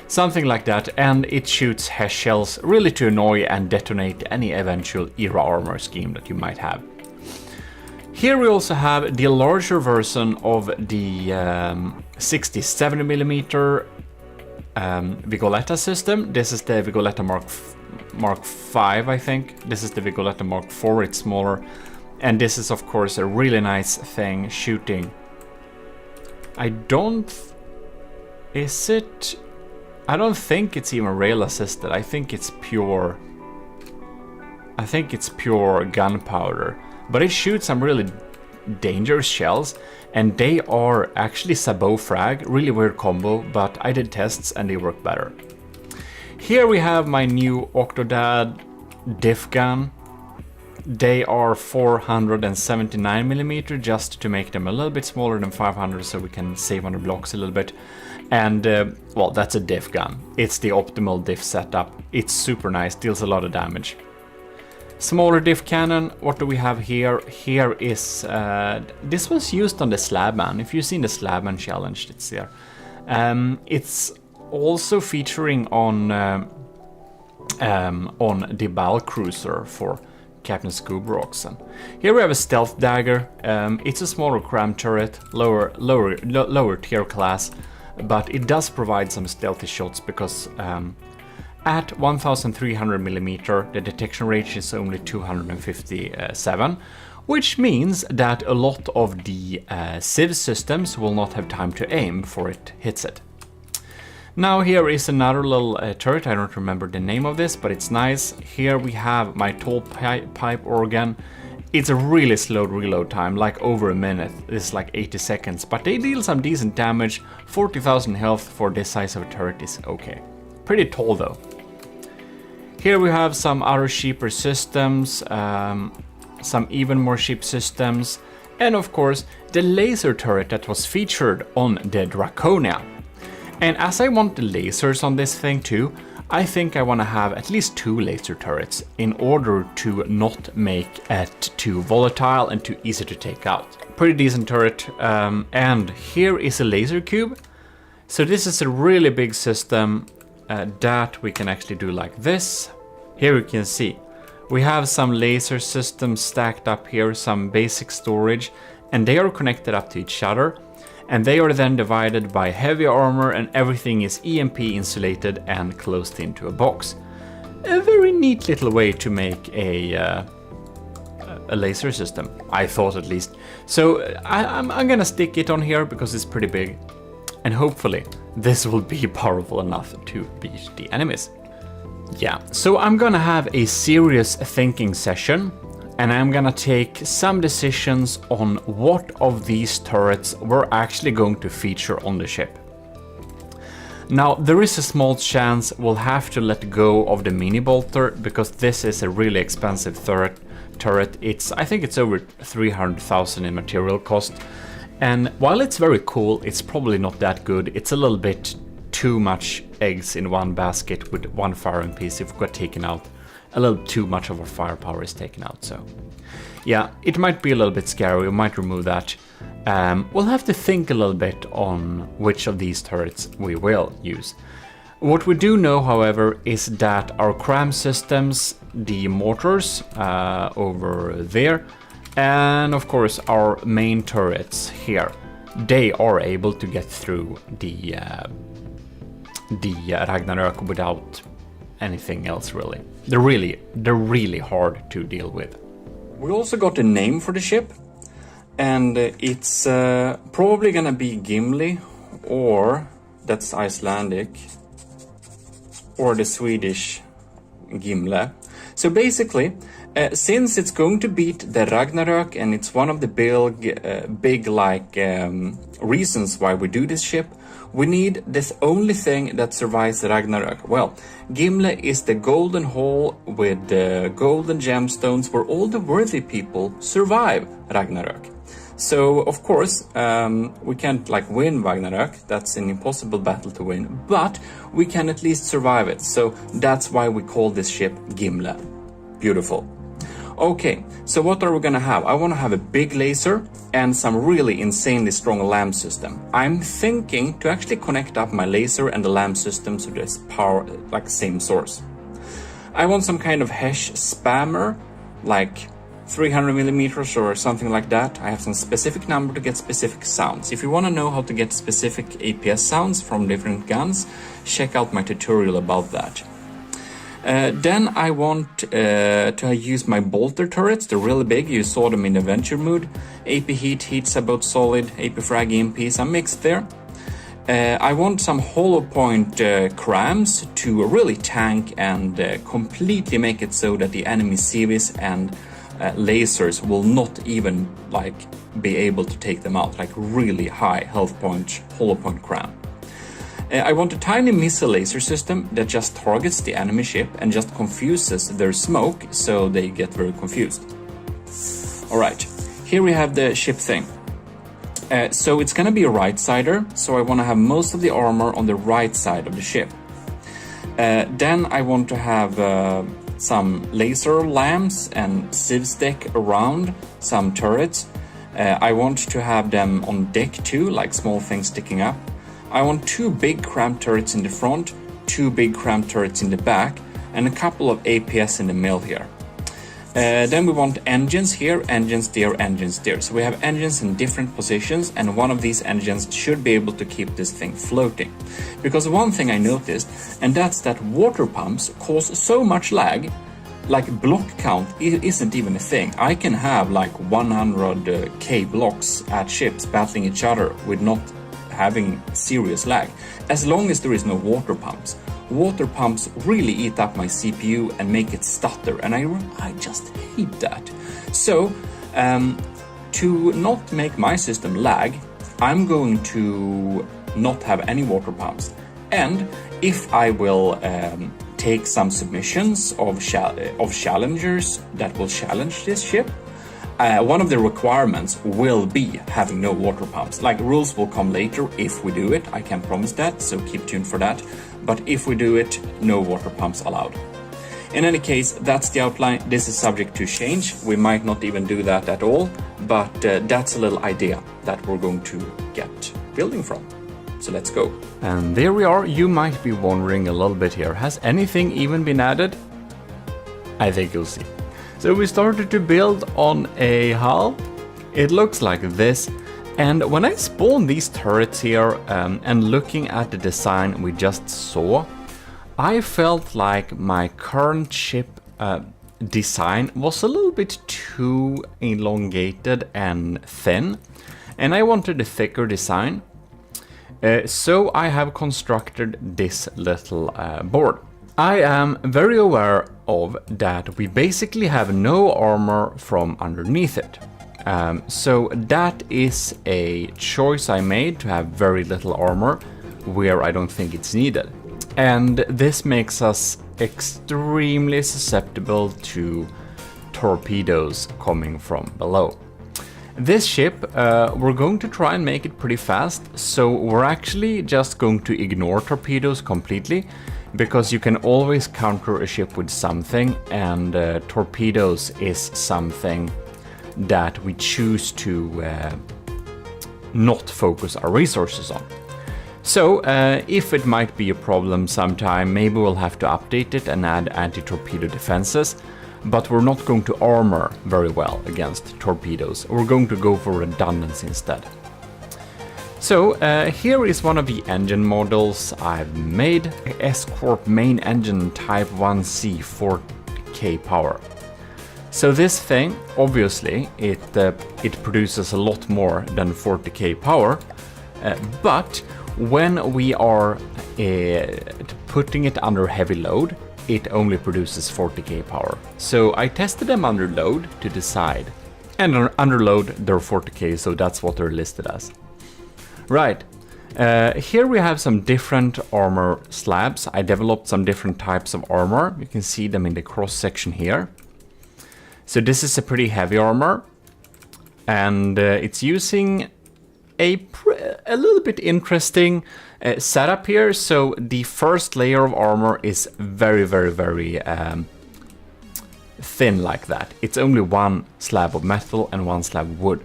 something like that, and it shoots HESH shells really to annoy and detonate any eventual era armor scheme that you might have. Here we also have the larger version of the 60-70mm Vigoletta system. This is the Vigoletta Mark 5, I think. This is the Vigoletta Mark 4, it's smaller. And this is of course a really nice thing shooting. I don't think it's even rail assisted. I think it's pure gunpowder. But it shoots some really dangerous shells, and they are actually sabot frag, really weird combo, but I did tests and they work better. Here we have my new Octodad diff gun. They are 479mm, just to make them a little bit smaller than 500 so we can save on the blocks a little bit. And well, that's a diff gun. It's the optimal diff setup. It's super nice, deals a lot of damage. Smaller diff cannon, what do we have here? Here is, this was used on the Slabman. If you've seen the Slabman challenge, it's there. It's also featuring on the Bal Cruiser for Captain Scuba Oxen. Here we have a stealth dagger. It's a smaller cram turret, lower tier class, but it does provide some stealthy shots because at 1300mm the detection range is only 257, which means that a lot of the Civ systems will not have time to aim before it hits it. Now here is another little turret. I don't remember the name of this, but it's nice. Here we have my tall pipe organ. It's a really slow reload time, like over a minute. It's like 80 seconds, but they deal some decent damage. 40,000 health for this size of a turret is okay. Pretty tall though. Here we have some other cheaper systems, some even more cheap systems, and of course the laser turret that was featured on the Draconia. And as I want the lasers on this thing too, I think I want to have at least 2 laser turrets in order to not make it too volatile and too easy to take out. Pretty decent turret, and here is a laser cube. So this is a really big system that we can actually do like this. Here you can see we have some laser systems stacked up here, some basic storage, and they are connected up to each other. And they are then divided by heavy armor, and everything is EMP insulated and closed into a box. A very neat little way to make a laser system, I thought at least. So I'm gonna stick it on here because it's pretty big, and hopefully this will be powerful enough to beat the enemies. Yeah, so I'm gonna have a serious thinking session. And I'm gonna take some decisions on what of these turrets we're actually going to feature on the ship. Now, there is a small chance we'll have to let go of the mini bolter because this is a really expensive turret. I think it's over 300,000 in material cost. And while it's very cool, it's probably not that good. It's a little bit too much eggs in one basket with one firing piece if we got taken out. A little too much of our firepower is taken out, so yeah, it might be a little bit scary. We might remove that. We'll have to think a little bit on which of these turrets we will use. What we do know, however, is that our cram systems, the mortars over there, and of course our main turrets here, they are able to get through the Ragnarök without anything else really. They're really hard to deal with. We also got a name for the ship, and it's probably gonna be Gimli, or that's Icelandic, or the Swedish Gimle. So basically, since it's going to beat the Ragnarök, and it's one of the big reasons why we do this ship, we need this only thing that survives Ragnarök. Well, Gimle is the golden hole with the golden gemstones where all the worthy people survive Ragnarök. So, of course, we can't win Ragnarök. That's an impossible battle to win, but we can at least survive it. So that's why we call this ship Gimle. Beautiful. Okay, so what are we gonna have? I wanna have a big laser and some really insanely strong lamp system. I'm thinking to actually connect up my laser and the lamp system so there's power, same source. I want some kind of Hesh spammer, like 300mm or something like that. I have some specific number to get specific sounds. If you wanna know how to get specific APS sounds from different guns, check out my tutorial about that. Then I want to use my bolter turrets. They're really big. You saw them in the adventure mode. AP heat's about solid. AP frag EMP, some mixed there. I want some hollow point crams to really tank and completely make it so that the enemy CVs and lasers will not even be able to take them out. Really high health point hollow point cram. I want a tiny missile laser system that just targets the enemy ship and just confuses their smoke so they get very confused. Alright, here we have the ship thing. So it's gonna be a right-sider, so I want to have most of the armor on the right side of the ship. Then I want to have some laser lamps and civs deck around, some turrets. I want to have them on deck too, like small things sticking up. I want 2 big cram turrets in the front, 2 big cram turrets in the back, and a couple of APS in the middle here. Then we want engines here, engine steer, engine steer. So we have engines in different positions, and one of these engines should be able to keep this thing floating. Because one thing I noticed, and that's that water pumps cause so much lag, like block count isn't even a thing. I can have like 100k blocks at ships battling each other with not having serious lag, as long as there is no water pumps. Water pumps really eat up my CPU and make it stutter, and I just hate that. So, to not make my system lag, I'm going to not have any water pumps. And if I will take some submissions of challengers that will challenge this ship, one of the requirements will be having no water pumps. Like, rules will come later if we do it, I can't promise that, so keep tuned for that. But if we do it, no water pumps allowed. In any case, that's the outline. This is subject to change. We might not even do that at all, but that's a little idea that we're going to get building from. So let's go. And there we are. You might be wondering a little bit here, has anything even been added? I think you'll see. So we started to build on a hull. It looks like this. And when I spawned these turrets here and looking at the design we just saw, I felt like my current ship design was a little bit too elongated and thin, and I wanted a thicker design. So I have constructed this little board. I am very aware of that we basically have no armor from underneath it. So that is a choice I made, to have very little armor where I don't think it's needed. And this makes us extremely susceptible to torpedoes coming from below. This ship, we're going to try and make it pretty fast, so we're actually just going to ignore torpedoes completely, because you can always counter a ship with something, and torpedoes is something that we choose to not focus our resources on. So if it might be a problem sometime, maybe we'll have to update it and add anti-torpedo defenses, but we're not going to armor very well against torpedoes. We're going to go for redundancy instead. So here is one of the engine models I've made. S-Corp main engine type 1C 4K power. So this thing, obviously, it produces a lot more than 40k power, but when we are putting it under heavy load, it only produces 40k power. So I tested them under load to decide, and under load they're 40k, so that's what they're listed as. Right, here we have some different armor slabs. I developed some different types of armor. You can see them in the cross section here. So this is a pretty heavy armor, and it's using a little bit interesting setup here. So the first layer of armor is very thin like that. It's only one slab of metal and one slab of wood.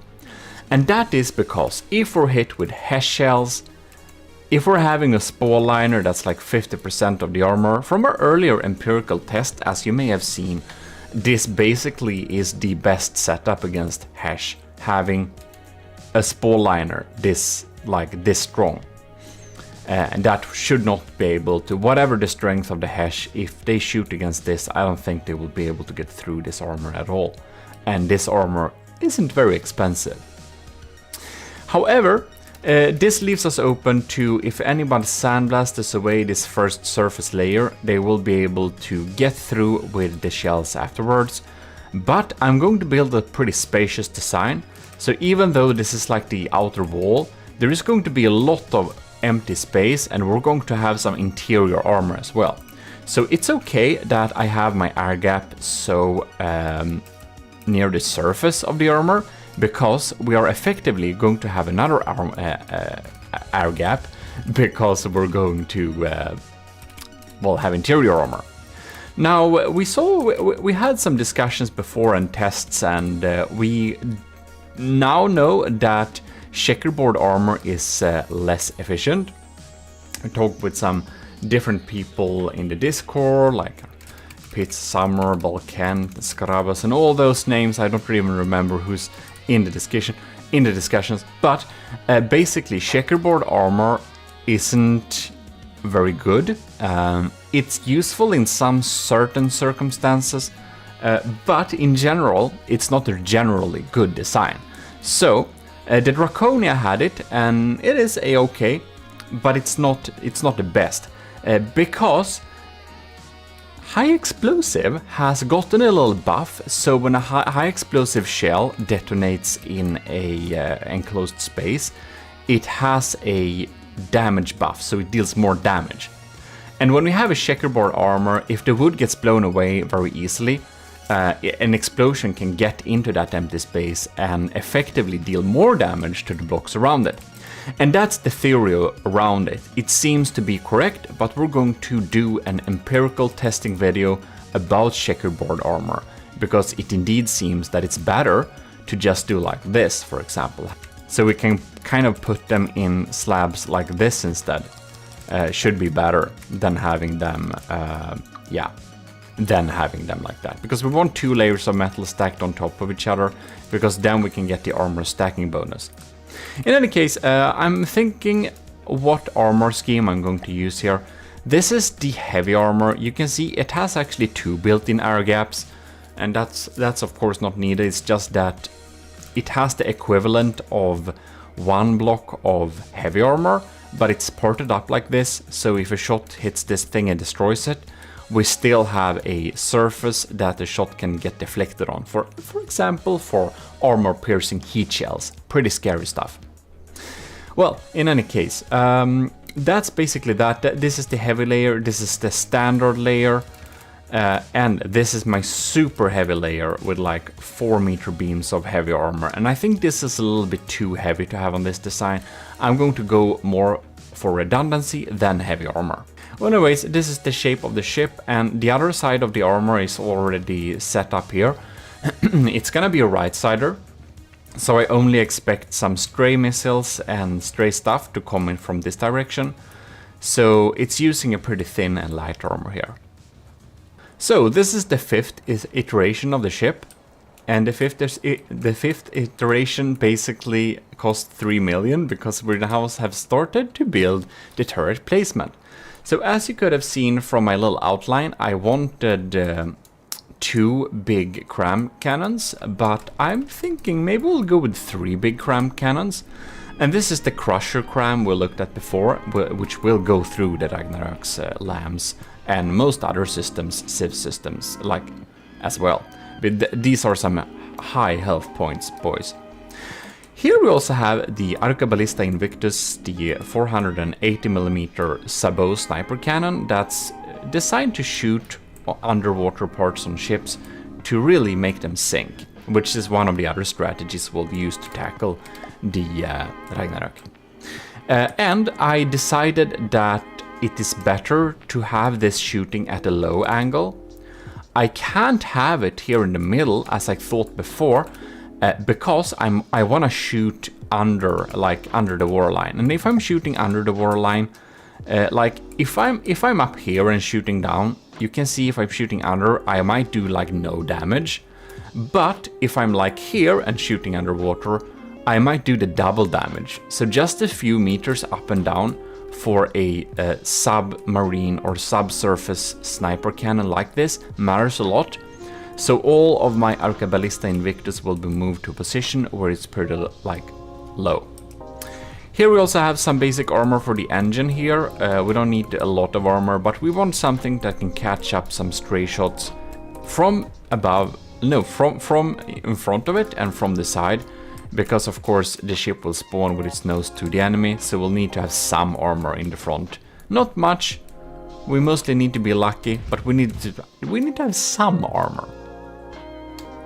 And that is because if we're hit with HESH shells, if we're having a spall liner that's like 50% of the armor, from our earlier empirical test, as you may have seen, this basically is the best setup against HESH, having a spall liner this strong. And that should not be able to, whatever the strength of the HESH, if they shoot against this, I don't think they will be able to get through this armor at all. And this armor isn't very expensive. However, this leaves us open to, if anybody sandblasts away this first surface layer, they will be able to get through with the shells afterwards. But I'm going to build a pretty spacious design, so even though this is like the outer wall, there is going to be a lot of empty space, and we're going to have some interior armor as well. So it's okay that I have my air gap so near the surface of the armor, because we are effectively going to have another air gap, because we're going to have interior armor. Now we had some discussions before and tests, and we now know that checkerboard armor is less efficient. I talked with some different people in the Discord, like Pitts, Summer, Balkan, Scarabas, and all those names. I don't even remember who's in the discussions. But basically, checkerboard armor isn't very good. It's useful in some certain circumstances, but in general, it's not a generally good design. So the Draconia had it, and it is a-okay, but it's not the best, because high explosive has gotten a little buff. So when a high explosive shell detonates in a enclosed space, it has a damage buff, so it deals more damage. And when we have a checkerboard armor, if the wood gets blown away very easily, an explosion can get into that empty space and effectively deal more damage to the blocks around it. And that's the theory around it. It seems to be correct, but we're going to do an empirical testing video about checkerboard armor, because it indeed seems that it's better to just do like this, for example. So we can kind of put them in slabs like this instead. Should be better than having them, than having them like that. Because we want 2 layers of metal stacked on top of each other, because then we can get the armor stacking bonus. In any case, I'm thinking what armor scheme I'm going to use here. This is the heavy armor. You can see it has actually 2 built-in air gaps, and that's of course not needed. It's just that it has the equivalent of 1 block of heavy armor, but it's ported up like this, so if a shot hits this thing and destroys it, we still have a surface that the shot can get deflected on. For example, for armor-piercing heat shells. Pretty scary stuff. Well, in any case, that's basically that. This is the heavy layer, this is the standard layer, and this is my super heavy layer with like 4-meter beams of heavy armor. And I think this is a little bit too heavy to have on this design. I'm going to go more for redundancy than heavy armor. Well, anyways, this is the shape of the ship, and the other side of the armor is already set up here. It's gonna be a right-sider, so I only expect some stray missiles and stray stuff to come in from this direction. So it's using a pretty thin and light armor here. So this is the 5th iteration of the ship, and the fifth iteration basically cost 3 million, because we now have started to build the turret placement. So as you could have seen from my little outline, I wanted 2 big cram cannons, but I'm thinking maybe we'll go with 3 big cram cannons. And this is the crusher cram we looked at before, which will go through the Ragnarok's lambs and most other systems, Civ systems, like as well. But these are some high health points, boys. Here we also have the Arcaballista Invictus, the 480mm sabot sniper cannon that's designed to shoot underwater parts on ships to really make them sink, which is one of the other strategies we'll use to tackle the Ragnarok. And I decided that it is better to have this shooting at a low angle. I can't have it here in the middle as I thought before, because I want to shoot under the waterline. And if I'm shooting under the waterline, like if I'm up here and shooting down, you can see if I'm shooting under, I might do like no damage. But if I'm like here and shooting underwater, I might do the double damage. So just a few meters up and down for a submarine or subsurface sniper cannon like this matters a lot. So all of my Arcaballista Invictus will be moved to a position where it's pretty like low. Here we also have some basic armor for the engine here. We don't need a lot of armor, but we want something that can catch up some stray shots from above, no, from in front of it and from the side, because of course the ship will spawn with its nose to the enemy, so we'll need to have some armor in the front. Not much, we mostly need to be lucky, but we need to have some armor.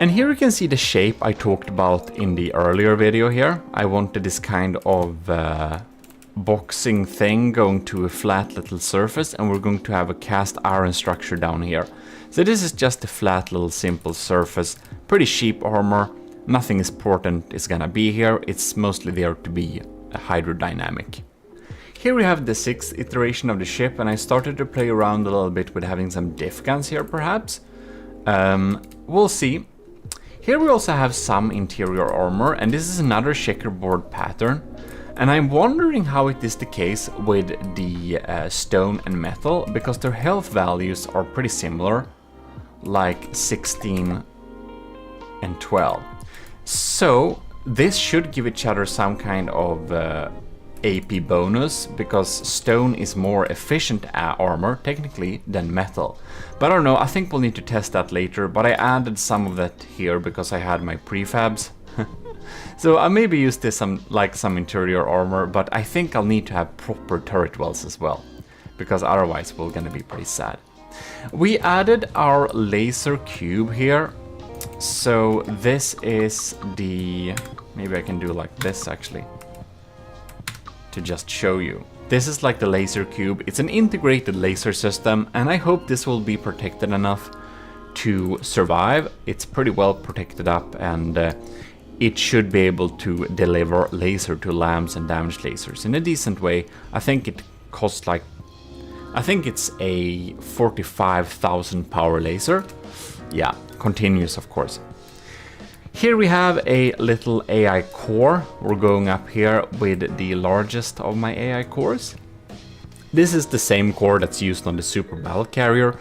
And here you can see the shape I talked about in the earlier video here. I wanted this kind of boxing thing going to a flat little surface, and we're going to have a cast iron structure down here. So this is just a flat little simple surface, pretty cheap armor, nothing important is gonna be here, it's mostly there to be hydrodynamic. Here we have the 6th iteration of the ship, and I started to play around a little bit with having some diff guns here perhaps. We'll see. Here we also have some interior armor, and this is another checkerboard pattern. And I'm wondering how it is the case with the stone and metal, because their health values are pretty similar, like 16 and 12. So this should give each other some kind of AP bonus, because stone is more efficient armor technically than metal. But I don't know, I think we'll need to test that later, but I added some of that here because I had my prefabs. So I maybe use this some interior armor, but I think I'll need to have proper turret wells as well, because otherwise we're gonna be pretty sad. We added our laser cube here. So this is the... maybe I can do like this actually, to just show you. This is like the laser cube. It's an integrated laser system, and I hope this will be protected enough to survive. It's pretty well protected up, and it should be able to deliver laser to lamps and damaged lasers in a decent way. I think it costs like... I think it's a 45,000 power laser. Yeah, continuous of course. Here we have a little AI core. We're going up here with the largest of my AI cores. This is the same core that's used on the Super Battle Carrier,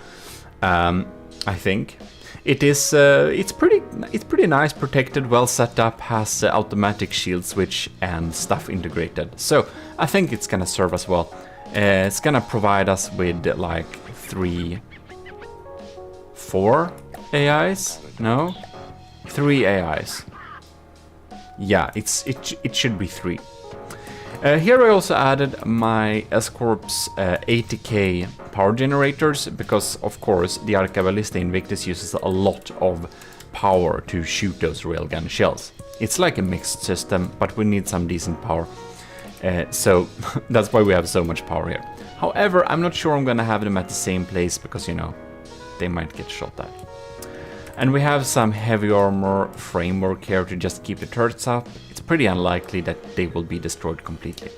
I think. It is, it's pretty nice, protected, well set up, has automatic shield switch and stuff integrated. So I think it's gonna serve us well. It's gonna provide us with like 4 AIs? No? 3 AIs. Yeah, it should be 3. Here I also added my S-Corp's 80k power generators, because of course the Arcabalista Invictus uses a lot of power to shoot those railgun shells. It's like a mixed system, but we need some decent power. So that's why we have so much power here. However, I'm not sure I'm gonna have them at the same place, because you know, they might get shot at. And we have some heavy armor framework here to just keep the turrets up. It's pretty unlikely that they will be destroyed completely.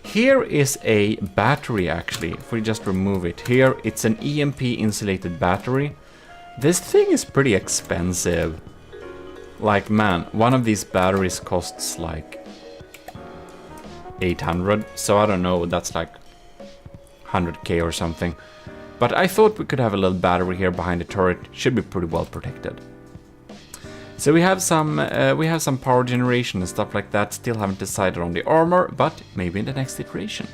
Here is a battery actually, if we just remove it here. It's an EMP insulated battery. This thing is pretty expensive. Like man, one of these batteries costs like 800, so I don't know, that's like 100k or something. But I thought we could have a little battery here behind the turret. Should be pretty well protected. So we have some power generation and stuff like that. Still haven't decided on the armor, but maybe in the next iteration.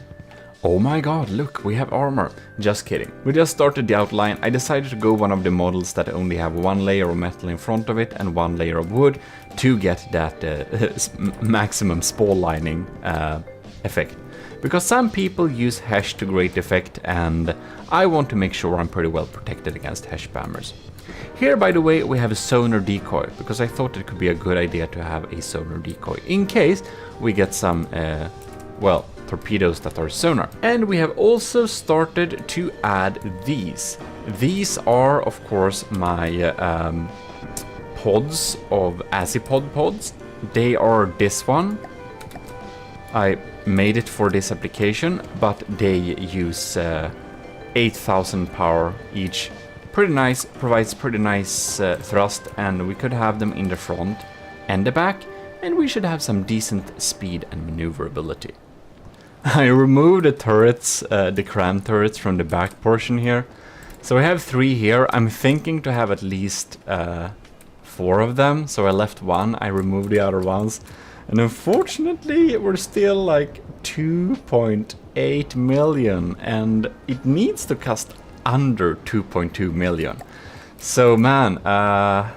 Oh my god, look, we have armor. Just kidding. We just started the outline. I decided to go one of the models that only have 1 layer of metal in front of it and 1 layer of wood to get that maximum spall lining effect. Because some people use hash to great effect, and I want to make sure I'm pretty well protected against hash spammers. Here, by the way, we have a sonar decoy, because I thought it could be a good idea to have a sonar decoy in case we get some, well, torpedoes that are sonar. And we have also started to add these. These are, of course, my pods of Azipod pods. They are this one. I made it for this application, but they use 8,000 power each. Pretty nice, provides pretty nice thrust, and we could have them in the front and the back, and we should have some decent speed and maneuverability. I removed the turrets, the cram turrets from the back portion here. So I have 3 here. I'm thinking to have at least 4 of them, so I left 1, I removed the other ones. And unfortunately, we're still like 2.8 million, and it needs to cost under 2.2 million. So man, I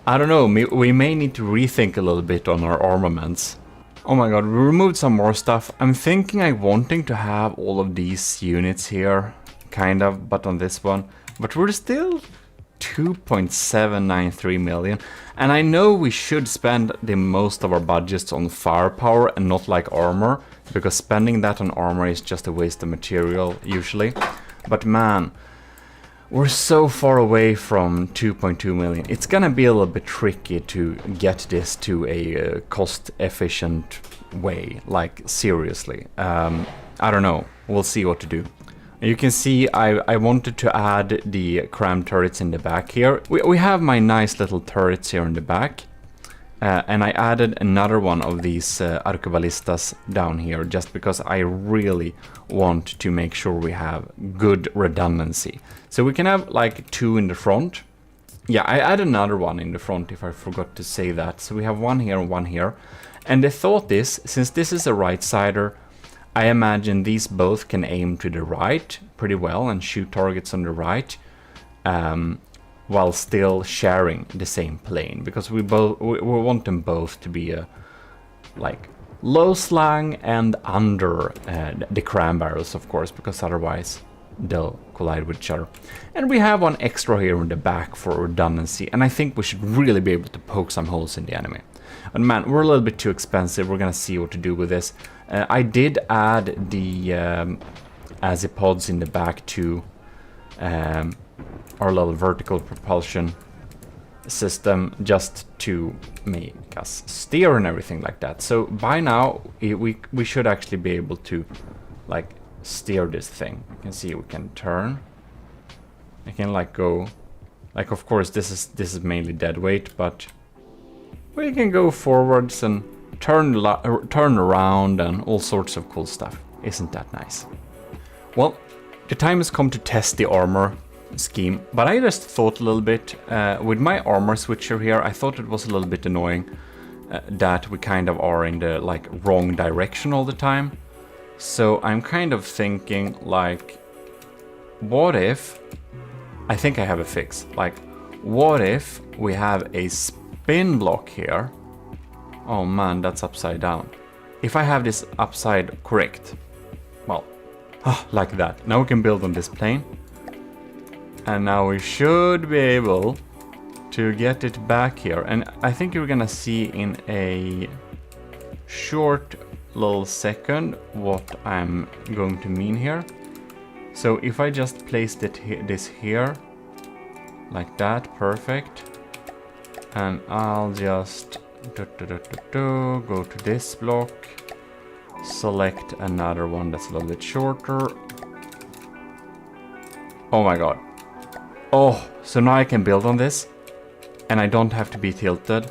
don't know, we may need to rethink a little bit on our armaments. Oh my god, we removed some more stuff. I'm thinking I'm wanting to have all of these units here, kind of, but on this one. But we're still 2.793 million, and I know we should spend the most of our budgets on firepower and not like armor, because spending that on armor is just a waste of material usually. But man, we're so far away from 2.2 million. It's gonna be a little bit tricky to get this to a cost efficient way, like seriously. I don't know, we'll see what to do. You can see I wanted to add the cram turrets in the back here. We have my nice little turrets here in the back. And I added another one of these arquebalistas down here just because I really want to make sure we have good redundancy. So we can have like 2 in the front. Yeah, I added another one in the front if I forgot to say that. So we have 1 here and 1 here. And the thought is, since this is a right-sider, I imagine these both can aim to the right pretty well and shoot targets on the right. While still sharing the same plane, because we want them both to be like low slang and under the cram barrels, of course, because otherwise they'll collide with each other. And we have 1 extra here in the back for redundancy, and I think we should really be able to poke some holes in the enemy. And man, we're a little bit too expensive. We're gonna see what to do with this. I did add the azipods in the back to our little vertical propulsion system just to make us steer and everything like that. So by now we should actually be able to like steer this thing. You can see we can turn. I can like go, like of course this is mainly dead weight, but we can go forwards and turn around and all sorts of cool stuff. Isn't that nice? Well, the time has come to test the armor scheme, but I just thought a little bit with my armor switcher here. I thought it was a little bit annoying that we kind of are in the like wrong direction all the time. So I'm kind of thinking like, what if, I think I have a fix, like what if we have a spin block here? Oh man, that's upside down. If I have this upside correct, well, like that. Now we can build on this plane. And now we should be able to get it back here. And I think you're gonna see in a short little second what I'm going to mean here. So if I just placed this here, like that, perfect. And I'll just go to this block, select another one that's a little bit shorter. Oh my god. Oh, so now I can build on this and I don't have to be tilted,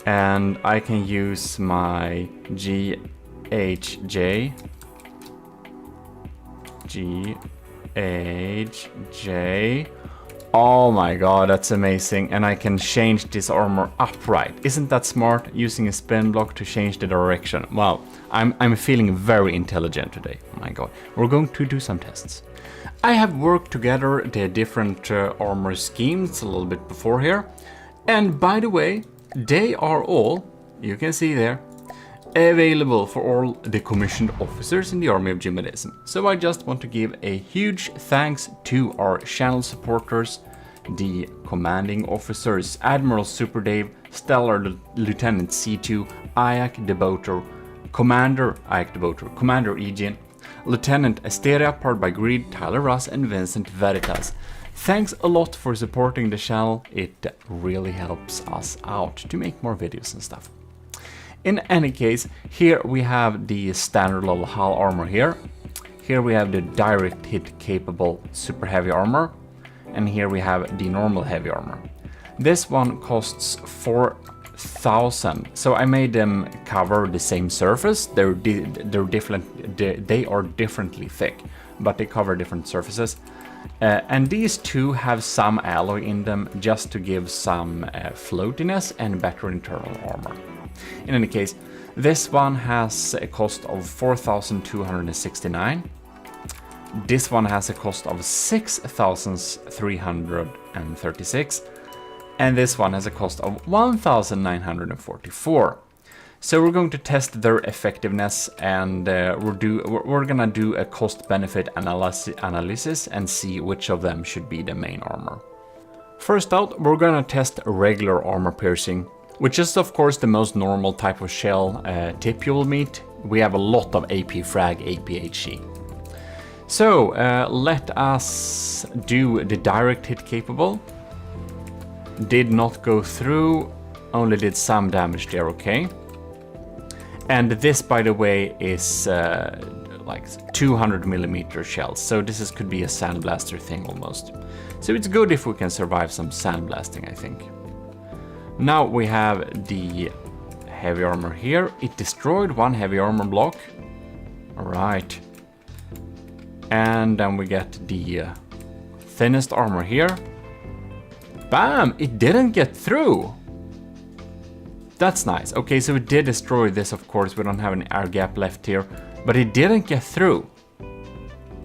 and I can use my GHJ. Oh my god, that's amazing. And I can change this armor upright. Isn't that smart, using a spin block to change the direction? Wow, I'm feeling very intelligent today. Oh my god. We're going to do some tests. I have worked together the different armor schemes a little bit before here. And by the way, they are all, you can see there, available for all the commissioned officers in the army of GMODISM. So I just want to give a huge thanks to our channel supporters, the commanding officers, Admiral Super Dave, Stellar Lieutenant C2, Ayak the Boater, Commander Ayak the Boater, Commander Eugene, Lieutenant Asteria, powered by Greed, Tyler Russ, and Vincent Veritas. Thanks a lot for supporting the channel. It really helps us out to make more videos and stuff. In any case, here we have the standard level hull armor here. Here we have the direct hit capable super heavy armor. And here we have the normal heavy armor. This one costs 4,000. So I made them cover the same surface. They're different. They are differently thick, but they cover different surfaces. And these two have some alloy in them just to give some floatiness and better internal armor. In any case, this one has a cost of 4,269. This one has a cost of 6,336. And this one has a cost of 1,944. So we're going to test their effectiveness, and we're gonna do a cost-benefit analysis and see which of them should be the main armor. First out, we're gonna test regular armor piercing, which is of course the most normal type of shell tip you will meet. We have a lot of AP frag, APHE. So let us do the direct hit capable. Did not go through, only did some damage there, okay. And this, by the way, is like 200 millimeter shells. So this could be a sandblaster thing almost. So it's good if we can survive some sandblasting, I think. Now we have the heavy armor here. It destroyed one heavy armor block. All right. And then we get the thinnest armor here. Bam! It didn't get through. That's nice. Okay, so it did destroy this, of course. We don't have an air gap left here. But it didn't get through.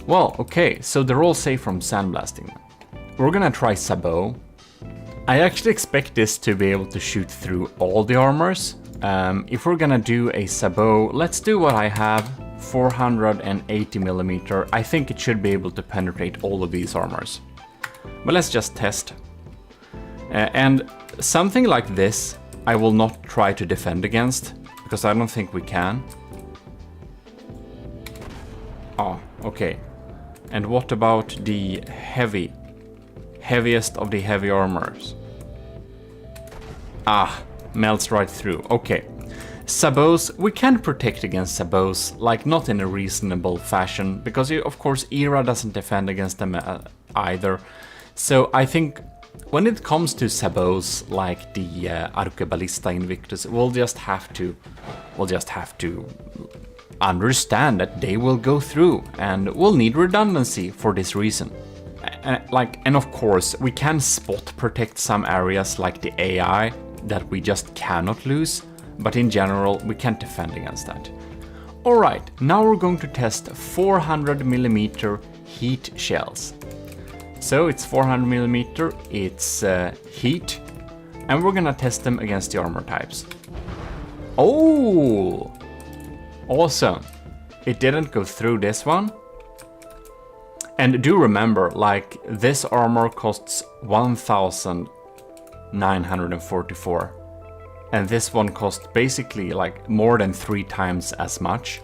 Well, okay, so they're all safe from sandblasting. We're gonna try Sabot. I actually expect this to be able to shoot through all the armors. If we're gonna do a Sabot, let's do what I have, 480 millimeter. I think it should be able to penetrate all of these armors. But let's just test. And something like this, I will not try to defend against, because I don't think we can. Oh, okay. And what about the heaviest of the heavy armors? Ah, melts right through. Okay. Sabots, we can protect against Sabots, like not in a reasonable fashion, because of course ERA doesn't defend against them either. So I think when it comes to Sabots like the Arqueballista Invictus, we'll just have to understand that they will go through, and we'll need redundancy for this reason. And of course, we can spot protect some areas like the AI that we just cannot lose, but in general, we can't defend against that. Alright, now we're going to test 400mm heat shells. So it's 400mm, it's heat, and we're gonna test them against the armor types. Oh! Awesome. It didn't go through this one. And do remember, like, this armor costs 1,944. And this one costs basically like more than 3 times as much.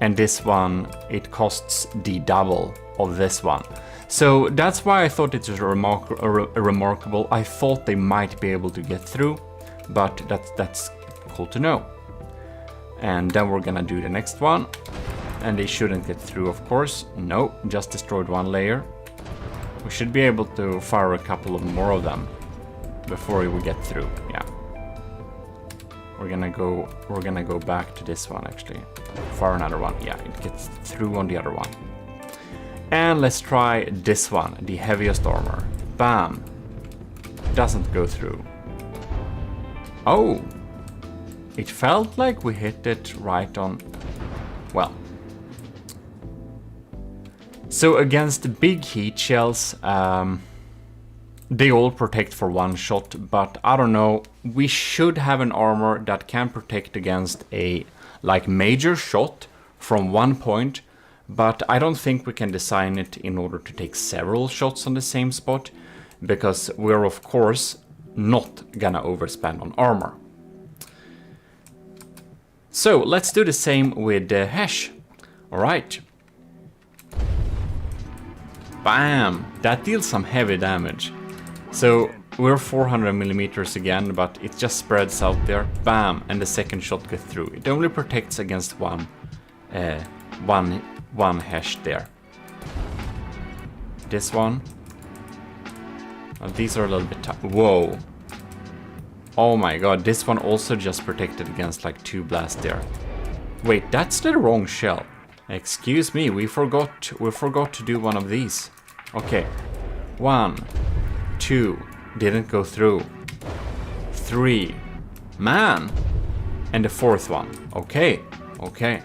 And this one, it costs the double of this one. So that's why I thought it was remarkable. I thought they might be able to get through, but that's cool to know. And then we're gonna do the next one. And they shouldn't get through, of course. No, just destroyed one layer. We should be able to fire a couple of more of them before we get through. Yeah. We're gonna go back to this one actually. Fire another one. Yeah, it gets through on the other one. And let's try this one, the heaviest armor. Bam. Doesn't go through. Oh. It felt like we hit it right on. Well. So against big heat shells, they all protect for one shot, but I don't know, we should have an armor that can protect against a like major shot from one point, but I don't think we can design it in order to take several shots on the same spot, because we're of course not gonna overspend on armor. So let's do the same with the Hesh. Alright. Bam! That deals some heavy damage. So we're 400mm again, but it just spreads out there. Bam! And the second shot goes through. It only protects against one Hesh there. This one. These are a little bit tough. Whoa! Oh my god! This one also just protected against like 2 blasts there. Wait, that's the wrong shell. Excuse me, we forgot to do one of these. Okay, 1, 2, didn't go through. 3, man, and the 4th one. Okay, okay.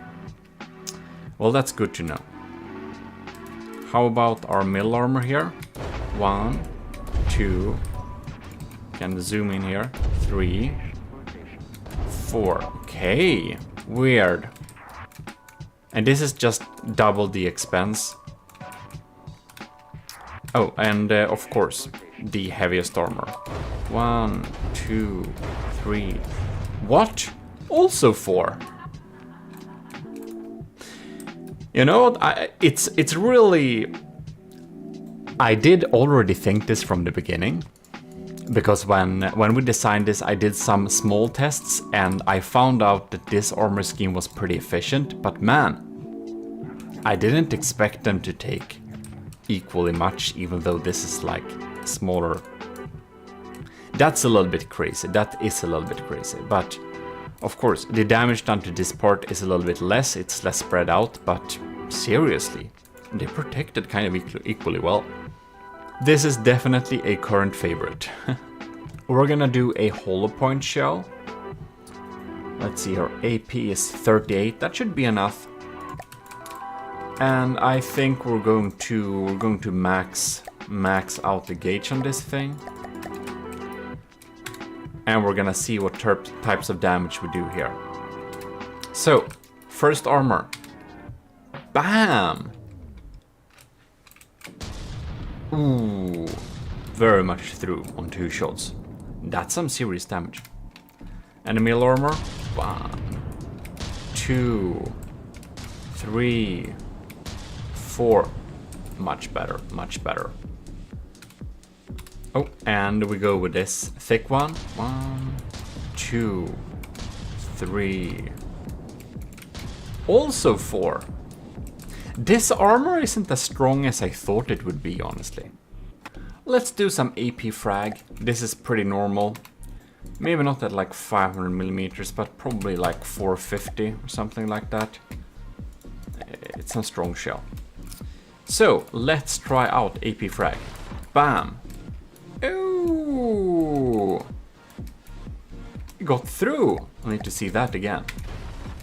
Well, that's good to know. How about our middle armor here? 1, 2. Can zoom in here. 3, 4. Okay, weird. And this is just double the expense. Oh, and of course, the heaviest armor. 1, 2, 3. What? Also 4. You know what? It's really. I did already think this from the beginning, because when we designed this, I did some small tests and I found out that this armor scheme was pretty efficient. But man, I didn't expect them to take equally much, even though this is like smaller. That's a little bit crazy. That is a little bit crazy. But of course, the damage done to this part is a little bit less. It's less spread out, but seriously, they protected kind of equally well. This is definitely a current favorite. We're gonna do a hollow point shell. Let's see, our AP is 38. That should be enough. And I think we're going to max out the gauge on this thing. And we're gonna see what types of damage we do here. So, first armor. Bam! Ooh, very much through on 2 shots. That's some serious damage. Enemy armor. 1, 2, 3, 4. Much better, much better. Oh, and we go with this thick one. 1, 2, 3. Also 4. This armor isn't as strong as I thought it would be, honestly. Let's do some AP frag. This is pretty normal. Maybe not at like 500 millimeters, but probably like 450 or something like that. It's a strong shell. So, let's try out AP frag. Bam! Ooh! It got through! I need to see that again.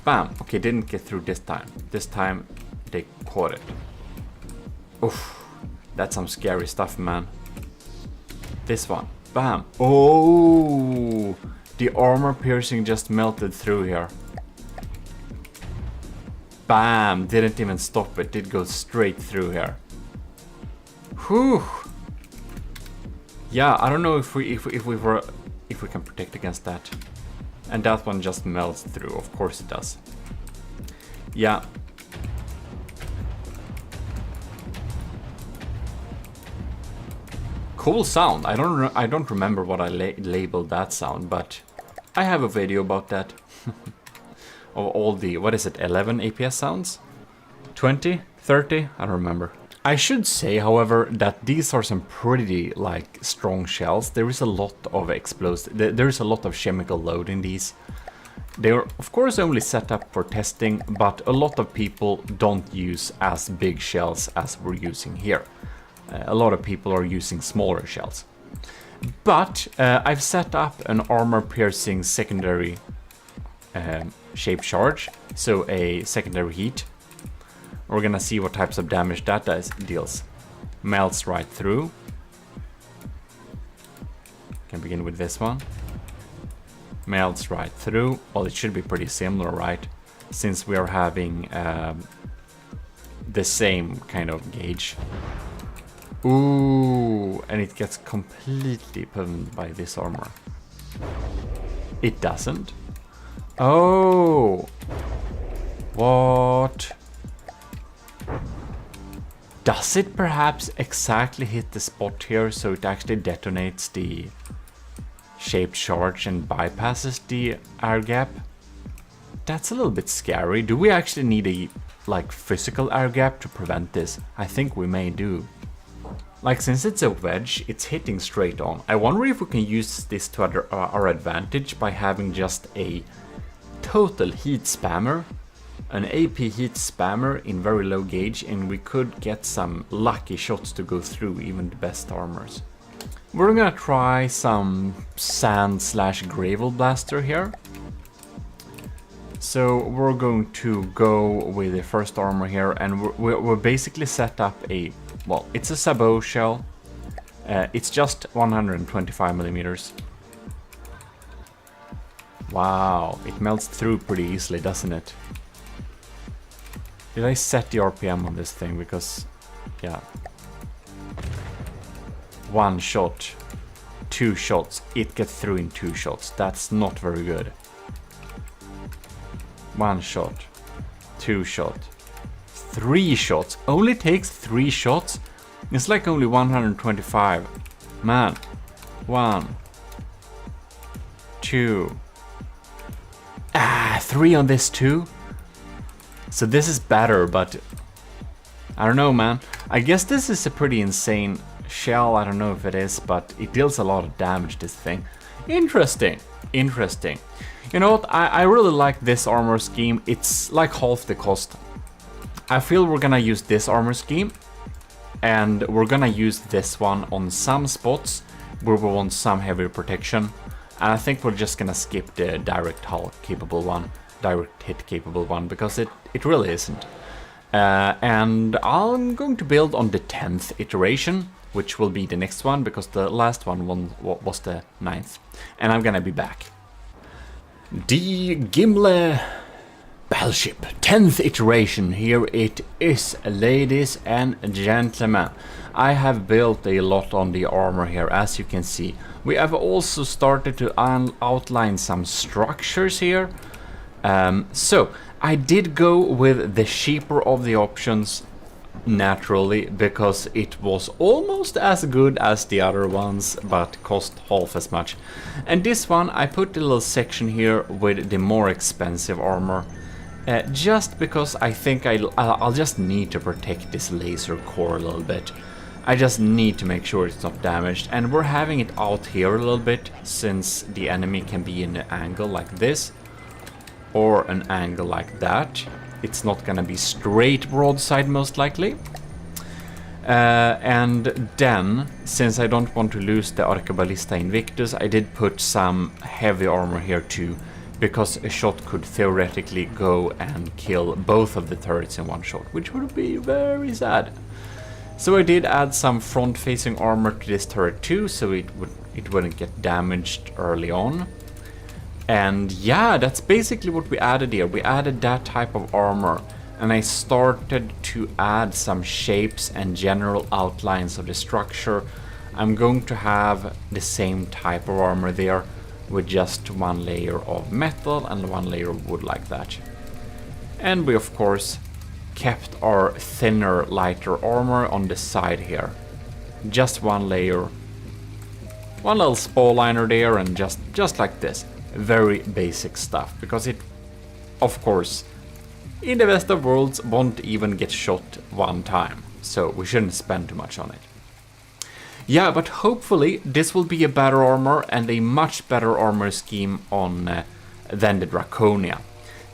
Bam! Okay, didn't get through this time. This time, they caught it. Oof! That's some scary stuff, man. This one. Bam! Oh! The armor piercing just melted through here. Bam! Didn't even stop it. Did go straight through here. Whew! Yeah, I don't know if we can protect against that. And that one just melts through. Of course it does. Yeah. Cool sound. I don't remember what I labeled that sound, but I have a video about that. Of all the, what is it, 11 APS sounds? 20? 30? I don't remember. I should say, however, that these are some pretty, like, strong shells. There is a lot of there is a lot of chemical load in these. They are, of course, only set up for testing, but a lot of people don't use as big shells as we're using here. A lot of people are using smaller shells. But I've set up an armor-piercing secondary shape charge, so a secondary heat. We're gonna see what types of damage that deals. Melts right through. Can begin with this one. Melts right through. Well, it should be pretty similar, right? Since we are having the same kind of gauge. Ooh, and it gets completely pwned by this armor. It doesn't. Oh, what? Does it perhaps exactly hit the spot here so it actually detonates the shaped charge and bypasses the air gap? That's a little bit scary. Do we actually need a physical air gap to prevent this? I think we may do. Like, since it's a wedge, it's hitting straight on. I wonder if we can use this to our advantage by having just a total heat spammer, an AP heat spammer in very low gauge, and we could get some lucky shots to go through even the best armors. We're gonna try some sand/gravel blaster here. So we're going to go with the first armor here, and we're basically set up a, well, it's a sabot shell. It's just 125 millimeters. Wow, it melts through pretty easily, doesn't it? Did I set the RPM on this thing? Because, yeah. 1 shot, 2 shots, it gets through in 2 shots. That's not very good. 1 shot, 2 shot, 3 shots. Only takes 3 shots? It's like only 125. Man. 1, 2. 3 on this too. So this is better, but I don't know, man. I guess this is a pretty insane shell. I don't know if it is, but it deals a lot of damage, this thing. Interesting. Interesting. You know what? I really like this armor scheme. It's like half the cost. I feel we're gonna use this armor scheme, and we're gonna use this one on some spots where we want some heavier protection. And I think we're just gonna skip the direct hull capable one, direct hit capable one, because it really isn't. And I'm going to build on the 10th iteration, which will be the next one, because the last one was the 9th. And I'm gonna be back. The Gimli battleship, 10th iteration, here it is, ladies and gentlemen. I have built a lot on the armor here, as you can see. We have also started to outline some structures here. So I did go with the cheaper of the options, naturally, because it was almost as good as the other ones, but cost half as much. And this one, I put a little section here with the more expensive armor, just because I think I'll just need to protect this laser core a little bit. I just need to make sure it's not damaged, and we're having it out here a little bit, since the enemy can be in an angle like this, or an angle like that. It's not gonna be straight broadside most likely. And then, since I don't want to lose the Arqueballista Invictus, I did put some heavy armor here too, because a shot could theoretically go and kill both of the turrets in one shot, which would be very sad. So I did add some front-facing armor to this turret too, so it wouldn't get damaged early on. And yeah, that's basically what we added here. We added that type of armor, and I started to add some shapes and general outlines of the structure. I'm going to have the same type of armor there, with just one layer of metal and one layer of wood like that. And we of course kept our thinner, lighter armor on the side here. Just one layer, one little spall liner there, and just like this. Very basic stuff, because it, of course, in the best of worlds, won't even get shot one time, so we shouldn't spend too much on it. Yeah, but hopefully this will be a better armor and a much better armor scheme on than the Draconia.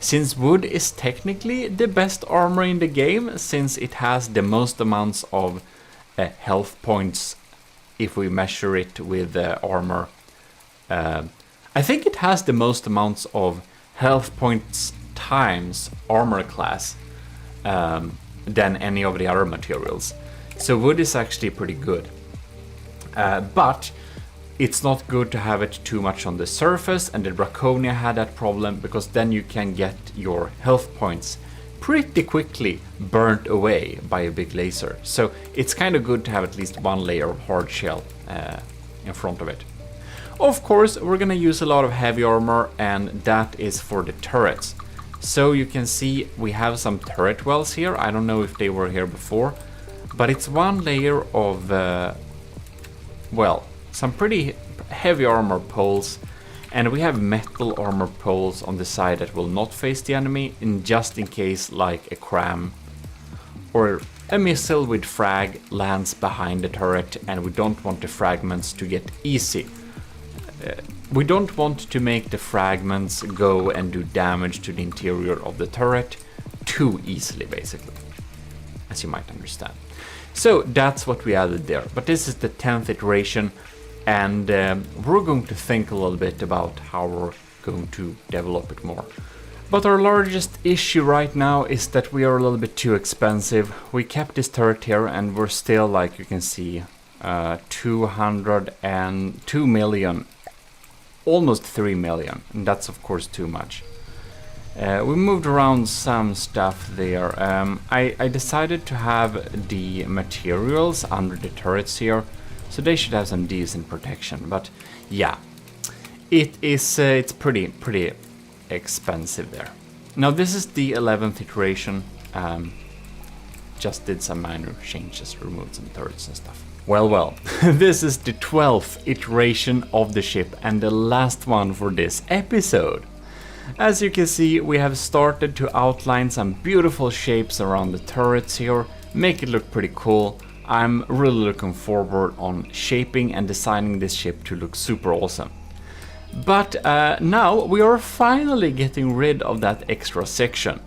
Since wood is technically the best armor in the game, since it has the most amounts of health points if we measure it with armor. I think it has the most amounts of health points times armor class than any of the other materials. So wood is actually pretty good. But it's not good to have it too much on the surface, and the Draconia had that problem, because then you can get your health points pretty quickly burnt away by a big laser. So it's kind of good to have at least one layer of hard shell in front of it. Of course, we're gonna use a lot of heavy armor, and that is for the turrets. So you can see we have some turret wells here. I don't know if they were here before, but it's one layer of well, some pretty heavy armor poles, and we have metal armor poles on the side that will not face the enemy, just in case like a cram or a missile with frag lands behind the turret, and we don't want the fragments to get easy. We don't want to make the fragments go and do damage to the interior of the turret too easily, basically, as you might understand. So that's what we added there, but this is the 10th iteration, and we're going to think a little bit about how we're going to develop it more. But our largest issue right now is that we are a little bit too expensive. We kept this turret here, and we're still, like you can see, 202 million, almost 3 million, and that's of course too much. We moved around some stuff there. I decided to have the materials under the turrets here, so they should have some decent protection. But yeah, it's pretty expensive there. Now this is the 11th iteration. Just did some minor changes, removed some turrets and stuff. Well, this is the 12th iteration of the ship, and the last one for this episode. As you can see, we have started to outline some beautiful shapes around the turrets here. make it look pretty cool. I'm really looking forward on shaping and designing this ship to look super awesome. But now we are finally getting rid of that extra section.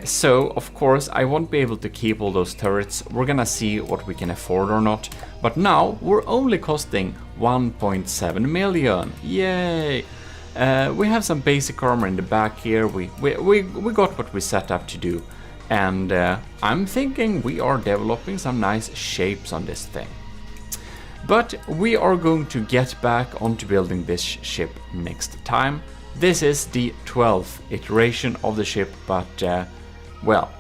So of course I won't be able to keep all those turrets. We're gonna see what we can afford or not. But now we're only costing 1.7 million. Yay! We have some basic armor in the back here. We got what we set up to do. And I'm thinking we are developing some nice shapes on this thing. But we are going to get back onto building this ship next time. This is the 12th iteration of the ship, but well,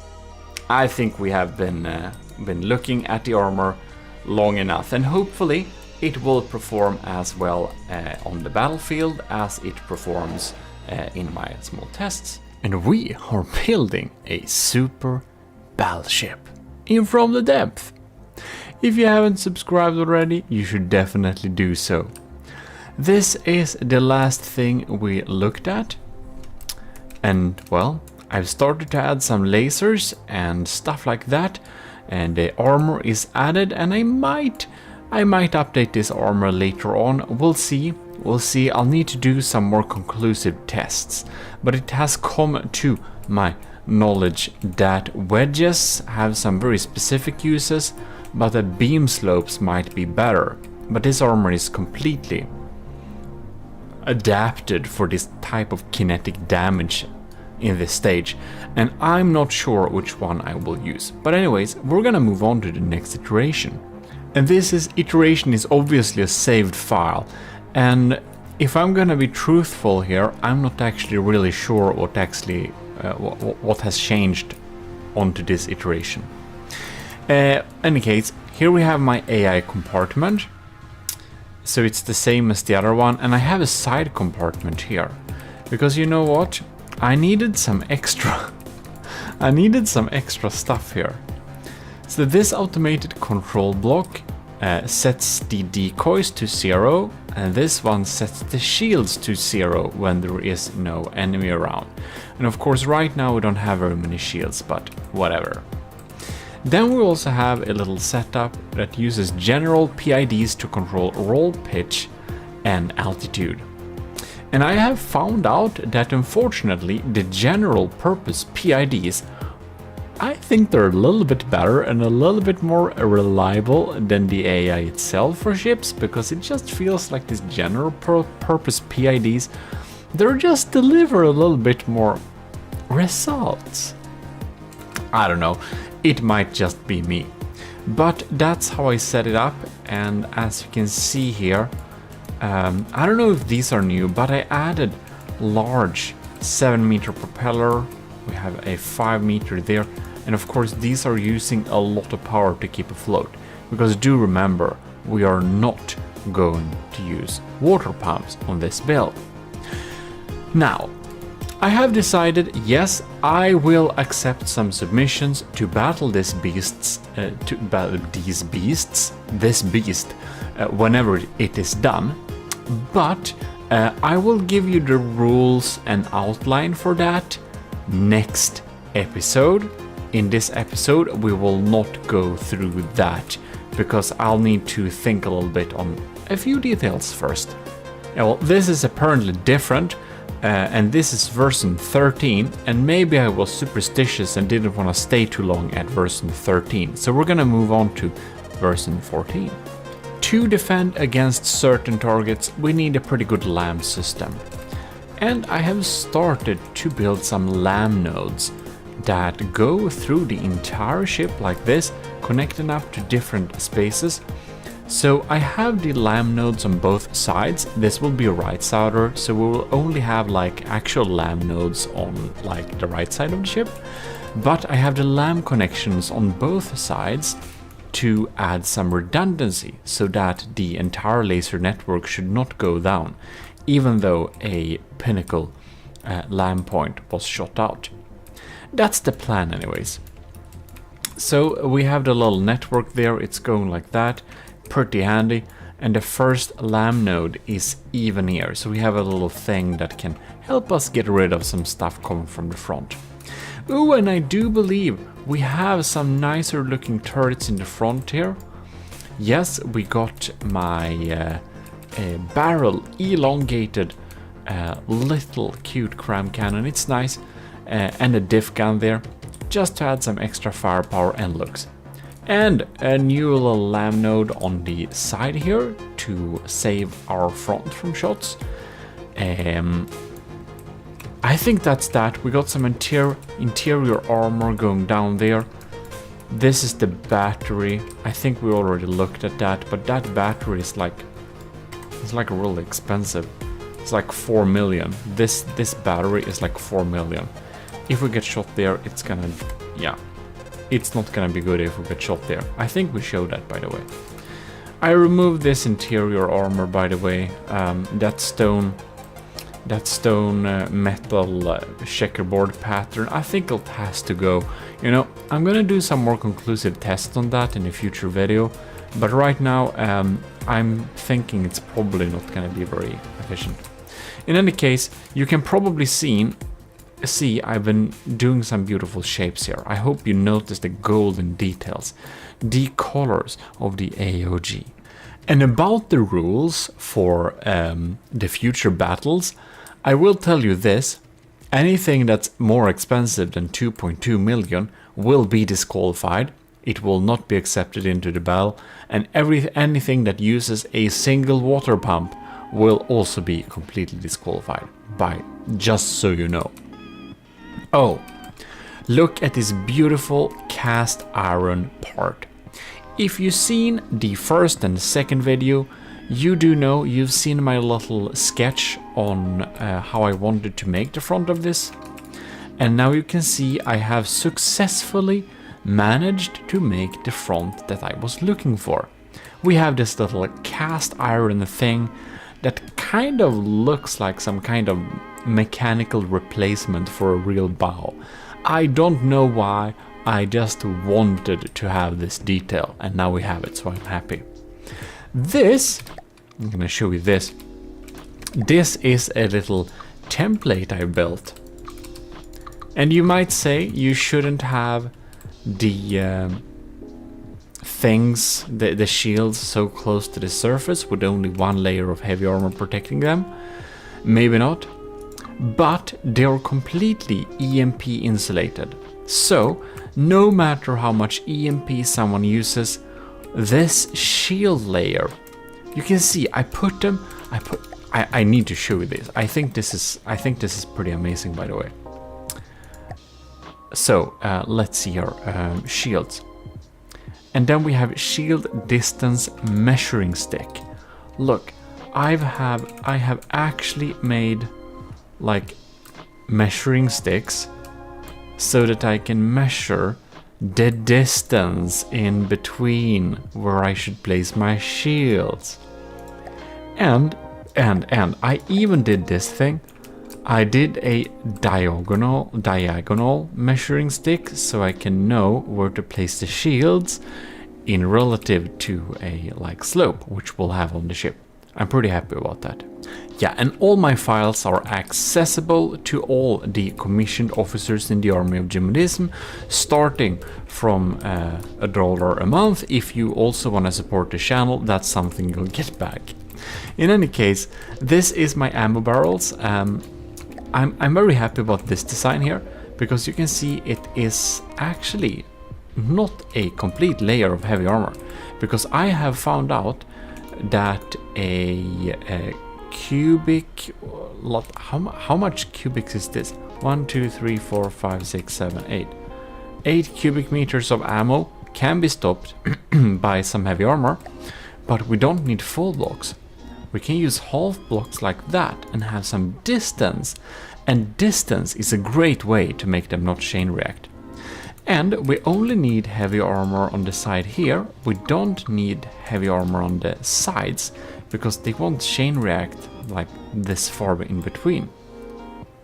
I think we have been looking at the armor long enough, and hopefully it will perform as well on the battlefield as it performs in my small tests. And we are building a super battleship in From the Depth. If you haven't subscribed already, you should definitely do so. This is the last thing we looked at. And well, I've started to add some lasers and stuff like that. And the armor is added, and I might update this armor later on. We'll see. I'll need to do some more conclusive tests. But it has come to my knowledge that wedges have some very specific uses, but the beam slopes might be better. But this armor is completely adapted for this type of kinetic damage in this stage, and I'm not sure which one I will use. But anyways, we're gonna move on to the next iteration. And this iteration is obviously a saved file, and if I'm gonna be truthful here, I'm not actually really sure what has changed onto this iteration. Any case, here we have my AI compartment. So it's the same as the other one, and I have a side compartment here. Because you know what? I needed some extra stuff here. So this automated control block sets the decoys to 0, and this one sets the shields to 0 when there is no enemy around. And of course right now we don't have very many shields, but whatever. Then we also have a little setup that uses general PIDs to control roll pitch and altitude. And I have found out that unfortunately the general purpose PIDs, I think they're a little bit better and a little bit more reliable than the AI itself for ships, because it just feels like these general purpose PIDs, they're just deliver a little bit more results. I don't know. It might just be me, but that's how I set it up. And as you can see here, I don't know if these are new, but I added large 7-meter propeller. We have a 5-meter there, and of course these are using a lot of power to keep afloat, because do remember, we are not going to use water pumps on this build. Now, I have decided, yes, I will accept some submissions to battle this beast, whenever it is done. But I will give you the rules and outline for that next episode. In this episode, we will not go through that, because I'll need to think a little bit on a few details first. Well, this is apparently different. And this is version 13, and maybe I was superstitious and didn't want to stay too long at version 13, so we're gonna move on to version 14. To defend against certain targets, we need a pretty good LAM system. And I have started to build some LAM nodes that go through the entire ship like this, connecting up to different spaces. So I have the LAM nodes on both sides. This will be a right sider, so we will only have like actual LAM nodes on like the right side of the ship. But I have the LAM connections on both sides to add some redundancy, so that the entire laser network should not go down, even though a pinnacle LAM point was shot out. That's the plan anyways. So we have the little network there, it's going like that. Pretty handy, and the first LAM node is even here, so we have a little thing that can help us get rid of some stuff coming from the front. Ooh, and I do believe we have some nicer looking turrets in the front here. Yes, we got my barrel elongated little cute cram cannon. It's nice. And a diff gun there, just to add some extra firepower and looks. And a new little lam node on the side here to save our front from shots. I think that's that. We got some interior armor going down there. This is the battery. I think we already looked at that, but that battery is like, it's like really expensive. It's like 4 million. This battery is like 4 million. If we get shot there, it's gonna, yeah, it's not gonna be good if we get shot there. I think we showed that, by the way. I removed this interior armor, by the way. That stone metal checkerboard pattern, I think it has to go. You know, I'm gonna do some more conclusive tests on that in a future video, but right now I'm thinking it's probably not gonna be very efficient. In any case, you can probably see I've been doing some beautiful shapes here. I hope you notice the golden details, the colors of the AOG. And about the rules for the future battles, I will tell you this: anything that's more expensive than 2.2 million will be disqualified. It will not be accepted into the battle, and anything that uses a single water pump will also be completely disqualified, just so you know. Oh, look at this beautiful cast iron part. If you've seen the first and second video, you do know, you've seen my little sketch on how I wanted to make the front of this. And now you can see I have successfully managed to make the front that I was looking for. We have this little cast iron thing that kind of looks like some kind of mechanical replacement for a real bow. I don't know why, I just wanted to have this detail, and now we have it, so I'm happy. This, I'm gonna show you this. This is a little template I built. And you might say you shouldn't have the things, the shields so close to the surface with only one layer of heavy armor protecting them. Maybe not. But they're completely EMP insulated. So, no matter how much EMP someone uses, this shield layer, you can see I put them, I need to show you this. I think this is pretty amazing, by the way. So, let's see here, shields. And then we have shield distance measuring stick. Look, I have actually made like measuring sticks so that I can measure the distance in between where I should place my shields. And I even did this thing. I did a diagonal measuring stick so I can know where to place the shields in relative to a like slope, which we'll have on the ship. I'm pretty happy about that. Yeah, and all my files are accessible to all the commissioned officers in the Army of GMODISM, starting from $1 a month. If you also want to support the channel, that's something you'll get back. In any case, this is my ammo barrels. I'm very happy about this design here, because you can see it is actually not a complete layer of heavy armor, because I have found out that a cubic lot, how much cubics is this? 1, 2, 3, 4, 5, 6, 7, 8. 8 cubic meters of ammo can be stopped by some heavy armor, but we don't need full blocks. We can use half blocks like that and have some distance, and distance is a great way to make them not chain react. And we only need heavy armor on the side here. We don't need heavy armor on the sides, because they won't chain react like this far in between.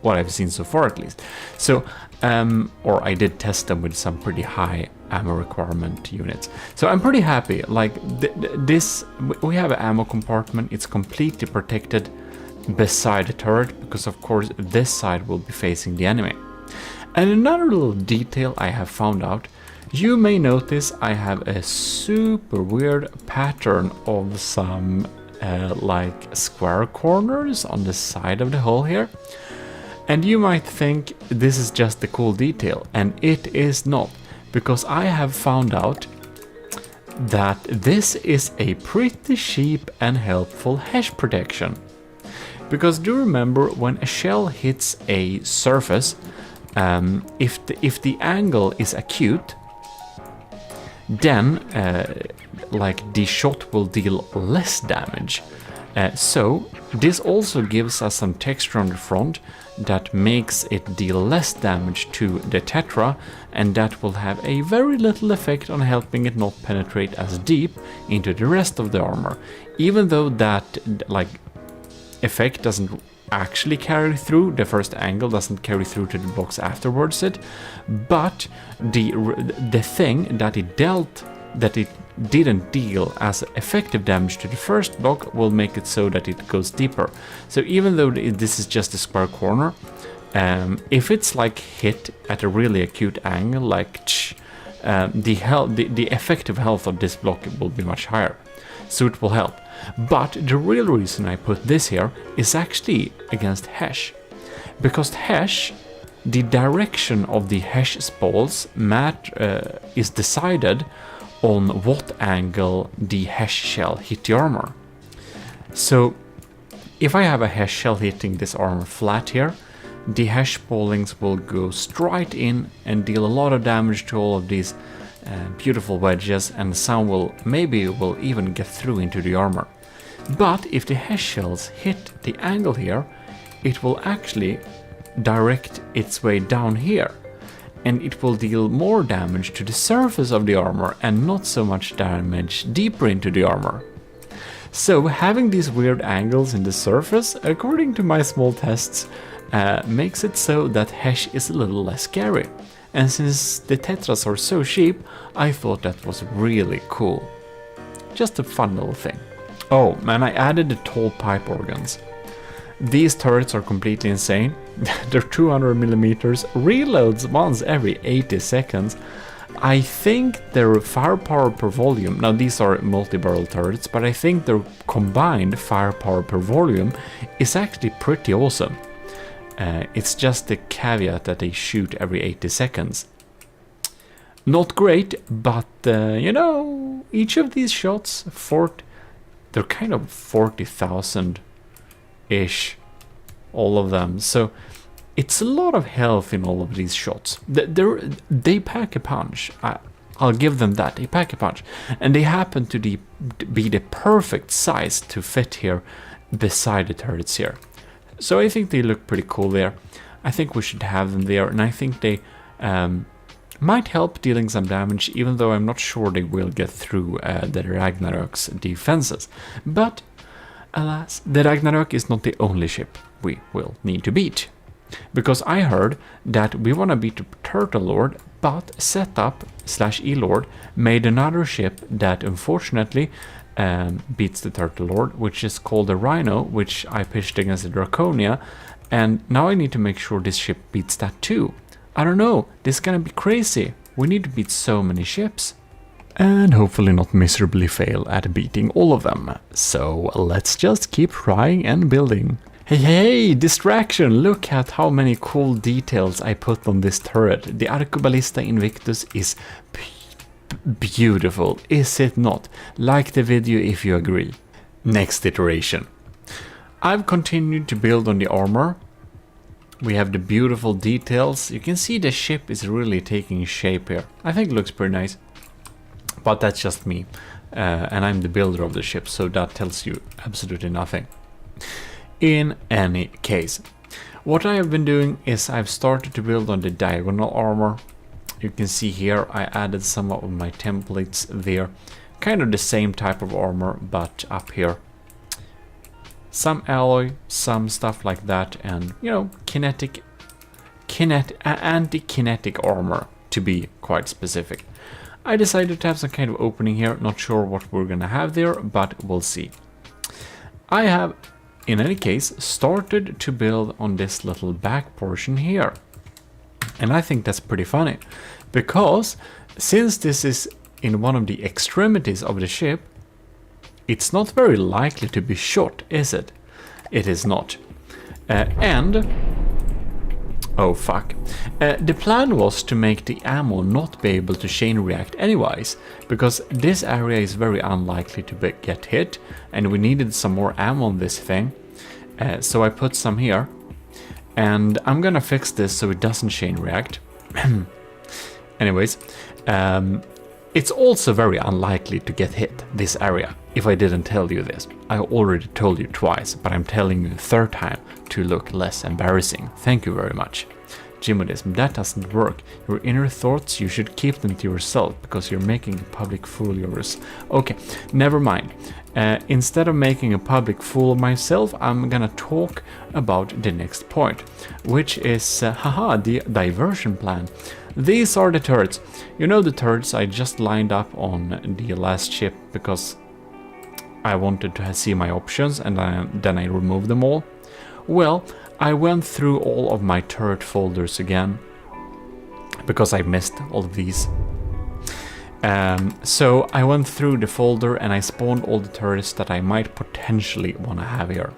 What I've seen so far, at least. So, or I did test them with some pretty high ammo requirement units. So I'm pretty happy. Like this, we have an ammo compartment. It's completely protected beside the turret, because of course this side will be facing the enemy. And another little detail I have found out, you may notice I have a super weird pattern of some like square corners on the side of the hull here. And you might think this is just a cool detail, and it is not, because I have found out that this is a pretty cheap and helpful hash protection. Because do remember, when a shell hits a surface, if the angle is acute, then like the shot will deal less damage. So this also gives us some texture on the front that makes it deal less damage to the Tetra, and that will have a very little effect on helping it not penetrate as deep into the rest of the armor. Even though that like effect doesn't actually carry through, the first angle doesn't carry through to the blocks afterwards but the thing that it didn't deal as effective damage to the first block will make it so that it goes deeper. So even though this is just a square corner, if it's like hit at a really acute angle, like the effective health of this block will be much higher. So it will help. But the real reason I put this here is actually against hash. Because hash, the direction of the hash spalls is decided on what angle the hash shell hit the armor. So if I have a hash shell hitting this armor flat here, the hash spallings will go straight in and deal a lot of damage to all of these beautiful wedges, and some will even get through into the armor. But if the hash shells hit the angle here, it will actually direct its way down here, and it will deal more damage to the surface of the armor and not so much damage deeper into the armor. So having these weird angles in the surface, according to my small tests, makes it so that hash is a little less scary. And since the Tetras are so cheap, I thought that was really cool. Just a fun little thing. Oh, and I added the tall pipe organs. These turrets are completely insane. They're 200mm, reloads once every 80 seconds. I think their firepower per volume, now these are multi-barrel turrets, but I think their combined firepower per volume is actually pretty awesome. It's just the caveat that they shoot every 80 seconds. Not great, but you know, each of these shots, they're kind of 40,000-ish, all of them. So it's a lot of health in all of these shots. They pack a punch. I'll give them that. They pack a punch. And they happen to be the perfect size to fit here beside the turrets here. So I think they look pretty cool there. I think we should have them there, and I think they might help dealing some damage, even though I'm not sure they will get through the Ragnarok's defenses. But alas, the Ragnarok is not the only ship we will need to beat. Because I heard that we want to beat the Turtle Lord, but Setup/E-Lord made another ship that unfortunately beats the Turtle Lord, which is called the Rhino, which I pitched against the Draconia, and now I need to make sure this ship beats that too. I don't know, this is gonna be crazy. We need to beat so many ships. And hopefully not miserably fail at beating all of them. So let's just keep trying and building. Hey, distraction! Look at how many cool details I put on this turret. The Arcoballista Invictus is beautiful, is it not? Like the video if you agree. Next iteration. I've continued to build on the armor. We have the beautiful details. You can see the ship is really taking shape here. I think it looks pretty nice. But that's just me. And I'm the builder of the ship, so that tells you absolutely nothing. In any case, what I have been doing is I've started to build on the diagonal armor. You can see here I added some of my templates there. Kind of the same type of armor, but up here. Some alloy, some stuff like that, and you know, anti-kinetic armor, to be quite specific. I decided to have some kind of opening here, not sure what we're gonna have there, but we'll see. I have, in any case, started to build on this little back portion here. And I think that's pretty funny, because since this is in one of the extremities of the ship, it's not very likely to be shot, is it? It is not. Oh fuck. The plan was to make the ammo not be able to chain react anyways, because this area is very unlikely to get hit, and we needed some more ammo on this thing. So I put some here, and I'm gonna fix this so it doesn't chain react. Anyways, it's also very unlikely to get hit, this area, if I didn't tell you this. I already told you twice, but I'm telling you a third time to look less embarrassing. Thank you very much. GMODISM, that doesn't work. Your inner thoughts, you should keep them to yourself, because you're making a public fool of yours. Okay, never mind. Instead of making a public fool of myself, I'm gonna talk about the next point, which is, the diversion plan. These are the turrets. You know the turrets I just lined up on the last ship because I wanted to see my options, and then I removed them all? Well, I went through all of my turret folders again, because I missed all of these. So I went through the folder and I spawned all the turrets that I might potentially want to have here.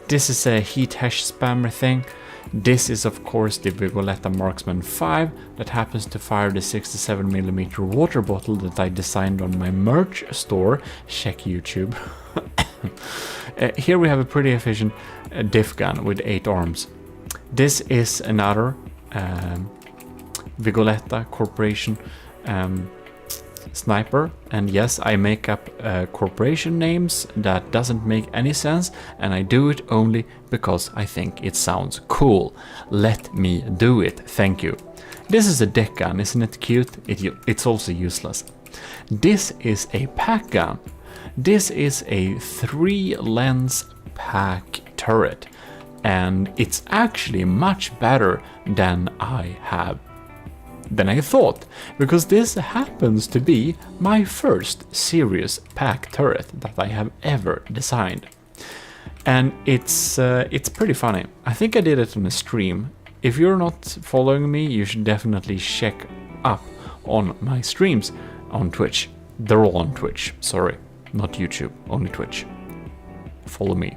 This is a heat hash spammer thing. This is of course the Vigoletta Marksman 5 that happens to fire the 67mm water bottle that I designed on my merch store. Check YouTube. Here we have a pretty efficient diff gun with 8 arms. This is another Vigoletta Corporation sniper, and yes, I make up corporation names that doesn't make any sense, and I do it only because I think it sounds cool. Let me do it, thank you. This is a deck gun, isn't it cute? It's also useless. This is a pack gun. This is a 3-lens pack turret, and it's actually much better than I thought, because this happens to be my first serious pack turret that I have ever designed. And it's pretty funny. I think I did it on a stream. If you're not following me, you should definitely check up on my streams on Twitch. They're all on Twitch, sorry, not YouTube, only Twitch. Follow me.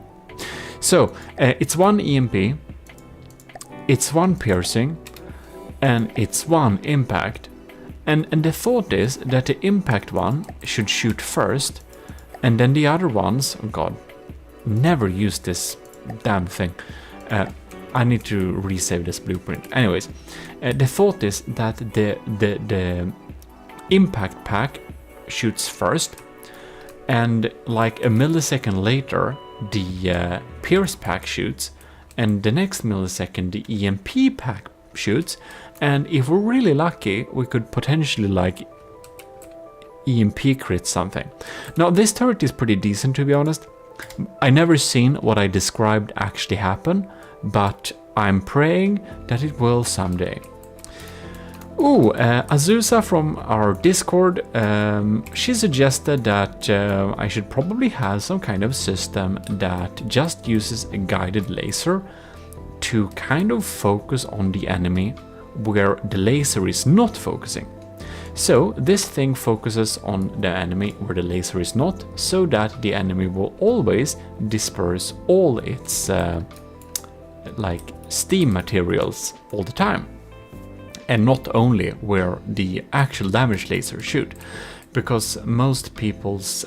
So, it's 1 EMP, it's 1 piercing, and it's 1 impact, and the thought is that the impact one should shoot first, and then the other ones, oh god, never use this damn thing. I need to resave this blueprint. Anyways, the thought is that the impact pack shoots first, and like a millisecond later the pierce pack shoots, and the next millisecond the EMP pack shoots, and if we're really lucky we could potentially like EMP crit something. Now this turret is pretty decent, to be honest. I never seen what I described actually happen, but I'm praying that it will someday. Ooh, Azusa from our Discord, she suggested that I should probably have some kind of system that just uses a guided laser to kind of focus on the enemy where the laser is not focusing. So this thing focuses on the enemy where the laser is not, so that the enemy will always disperse all its like steam materials all the time, and not only where the actual damage laser shoot, because most people's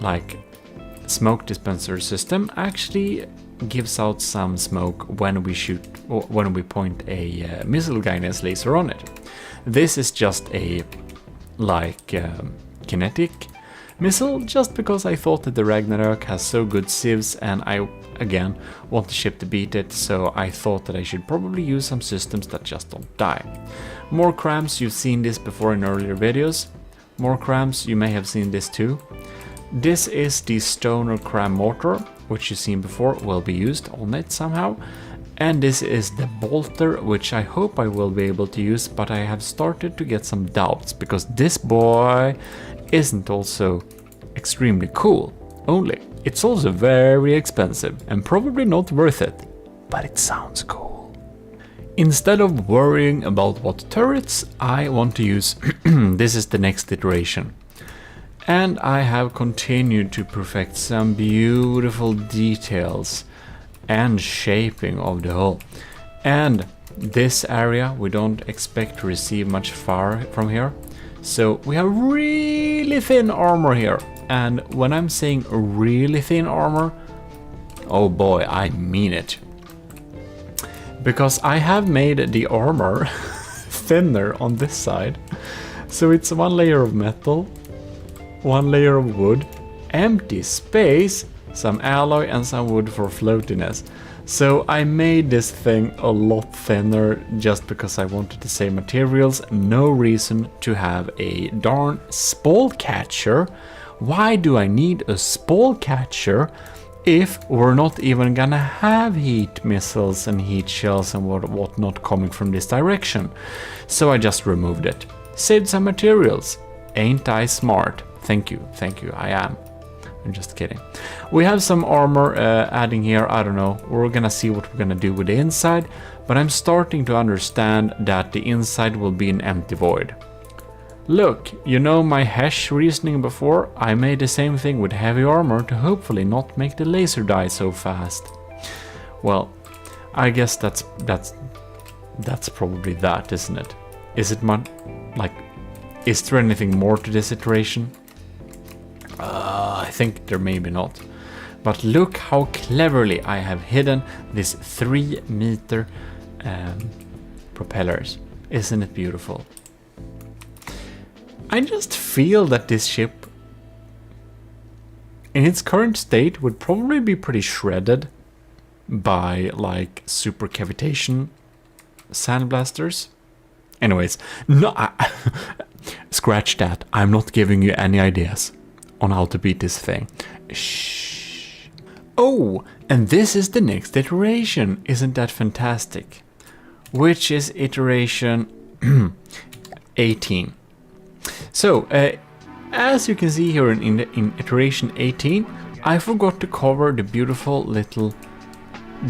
like smoke dispenser system actually gives out some smoke when we shoot, or when we point a missile guidance laser on it. This is just a like kinetic missile, just because I thought that the Ragnarok has so good civs, and I again want the ship to beat it, so I thought that I should probably use some systems that just don't die. More crams, you've seen this before in earlier videos. More crams, you may have seen this too. This is the Stoner Cram Mortar, which you've seen before, will be used on it somehow. And this is the Bolter, which I hope I will be able to use, but I have started to get some doubts, because this boy isn't also extremely cool, only. It's also very expensive and probably not worth it, but it sounds cool. instead of worrying about what turrets, I want to use this is the next iteration. And I have continued to perfect some beautiful details and shaping of the hull. And this area we don't expect to receive much fire from here. So we have really thin armor here. And when I'm saying really thin armor, oh boy, I mean it. Because I have made the armor thinner on this side. So it's one layer of metal, one layer of wood, empty space, some alloy and some wood for floatiness. So I made this thing a lot thinner just because I wanted to save materials. No reason to have a darn spall catcher. Why do I need a spall catcher if we're not even gonna have heat missiles and heat shells and whatnot coming from this direction? So I just removed it. Saved some materials. Ain't I smart? Thank you, I am. I'm just kidding. We have some armor adding here, I don't know. We're gonna see what we're gonna do with the inside, but I'm starting to understand that the inside will be an empty void. Look, you know my hash reasoning before? I made the same thing with heavy armor to hopefully not make the laser die so fast. Well, I guess that's probably that, isn't it? Is it is there anything more to this iteration? I think there maybe not. But look how cleverly I have hidden these 3-meter propellers. Isn't it beautiful? I just feel that this ship, in its current state, would probably be pretty shredded by like super cavitation sandblasters. Anyways, no, scratch that. I'm not giving you any ideas on how to beat this thing. Shh. Oh, and this is the next iteration. Isn't that fantastic? Which is iteration 18. So, as you can see here in iteration 18, I forgot to cover the beautiful little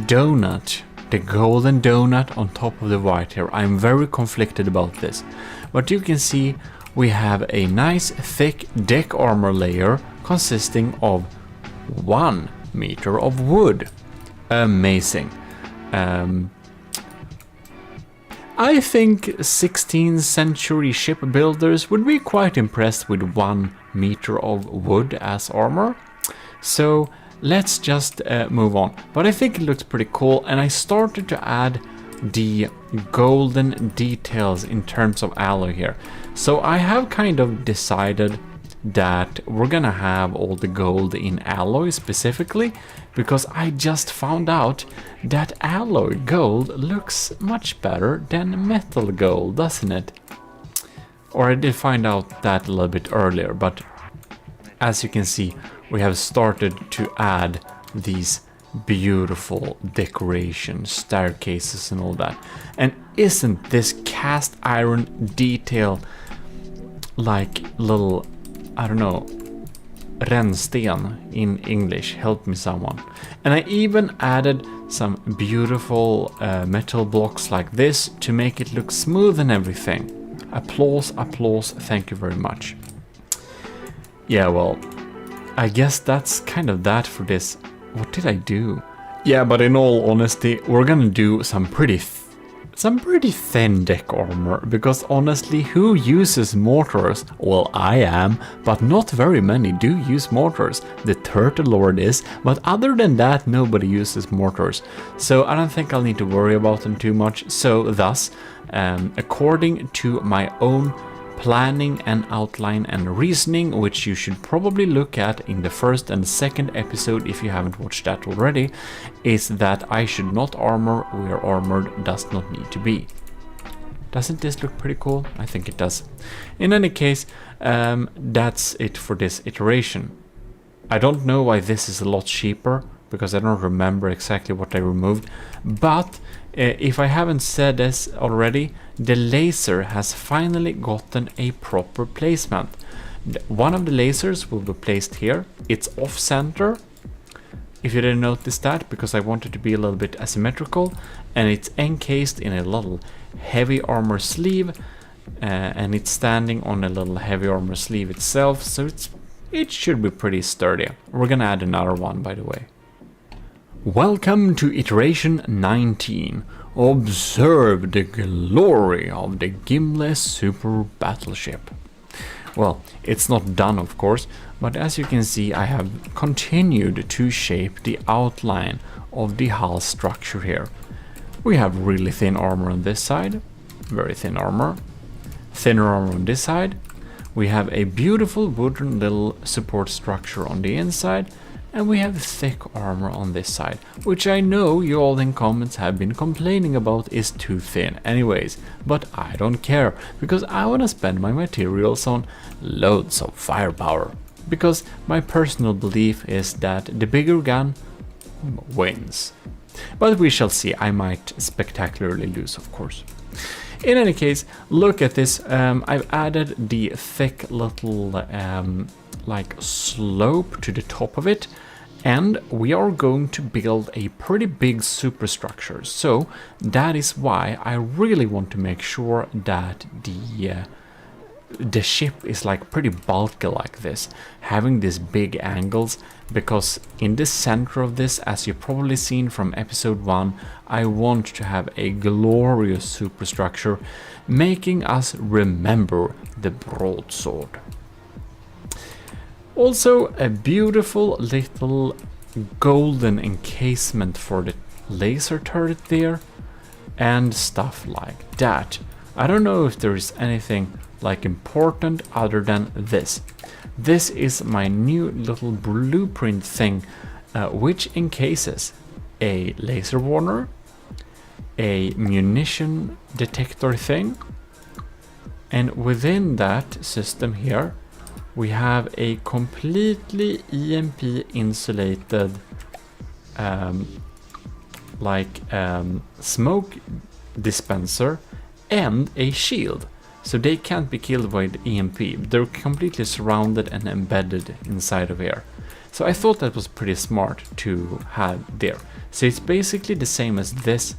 donut, the golden donut on top of the white here. I'm very conflicted about this. But you can see we have a nice thick deck armor layer consisting of 1 meter of wood. Amazing. I think 16th century shipbuilders would be quite impressed with 1 meter of wood as armor. So let's just move on. But I think it looks pretty cool, and I started to add the golden details in terms of alloy here. So I have kind of decided that we're gonna have all the gold in alloy specifically, because I just found out that alloy gold looks much better than metal gold, doesn't it? Or I did find out that a little bit earlier, but as you can see, we have started to add these beautiful decorations, staircases and all that. And isn't this cast iron detail like little, I don't know, rännsten in English? Help me someone. And I even added some beautiful metal blocks like this to make it look smooth and everything. Applause, applause, thank you very much. Yeah, well, I guess that's kind of that for this. What did I do? Yeah, but in all honesty, we're gonna do some pretty thin deck armor, because honestly, who uses mortars? Well, I am, but not very many do use mortars. The Turtle Lord is, but other than that, nobody uses mortars. So I don't think I'll need to worry about them too much. So thus, according to my own planning and outline and reasoning, which you should probably look at in the first and second episode if you haven't watched that already, is that I should not armor where armored does not need to be. Doesn't this look pretty cool? I think it does. In any case, that's it for this iteration. I don't know why this is a lot cheaper, because I don't remember exactly what I removed, but if I haven't said this already, the laser has finally gotten a proper placement. One of the lasers will be placed here. It's off center, if you didn't notice that, because I wanted to be a little bit asymmetrical, and it's encased in a little heavy armor sleeve, and it's standing on a little heavy armor sleeve itself, so it should be pretty sturdy. We're gonna add another one, by the way. Welcome to iteration 19. Observe the glory of the GimLess Super Battleship. Well, it's not done, of course, but as you can see, I have continued to shape the outline of the hull structure here. We have really thin armor on this side, very thin armor, thinner armor on this side. We have a beautiful wooden little support structure on the inside, and we have thick armor on this side, which I know you all in comments have been complaining about is too thin anyways, but I don't care, because I want to spend my materials on loads of firepower, because my personal belief is that the bigger gun wins. But we shall see, I might spectacularly lose, of course. In any case, look at this. I've added the thick little like slope to the top of it, and we are going to build a pretty big superstructure. So that is why I really want to make sure that the ship is like pretty bulky like this, having these big angles, because in the center of this, as you've probably seen from episode 1, I want to have a glorious superstructure, making us remember the broadsword. Also, a beautiful little golden encasement for the laser turret there, and stuff like that. I don't know if there is anything like important other than this. This is my new little blueprint thing, which encases a laser warner, a munition detector thing, and within that system here we have a completely EMP insulated smoke dispenser and a shield, so they can't be killed by the EMP. They're completely surrounded and embedded inside of here. So I thought that was pretty smart to have there. So it's basically the same as this,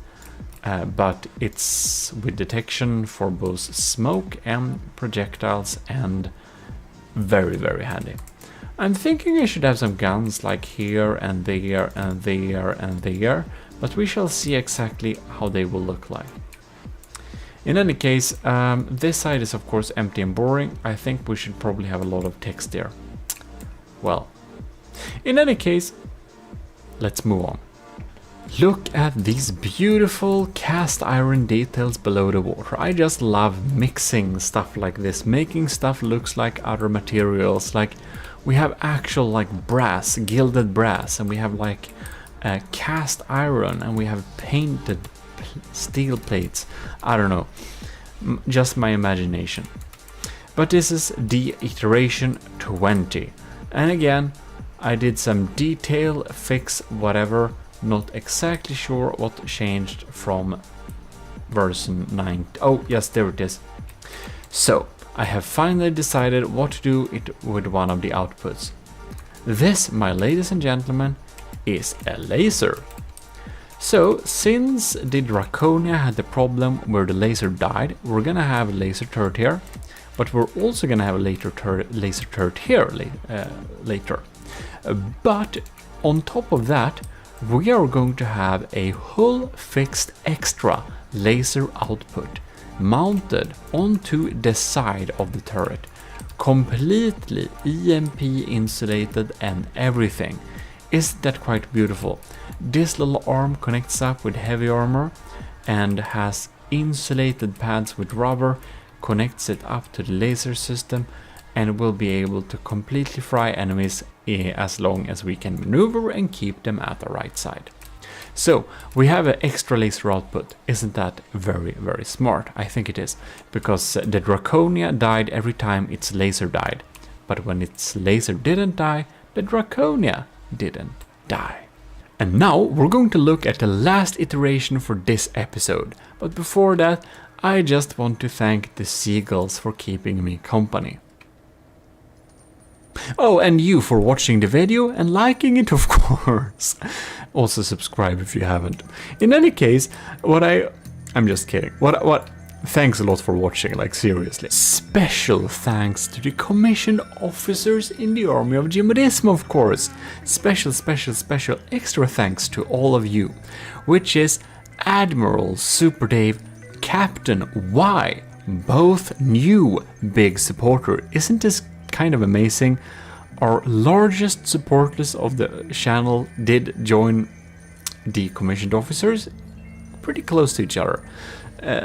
but it's with detection for both smoke and projectiles, and very, very handy. I'm thinking I should have some guns like here and there and there and there, but we shall see exactly how they will look like. In any case, this side is of course empty and boring. I think we should probably have a lot of text there. Well, in any case, let's move on. Look at these beautiful cast iron details below the water. I just love mixing stuff like this, making stuff looks like other materials. Like we have actual like brass, gilded brass, and we have like cast iron, and we have painted steel plates. I don't know, just my imagination. But this is the iteration 20, and again I did some detail fix whatever. Not exactly sure what changed from version 9. Oh yes, there it is. So I have finally decided what to do it with one of the outputs. This, my ladies and gentlemen, is a laser. So since the Draconia had the problem where the laser died, we're gonna have a laser turret here, but we're also gonna have a laser turret here later. But on top of that, we are going to have a hull fixed extra laser output mounted onto the side of the turret, completely EMP insulated and everything. Isn't that quite beautiful? This little arm connects up with heavy armor and has insulated pads with rubber, connects it up to the laser system, and will be able to completely fry enemies as long as we can maneuver and keep them at the right side. So we have an extra laser output. Isn't that very, very smart? I think it is, because the Draconia died every time its laser died, but when its laser didn't die, the Draconia didn't die. And now we're going to look at the last iteration for this episode, but before that I just want to thank the seagulls for keeping me company. Oh, and you for watching the video and liking it, of course. Also subscribe if you haven't. In any case, I'm just kidding. Thanks a lot for watching, like seriously. Special thanks to the commissioned officers in the army of GMODIST, of course. Special extra thanks to all of you, which is Admiral Super Dave, Captain Y, both new big supporter. Isn't this kind of amazing? Our largest supporters of the channel did join the commissioned officers, pretty close to each other,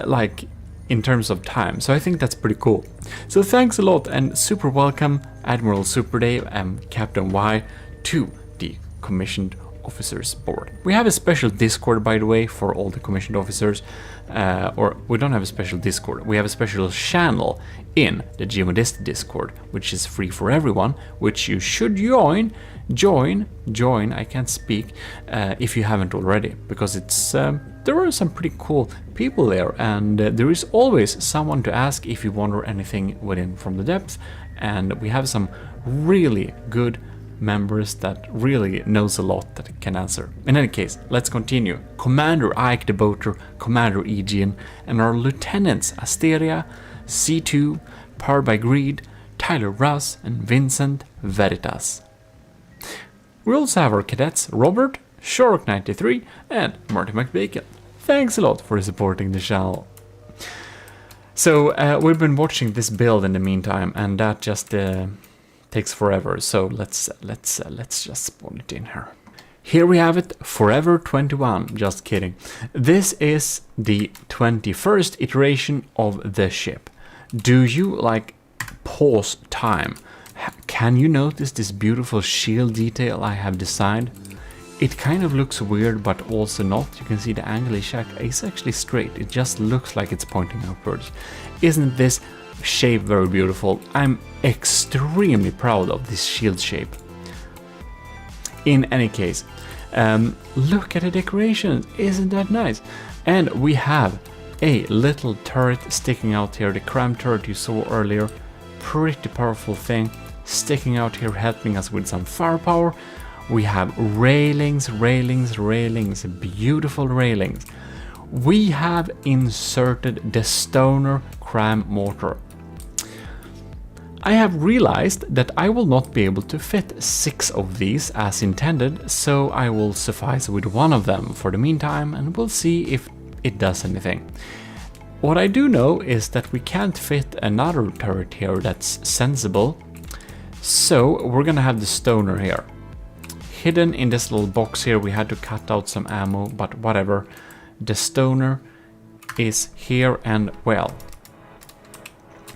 like in terms of time, so I think that's pretty cool. So thanks a lot and super welcome Admiral Super Dave and Captain Y to the commissioned officers board. We have a special Discord, by the way, for all the commissioned officers, or we don't have a special Discord, we have a special channel in the GMODIST Discord, which is free for everyone, which you should join, I can't speak, if you haven't already, because it's there are some pretty cool people there, and there is always someone to ask if you wonder anything within From the Depth, and we have some really good members that really knows a lot that can answer. In any case, let's continue. Commander Ike the Boater, Commander Aegean, and our lieutenants Asteria, C2, Powered by Greed, Tyler Russ, and Vincent Veritas. We also have our cadets Robert, Shark93, and Marty McBacon. Thanks a lot for supporting the channel. So we've been watching this build in the meantime, and that just takes forever. So let's just spawn it in here. Here we have it, Forever 21. Just kidding. This is the 21st iteration of the ship. Do you like pause time? Can you notice this beautiful shield detail I have designed? It kind of looks weird, but also not. You can see the angle is actually straight. It just looks like it's pointing upwards. Isn't this shape very beautiful? I'm extremely proud of this shield shape. In any case, look at the decorations. Isn't that nice? And we have a little turret sticking out here. The cram turret you saw earlier. Pretty powerful thing sticking out here, helping us with some firepower. We have railings, beautiful railings. We have inserted the Stoner cram mortar. I have realized that I will not be able to fit 6 of these as intended, so I will suffice with 1 of them for the meantime, and we'll see if it does anything. What I do know is that we can't fit another turret here that's sensible, so we're gonna have the Stoner here. Hidden in this little box here, we had to cut out some ammo, but whatever. The Stoner is here, and well,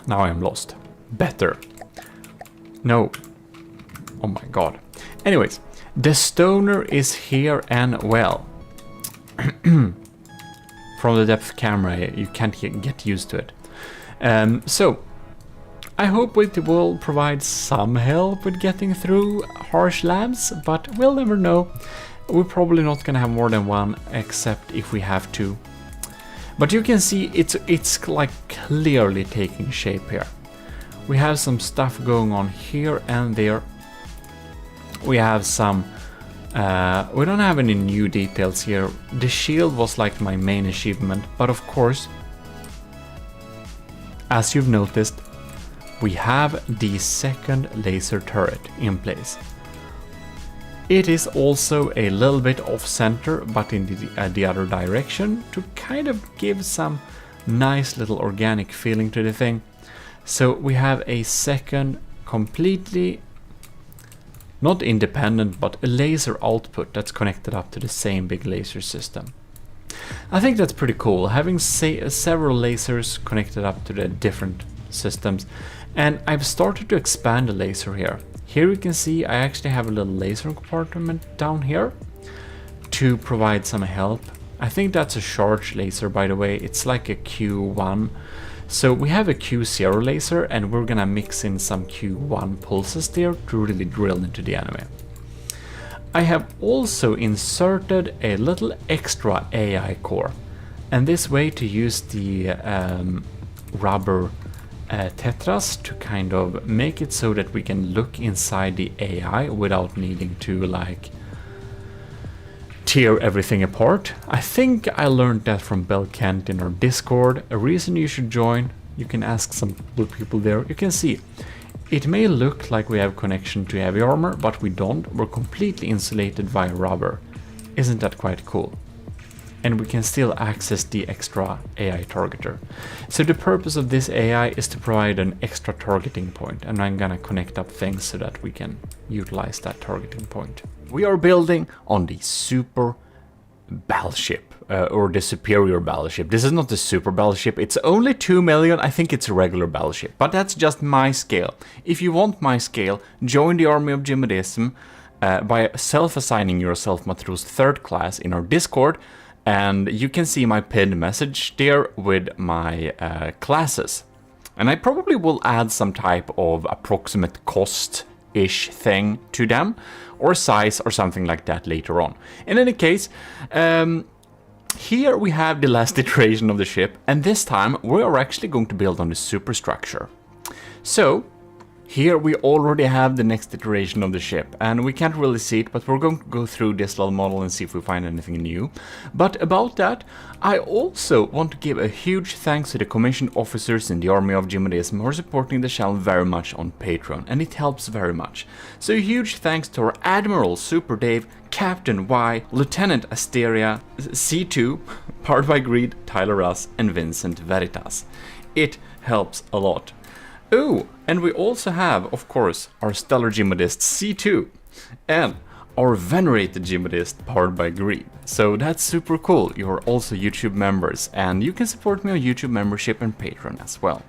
now I am lost. Better. No. Oh my god. Anyways, the Stoner is here, and well, from the depth camera you can't get used to it. So I hope it will provide some help with getting through harsh labs, but we'll never know. We're probably not gonna have more than 1, except if we have to. But you can see it's like clearly taking shape here. We have some stuff going on here and there. We have some... we don't have any new details here. The shield was like my main achievement, but of course, as you've noticed, we have the second laser turret in place. It is also a little bit off center, but in the other direction, to kind of give some nice little organic feeling to the thing. So we have a second completely not independent, but a laser output that's connected up to the same big laser system. I think that's pretty cool, having several lasers connected up to the different systems. And I've started to expand the laser here. Here you can see I actually have a little laser compartment down here to provide some help. I think that's a charge laser, by the way. It's like a Q1. So we have a Q0 laser, and we're gonna mix in some Q1 pulses there to really drill into the enemy. I have also inserted a little extra AI core, and this way to use the rubber tetras to kind of make it so that we can look inside the AI without needing to like tear everything apart. I think I learned that from Bell Kent in our Discord. A reason you should join, you can ask some people there. You can see it may look like we have connection to heavy armor, but we don't. We're completely insulated via rubber. Isn't that quite cool? And we can still access the extra AI targeter. So the purpose of this AI is to provide an extra targeting point, and I'm gonna connect up things so that we can utilize that targeting point. We are building on the super battleship, or the superior battleship. This is not the super battleship, it's only 2 million, I think it's a regular battleship, but that's just my scale. If you want my scale, join the army of GMODISM by self-assigning yourself Matros 3rd class in our Discord, and you can see my pinned message there with my classes. And I probably will add some type of approximate cost-ish thing to them, or size or something like that later on. In any case, here we have the last iteration of the ship, and this time we are actually going to build on the superstructure. So here we already have the next iteration of the ship, and we can't really see it, but we're going to go through this little model and see if we find anything new. But about that, I also want to give a huge thanks to the commissioned officers in the army of GMODISM who are supporting the channel very much on Patreon, and it helps very much. So a huge thanks to our Admiral Super Dave, Captain Y, Lieutenant Asteria, C2, Powered by Greed, Tyler Russ, and Vincent Veritas. It helps a lot. Oh, and we also have, of course, our stellar GMODIST C2 and our venerated GMODIST Powered by Greed. So that's super cool. You're also YouTube members, and you can support me on YouTube membership and Patreon as well.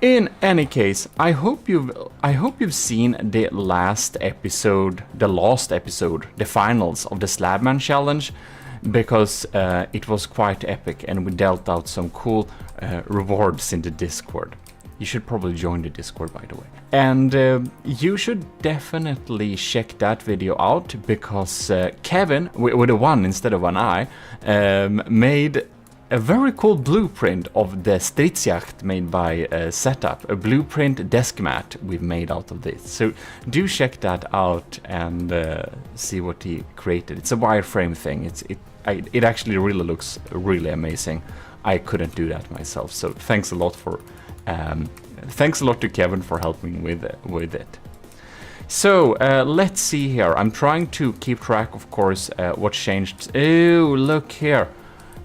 In any case, I hope you've seen the last episode, the finals of the Slabman challenge, because it was quite epic, and we dealt out some cool rewards in the Discord. You should probably join the Discord, by the way. And you should definitely check that video out, because Kevin, with a 1 instead of an I, made a very cool blueprint of the Stridsjacht made by Setup, a blueprint desk mat we've made out of this. So do check that out and see what he created. It's a wireframe thing. It actually really looks really amazing. I couldn't do that myself, so thanks a lot for thanks a lot to Kevin for helping with it. So let's see here. I'm trying to keep track, of course, what changed. Oh, look here.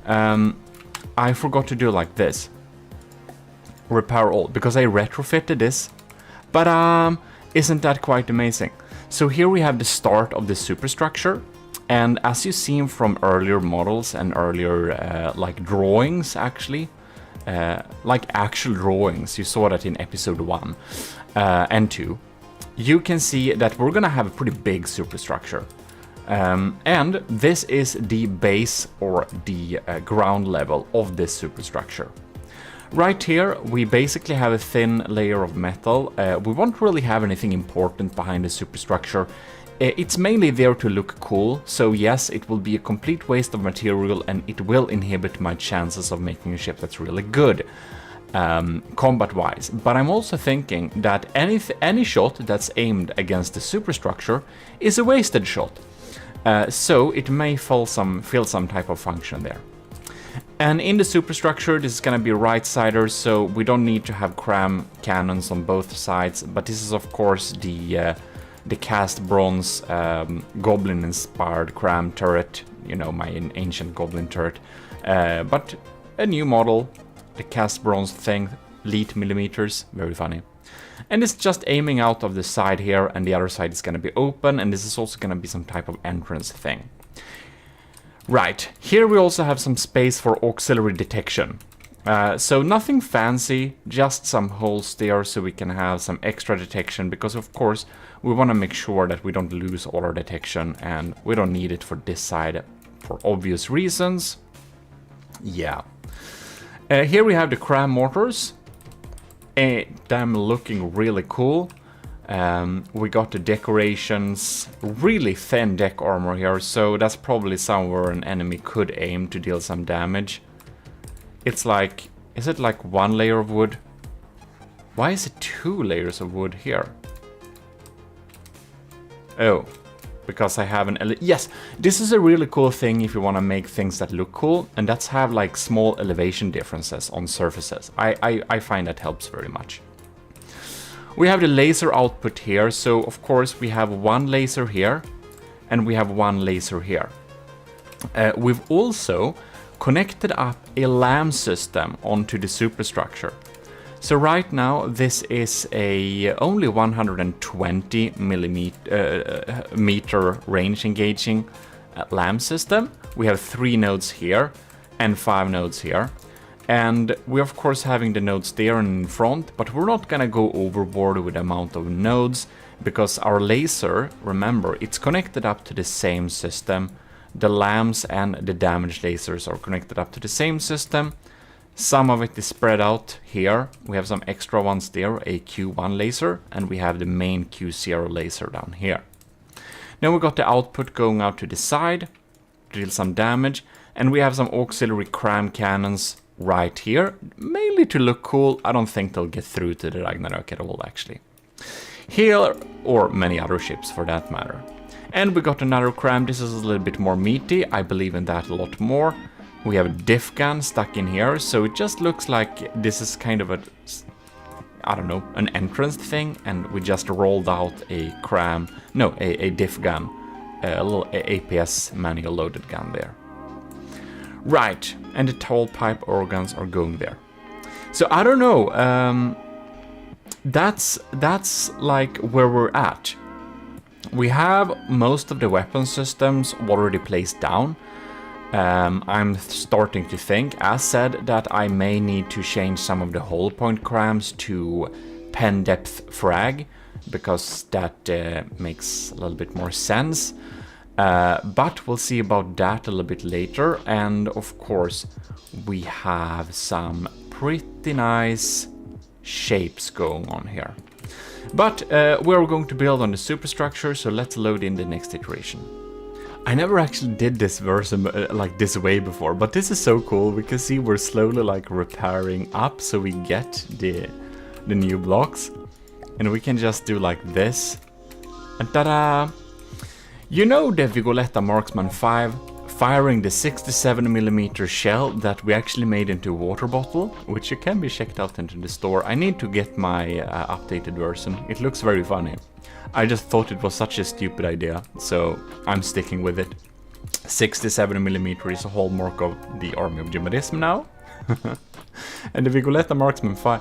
I forgot to do like this. Repair all, because I retrofitted this. But isn't that quite amazing? So here we have the start of the superstructure. And as you've seen from earlier models and earlier like drawings, actually, like actual drawings, you saw that in episode 1 and 2, you can see that we're gonna have a pretty big superstructure. And this is the base or the ground level of this superstructure. Right here, we basically have a thin layer of metal. We won't really have anything important behind the superstructure. It's mainly there to look cool, so yes, it will be a complete waste of material, and it will inhibit my chances of making a ship that's really good combat-wise. But I'm also thinking that any shot that's aimed against the superstructure is a wasted shot. So it may fill some type of function there. And in the superstructure, this is going to be right-sider, so we don't need to have cram cannons on both sides. But this is, of course, the cast bronze goblin-inspired cram turret. You know, my ancient goblin turret. But a new model, the cast bronze thing, elite millimeters, very funny. And it's just aiming out of the side here, and the other side is going to be open, and this is also going to be some type of entrance thing. Right, here we also have some space for auxiliary detection. So nothing fancy, just some holes there so we can have some extra detection, because of course we want to make sure that we don't lose all our detection, and we don't need it for this side for obvious reasons. Yeah. Here we have the cram mortars. Them looking really cool. We got the decorations, really thin deck armor here, so that's probably somewhere an enemy could aim to deal some damage. It's like, is it like one layer of wood? Why is it 2 layers of wood here? Oh, because I have yes, this is a really cool thing if you want to make things that look cool, and that's have like small elevation differences on surfaces. I find that helps very much. We have the laser output here, so of course we have 1 laser here, and we have 1 laser here. We've also connected up a LAM system onto the superstructure. So right now this is a only 120 meter range engaging LAM system. We have 3 nodes here and 5 nodes here. And we're of course having the nodes there and in front, but we're not gonna go overboard with the amount of nodes because our laser, remember, it's connected up to the same system. The LAMs and the damage lasers are connected up to the same system. Some of it is spread out here. We have some extra ones there, a Q1 laser, and we have the main Q0 laser down here. Now we got the output going out to the side, deal some damage, and we have some auxiliary cram cannons right here, mainly to look cool. I don't think they'll get through to the Ragnarok at all, actually. Here, or many other ships for that matter. And we got another cram. This is a little bit more meaty. I believe in that a lot more. We have a diff gun stuck in here, so it just looks like this is kind of a, I don't know, an entrance thing, and we just rolled out a cram, no, a diff gun, a little APS manual loaded gun there. Right, and the tall pipe organs are going there. So I don't know, that's like where we're at. We have most of the weapon systems already placed down. I'm starting to think, as said, that I may need to change some of the hull point crams to pen depth frag, because that makes a little bit more sense. But we'll see about that a little bit later. And of course, we have some pretty nice shapes going on here. But we're going to build on the superstructure, so let's load in the next iteration. I never actually did this version like this way before, but this is so cool. We can see we're slowly like repairing up so we get the new blocks. And we can just do like this. And ta-da! You know the Vigoletta Marksman 5 firing the 67mm shell that we actually made into a water bottle, which you can be checked out into the store. I need to get my updated version. It looks very funny. I just thought it was such a stupid idea, so I'm sticking with it. 67mm is a hallmark of the army of GMODIST now. And the Vigoletta Marksman 5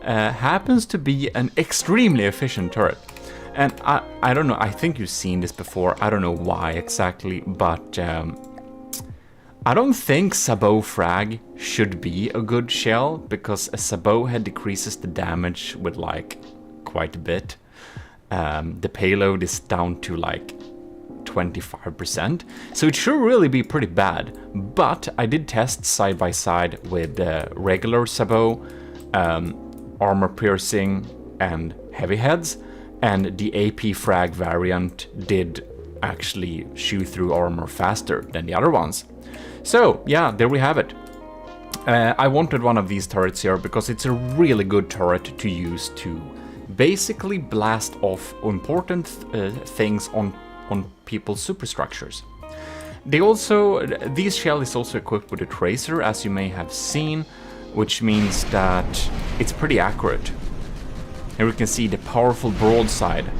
happens to be an extremely efficient turret. And I don't know, I think you've seen this before, I don't know why exactly, but I don't think sabot frag should be a good shell, because a sabot head decreases the damage with like quite a bit. The payload is down to like 25%, so it should really be pretty bad. But I did test side by side with regular sabot, armor piercing and heavy heads, and the AP frag variant did actually shoot through armor faster than the other ones. So yeah, there we have it. I wanted one of these turrets here because it's a really good turret to use to basically blast off important things on people's superstructures. This shell is also equipped with a tracer, as you may have seen, which means that it's pretty accurate. Here we can see the powerful broadside.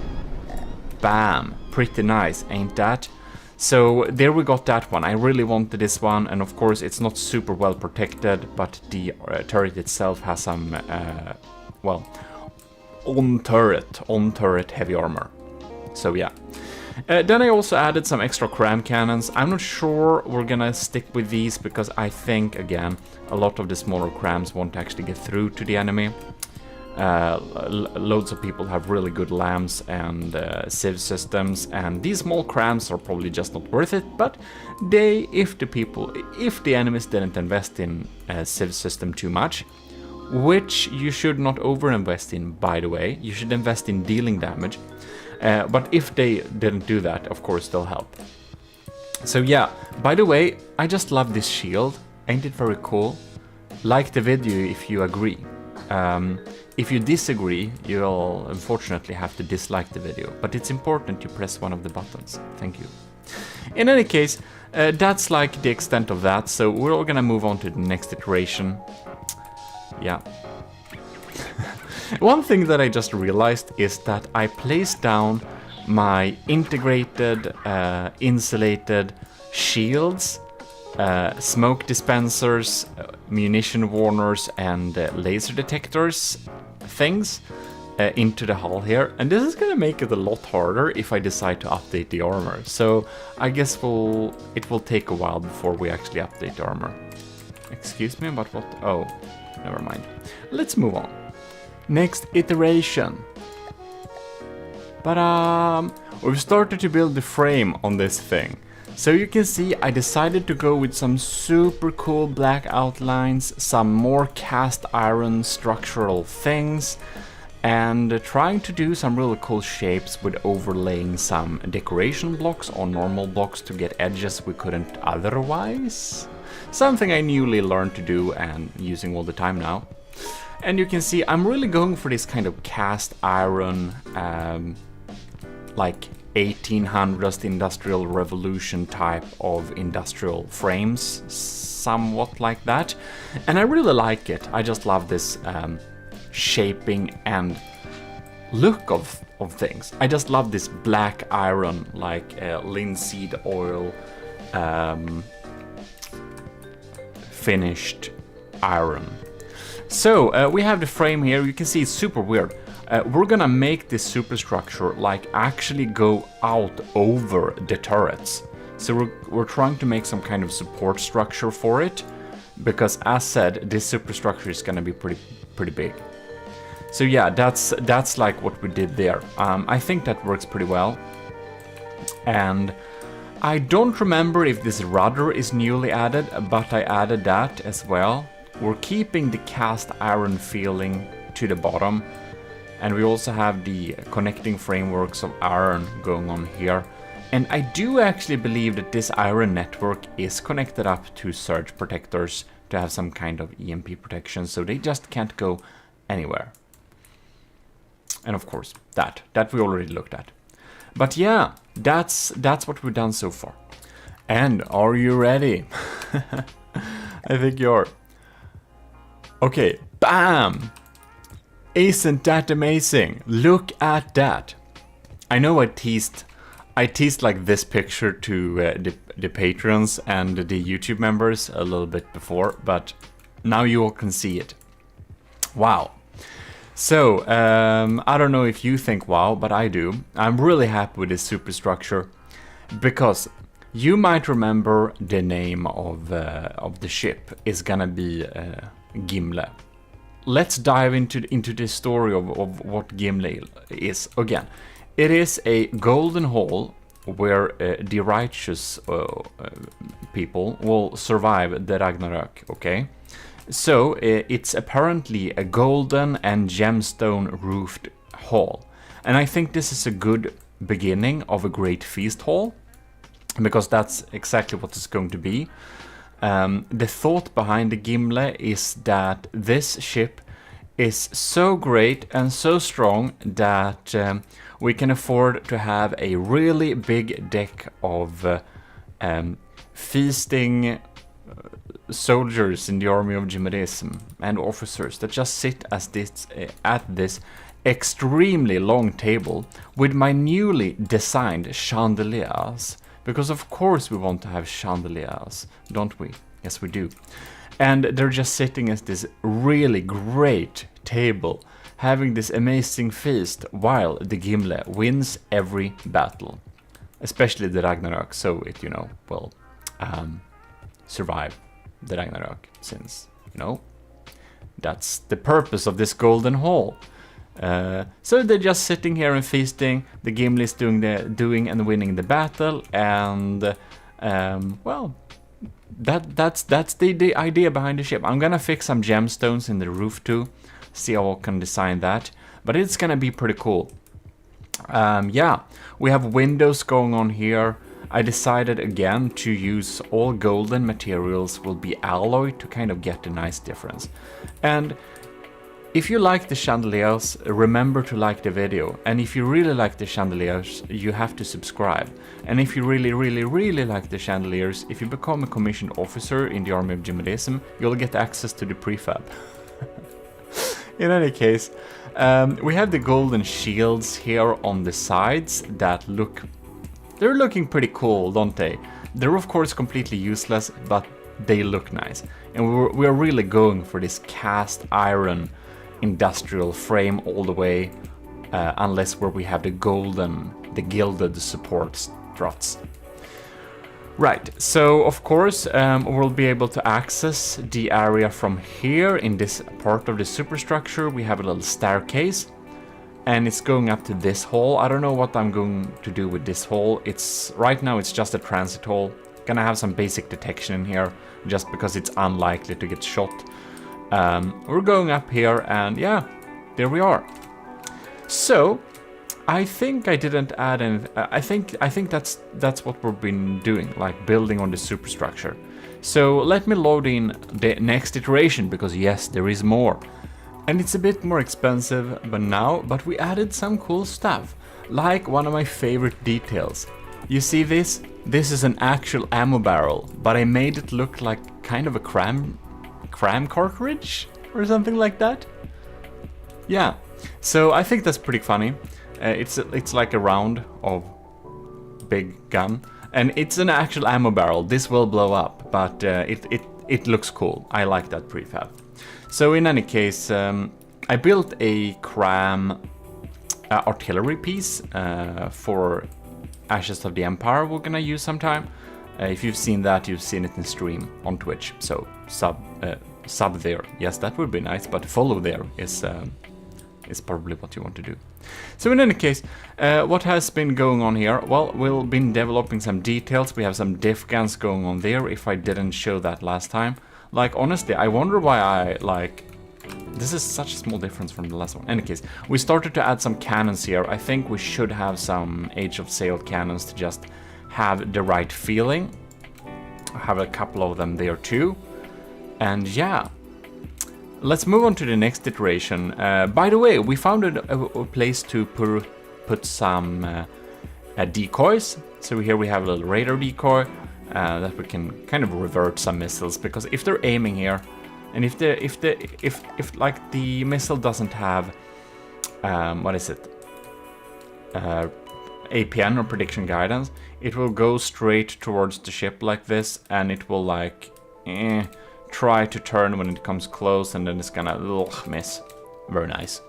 Bam! Pretty nice, ain't that? So there we got that one. I really wanted this one, and of course it's not super well protected, but the turret itself has some, well, on turret heavy armor. So yeah. Then I also added some extra cram cannons. I'm not sure we're gonna stick with these because I think, again, a lot of the smaller crams won't actually get through to the enemy. Loads of people have really good LAMs and Civ systems, and these small crams are probably just not worth it, but if the enemies didn't invest in a Civ system too much, which you should not overinvest in, by the way, you should invest in dealing damage, but if they didn't do that, of course they'll help. So yeah, by the way, I just love this shield, ain't it very cool? Like the video if you agree. If you disagree, you'll unfortunately have to dislike the video, but it's important you press one of the buttons. Thank you. In any case, that's like the extent of that, so we're all gonna move on to the next iteration. Yeah. One thing that I just realized is that I placed down my integrated, insulated shields, smoke dispensers, munition warners, and laser detectors things into the hull here, and this is gonna make it a lot harder if I decide to update the armor. So I guess it will take a while before we actually update the armor. Excuse me, but what? Oh, never mind. Let's move on. Next iteration. But we've started to build the frame on this thing. So you can see I decided to go with some super cool black outlines, some more cast iron structural things, and trying to do some really cool shapes with overlaying some decoration blocks on normal blocks to get edges we couldn't otherwise. Something I newly learned to do and using all the time now. And you can see I'm really going for this kind of cast iron, like 1800s industrial revolution type of industrial frames, somewhat like that. And I really like it. I just love this shaping and look of things. I just love this black iron, like linseed oil finished iron. So we have the frame here. You can see it's super weird. We're gonna make this superstructure like actually go out over the turrets. So we're trying to make some kind of support structure for it, because as said, this superstructure is gonna be pretty big. So yeah, that's like what we did there. I think that works pretty well. And I don't remember if this rudder is newly added, but I added that as well. We're keeping the cast iron feeling to the bottom, and we also have the connecting frameworks of iron going on here. And I do actually believe that this iron network is connected up to surge protectors to have some kind of EMP protection, so they just can't go anywhere. And of course, that we already looked at. But yeah, that's what we've done so far. And are you ready? I think you're. Okay, bam! Isn't that amazing? Look at that. I know I teased like this picture to the patrons and the YouTube members a little bit before, but now you all can see it. Wow. So, I don't know if you think wow, but I do. I'm really happy with this superstructure, because you might remember the name of the ship is gonna be Gimli. Let's dive into the story of what Gimli is. Again, it is a golden hall where the righteous people will survive the Ragnarok, okay? So it's apparently a golden and gemstone roofed hall. And I think this is a good beginning of a great feast hall, because that's exactly what it's going to be. The thought behind the Gimli is that this ship is so great and so strong that we can afford to have a really big deck of feasting soldiers in the army of GMODISM and officers that just sit at this extremely long table with my newly designed chandeliers. Because of course we want to have chandeliers, don't we? Yes, we do. And they're just sitting at this really great table, having this amazing feast while the Gimli wins every battle. Especially the Ragnarok, so it, will survive the Ragnarok, since, that's the purpose of this golden hall. So they're just sitting here and feasting. The Gimli is doing and winning the battle, and well, that's the idea behind the ship. I'm gonna fix some gemstones in the roof too, see how I can design that, but it's gonna be pretty cool. Yeah, we have windows going on here. I decided again to use all golden materials will be alloyed to kind of get a nice difference. And If you like the chandeliers, remember to like the video. And if you really like the chandeliers, you have to subscribe. And if you really like the chandeliers, if you become a commissioned officer in the Army of GMODISM, you'll get access to the prefab. In any case, we have the golden shields here on the sides that they're looking pretty cool, don't they? They're of course completely useless, but they look nice. And we're really going for this cast iron industrial frame all the way, unless where we have the gilded support struts. Right, so of course we'll be able to access the area from here. In this part of the superstructure we have a little staircase, and it's going up to this hall. I don't know what I'm going to do with this hall. Right now it's just a transit hall. Gonna have some basic detection in here, just because it's unlikely to get shot. We're going up here, and yeah, there we are. So I think I didn't add any. I think that's what we've been doing, like building on the superstructure. So let me load in the next iteration, because yes, there is more, and it's a bit more expensive. But we added some cool stuff, like one of my favorite details. You see this? This is an actual ammo barrel, but I made it look like kind of a cram cartridge or something like that. Yeah, so I think that's pretty funny. It's like a round of big gun, and it's an actual ammo barrel. This will blow up, but it looks cool. I like that prefab. So in any case, I built a cram artillery piece for Ashes of the Empire we're gonna use sometime. If you've seen that, you've seen it in stream on Twitch, so sub there. Yes, that would be nice, but follow there is probably what you want to do. So in any case, what has been going on here? Well, we've been developing some details. We have some diff guns going on there, if I didn't show that last time. Like, honestly, I wonder why this is such a small difference from the last one. In any case, we started to add some cannons here. I think we should have some Age of Sail cannons to just have the right feeling. I have a couple of them there too. And yeah, let's move on to the next iteration. By the way, we found a place to put some decoys. So here we have a little radar decoy that we can kind of revert some missiles, because if they're aiming here, and if like the missile doesn't have what is it, APN or prediction guidance, it will go straight towards the ship like this, and it will like try to turn when it comes close, and then it's gonna miss. Very nice.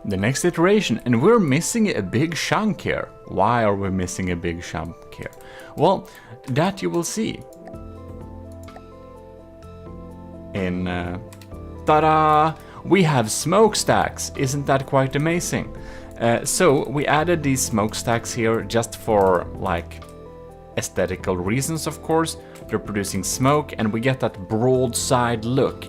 The next iteration, and we're missing a big chunk here. Why are we missing a big chunk here? Well, that you will see in ta-da! We have smokestacks. Isn't that quite amazing? So we added these smokestacks here just for like aesthetical reasons, of course. They're producing smoke, and we get that broadside look.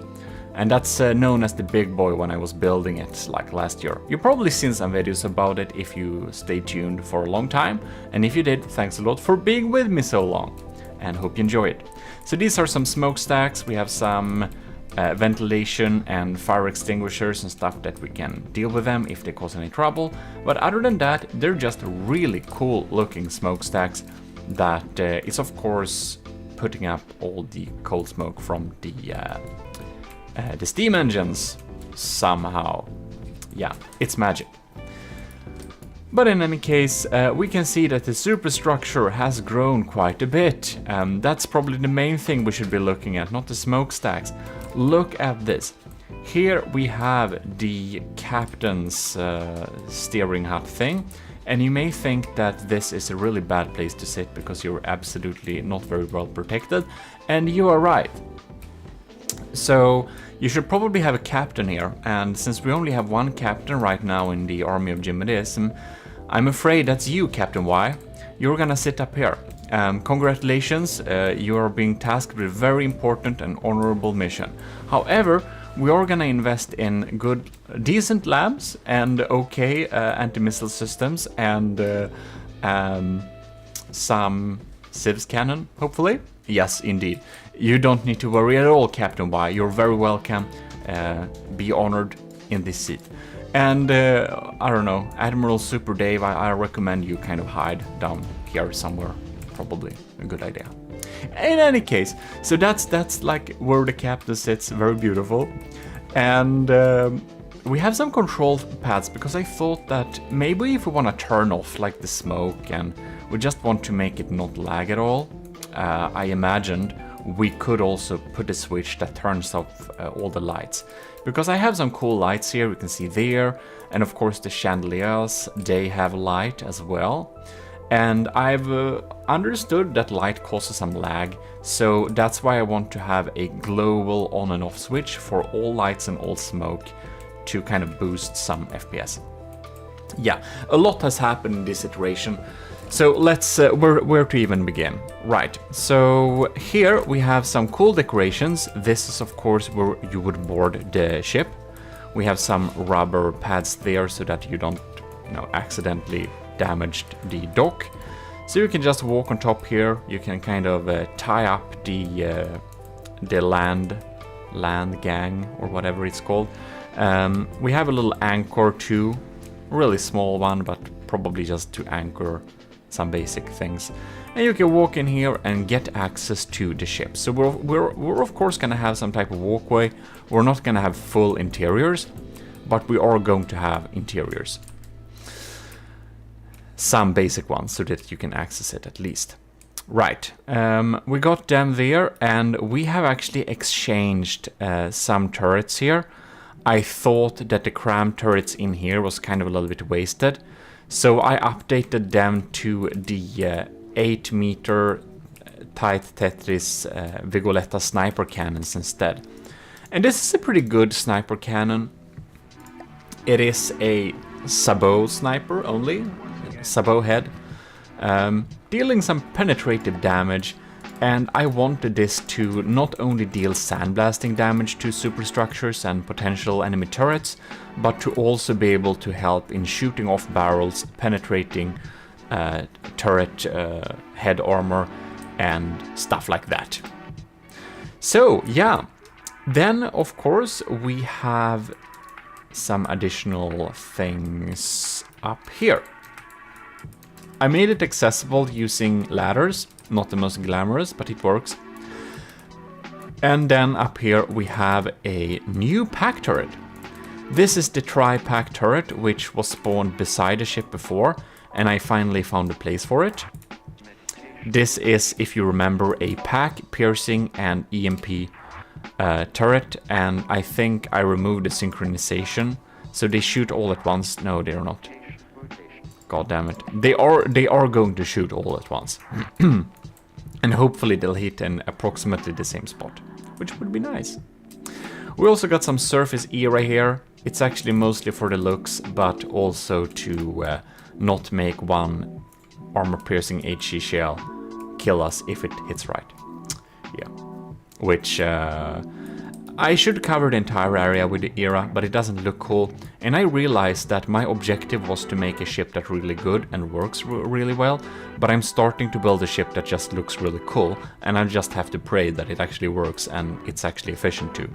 And that's known as the big boy when I was building it like last year. You've probably seen some videos about it if you stayed tuned for a long time. And if you did, thanks a lot for being with me so long, and hope you enjoy it. So these are some smokestacks. We have some ventilation and fire extinguishers and stuff that we can deal with them if they cause any trouble. But other than that, they're just really cool looking smokestacks that is of course putting up all the cold smoke from the steam engines somehow. Yeah, it's magic. But in any case, we can see that the superstructure has grown quite a bit. That's probably the main thing we should be looking at, not the smokestacks. Look at this. Here we have the captain's steering hut thing, and you may think that this is a really bad place to sit because you're absolutely not very well protected, and you are right. So you should probably have a captain here, and since we only have one captain right now in the Army of GMODISM, I'm afraid that's you, Captain Y. You're gonna sit up here. Congratulations, you are being tasked with a very important and honorable mission. However, we are gonna invest in decent labs and okay anti-missile systems and some civs cannon, hopefully. Yes, indeed. You don't need to worry at all, Captain Y. You're very welcome. Be honored. in this seat. And I don't know, Admiral Super Dave, I recommend you kind of hide down here somewhere. Probably a good idea. In any case, so that's like where the captain sits, very beautiful. And we have some control pads, because I thought that maybe if we want to turn off like the smoke and we just want to make it not lag at all, I imagined we could also put a switch that turns off all the lights. Because I have some cool lights here, we can see there, and of course the chandeliers, they have light as well. And I've understood that light causes some lag, so that's why I want to have a global on and off switch for all lights and all smoke to kind of boost some FPS. Yeah, a lot has happened in this iteration. So let's, where to even begin? Right, so here we have some cool decorations. This is of course where you would board the ship. We have some rubber pads there so that you don't, accidentally damage the dock. So you can just walk on top here. You can kind of tie up the land gang or whatever it's called. We have a little anchor too, really small one, but probably just to anchor some basic things. And you can walk in here and get access to the ship. So we're of course gonna have some type of walkway. We're not gonna have full interiors, but we are going to have interiors. Some basic ones so that you can access it at least. Right, we got them there, and we have actually exchanged some turrets here. I thought that the cram turrets in here was kind of a little bit wasted, so I updated them to the 8-meter tight Tetris Vigoletta sniper cannons instead. And this is a pretty good sniper cannon. It is a sabot sniper only, sabot head, dealing some penetrative damage, and I wanted this to not only deal sandblasting damage to superstructures and potential enemy turrets, but to also be able to help in shooting off barrels, penetrating turret head armor and stuff like that. So yeah, then of course we have some additional things up here. I made it accessible using ladders, not the most glamorous, but it works. And then up here we have a new pack turret. This is the tri-pack turret, which was spawned beside the ship before, and I finally found a place for it. This is, if you remember, a pack, piercing, and EMP turret, and I think I removed the synchronization, so they shoot all at once. No, they are not. God damn it. They are going to shoot all at once. And hopefully they'll hit in approximately the same spot, which would be nice. We also got some surface era here. It's actually mostly for the looks, but also to not make one armor-piercing HE shell kill us if it hits right. Yeah. Which I should cover the entire area with the era, but it doesn't look cool. And I realized that my objective was to make a ship that's really good and works really well, but I'm starting to build a ship that just looks really cool, and I just have to pray that it actually works and it's actually efficient too.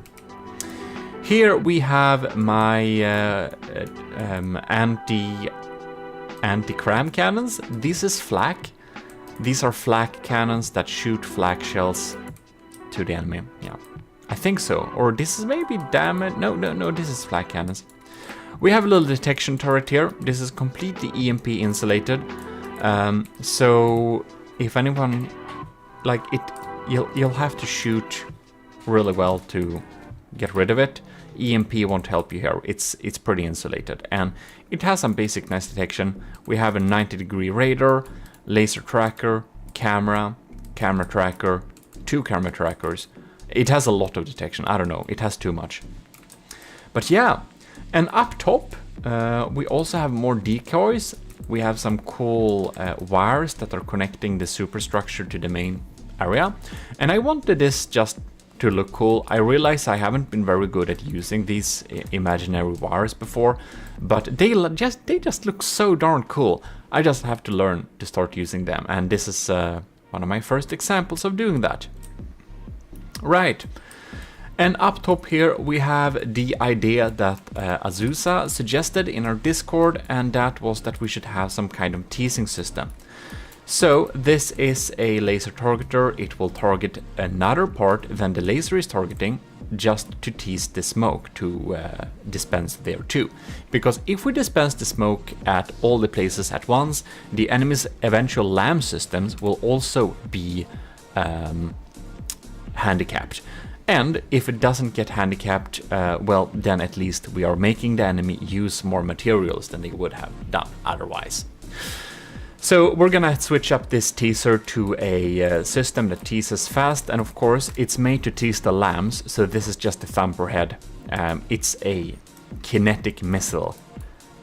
Here we have my anti-cram cannons. This is flak. These are flak cannons that shoot flak shells to the enemy. Yeah, I think so. Or this is maybe damage. No, this is flak cannons. We have a little detection turret here. This is completely EMP insulated. So if anyone like it, you'll have to shoot really well to get rid of it. EMP won't help you here. It's pretty insulated, and it has some basic nice detection. We have a 90-degree radar, laser tracker, camera tracker, 2 camera trackers. It has a lot of detection. I don't know, it has too much. But yeah, and up top we also have more decoys. We have some cool wires that are connecting the superstructure to the main area, and I wanted this just to look cool. I realize I haven't been very good at using these imaginary wires before, but they just look so darn cool. I just have to learn to start using them, and this is one of my first examples of doing that. Right. And up top here we have the idea that Azusa suggested in our Discord, and that was that we should have some kind of teasing system. So this is a laser targeter. It will target another part than the laser is targeting, just to tease the smoke to dispense there too. Because if we dispense the smoke at all the places at once, the enemy's eventual LAM systems will also be handicapped. And if it doesn't get handicapped, well, then at least we are making the enemy use more materials than they would have done otherwise. So we're gonna switch up this teaser to a system that teases fast, and of course it's made to tease the lambs, so this is just a thumperhead. It's a kinetic missile,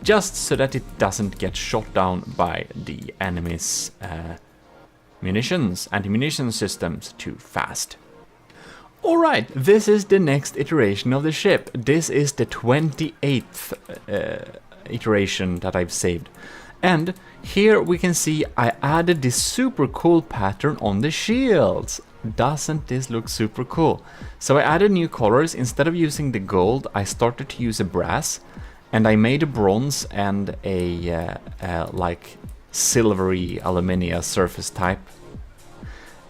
just so that it doesn't get shot down by the enemy's anti-munition systems too fast. Alright, this is the next iteration of the ship. This is the 28th iteration that I've saved. And here we can see I added this super cool pattern on the shields. Doesn't this look super cool? So I added new colors. Instead of using the gold, I started to use a brass, and I made a bronze and a like silvery aluminium surface type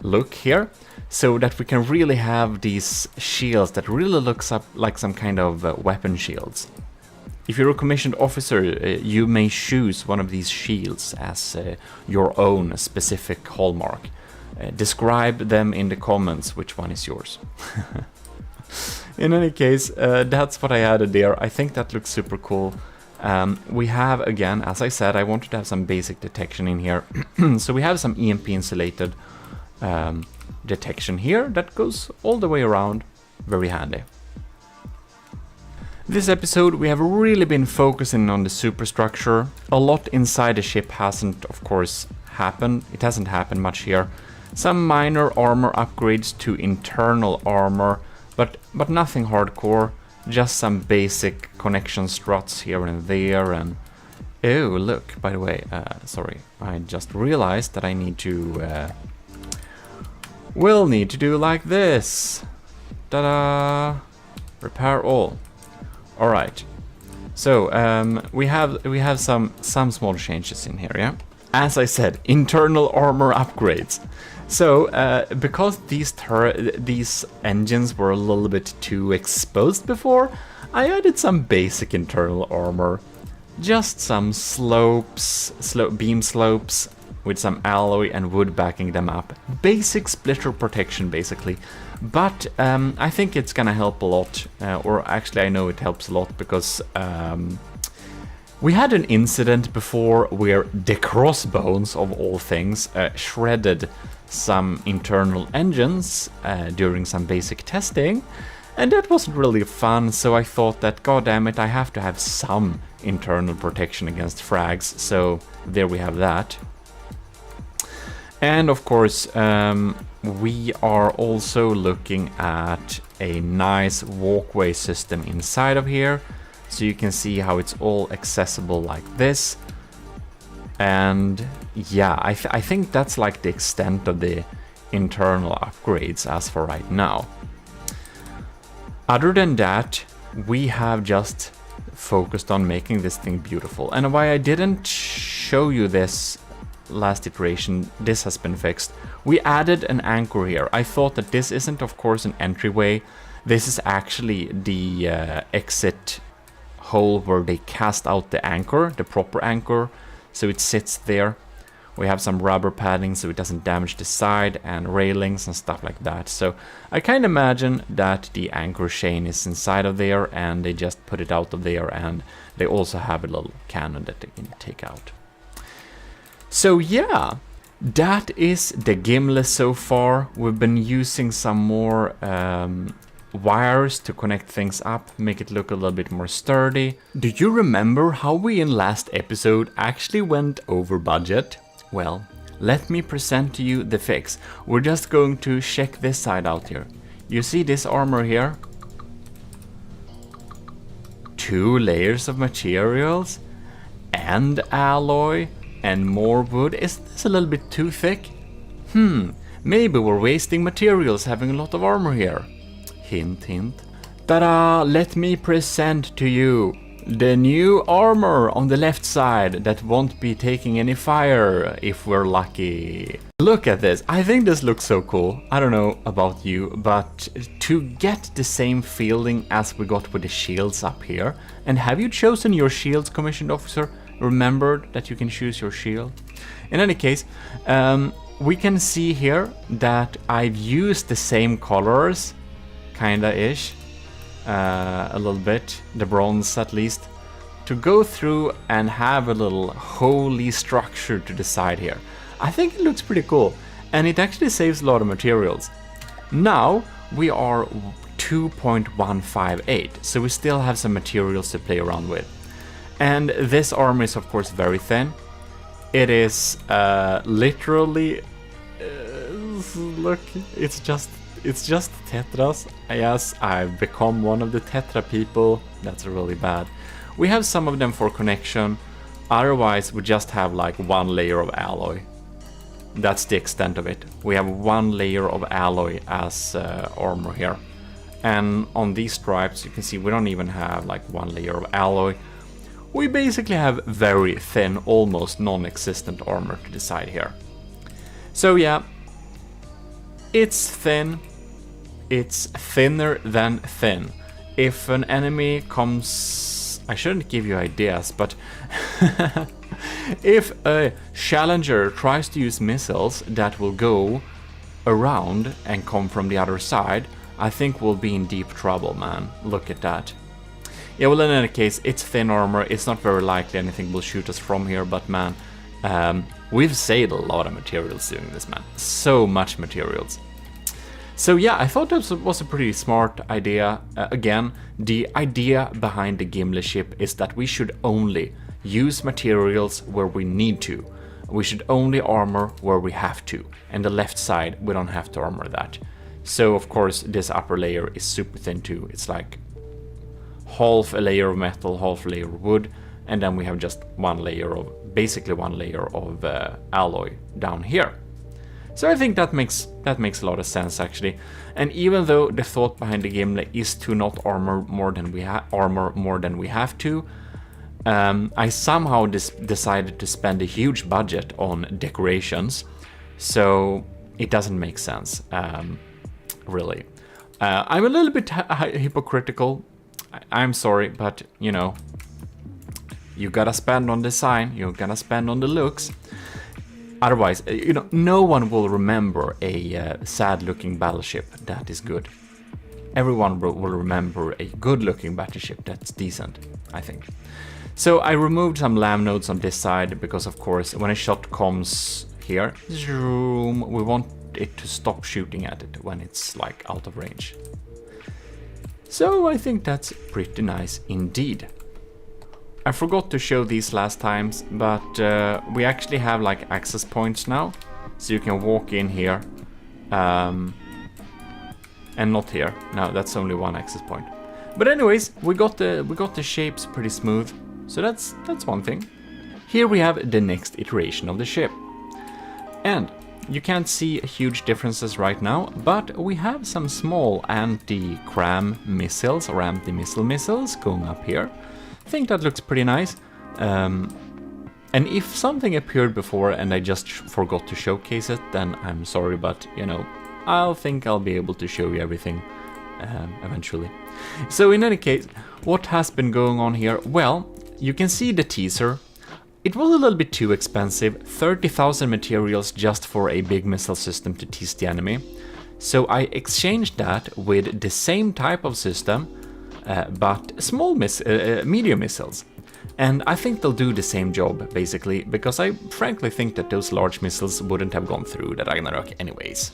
look here, so that we can really have these shields that really looks up like some kind of weapon shields. If you're a commissioned officer, you may choose one of these shields as your own specific hallmark. Describe them in the comments which one is yours. In any case, that's what I added there. I think that looks super cool. We have, again, as I said, I wanted to have some basic detection in here. So we have some EMP insulated detection here that goes all the way around. Very handy. This episode we have really been focusing on the superstructure. A lot inside the ship hasn't, of course, happened. It hasn't happened much here. Some minor armor upgrades to internal armor, but nothing hardcore. Just some basic connection struts here and there. And oh, look, by the way, sorry, I just realized that I need to we'll need to do like this. Ta-da! Repair all. All right. So we have some small changes in here, yeah. As I said, internal armor upgrades. So because these engines were a little bit too exposed before, I added some basic internal armor, just some beam slopes with some alloy and wood backing them up. Basic splitter protection, basically. But I think it's gonna help a lot, or actually I know it helps a lot, because we had an incident before where the crossbones, of all things, shredded some internal engines during some basic testing, and that wasn't really fun, so I thought that, god damn it, I have to have some internal protection against frags, so there we have that. And of course, we are also looking at a nice walkway system inside of here, so you can see how it's all accessible like this. And yeah, I think that's like the extent of the internal upgrades as for right now. Other than that, we have just focused on making this thing beautiful. And why I didn't show you this last iteration, this has been fixed. We added an anchor here. I thought that this isn't, of course, an entryway. This is actually the exit hole where they cast out the anchor, the proper anchor, so it sits there. We have some rubber padding so it doesn't damage the side, and railings and stuff like that. So I kind of imagine that the anchor chain is inside of there, and they just put it out of there, and they also have a little cannon that they can take out. So yeah, that is the gimlet so far. We've been using some more wires to connect things up, make it look a little bit more sturdy. Do you remember how we in last episode actually went over budget? Well, let me present to you the fix. We're just going to check this side out here. You see this armor here? 2 layers of materials and alloy and more wood. Is this a little bit too thick? Maybe we're wasting materials having a lot of armor here. Hint, hint. Ta-da! Let me present to you the new armor on the left side that won't be taking any fire if we're lucky. Look at this. I think this looks so cool. I don't know about you, but to get the same feeling as we got with the shields up here. And have you chosen your shields, Commissioned Officer? Remembered that you can choose your shield? In any case, we can see here that I've used the same colors, kinda-ish. A little bit, the bronze at least, to go through and have a little holy structure to the side here. I think it looks pretty cool, and it actually saves a lot of materials. Now we are 2.158, so we still have some materials to play around with. And this armor is of course very thin. It is literally look, it's just tetras. Yes, I've become one of the tetra people. That's really bad. We have some of them for connection. Otherwise, we just have like one layer of alloy. That's the extent of it. We have one layer of alloy as armor here. And on these stripes, you can see we don't even have like one layer of alloy. We basically have very thin, almost non-existent armor to the side here. So yeah, it's thin. It's thinner than thin. If an enemy comes... I shouldn't give you ideas, but... if a challenger tries to use missiles that will go around and come from the other side, I think we'll be in deep trouble, man. Look at that. Yeah, well, in any case, it's thin armor. It's not very likely anything will shoot us from here, but man, we've saved a lot of materials doing this, man. So much materials. So yeah, I thought this was a pretty smart idea. Again, the idea behind the Gimli ship is that we should only use materials where we need to. We should only armor where we have to. And the left side, we don't have to armor that. So of course, this upper layer is super thin too. It's like half a layer of metal, half a layer of wood, and then we have just one layer of, basically one layer of alloy down here. So I think that makes a lot of sense actually. And even though the thought behind the Gimli is to not armor more than we have to, I somehow decided to spend a huge budget on decorations, so it doesn't make sense, really. I'm a little bit hypocritical. I'm sorry, but you know, you gotta spend on design, you gotta spend on the looks. Otherwise, you know, no one will remember a sad-looking battleship that is good. Everyone will remember a good-looking battleship that's decent, I think. So I removed some lam nodes on this side because, of course, when a shot comes here, zoom, we want it to stop shooting at it when it's like out of range. So I think that's pretty nice indeed. I forgot to show these last times, but we actually have like access points now, so you can walk in here, and not here. No, that's only one access point. But anyways, we got the shapes pretty smooth, so that's one thing. Here we have the next iteration of the ship, and you can't see huge differences right now, but we have some small anti-cram missiles or anti-missile missiles going up here. I think that looks pretty nice. And if something appeared before and I just forgot to showcase it, then I'm sorry, but you know, I'll be able to show you everything eventually. So in any case, what has been going on here? Well, you can see the teaser. It was a little bit too expensive, 30,000 materials just for a big missile system to tease the enemy. So I exchanged that with the same type of system, but small medium missiles. And I think they'll do the same job, basically, because I frankly think that those large missiles wouldn't have gone through the Ragnarok anyways.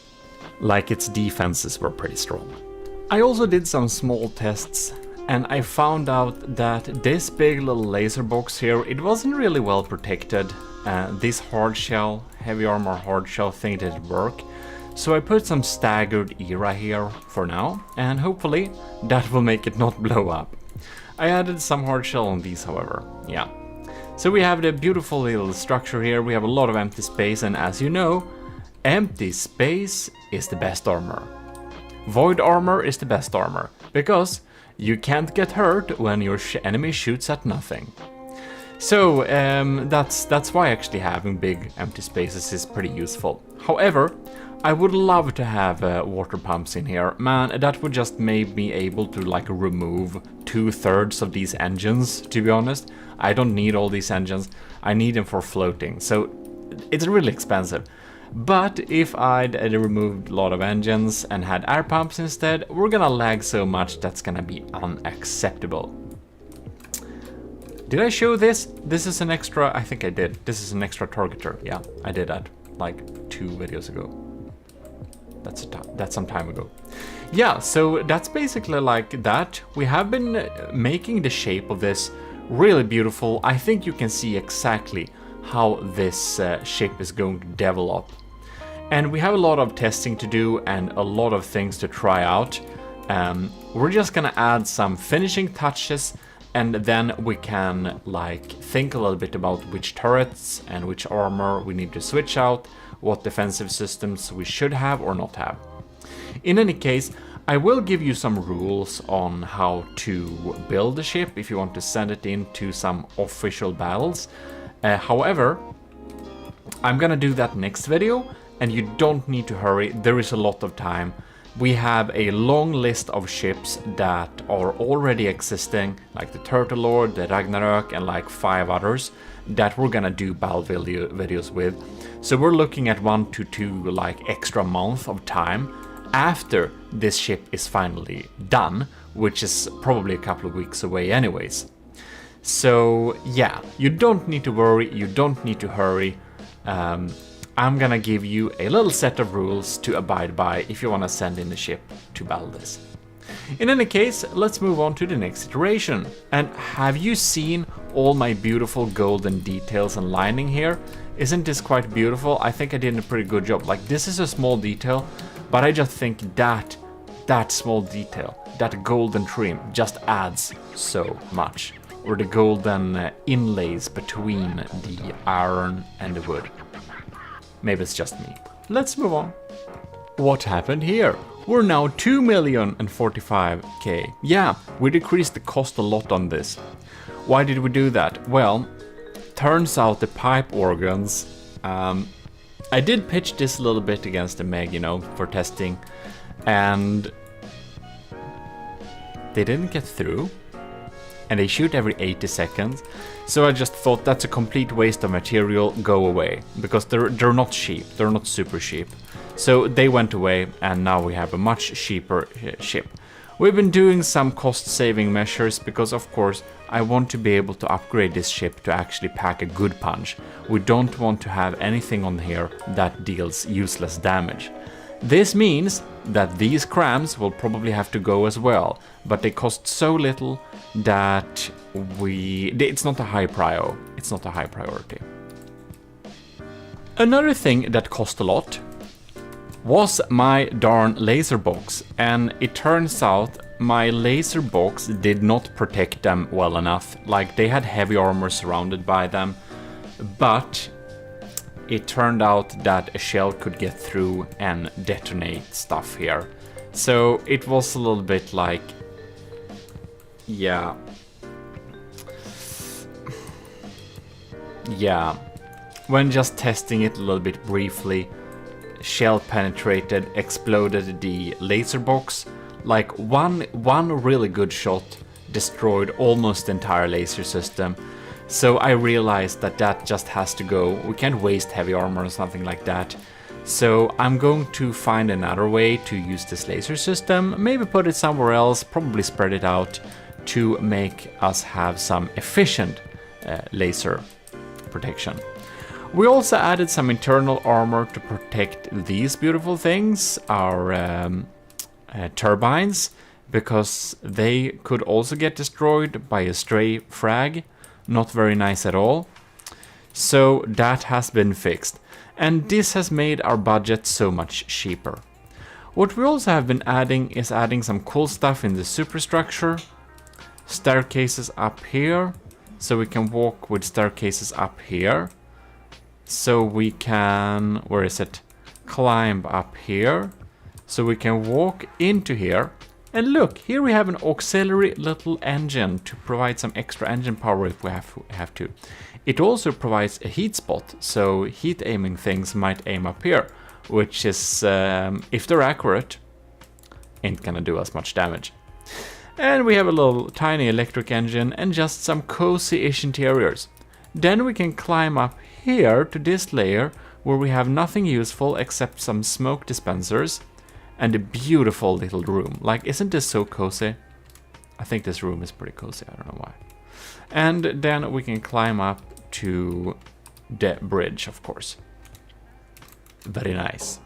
Like, its defenses were pretty strong. I also did some small tests, and I found out that this big little laser box here, it wasn't really well protected. This hard shell, heavy armor hard shell thing didn't work. So I put some staggered era here for now, and hopefully that will make it not blow up. I added some hard shell on these, however, yeah. So we have the beautiful little structure here, we have a lot of empty space, and as you know, empty space is the best armor. Void armor is the best armor, because you can't get hurt when your enemy shoots at nothing. So that's why actually having big empty spaces is pretty useful. However, I would love to have water pumps in here. Man, that would just make me able to like remove 2/3 of these engines, to be honest. I don't need all these engines, I need them for floating, so it's really expensive. But if I'd removed a lot of engines and had air pumps instead, we're gonna lag so much that's gonna be unacceptable. Did I show this? This is an extra, I think I did. This is an extra targeter. Yeah, I did that like 2 videos ago. That's some time ago. Yeah, so that's basically like that. We have been making the shape of this really beautiful. I think you can see exactly how this ship is going to develop. And we have a lot of testing to do and a lot of things to try out. We're just gonna add some finishing touches, and then we can like think a little bit about which turrets and which armor we need to switch out, what defensive systems we should have or not have. In any case, I will give you some rules on how to build a ship if you want to send it into some official battles. However, I'm gonna do that next video, and you don't need to hurry, there is a lot of time. We have a long list of ships that are already existing, like the Turtle Lord, the Ragnarok, and like 5 others that we're gonna do battle videos with. So we're looking at 1 to 2 like extra month of time after this ship is finally done, which is probably a couple of weeks away anyways. So yeah, you don't need to worry, you don't need to hurry. I'm gonna give you a little set of rules to abide by if you wanna send in the ship to battle this. In any case, let's move on to the next iteration. And have you seen all my beautiful golden details and lining here? Isn't this quite beautiful? I think I did a pretty good job. Like, this is a small detail, but I just think that small detail, that golden trim, just adds so much. Or the golden inlays between the iron and the wood. Maybe it's just me. Let's move on. What happened here? We're now 2,045,000. Yeah, we decreased the cost a lot on this. Why did we do that? Well, turns out the pipe organs, I did pitch this a little bit against the Meg, you know, for testing, and they didn't get through, and they shoot every 80 seconds. So I just thought that's a complete waste of material, go away, because they're not cheap, they're not super cheap. So they went away, and now we have a much cheaper ship. We've been doing some cost-saving measures because, of course, I want to be able to upgrade this ship to actually pack a good punch. We don't want to have anything on here that deals useless damage. This means that these crams will probably have to go as well, but they cost so little that it's not a high prio. It's not a high priority. Another thing that cost a lot was my darn laser box, and it turns out my laser box did not protect them well enough. Like, they had heavy armor surrounded by them, but it turned out that a shell could get through and detonate stuff here. So it was a little bit like, yeah. When just testing it a little bit briefly, shell penetrated, exploded the laser box. Like one really good shot destroyed almost the entire laser system. So I realized that just has to go. We can't waste heavy armor or something like that. So I'm going to find another way to use this laser system, maybe put it somewhere else, probably spread it out to make us have some efficient laser protection. We also added some internal armor to protect these beautiful things, our turbines, because they could also get destroyed by a stray frag. Not very nice at all. So that has been fixed, and this has made our budget so much cheaper. What we also have been adding is adding some cool stuff in the superstructure. Staircases up here, so we can walk with staircases up here. So we can, where is it? Climb up here. So we can walk into here, and look, here we have an auxiliary little engine to provide some extra engine power if we have to. It also provides a heat spot, so heat aiming things might aim up here, which is, if they're accurate, ain't gonna do us much damage. And we have a little tiny electric engine and just some cozy-ish interiors. Then we can climb up here to this layer where we have nothing useful except some smoke dispensers and a beautiful little room. Like, isn't this so cozy? I think this room is pretty cozy, I don't know why. And then we can climb up to the bridge, of course. Very nice.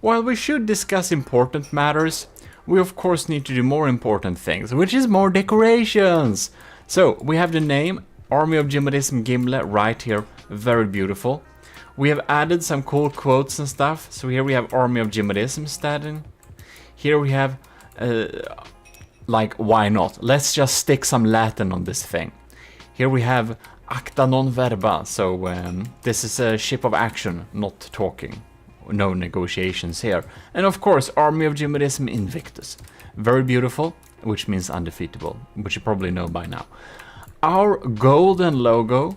While we should discuss important matters, we of course need to do more important things, which is more decorations. So we have the name Army of GMODIST Gimle right here, very beautiful. We have added some cool quotes and stuff. So here we have Army of GMODIST standing. Here we have, like, why not? Let's just stick some Latin on this thing. Here we have Acta non verba, so this is a ship of action, not talking. No negotiations here. And of course, Army of GMODIST Invictus. Very beautiful, which means undefeatable, which you probably know by now. Our golden logo,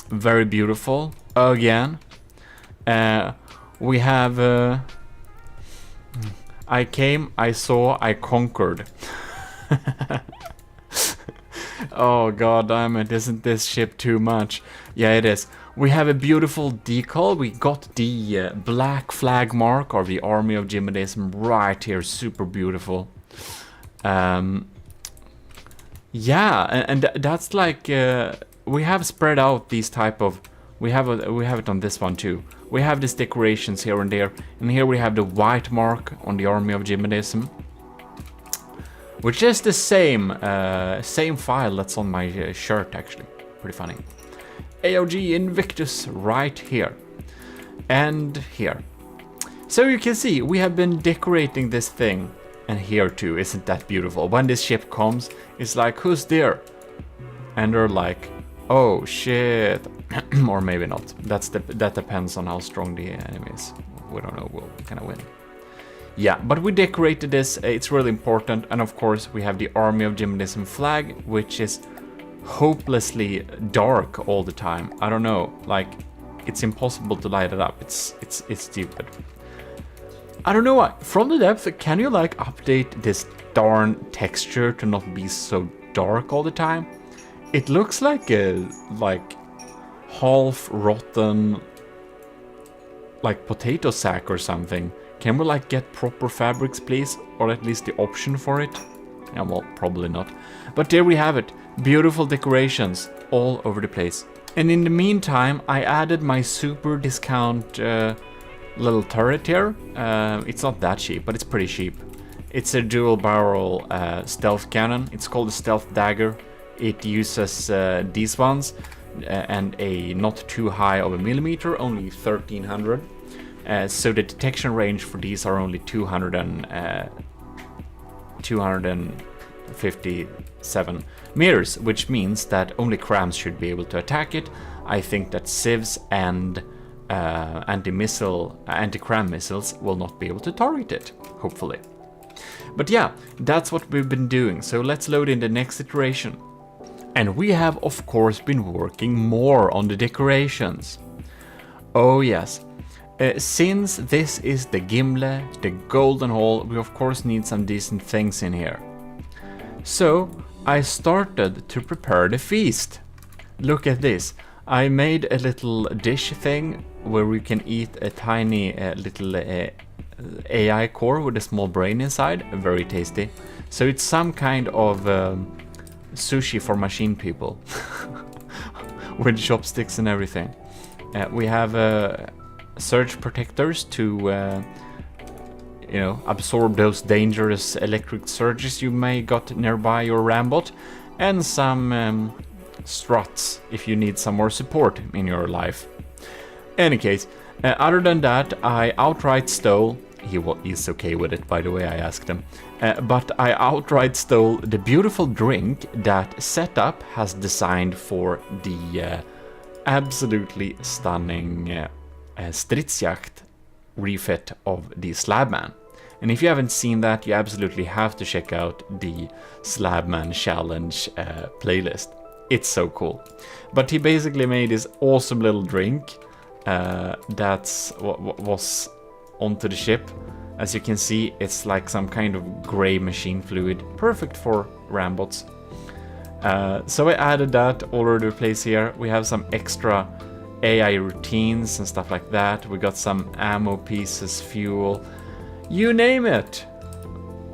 very beautiful, again. We have, I came, I saw, I conquered. Oh god damn it, isn't this ship too much? Yeah, it is. We have a beautiful decal. We got the black flag mark of the Army of GMODIST right here, super beautiful. Yeah, and that's like we have spread out these type of. We have it on this one too. We have these decorations here and there, and here we have the white mark on the Army of GMODIST, which is the same same file that's on my shirt actually. Pretty funny. AOG Invictus right here and here. So you can see we have been decorating this thing, and here too. Isn't that beautiful? When this ship comes, it's like, who's there? And they're like, oh shit. Or maybe not. That depends on how strong the enemy is. We don't know, we'll kind of win. Yeah, but we decorated this, it's really important. And of course we have the Army of GMODIST flag, which is hopelessly dark all the time. I don't know, like, it's impossible to light it up. It's stupid. I don't know why. From the depth, can you like update this darn texture to not be so dark all the time? It looks like a half rotten like potato sack or something. Can we like get proper fabrics, please, or at least the option for it? Yeah, well, probably not. But there we have it. Beautiful decorations all over the place. And in the meantime, I added my super discount little turret here. It's not that cheap, but it's pretty cheap. It's a dual barrel stealth cannon. It's called a stealth dagger. It uses these ones and a not too high of a millimeter, only 1300. So the detection range for these are only 257 meters, which means that only crams should be able to attack it. I think that civs and anti-cram missiles will not be able to target it, hopefully. But yeah, that's what we've been doing, so let's load in the next iteration. And we have of course been working more on the decorations. Oh yes. Since this is the Gimle, the Golden Hall, we of course need some decent things in here. So I started to prepare the feast. Look at this. I made a little dish thing where we can eat a tiny little AI core with a small brain inside. Very tasty. So it's some kind of sushi for machine people. With chopsticks and everything. We have surge protectors to you know, absorb those dangerous electric surges you may got nearby your Rambot, and some struts if you need some more support in your life. Any case, other than that, I outright stole. He's okay with it, by the way, I asked him. But I outright stole the beautiful drink that Setup has designed for the absolutely stunning Stridsjakt refit of the Slabman. And if you haven't seen that, you absolutely have to check out the Slabman Challenge playlist. It's so cool. But he basically made this awesome little drink that's what was onto the ship. As you can see, it's like some kind of gray machine fluid, perfect for rambots. So I added that all over the place here. We have some extra AI routines and stuff like that. We got some ammo pieces, fuel, you name it.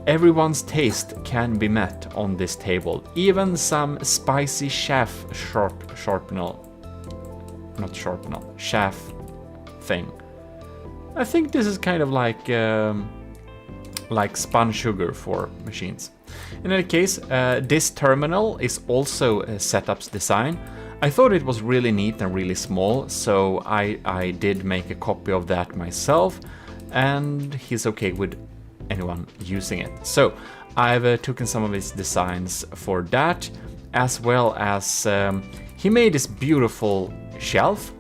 Everyone's taste can be met on this table. Even some spicy chaff thing. I think this is kind of like spun sugar for machines. In any case, this terminal is also a setups design. I thought it was really neat and really small, so I did make a copy of that myself, and he's okay with anyone using it. So I've taken some of his designs for that, as well as he made this beautiful shelf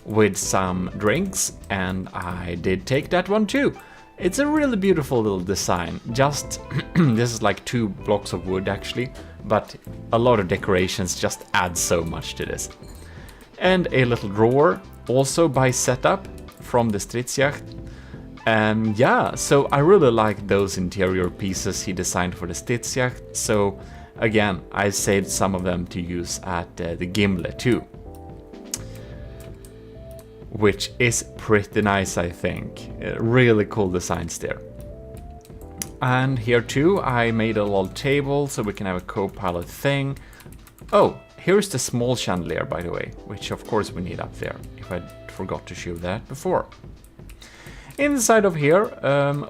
with some drinks, and I did take that one too. It's a really beautiful little design. Just this is like 2 blocks of wood actually, but a lot of decorations just add so much to this. And a little drawer, also by setup from the Stridsjacht. Yeah, so I really like those interior pieces he designed for the Stridsjacht. So again, I saved some of them to use at the Gimle too. Which is pretty nice, I think. Really cool designs there. And here too, I made a little table so we can have a co-pilot thing. Oh, here's the small chandelier, by the way, which of course we need up there, if I forgot to show that before. Inside of here,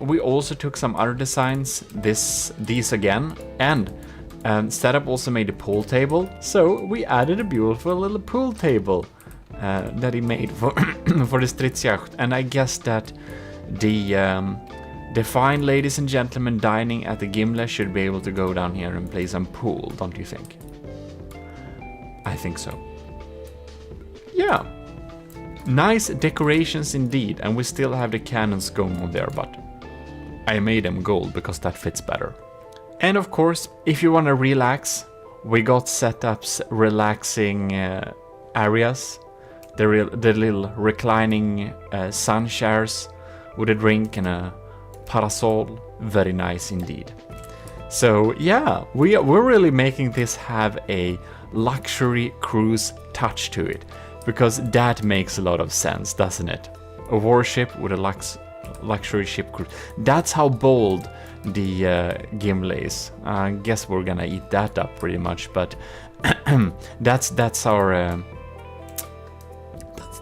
we also took some other designs, these again, and setup also made a pool table, so we added a beautiful little pool table that he made for for the Stridsjacht. And I guess that the fine ladies and gentlemen dining at the Gimle should be able to go down here and play some pool, don't you think? I think so. Yeah. Nice decorations indeed, and we still have the cannons going on there, but I made them gold because that fits better. And of course, if you want to relax, we got setups relaxing areas. The little reclining sun chairs with a drink and a parasol. Very nice indeed. So yeah, we're really making this have a luxury cruise touch to it, because that makes a lot of sense, doesn't it? A warship with a luxury ship cruise. That's how bold the Gimle is. I guess we're gonna eat that up pretty much, but that's our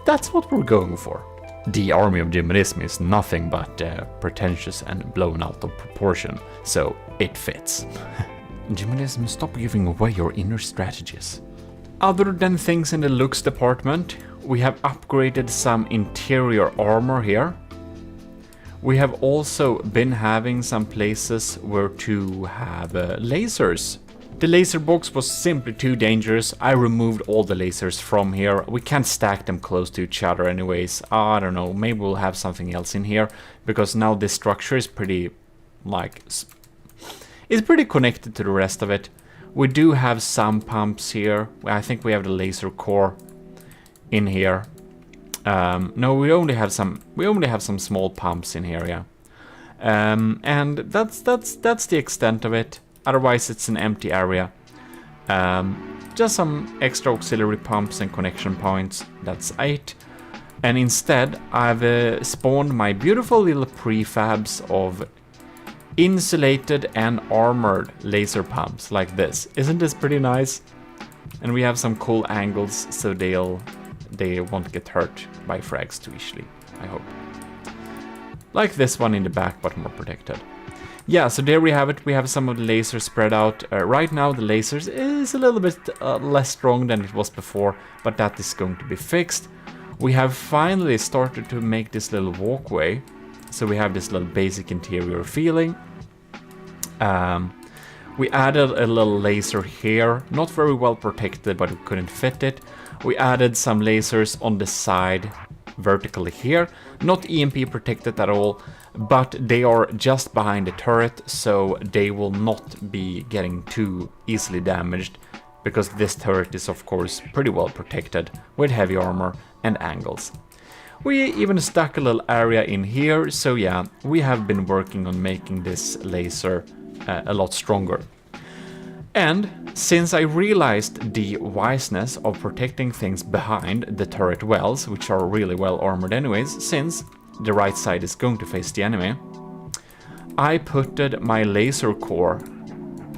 that's what we're going for. The army of GMODISM is nothing but pretentious and blown out of proportion, so it fits. GMODISM, stop giving away your inner strategies. Other than things in the looks department, we have upgraded some interior armor here. We have also been having some places where to have lasers. The laser box was simply too dangerous. I removed all the lasers from here. We can't stack them close to each other anyways. I don't know, maybe we'll have something else in here, because now this structure is pretty, it's pretty connected to the rest of it. We do have some pumps here. I think we have the laser core in here. No, we only have some small pumps in here, yeah. And that's the extent of it. Otherwise, it's an empty area. Just some extra auxiliary pumps and connection points. That's 8. And instead, I've spawned my beautiful little prefabs of insulated and armored laser pumps like this. Isn't this pretty nice? And we have some cool angles, so they won't get hurt by frags too easily, I hope. Like this one in the back, but more protected. Yeah, so there we have it. We have some of the lasers spread out. Right now the lasers is a little bit less strong than it was before, but that is going to be fixed. We have finally started to make this little walkway, so we have this little basic interior feeling. We added a little laser here, not very well protected, but we couldn't fit it. We added some lasers on the side vertically here, not EMP protected at all. but they are just behind the turret, so they will not be getting too easily damaged, because this turret is of course pretty well protected with heavy armor and angles. We even stuck a little area in here, so yeah, we have been working on making this laser a lot stronger. And since I realized the wiseness of protecting things behind the turret wells, which are really well armored anyways, since the right side is going to face the enemy, I putted my laser core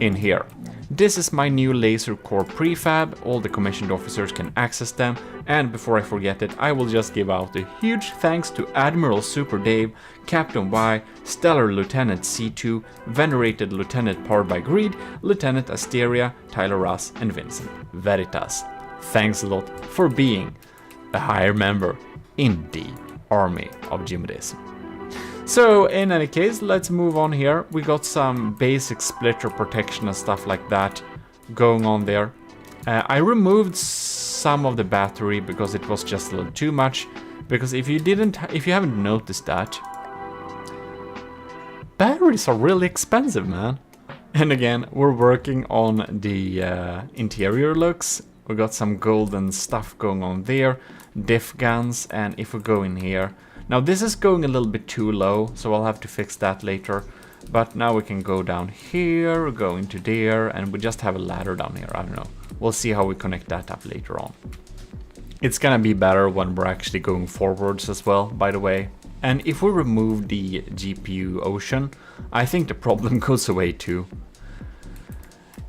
in here. This is my new laser core prefab, all the commissioned officers can access them, and before I forget it, I will just give out a huge thanks to Admiral Super Dave, Captain Y, Stellar Lieutenant C2, Venerated Lieutenant Powered by Greed, Lieutenant Asteria, Tyler Russ, and Vincent Veritas. Thanks a lot for being a higher member in the army of GMODIST. So in any case, let's move on here. We got some basic splitter protection and stuff like that going on there. I removed some of the battery because it was just a little too much. Because if you haven't noticed that, batteries are really expensive, man. And again, we're working on the interior looks. We got some golden stuff going on there, diff guns, and if we go in here. Now this is going a little bit too low, so I'll have to fix that later. But now we can go down here, go into there, and we just have a ladder down here, I don't know. We'll see how we connect that up later on. It's gonna be better when we're actually going forwards as well, by the way. And if we remove the GPU ocean, I think the problem goes away too.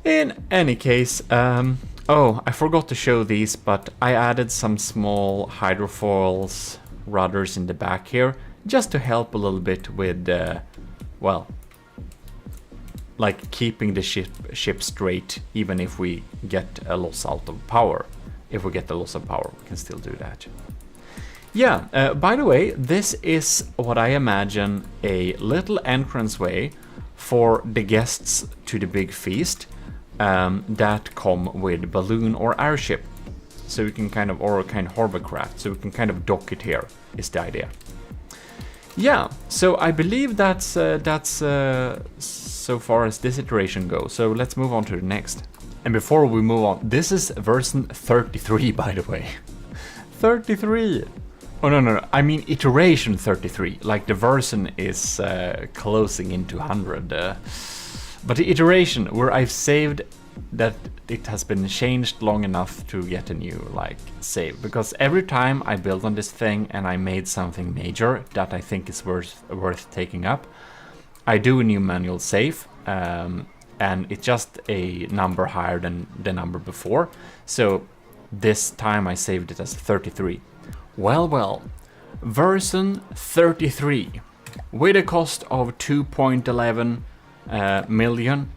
In any case, oh, I forgot to show these, but I added some small hydrofoils rudders in the back here, just to help a little bit with, well, like keeping the ship straight, even if we get a loss out of power. If we get the loss of power, we can still do that. Yeah, by the way, this is what I imagine a little entranceway for the guests to the big feast that come with balloon or airship. So we can kind of, or a kind of hovercraft, so we can kind of dock it here, is the idea. Yeah, so I believe that's so far as this iteration goes, so let's move on to the next. And before we move on, this is version 33, by the way. 33! Oh no, I mean iteration 33, like the version is closing into 100. But the iteration where I've saved that it has been changed long enough to get a new like save, because every time I build on this thing and I made something major that I think is worth taking up, I do a new manual save, and it's just a number higher than the number before. So this time I saved it as 33. Well, version 33 with a cost of 2.11 million.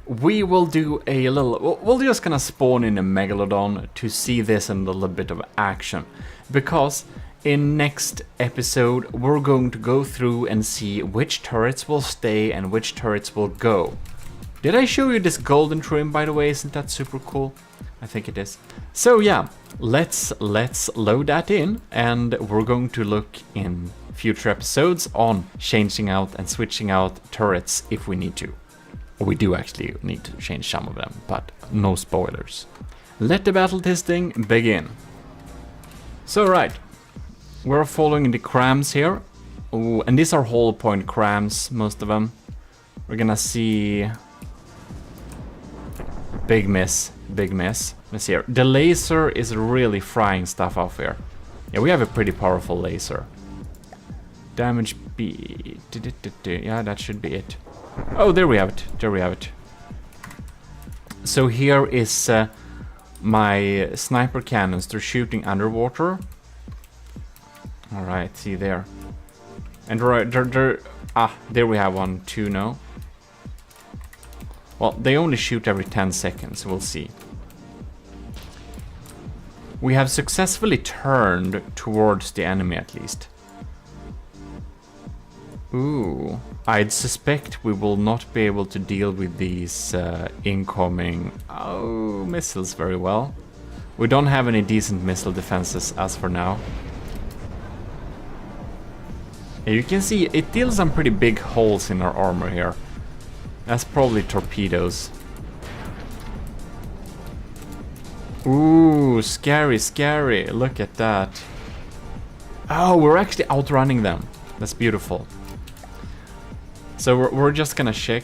We will do a little, we're just gonna spawn in a Megalodon to see this in a little bit of action, because in next episode we're going to go through and see which turrets will stay and which turrets will go. Did I show you this golden trim, by the way? Isn't that super cool? I think it is. So yeah, let's load that in, and we're going to look in future episodes on changing out and switching out turrets if we need to. We do actually need to change some of them, but no spoilers. Let the battle testing begin. So right, we're following the crams here. Ooh, and these are whole point crams, most of them. We're gonna see... Big miss. Let's see here. The laser is really frying stuff off here. Yeah, we have a pretty powerful laser. Damage B... Yeah, that should be it. Oh, there we have it. So here is my sniper cannons. They're shooting underwater. Alright, see there. And there we have one, two, no? Well, they only shoot every 10 seconds, we'll see. We have successfully turned towards the enemy at least. Ooh, I'd suspect we will not be able to deal with these incoming missiles very well. We don't have any decent missile defenses as for now. And you can see it deals some pretty big holes in our armor here. That's probably torpedoes. Ooh, scary, scary. Look at that. Oh, we're actually outrunning them. That's beautiful. So we're just gonna check.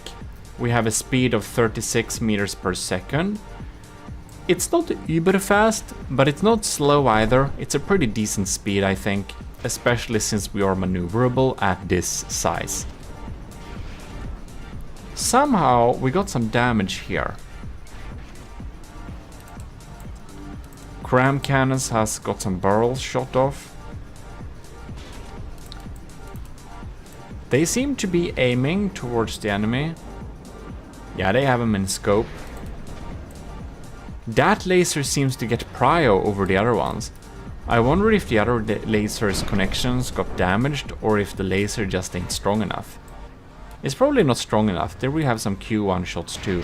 We have a speed of 36 meters per second. It's not uber fast, but it's not slow either. It's a pretty decent speed, I think, especially since we are maneuverable at this size. Somehow we got some damage here. Cram cannons has got some barrels shot off. They seem to be aiming towards the enemy. Yeah, they have them in scope. That laser seems to get prio over the other ones. I wonder if the other laser's connections got damaged or if the laser just ain't strong enough. It's probably not strong enough. There we have some Q1 shots too.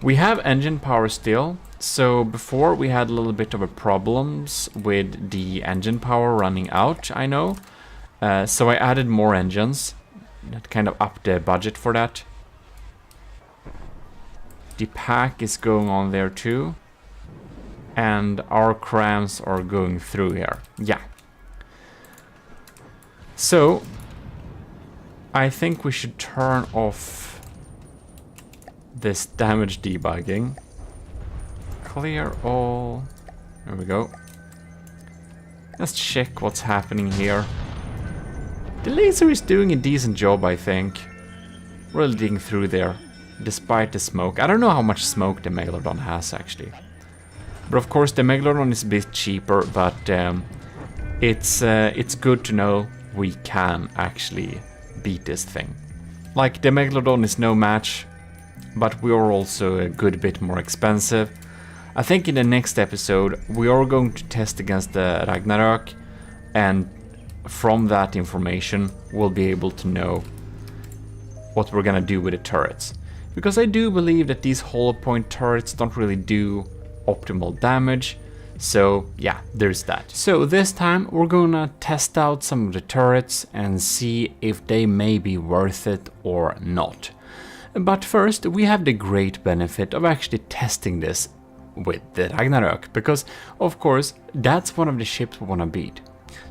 We have engine power still. So before we had a little bit of a problems with the engine power running out, I know. So I added more engines. That kind of upped the budget for that. The pack is going on there too. And our crams are going through here. Yeah. So I think we should turn off this damage debugging. Clear all. There we go. Let's check what's happening here. The laser is doing a decent job, I think. Really digging through there, despite the smoke. I don't know how much smoke the Megalodon has, actually. But of course, the Megalodon is a bit cheaper, but it's good to know we can actually beat this thing. Like, the Megalodon is no match, but we are also a good bit more expensive. I think in the next episode, we are going to test against the Ragnarok, and from that information, we'll be able to know what we're gonna do with the turrets. Because I do believe that these hollow point turrets don't really do optimal damage. So yeah, there's that. So this time we're gonna test out some of the turrets and see if they may be worth it or not. But first, we have the great benefit of actually testing this with the Ragnarok, because of course that's one of the ships we want to beat.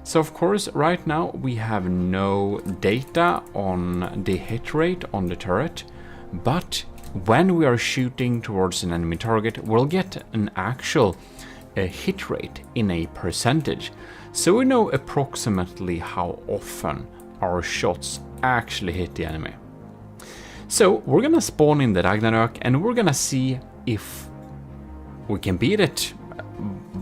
So of course right now we have no data on the hit rate on the turret, but when we are shooting towards an enemy target we'll get an actual hit rate in a percentage, so we know approximately how often our shots actually hit the enemy. So we're gonna spawn in the Ragnarok and we're gonna see if we can beat it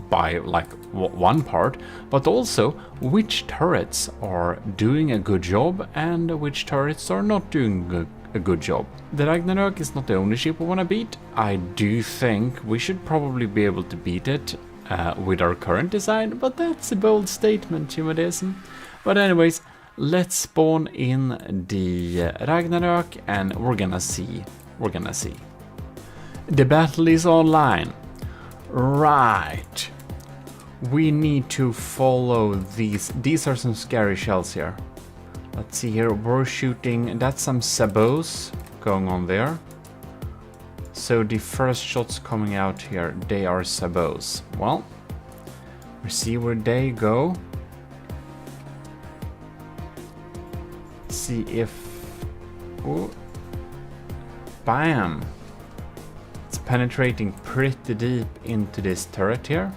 by like one part, but also which turrets are doing a good job and which turrets are not doing a good job. The Ragnarok is not the only ship we want to beat. I do think we should probably be able to beat it with our current design, but that's a bold statement, GMODIST. But anyways, let's spawn in the Ragnarok and we're gonna see. The battle is online. Right. We need to follow these. These are some scary shells here. Let's see here. We're shooting. That's some sabots going on there. So the first shots coming out here, they are sabots. Well, we see where they go. See if... Ooh. Bam! It's penetrating pretty deep into this turret here.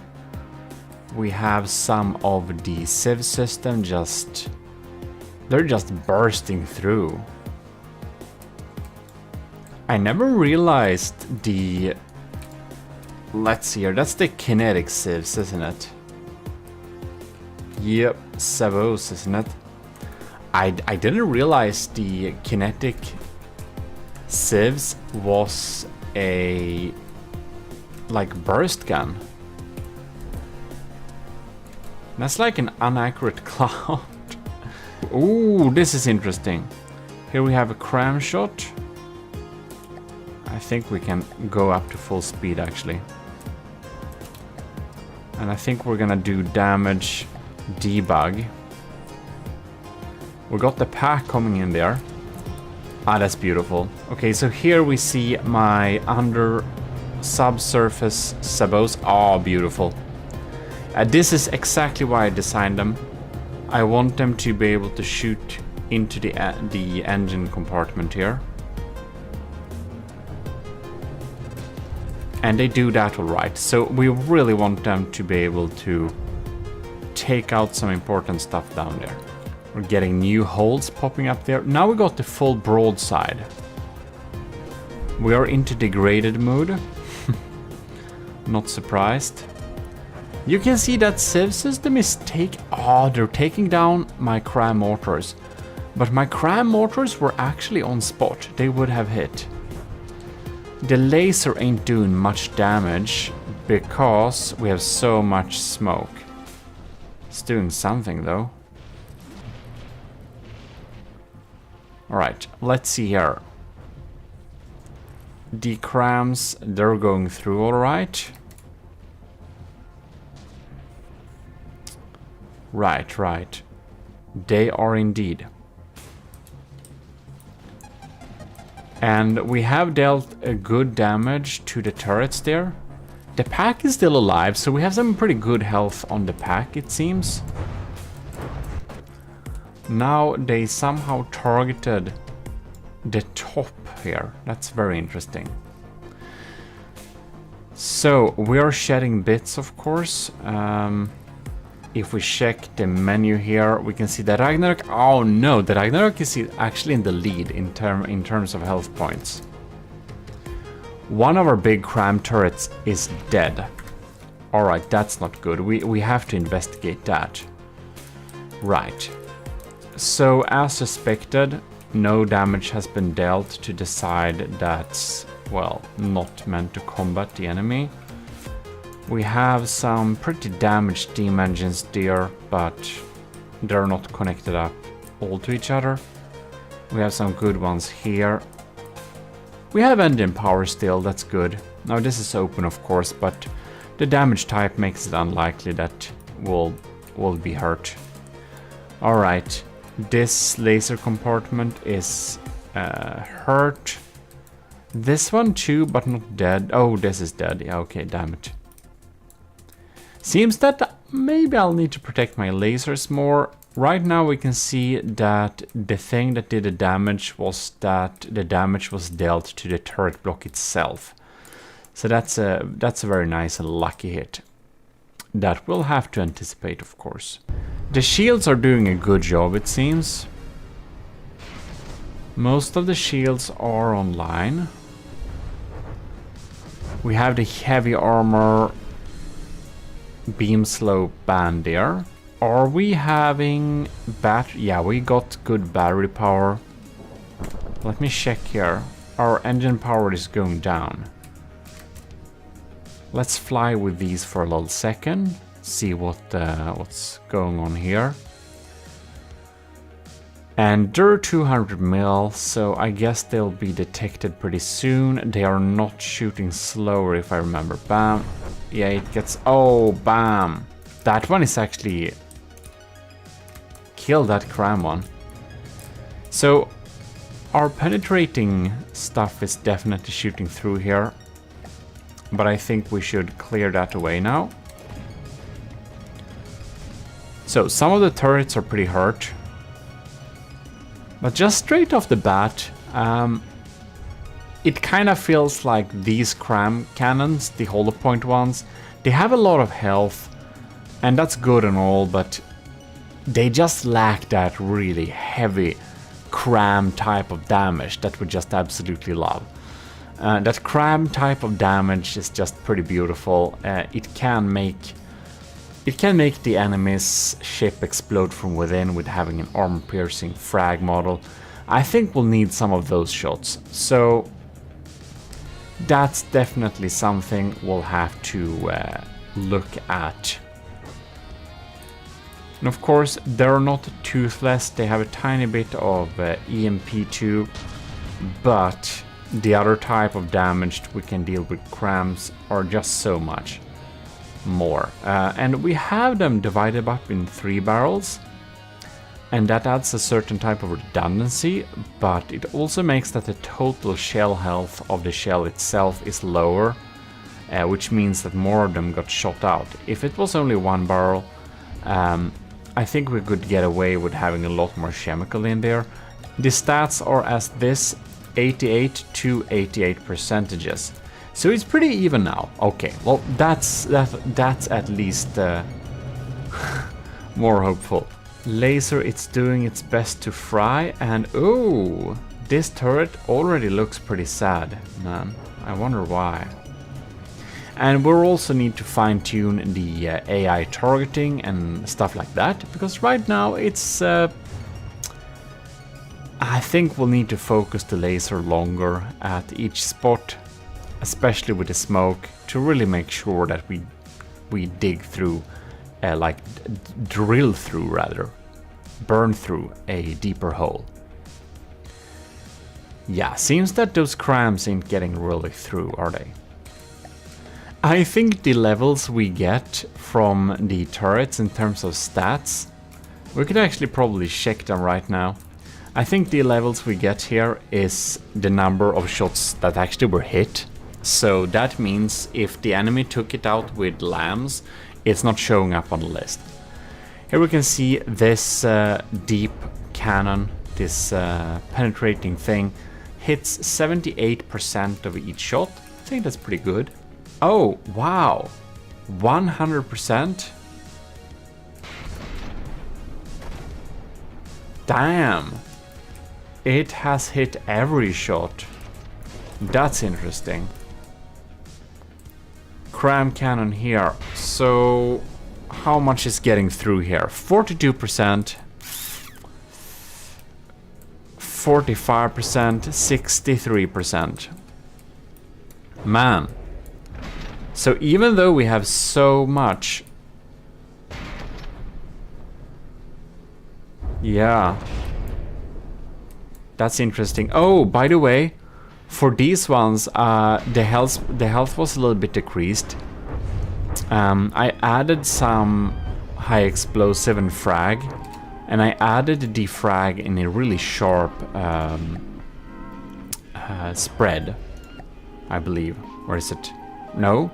We have some of the sieve system just... They're just bursting through. I never realized the... Let's see here, that's the kinetic sieves, isn't it? Yep, sabots, isn't it? I didn't realize the kinetic sieves was a like burst gun. That's like an inaccurate cloud. Ooh, this is interesting. Here we have a cram shot. I think we can go up to full speed actually. And I think we're gonna do damage debug. We got the pack coming in there. Ah, that's beautiful. Okay, so here we see my under subsurface sabos. Oh, beautiful. This is exactly why I designed them. I want them to be able to shoot into the engine compartment here. And they do that all right. So we really want them to be able to take out some important stuff down there. We're getting new holes popping up there. Now we got the full broadside. We are into degraded mode. Not surprised. You can see that Civ system is they're taking down my cram mortars. But my cram mortars were actually on spot. They would have hit. The laser ain't doing much damage because we have so much smoke. It's doing something though. Alright, let's see here. The crams, they're going through alright. Right. They are indeed. And we have dealt a good damage to the turrets there. The pack is still alive, so we have some pretty good health on the pack, it seems. Now they somehow targeted the top here. That's very interesting. So we are shedding bits, of course. If we check the menu here, we can see that Ragnarok. Oh no, the Ragnarok is actually in the lead in terms of health points. One of our big cram turrets is dead. Alright, that's not good. We have to investigate that. Right. So, as suspected, no damage has been dealt to the side that's, well, not meant to combat the enemy. We have some pretty damaged steam engines there, but they're not connected up all to each other. We have some good ones here. We have engine power still, that's good. Now this is open of course, but the damage type makes it unlikely that we'll be hurt. Alright, this laser compartment is hurt. This one too, but not dead. Oh, this is dead. Yeah, okay, damn it. Seems that maybe I'll need to protect my lasers more. Right now we can see that the thing that did the damage was that the damage was dealt to the turret block itself. So that's a very nice and lucky hit. That we'll have to anticipate, of course. The shields are doing a good job, it seems. Most of the shields are online. We have the heavy armor beam slope band there. Are we having yeah, we got good battery power. Let me check here. Our engine power is going down. Let's fly with these for a little second. See what's going on here. And they're 200 mil, so I guess they'll be detected pretty soon. They are not shooting slower if I remember. Bam. Yeah, it gets... Oh, bam. That one is actually... Kill that cram one. So, our penetrating stuff is definitely shooting through here. But I think we should clear that away now. So, some of the turrets are pretty hurt. But just straight off the bat, it kind of feels like these cram cannons, the hollow point ones, they have a lot of health, and that's good and all, but they just lack that really heavy cram type of damage that we just absolutely love. That cram type of damage is just pretty beautiful. It can make the enemy's ship explode from within with having an armor-piercing frag model. I think we'll need some of those shots. So that's definitely something we'll have to look at. And of course, they're not toothless. They have a tiny bit of EMP2, but the other type of damage we can deal with crams are just so much. more. And we have them divided up in 3 barrels. And that adds a certain type of redundancy, but it also makes that the total shell health of the shell itself is lower, which means that more of them got shot out. If it was only 1 barrel, I think we could get away with having a lot more chemical in there. The stats are as this, 88 to 88 percentages. So it's pretty even now. Okay, well that's at least more hopeful. Laser, it's doing its best to fry, and oh, this turret already looks pretty sad, man. I wonder why. And we'll also need to fine-tune the AI targeting and stuff like that, because right now it's I think we'll need to focus the laser longer at each spot, especially with the smoke, to really make sure that we dig through, like drill through rather, burn through a deeper hole. Yeah, seems that those crams ain't getting really through, are they? I think the levels we get from the turrets in terms of stats, we could actually probably check them right now. I think the levels we get here is the number of shots that actually were hit. So that means if the enemy took it out with lambs, it's not showing up on the list. Here we can see this deep cannon, this penetrating thing, hits 78% of each shot. I think that's pretty good. Oh, wow. 100%? Damn. It has hit every shot. That's interesting. Cram cannon here. So how much is getting through here? 42%, 45%, 63%. Man. So even though we have so much, yeah, that's interesting. Oh, by the way, for these ones, the health was a little bit decreased. I added some high explosive and frag, and I added the defrag in a really sharp spread, I believe. Where is it? No?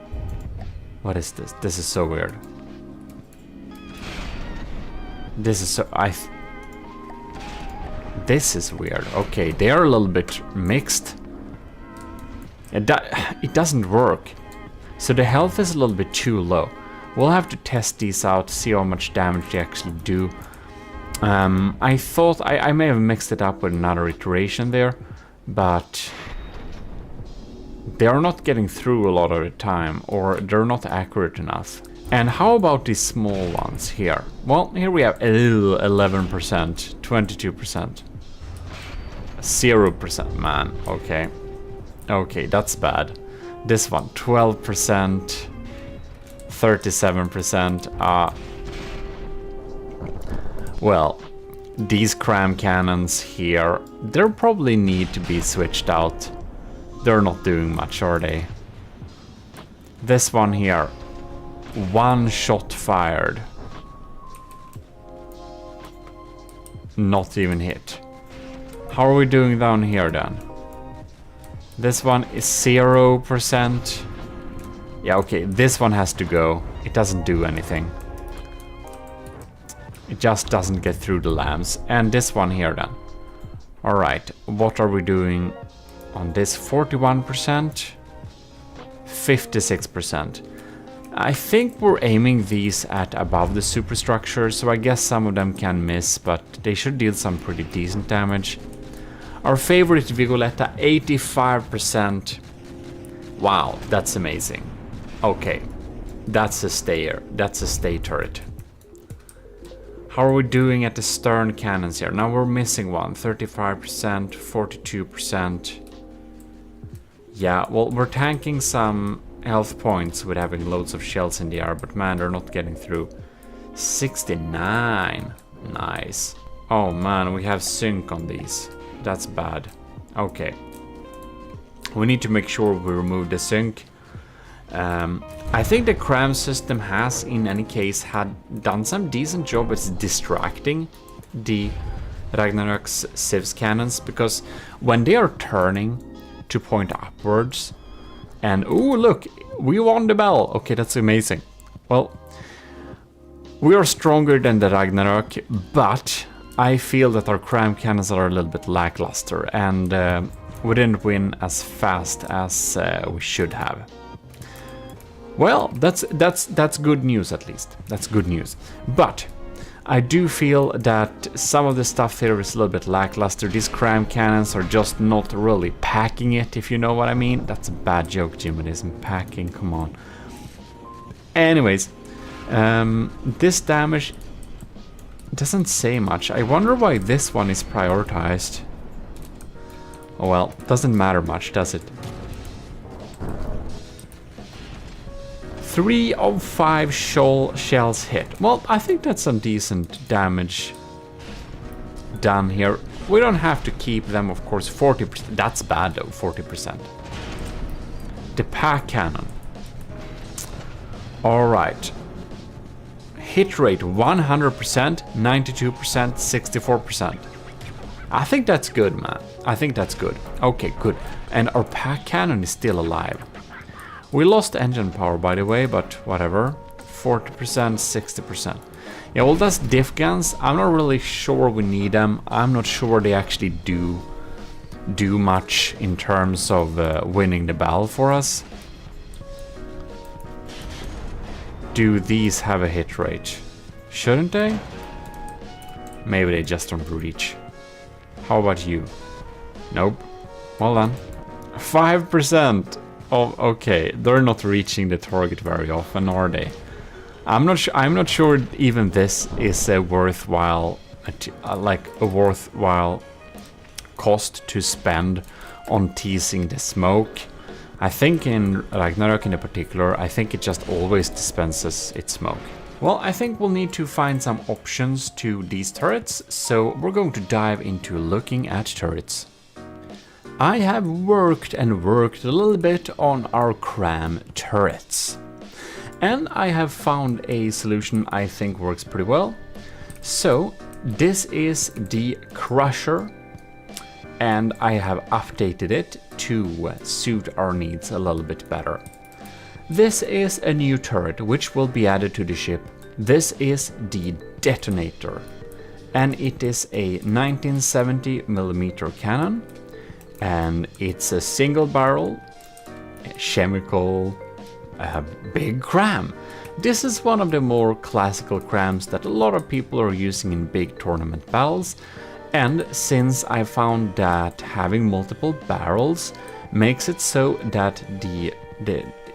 What is this? This is so weird. This is so... This is weird. Okay, they are a little bit mixed. It doesn't work. So the health is a little bit too low. We'll have to test these out to see how much damage they actually do. I thought I may have mixed it up with another iteration there, but they are not getting through a lot of the time, or they're not accurate enough. And how about these small ones here? Well, here we have 11%, 22%, 0%, man, okay. Okay, that's bad. This one, 12%, 37%. Well, these cram cannons here, they probably need to be switched out. They're not doing much, are they? This one here, 1 shot fired. Not even hit. How are we doing down here then? This one is 0%. Yeah, okay, this one has to go. It doesn't do anything. It just doesn't get through the lambs. And this one here then. Alright, what are we doing on this? 41%? 56%. I think we're aiming these at above the superstructure, so I guess some of them can miss, but they should deal some pretty decent damage. Our favorite Vigoletta, 85%. Wow, that's amazing. Okay, that's a stayer. That's a stay turret. How are we doing at the stern cannons here? Now we're missing one. 35%, 42%. Yeah, well, we're tanking some health points with having loads of shells in the air, but man, they're not getting through. 69. Nice. Oh man, we have sync on these. That's bad. Okay. We need to make sure we remove the sync. I think the cram system has, in any case, done some decent job at distracting the Ragnarok's Siv's cannons, because when they are turning to point upwards, and oh look, we won the battle. Okay, that's amazing. Well, we are stronger than the Ragnarok, but I feel that our cram cannons are a little bit lackluster, and we didn't win as fast as we should have. Well, that's good news, at least. That's good news. But I do feel that some of the stuff here is a little bit lackluster. These cram cannons are just not really packing it, if you know what I mean. That's a bad joke, GMODISM. Packing, come on. Anyways, this damage doesn't say much. I wonder why this one is prioritized. Oh well, doesn't matter much, does it? 3 of 5 shells hit. Well, I think that's some decent damage done here. We don't have to keep them, of course. 40%. That's bad though, 40%. The pack cannon. Alright. Hit rate 100%, 92%, 64%. I think that's good, man. I think that's good. Okay, good. And our pack cannon is still alive. We lost engine power, by the way, but whatever. 40%, 60%. Yeah, well, that's diff guns. I'm not really sure we need them. I'm not sure they actually do much in terms of winning the battle for us. Do these have a hit rate? Shouldn't they? Maybe they just don't reach. How about you? Nope. Well done. 5%. Oh, okay. They're not reaching the target very often, are they? I'm not sure even this is a worthwhile, cost to spend on teasing the smoke. I think in Ragnarok in particular, I think it just always dispenses its smoke. Well, I think we'll need to find some options to these turrets, so we're going to dive into looking at turrets. I have worked a little bit on our cram turrets, and I have found a solution I think works pretty well. So this is the Crusher, and I have updated it to suit our needs a little bit better. This is a new turret which will be added to the ship. This is the Detonator, and it is a 1970mm cannon, and it's a single barrel, chemical, big cram. This is one of the more classical crams that a lot of people are using in big tournament battles, and since I found that having multiple barrels makes it so that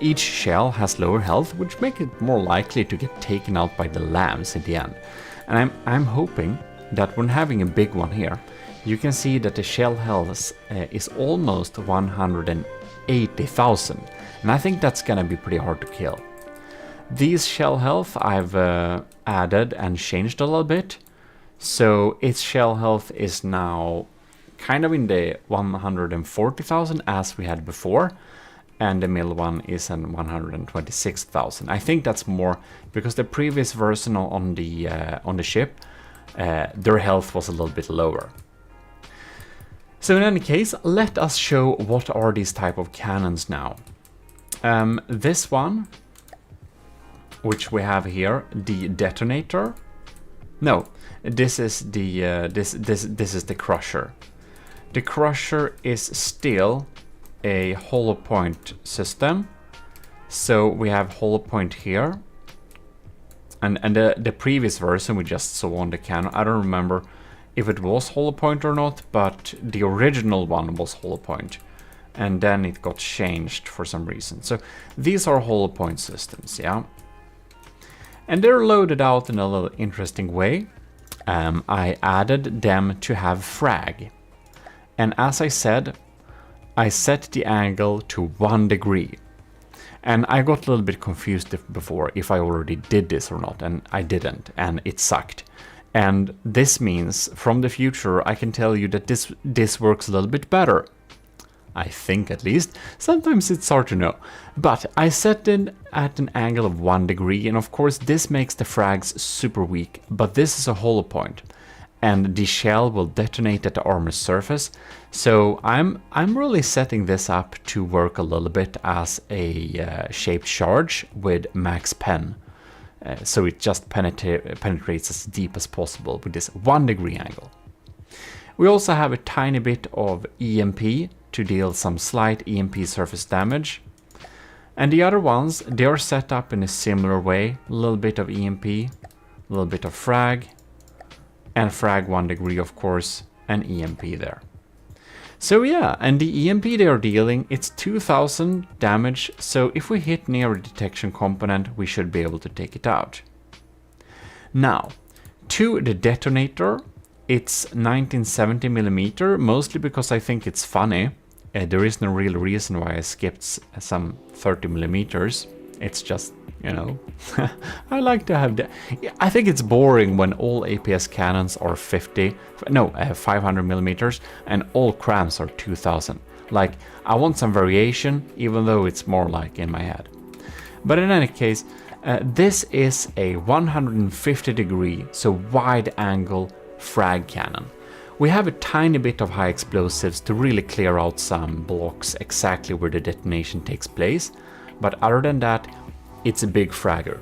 each shell has lower health, which makes it more likely to get taken out by the lambs in the end. And I'm hoping that when having a big one here, you can see that the shell health is almost 180,000, and I think that's gonna be pretty hard to kill. These shell health I've added and changed a little bit, so its shell health is now kind of in the 140,000 as we had before, and the middle one is in 126,000. I think that's more because the previous version on the ship, their health was a little bit lower. So in any case, let us show what are these type of cannons now. This one, which we have here, the Detonator. No, this is the this is the Crusher. The Crusher is still a hollow point system. So we have hollow point here, and the previous version we just saw on the cannon. I don't remember if it was hollow point or not, but the original one was hollow point, and then it got changed for some reason. So these are hollow point systems, yeah, and they're loaded out in a little interesting way. I added them to have frag, and as I said, I set the angle to 1 degree, and I got a little bit confused before if I already did this or not, and I didn't, and it sucked. And this means from the future I can tell you that this works a little bit better. I think at least. Sometimes it's hard to know. But I set it at an angle of 1 degree, and of course this makes the frags super weak, but this is a hollow point. And the shell will detonate at the armor surface. So I'm really setting this up to work a little bit as a shaped charge with max pen. So it just penetrates as deep as possible with this 1 degree angle. We also have a tiny bit of EMP to deal some slight EMP surface damage. And the other ones, they are set up in a similar way. A little bit of EMP, a little bit of frag, and frag 1 degree of course, and EMP there. So yeah, and the EMP they are dealing, it's 2000 damage, so if we hit near a detection component, we should be able to take it out. Now, to the detonator, it's 1970mm, mostly because I think it's funny. There is no real reason why I skipped some 30mm. It's just, you know, I like to have that. I think it's boring when all APS cannons are 500mm and all crams are 2000. Like, I want some variation, even though it's more like in my head. But in any case, this is a 150 degree, so wide angle frag cannon. We have a tiny bit of high explosives to really clear out some blocks exactly where the detonation takes place, but other than that, it's a big fragger.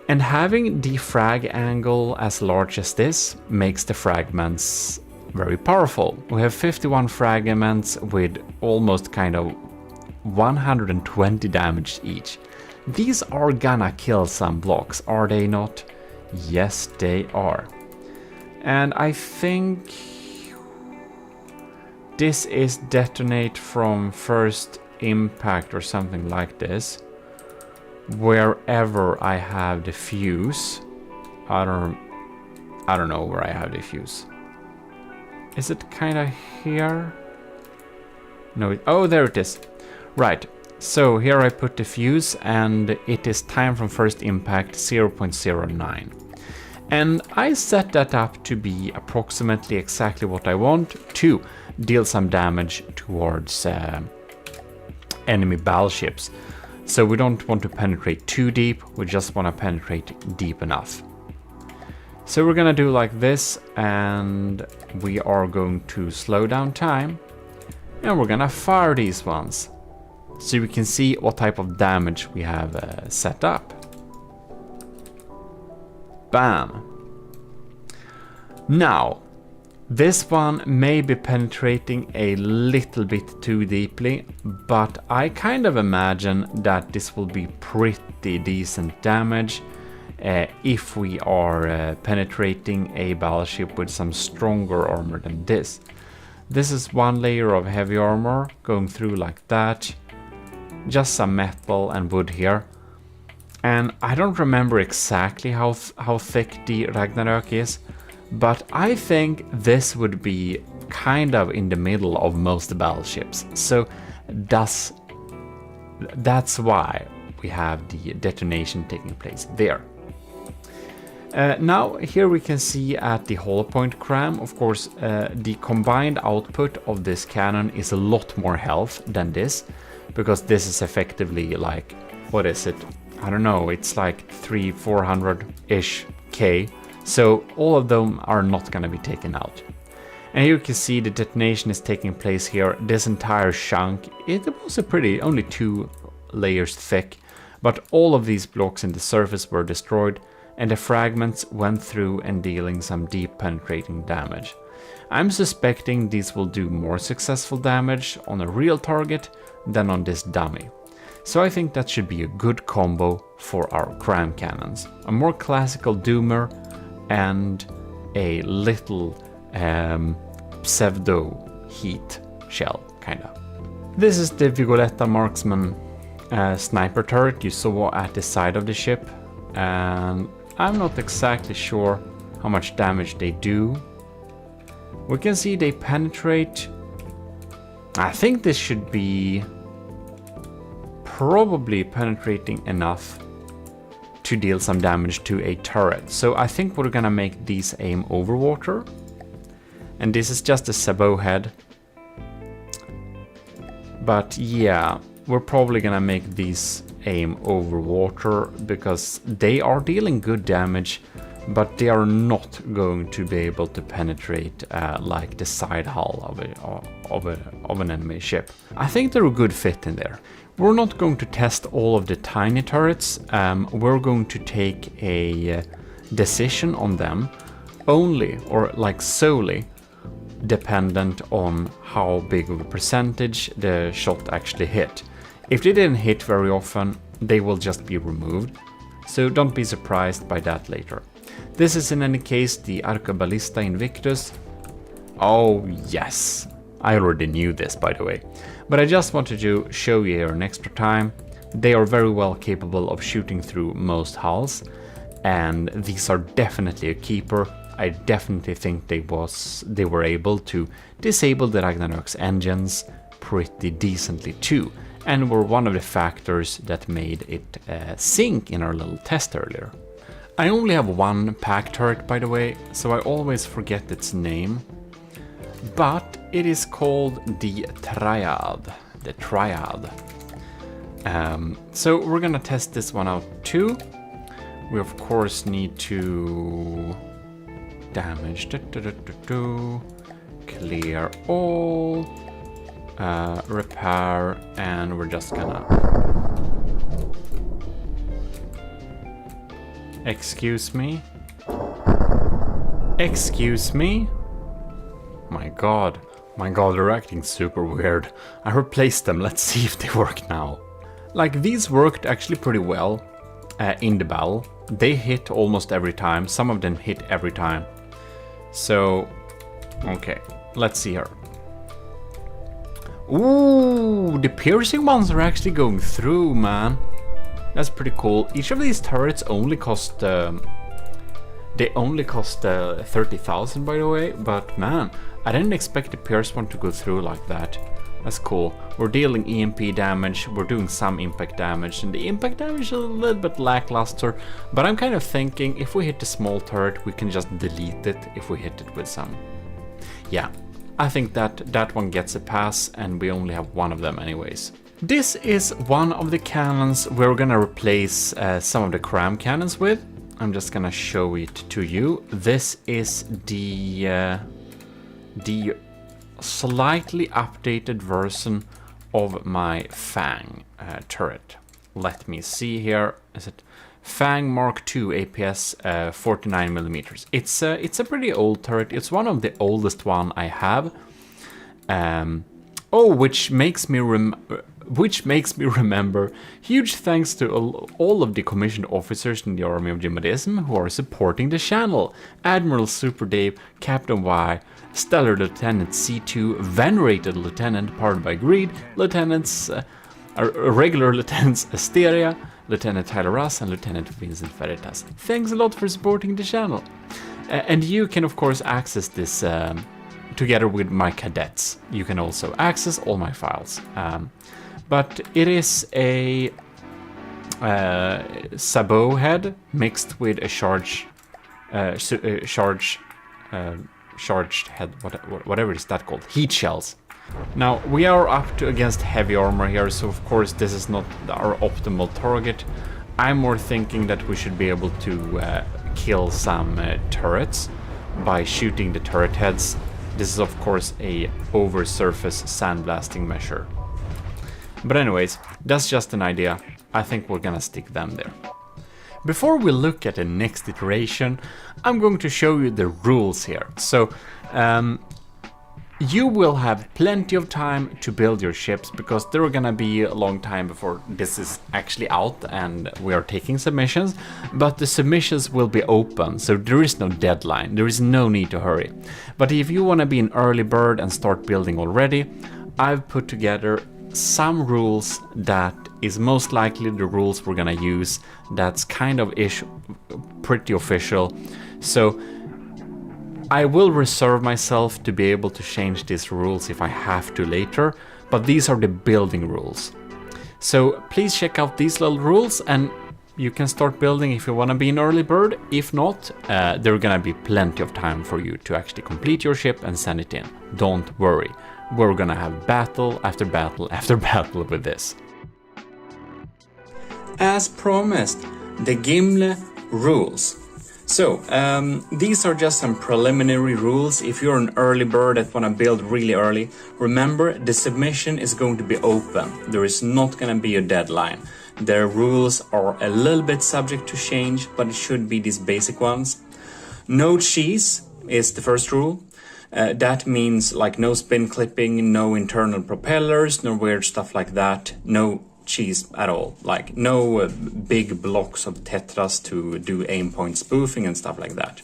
And having the frag angle as large as this makes the fragments very powerful. We have 51 fragments with almost kind of 120 damage each. These are gonna kill some blocks, are they not? Yes, they are. And I think this is detonate from first impact or something like this. Wherever I have the fuse. I don't know where I have the fuse. Is it kind of here? No, oh, there it is. Right. So here I put the fuse and it is time from first impact 0.09. And I set that up to be approximately exactly what I want to deal some damage towards enemy battleships. So we don't want to penetrate too deep, we just want to penetrate deep enough. So we're gonna do like this, and we are going to slow down time, and we're gonna fire these ones. So we can see what type of damage we have set up. Bam! Now, this one may be penetrating a little bit too deeply, but I kind of imagine that this will be pretty decent damage if we are penetrating a battleship with some stronger armor than this. This is one layer of heavy armor going through like that, just some metal and wood here. And I don't remember exactly how thick the Ragnarök is, but I think this would be kind of in the middle of most battleships. So that's why we have the detonation taking place there. Now here we can see at the hollow point cram, of course, the combined output of this cannon is a lot more health than this, because this is effectively like, what is it? I don't know, it's like 300-400-ish K. So all of them are not going to be taken out. And here you can see the detonation is taking place here. This entire chunk, it was a pretty, only 2 layers thick, but all of these blocks in the surface were destroyed, and the fragments went through and dealing some deep penetrating damage. I'm suspecting these will do more successful damage on a real target than on this dummy. So I think that should be a good combo for our cram cannons. A more classical doomer and a little pseudo heat shell, kinda. This is the Vigoletta Marksman sniper turret you saw at the side of the ship, and I'm not exactly sure how much damage they do. We can see they penetrate. I think this should be probably penetrating enough to deal some damage to a turret. So I think we're gonna make these aim over water. And this is just a sabot head. But yeah, we're probably gonna make these aim over water because they are dealing good damage, but they are not going to be able to penetrate like the side hull of an enemy ship. I think they're a good fit in there. We're not going to test all of the tiny turrets. We're going to take a decision on them only, or like solely, dependent on how big of a percentage the shot actually hit. If they didn't hit very often, they will just be removed. So don't be surprised by that later. This is in any case the Arcabalista Invictus. Oh yes, I already knew this by the way, but I just wanted to show you here an extra time. They are very well capable of shooting through most hulls, and these are definitely a keeper. I definitely think they were able to disable the Ragnarok's engines pretty decently too, and were one of the factors that made it sink in our little test earlier. I only have one pack turret by the way, so I always forget its name, but it is called the Triad. So we're gonna test this one out too. We of course need to damage, clear all, repair, and we're just gonna... Excuse me? Excuse me? My god, they're acting super weird. I replaced them, let's see if they work now. Like, these worked actually pretty well in the battle. They hit almost every time, some of them hit every time. So, okay, let's see here. Ooh, the piercing ones are actually going through, man. That's pretty cool. Each of these turrets only cost... they only cost 30,000 by the way, but man, I didn't expect the pierce one to go through like that. That's cool. We're dealing EMP damage, we're doing some impact damage, and the impact damage is a little bit lackluster, but I'm kind of thinking if we hit the small turret, we can just delete it if we hit it with some. Yeah, I think that one gets a pass, and we only have one of them anyways. This is one of the cannons we're gonna replace some of the cram cannons with. I'm just gonna show it to you. This is the slightly updated version of my Fang turret. Let me see here. Is it Fang Mark II APS 49mm? It's a pretty old turret. It's one of the oldest one I have. Which makes me remember, huge thanks to all of the commissioned officers in the army of GMODISM who are supporting the channel. Admiral Super Dave, Captain Y, Stellar Lieutenant C2, Venerated Lieutenant Powered by Greed, Lieutenants, regular Lieutenants Asteria, Lieutenant Tyler Russ, and Lieutenant Vincent Veritas. Thanks a lot for supporting the channel. And you can of course access this together with my cadets. You can also access all my files. But it is a sabot head mixed with a charged head, whatever is that called, heat shells. Now we are up to against heavy armor here, so of course this is not our optimal target. I'm more thinking that we should be able to kill some turrets by shooting the turret heads. This is of course a over surface sandblasting measure. But anyways, that's just an idea. I think we're gonna stick them there. Before we look at the next iteration, I'm going to show you the rules here. So, you will have plenty of time to build your ships because there are gonna be a long time before this is actually out and we are taking submissions, but the submissions will be open, so there is no deadline, there is no need to hurry. But if you wanna be an early bird and start building already, I've put together some rules that is most likely the rules we're gonna use. That's kind of pretty official. So I will reserve myself to be able to change these rules if I have to later, but these are the building rules. So please check out these little rules and you can start building if you want to be an early bird. If not, there are gonna be plenty of time for you to actually complete your ship and send it in. Don't worry. we're gonna have battle after battle after battle with this. As promised, the Gimli rules. So, these are just some preliminary rules. If you're an early bird that want to build really early, remember the submission is going to be open. There is not going to be a deadline. Their rules are a little bit subject to change, but it should be these basic ones. No cheese is the first rule. That means like no spin clipping, no internal propellers, no weird stuff like that, no cheese at all, like no big blocks of tetras to do aim point spoofing and stuff like that.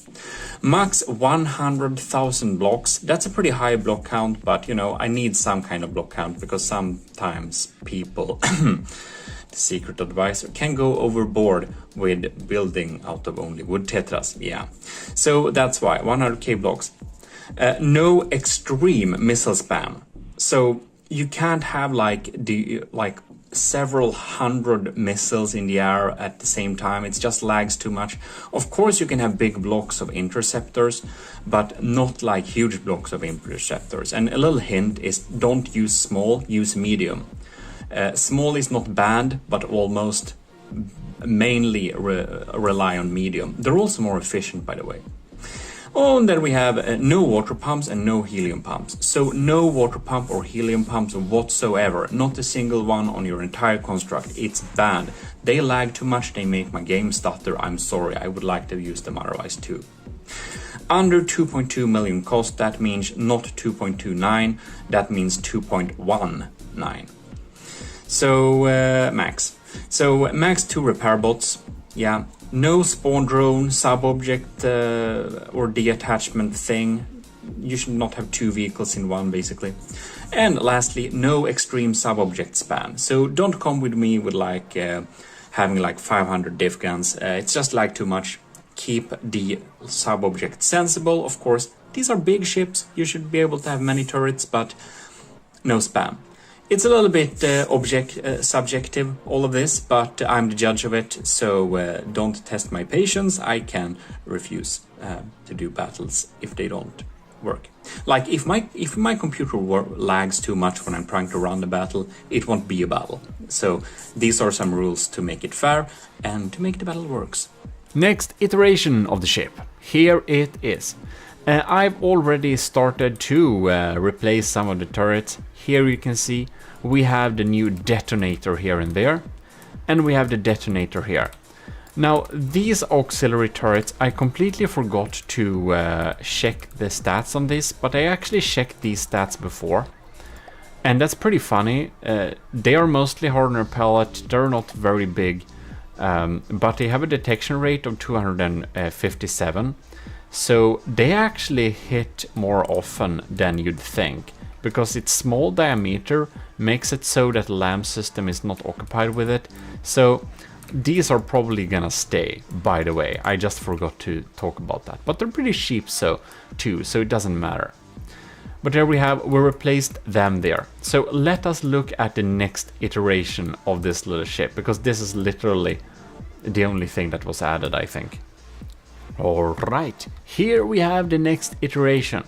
Max 100,000 blocks, that's a pretty high block count, but you know, I need some kind of block count because sometimes people, the secret advisor, can go overboard with building out of only wood tetras, yeah. So that's why, 100k blocks. No extreme missile spam. So you can't have like several hundred missiles in the air at the same time. It just lags too much. Of course you can have big blocks of interceptors, but not like huge blocks of interceptors. And a little hint is don't use small, use medium. Small is not bad, but almost mainly rely on medium. They're also more efficient, by the way. Oh, and then we have no water pumps and no helium pumps. So no water pump or helium pumps whatsoever. Not a single one on your entire construct. It's banned. They lag too much. They make my game stutter. I'm sorry. I would like to use them otherwise too. Under 2.2 million cost, that means not 2.29. That means 2.19. So max. So max 2 repair bots. Yeah. No spawn drone, sub-object or detachment thing. You should not have 2 vehicles in one, basically. And lastly, no extreme sub-object span. So don't come with me with like having like 500 diff guns. It's just like too much. Keep the sub-object sensible. Of course, these are big ships. You should be able to have many turrets, but no spam. It's a little bit subjective, all of this, but I'm the judge of it, so don't test my patience. I can refuse to do battles if they don't work. Like, if my computer lags too much when I'm trying to run the battle, it won't be a battle. So these are some rules to make it fair and to make the battle works. Next iteration of the ship. Here it is. I've already started to replace some of the turrets. Here you can see we have the new detonator here and there, and we have the detonator here. Now these auxiliary turrets, I completely forgot to check the stats on this, but I actually checked these stats before, and that's pretty funny. They are mostly hardener pellet, they're not very big, but they have a detection rate of 257. So they actually hit more often than you'd think, because its small diameter makes it so that the lamp system is not occupied with it. So these are probably gonna stay, by the way. I just forgot to talk about that. But they're pretty cheap too, so it doesn't matter. But there we replaced them there. So let us look at the next iteration of this little ship, because this is literally the only thing that was added, I think. Alright, here we have the next iteration.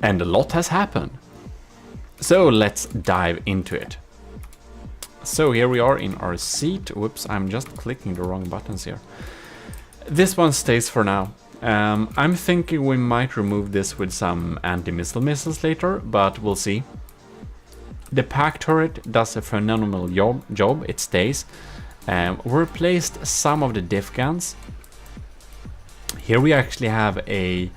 And a lot has happened. So let's dive into it. So here we are in our seat. Whoops, I'm just clicking the wrong buttons here. This one stays for now. I'm thinking we might remove this with some anti-missile missiles later, but we'll see. The pack turret does a phenomenal job, it stays. We replaced some of the diff guns. Here we actually have a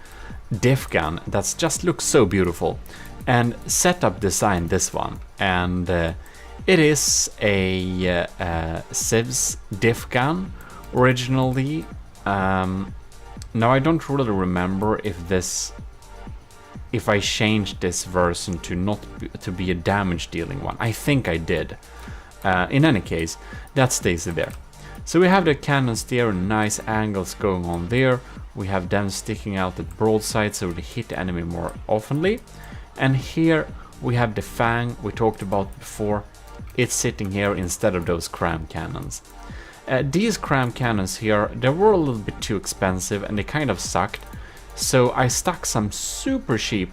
diff gun that just looks so beautiful, and setup designed this one, and it is a Civs diff gun originally. Now I don't really remember if I changed this version to be a damage dealing one. I think I did. In any case, that stays there. So we have the cannons there, nice angles going on there. We have them sticking out at broadside so they hit the enemy more oftenly. And here we have the Fang we talked about before. It's sitting here instead of those cram cannons. These cram cannons here, they were a little bit too expensive and they kind of sucked. So I stuck some super cheap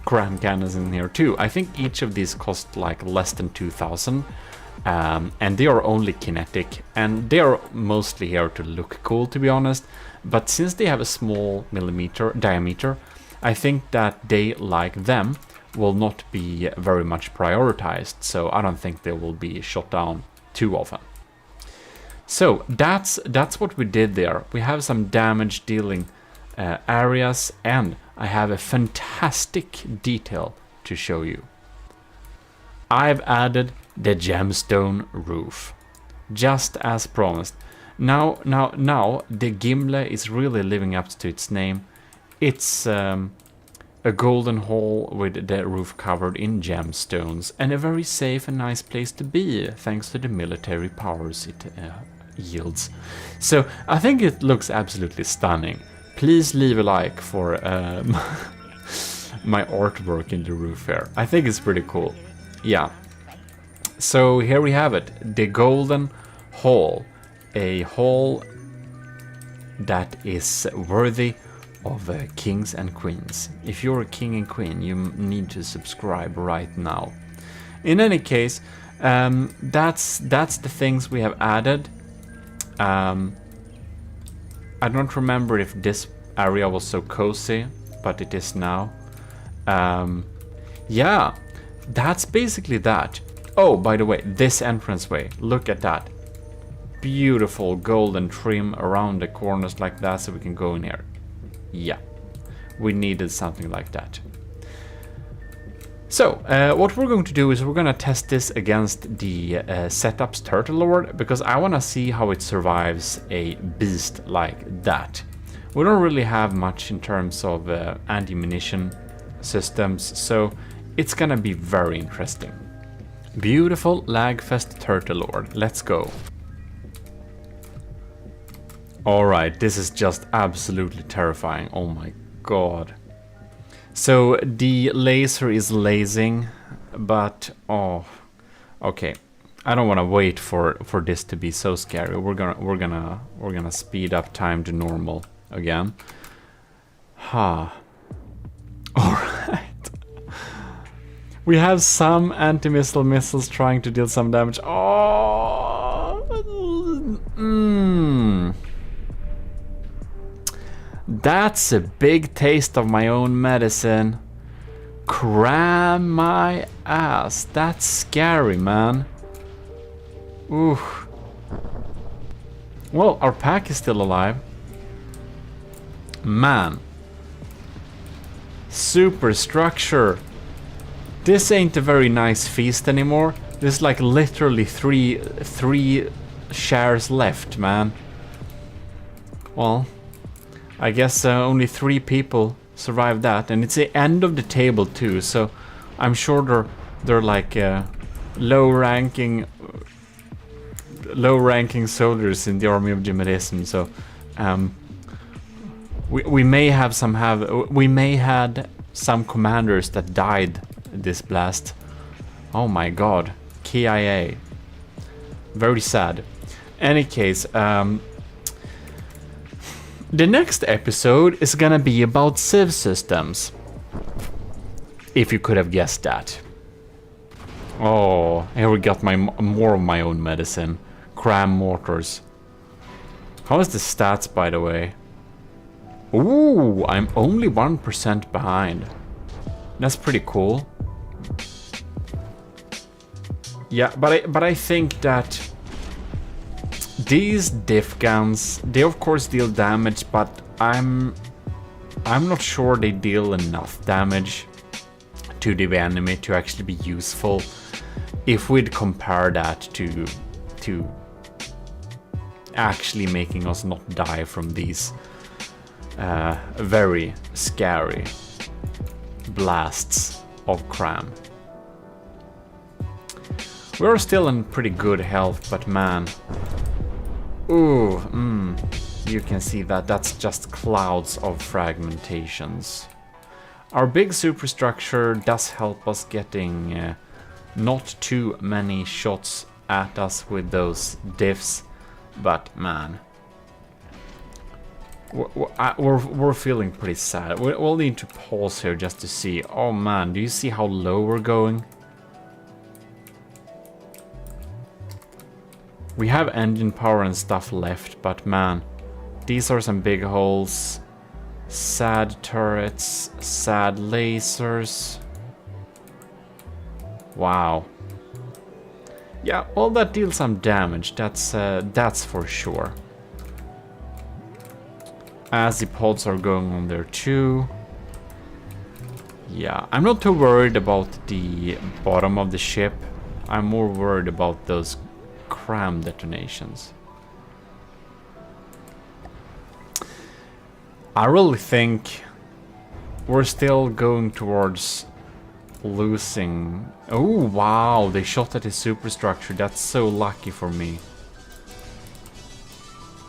cram cannons in here too. I think each of these cost like less than 2,000. And they are only kinetic, and they are mostly here to look cool, to be honest. But since they have a small millimeter diameter, I think that they, like them, will not be very much prioritized, so I don't think they will be shot down too often. So that's what we did there. We have some damage dealing areas, and I have a fantastic detail to show you. I've added the gemstone roof, just as promised. Now the Gimle is really living up to its name. It's a golden hall with the roof covered in gemstones, and a very safe and nice place to be, thanks to the military powers it yields. So I think it looks absolutely stunning. Please leave a like for my artwork in the roof here. I think it's pretty cool. Yeah. So here we have it, the golden hall, a hall that is worthy of kings and queens. If you're a king and queen, you need to subscribe right now. In any case, that's the things we have added. I don't remember if this area was so cozy, but it is now. Yeah, that's basically that. Oh, by the way, this entranceway, look at that. Beautiful golden trim around the corners like that, so we can go in here. Yeah, we needed something like that. So, what we're going to do is we're going to test this against the Setups Turtle Lord, because I want to see how it survives a beast like that. We don't really have much in terms of anti-munition systems, so it's going to be very interesting. Beautiful Lagfest Turtle Lord, let's go. Alright, this is just absolutely terrifying, oh my god. So the laser is lasing, but oh, okay. I don't want to wait for this to be so scary. We're gonna speed up time to normal again. Ha. Alright. We have some anti-missile missiles trying to deal some damage. Oh. That's a big taste of my own medicine. Cram my ass. That's scary, man. Ooh. Well, our pack is still alive. Man. Superstructure. This ain't a very nice feast anymore. There's like literally three shares left, man. Well, I guess only 3 people survived that, and it's the end of the table too. So I'm sure they're like low-ranking soldiers in the army of GMODIST. So we may had some commanders that died this blast. Oh my god, KIA. Very sad. Any case, the next episode is gonna be about civ systems. If you could have guessed that. Oh, here we got more of my own medicine. Cram mortars. How is the stats, by the way? Ooh, I'm only 1% behind. That's pretty cool. Yeah, but I think that these diff guns, they of course deal damage, but I'm not sure they deal enough damage to the enemy to actually be useful. If we'd compare that to actually making us not die from these very scary blasts of cram. We're still in pretty good health, but man. Ooh, you can see that that's just clouds of fragmentations. Our big superstructure does help us getting not too many shots at us with those diffs, but man. we're feeling pretty sad. We'll need to pause here just to see. Oh man, do you see how low we're going? We have engine power and stuff left, but man, these are some big holes. Sad turrets, sad lasers. Wow. Yeah, well, that deals some damage. That's for sure. As the pods are going on there too. Yeah, I'm not too worried about the bottom of the ship. I'm more worried about those cram detonations. I really think we're still going towards losing. Oh wow, they shot at his superstructure. That's so lucky for me.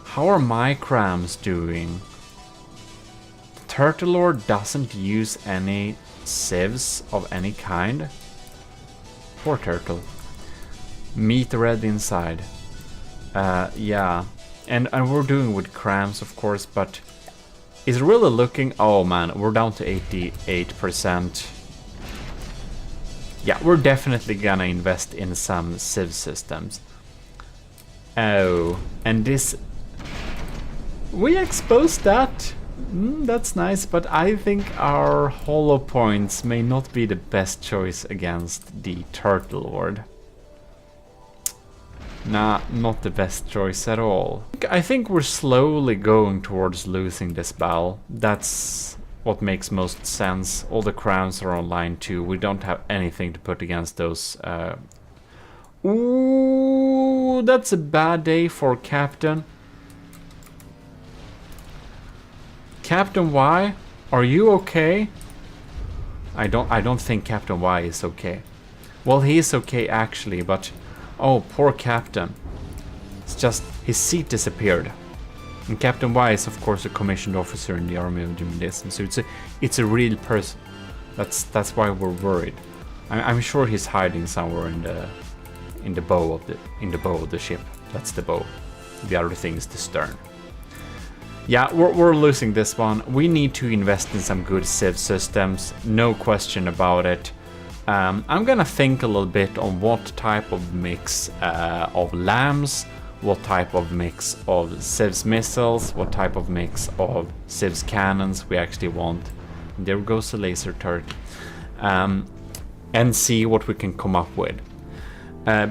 How are my crams doing? Turtle Lord doesn't use any civs of any kind. Poor turtle. Meat red inside. Yeah. And we're doing with crams, of course, but it's really looking... Oh man, we're down to 88%. Yeah, we're definitely gonna invest in some civ systems. Oh, and this... We exposed that. That's nice, but I think our hollow points may not be the best choice against the Turtle Lord. Nah, not the best choice at all. I think we're slowly going towards losing this battle. That's what makes most sense. All the crowns are online too. We don't have anything to put against those. Ooh, that's a bad day for Captain. Captain Y, are you okay? I don't think Captain Y is okay. Well, he is okay actually, but oh, poor Captain. It's just his seat disappeared. And Captain Y is of course a commissioned officer in the army of GMODIST, so it's a real person. That's why we're worried. I'm sure he's hiding somewhere in the bow of the ship. That's the bow. The other thing is the stern. Yeah, we're losing this one. We need to invest in some good civ systems, no question about it. I'm gonna think a little bit on what type of mix of lambs, what type of mix of civs missiles, what type of mix of civs cannons we actually want. There goes the laser turret. And see what we can come up with.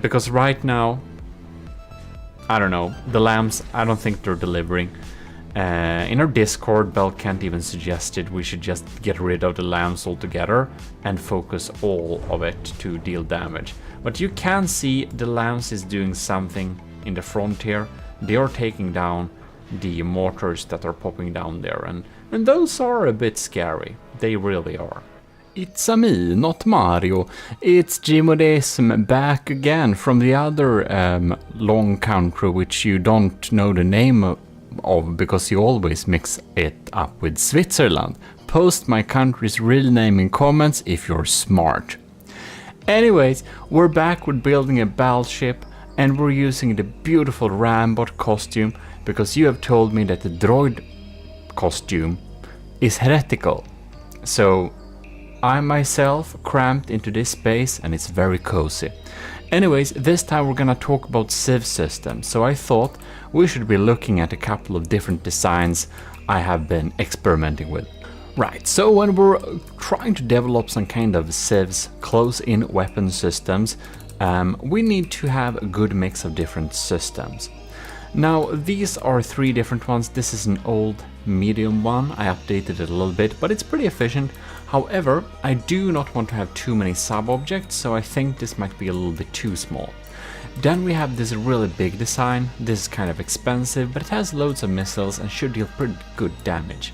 Because right now, I don't know, the lambs, I don't think they're delivering. In our Discord, Belkant even suggested we should just get rid of the lambs altogether and focus all of it to deal damage. But you can see the lambs is doing something in the front here. They are taking down the mortars that are popping down there, and those are a bit scary. They really are. It's me, not Mario. It's GMODIST back again from the other long country which you don't know the name of because you always mix it up with Switzerland. Post my country's real name in comments if you're smart. Anyways, we're back with building a battleship and we're using the beautiful Rambot costume because you have told me that the droid costume is heretical. So I myself cramped into this space and it's very cozy. Anyways, this time we're gonna talk about civ systems, so I thought we should be looking at a couple of different designs I have been experimenting with. Right, so when we're trying to develop some kind of civs, close-in weapon systems, we need to have a good mix of different systems. Now, these are three different ones. This is an old medium one. I updated it a little bit, but it's pretty efficient. However, I do not want to have too many sub-objects, so I think this might be a little bit too small. Then we have this really big design. This is kind of expensive, but it has loads of missiles and should deal pretty good damage.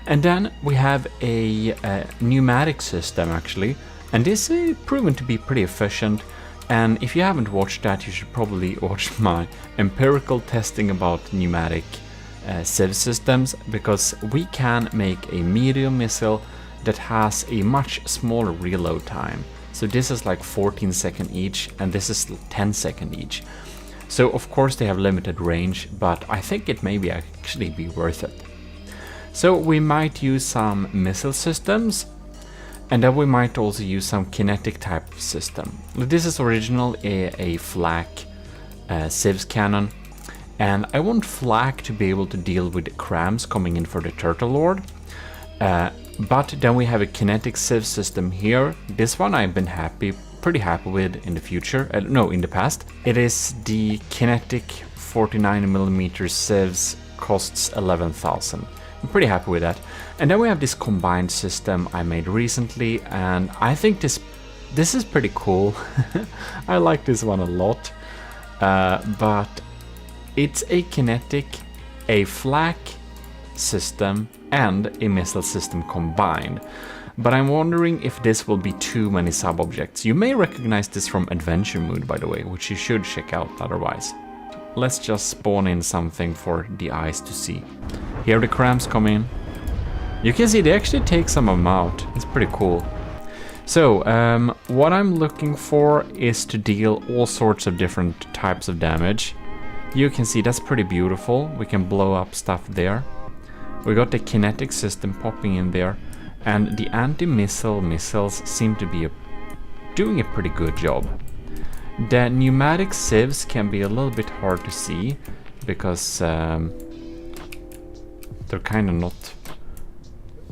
And then we have a pneumatic system actually, and this is proven to be pretty efficient. And if you haven't watched that, you should probably watch my empirical testing about pneumatic civ systems, because we can make a medium missile that has a much smaller reload time. So this is like 14 seconds each, and this is 10 seconds each. So of course they have limited range, but I think it may actually be worth it. So we might use some missile systems, and then we might also use some kinetic type of system. This is originally a flak Civs cannon, and I want flak to be able to deal with the crams coming in for the Turtle Lord. But then we have a kinetic Civ system here. This one I've been pretty happy with in the future. No, in the past. It is the kinetic 49mm Civs, costs 11,000. I'm pretty happy with that. And then we have this combined system I made recently, and I think this is pretty cool. I like this one a lot. But it's a kinetic, a flak system, and a missile system combined. But I'm wondering if this will be too many sub-objects. You may recognize this from Adventure Mode, by the way, which you should check out otherwise. Let's just spawn in something for the eyes to see. Here the crams come in. You can see they actually take some of them out. It's pretty cool. So, what I'm looking for is to deal all sorts of different types of damage. You can see that's pretty beautiful. We can blow up stuff there. We got the kinetic system popping in there. And the anti-missile missiles seem to be doing a pretty good job. The pneumatic civs can be a little bit hard to see because they're kind of not...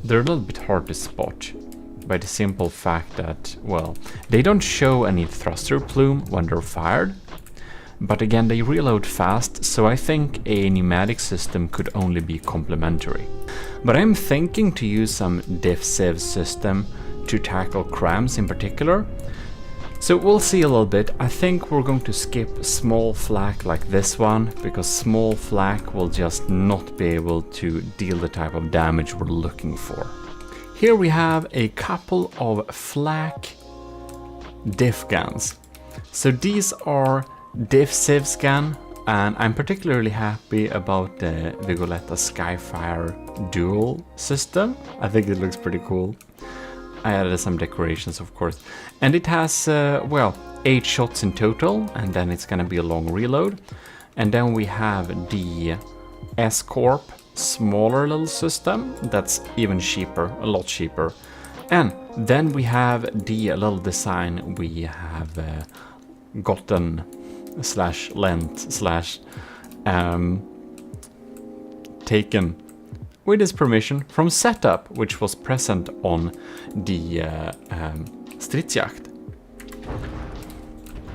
They're a little bit hard to spot by the simple fact that, well, they don't show any thruster plume when they're fired. But again, they reload fast, so I think a pneumatic system could only be complementary. But I'm thinking to use some diff civ system to tackle crams in particular. So we'll see a little bit. I think we're going to skip small flak like this one, because small flak will just not be able to deal the type of damage we're looking for. Here we have a couple of flak diff guns. So these are diff civ scan, and I'm particularly happy about the Vigoletta Skyfire dual system. I think it looks pretty cool. I added some decorations, of course. And it has, well, 8 shots in total, and then it's gonna be a long reload. And then we have the S-Corp smaller little system that's even cheaper, a lot cheaper. And then we have the little design we have gotten / lent / taken with his permission from Setup, which was present on the Stridsjakt.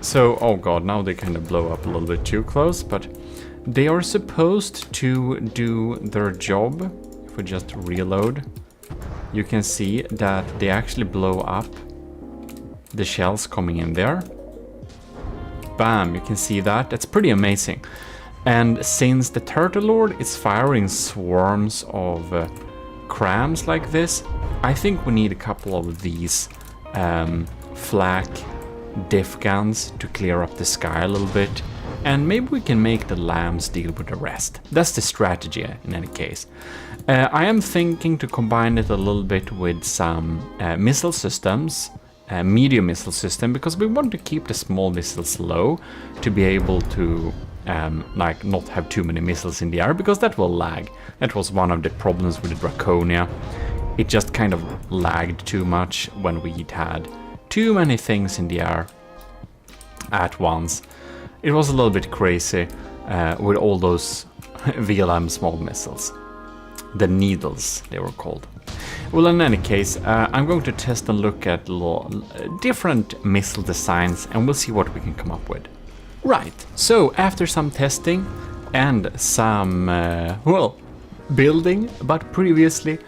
So, oh god, now they kind of blow up a little bit too close, but they are supposed to do their job. If we just reload, you can see that they actually blow up the shells coming in there. Bam, you can see that. That's pretty amazing. And since the Turtle Lord is firing swarms of crams like this, I think we need a couple of these flak diff guns to clear up the sky a little bit. And maybe we can make the lambs deal with the rest. That's the strategy in any case. I am thinking to combine it a little bit with some missile systems, medium missile system, because we want to keep the small missiles low to be able to like not have too many missiles in the air, because that will lag. That was one of the problems with the Draconia. It just kind of lagged too much when we had too many things in the air at once. It was a little bit crazy with all those VLM small missiles. The needles, they were called. Well, in any case, I'm going to test and look at different missile designs, and we'll see what we can come up with. Right, so after some testing and some, well, building, but previously,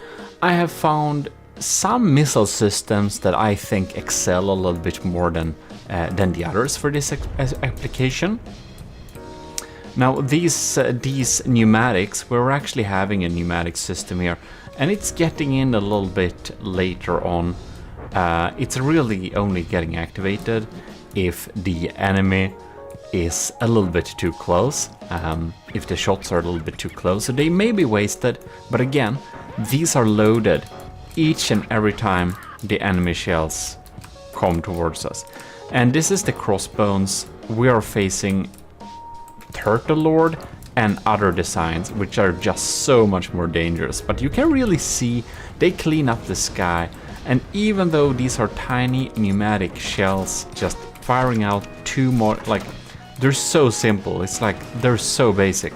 I have found some missile systems that I think excel a little bit more than the others for this application. Now, these pneumatics, we're actually having a pneumatic system here, and it's getting in a little bit later on. It's really only getting activated if the enemy is a little bit too close, if the shots are a little bit too close, so they may be wasted, but again, these are loaded each and every time the enemy shells come towards us. And this is the crossbones. We are facing Turtle Lord and other designs, which are just so much more dangerous. But you can really see they clean up the sky, and even though these are tiny pneumatic shells just firing out two more, like, they're so simple, it's like they're so basic.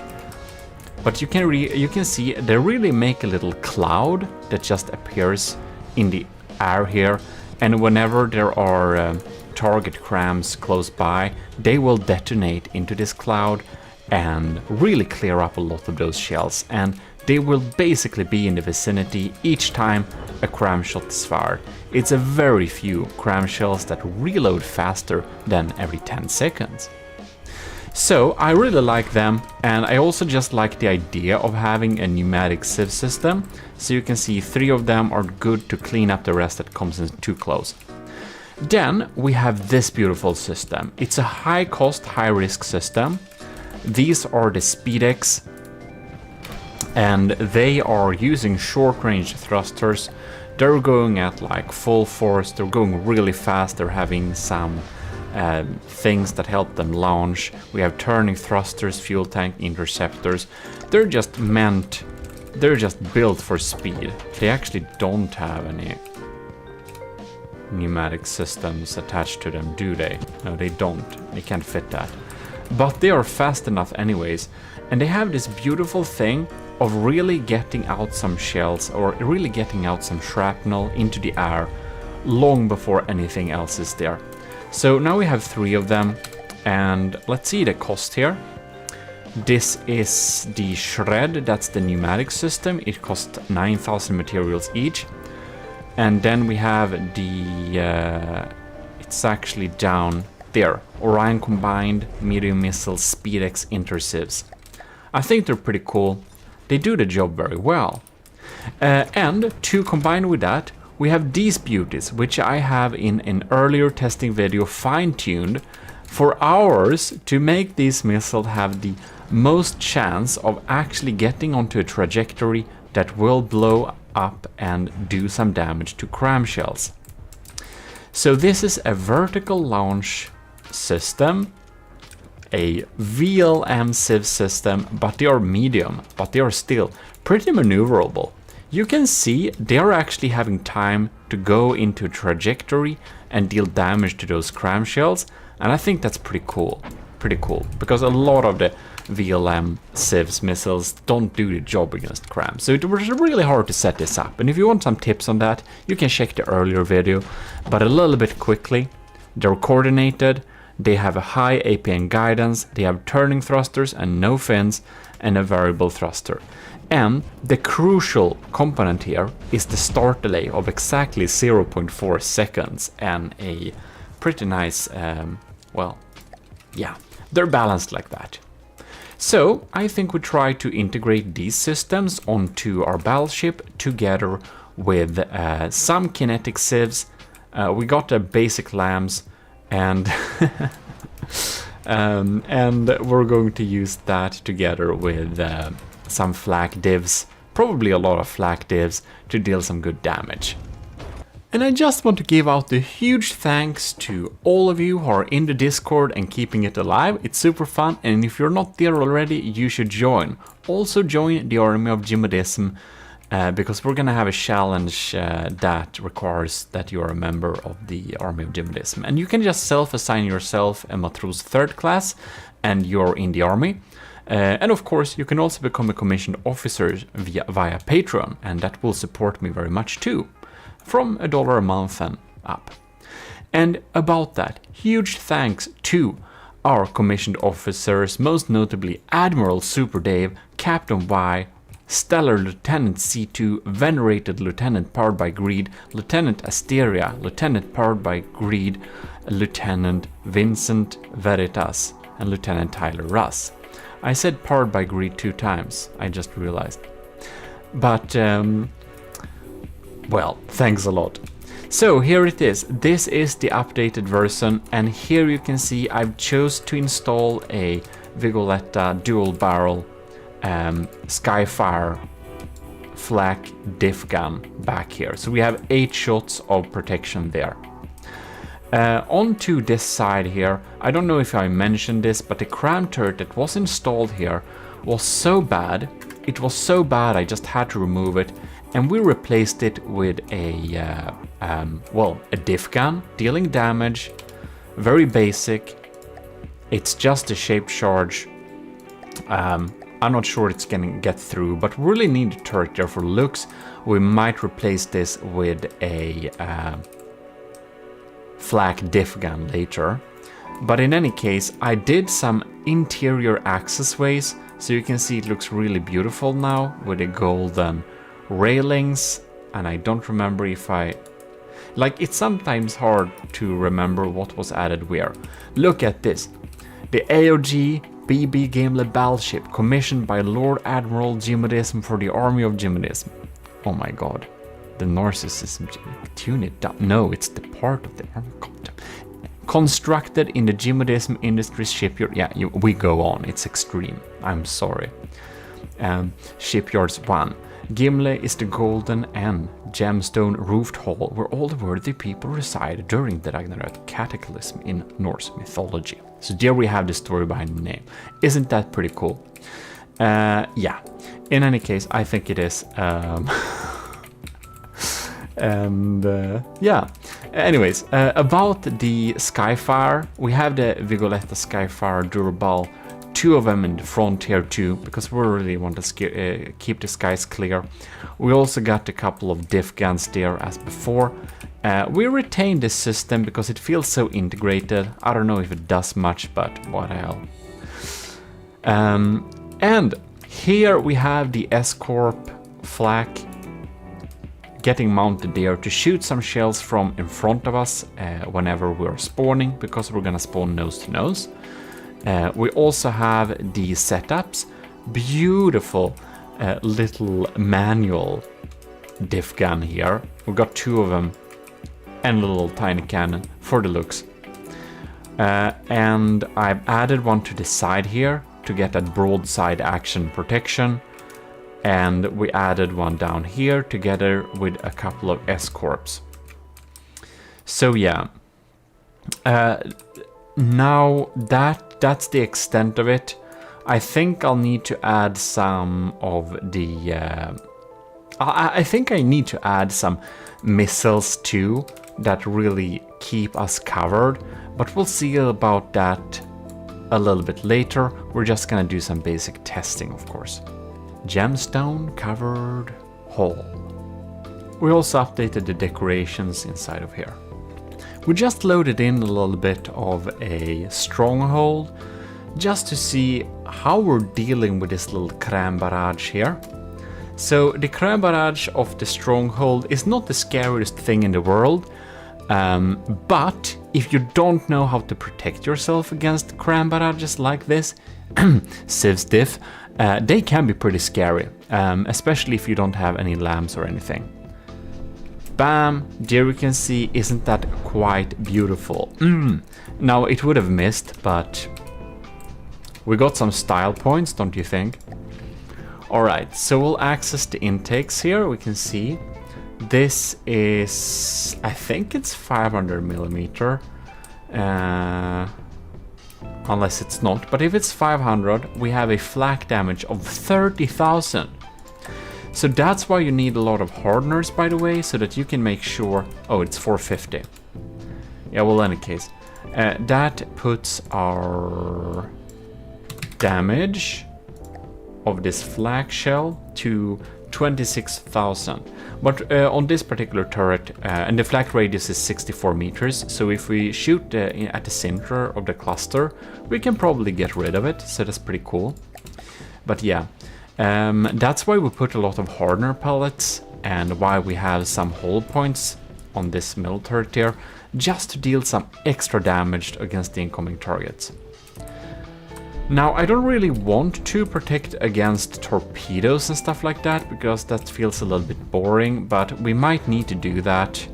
But you can see they really make a little cloud that just appears in the air here, and whenever there are target crams close by, they will detonate into this cloud and really clear up a lot of those shells, and they will basically be in the vicinity each time a cram shot is fired. It's a very few cram shells that reload faster than every 10 seconds. So I really like them, and I also just like the idea of having a pneumatic sieve system. So you can see 3 of them are good to clean up the rest that comes in too close. Then we have this beautiful system. It's a high cost, high risk system. These are the Speedex, and they are using short range thrusters. They're going at like full force, they're going really fast, they're having some things that help them launch. We have turning thrusters, fuel tank interceptors. They're just built for speed. They actually don't have any pneumatic systems attached to them, do they? No, they don't. They can't fit that. But they are fast enough anyways, and they have this beautiful thing of really getting out some shells or really getting out some shrapnel into the air long before anything else is there. So now we have 3 of them, and let's see the cost here. This is the Shred, that's the pneumatic system. It costs 9,000 materials each. And then we have the, it's actually down there, Orion Combined Medium Missile Speedex Intersieves. I think they're pretty cool. They do the job very well. And to combine with that, we have these beauties, which I have in an earlier testing video fine-tuned for hours to make these missiles have the most chance of actually getting onto a trajectory that will blow up and do some damage to cram shells. So this is a vertical launch system, a VLM sieve system, but they are medium, but they are still pretty maneuverable. You can see they're actually having time to go into a trajectory and deal damage to those cram shells, and I think that's pretty cool, because a lot of the VLM sieves missiles don't do the job against crams, so it was really hard to set this up. And if you want some tips on that, you can check the earlier video, but a little bit quickly. They're coordinated, they have a high APN guidance, they have turning thrusters and no fins, and a variable thruster. And the crucial component here is the start delay of exactly 0.4 seconds and a pretty nice, well, yeah, they're balanced like that. So I think we try to integrate these systems onto our battleship together with some kinetic sieves. We got a basic lambs, and and we're going to use that together with some flak divs, probably a lot of flak divs, to deal some good damage. And I just want to give out a huge thanks to all of you who are in the Discord and keeping it alive. It's super fun, and if you're not there already, you should join. Also join the Army of GMODISM, because we're gonna have a challenge that requires that you're a member of the Army of GMODISM. And you can just self-assign yourself a Matros 3rd class, and you're in the army. And of course, you can also become a commissioned officer via Patreon, and that will support me very much too, from $1 a month and up. And about that, huge thanks to our commissioned officers, most notably Admiral Super Dave, Captain Y, Stellar Lieutenant C2, Venerated Lieutenant powered by Greed, Lieutenant Asteria, Lieutenant powered by Greed, Lieutenant Vincent Veritas, and Lieutenant Tyler Russ. I said powered by Greed 2 times, I just realized. But, well, thanks a lot. So here it is. This is the updated version, and here you can see I've chose to install a Vigoletta dual barrel Skyfire flak diff gun back here. So we have 8 shots of protection there. Onto this side here, I don't know if I mentioned this, but the cram turret that was installed here was so bad. It was so bad I just had to remove it, and we replaced it with a diff gun, dealing damage, very basic. It's just a shape charge. I'm not sure it's gonna get through, but we really need a turret there for looks. We might replace this with a flak diff gun later. But in any case, I did some interior accessways, so you can see it looks really beautiful now with the golden railings. And I don't remember if it's sometimes hard to remember what was added where. Look at this. The AOG BB Gimli battleship, commissioned by Lord Admiral GMODIST for the Army of GMODIST. Oh my god. The narcissism. Tune it down. No, it's the part of the army. Constructed in the GMODIST Industries shipyard. Yeah, we go on. It's extreme. I'm sorry. Shipyards 1. Gimli is the golden and gemstone roofed hall where all the worthy people reside during the Ragnarök cataclysm in Norse mythology. So there we have the story behind the name. Isn't that pretty cool? Yeah. In any case, I think it is. And yeah. Anyways, about the Skyfire, we have the Vigoletta Skyfire Durable. 2 of them in the front here too, because we really want to keep the skies clear. We also got a couple of diff guns there as before. We retained this system because it feels so integrated. I don't know if it does much, but what the hell. And here we have the S-Corp flak getting mounted there to shoot some shells from in front of us whenever we're spawning, because we're gonna spawn nose to nose. We also have the setups, beautiful little manual diff gun here. We've got 2 of them and a little tiny cannon for the looks. And I've added one to the side here to get that broadside action protection. And we added one down here together with a couple of S-Corps. So yeah. Now that's the extent of it. I think I'll need to add some of the... I think I need to add some missiles too that really keep us covered. But we'll see about that a little bit later. We're just gonna do some basic testing, of course. Gemstone covered hall. We also updated the decorations inside of here. We just loaded in a little bit of a stronghold just to see how we're dealing with this little crème barrage here. So the crème barrage of the stronghold is not the scariest thing in the world, but if you don't know how to protect yourself against crème barrages like this, Civs diff, they can be pretty scary, especially if you don't have any lamps or anything. Bam, there we can see, isn't that quite beautiful? Now it would have missed, but we got some style points, don't you think? Alright, so we'll access the intakes here. We can see this is, I think it's 500 millimeter, unless it's not, but if it's 500, we have a flak damage of 30,000. So that's why you need a lot of hardeners, by the way, so that you can make sure... Oh, it's 450. Yeah, well, in any case. That puts our damage of this flak shell to 26,000. But on this particular turret, and the flak radius is 64 meters, so if we shoot at the center of the cluster, we can probably get rid of it, so that's pretty cool. But yeah. That's why we put a lot of hardener pellets and why we have some hull points on this middle turret here, just to deal some extra damage against the incoming targets. Now, I don't really want to protect against torpedoes and stuff like that, because that feels a little bit boring, but we might need to do that.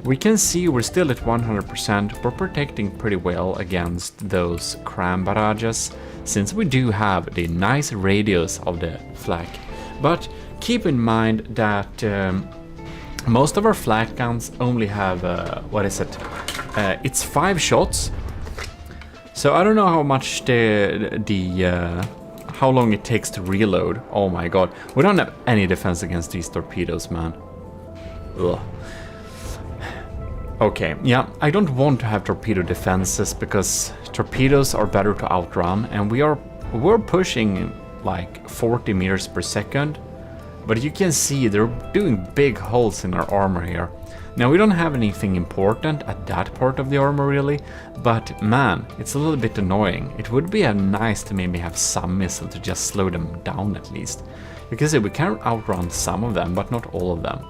We can see we're still at 100%, we're protecting pretty well against those crème barrages, since we do have the nice radius of the flak. But keep in mind that most of our flak guns only have, it's 5 shots. So I don't know how much how long it takes to reload. Oh my god. We don't have any defense against these torpedoes, man. Ugh. Okay, yeah, I don't want to have torpedo defenses because torpedoes are better to outrun, and we're pushing like 40 meters per second. But you can see they're doing big holes in our armor here. Now, we don't have anything important at that part of the armor really, but man, it's a little bit annoying. It would be nice to maybe have some missile to just slow them down at least. You can see we can outrun some of them, but not all of them.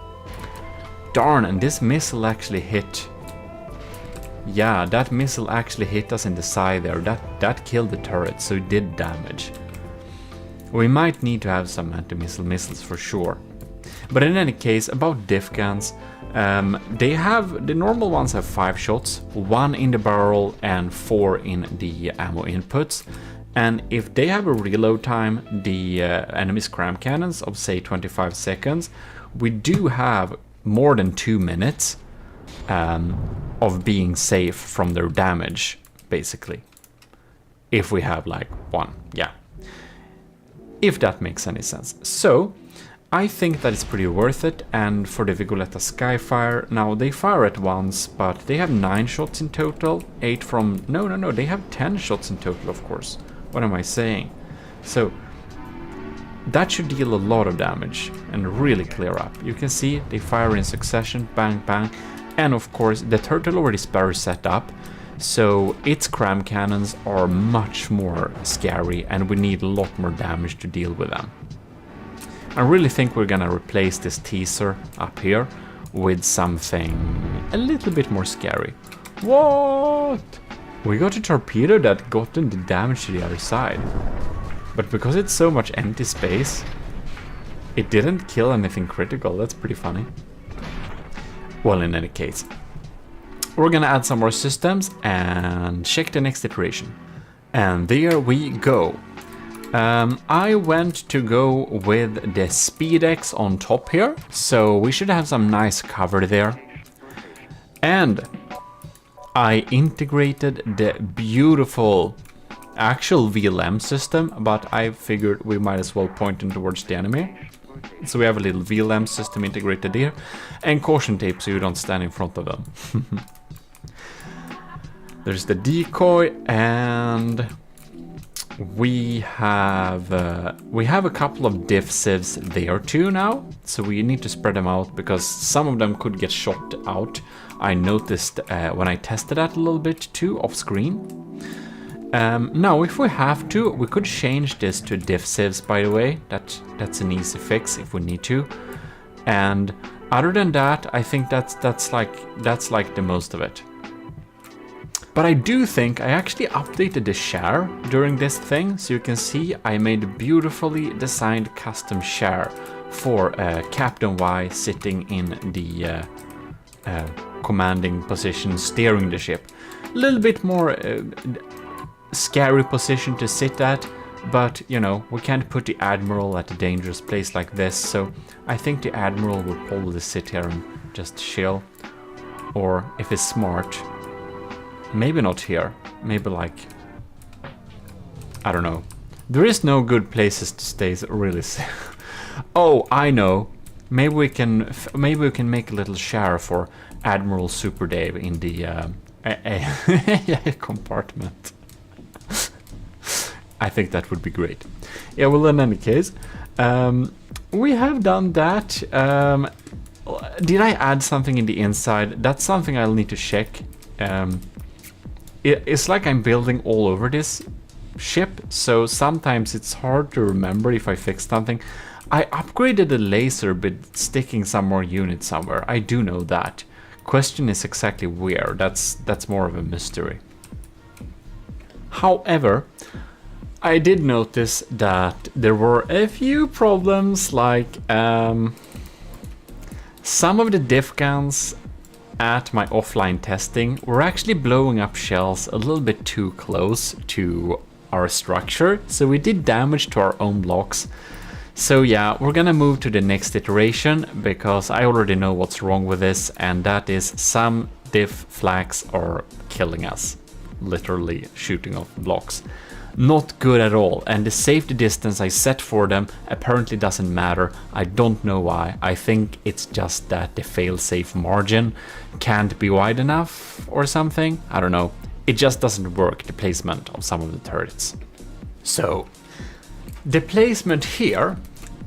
Darn, and this missile actually hit... Yeah, that missile actually hit us in the side there. That killed the turret, so it did damage. We might need to have some anti-missile missiles for sure. But in any case, about diff guns, the normal ones have 5 shots, 1 in the barrel and 4 in the ammo inputs. And if they have a reload time, the enemy's cram cannons of say 25 seconds, we do have more than 2 minutes of being safe from their damage, basically. If we have like 1, yeah. If that makes any sense. So, I think that it's pretty worth it, and for the Vigoletta Skyfire, now they fire at once, but they have 9 shots in total, 8 from... No, they have 10 shots in total, of course. What am I saying? So, that should deal a lot of damage and really clear up. You can see they fire in succession, bang, bang, and of course the turtle already is better set up, so its cram cannons are much more scary and we need a lot more damage to deal with them. I really think we're gonna replace this teaser up here with something a little bit more scary. What? We got a torpedo that got the damage to the other side. But because it's so much empty space, it didn't kill anything critical. That's pretty funny. Well, in any case, we're gonna add some more systems and check the next iteration. And there we go. I went to go with the SpeedX on top here, so we should have some nice cover there. And I integrated the beautiful actual VLM system, but I figured we might as well point them towards the enemy. So we have a little VLM system integrated here, and caution tape so you don't stand in front of them. There's the decoy, and we have a couple of diff civs there too now, so we need to spread them out because some of them could get shot out. I noticed when I tested that a little bit too off screen. Now, if we have to, we could change this to diff civs, by the way. That's an easy fix if we need to. And other than that, I think that's like the most of it. But I do think I actually updated the share during this thing, so you can see I made a beautifully designed custom share for Captain Y sitting in the commanding position, steering the ship. A little bit more scary position to sit at, but you know, we can't put the Admiral at a dangerous place like this, so I think the Admiral will probably sit here and just chill. Or if it's smart, maybe not here, maybe like, I don't know. There is no good places to stay really. Oh, I know. Maybe we can make a little share for Admiral Super Dave in the compartment. I think that would be great. Yeah, well, in any case, we have done that. Did I add something in the inside? That's something I'll need to check. It's like I'm building all over this ship, so sometimes it's hard to remember if I fixed something. I upgraded the laser but sticking some more units somewhere. I do know that. Question is exactly where. That's more of a mystery. However, I did notice that there were a few problems, like some of the diff guns at my offline testing were actually blowing up shells a little bit too close to our structure, so we did damage to our own blocks. So yeah, we're gonna move to the next iteration because I already know what's wrong with this, and that is some diff flags are killing us, literally shooting off blocks. Not good at all, and the safety distance I set for them apparently doesn't matter. I don't know why. I think it's just that the failsafe margin can't be wide enough or something. I don't know. It just doesn't work, the placement of some of the turrets. So, the placement here,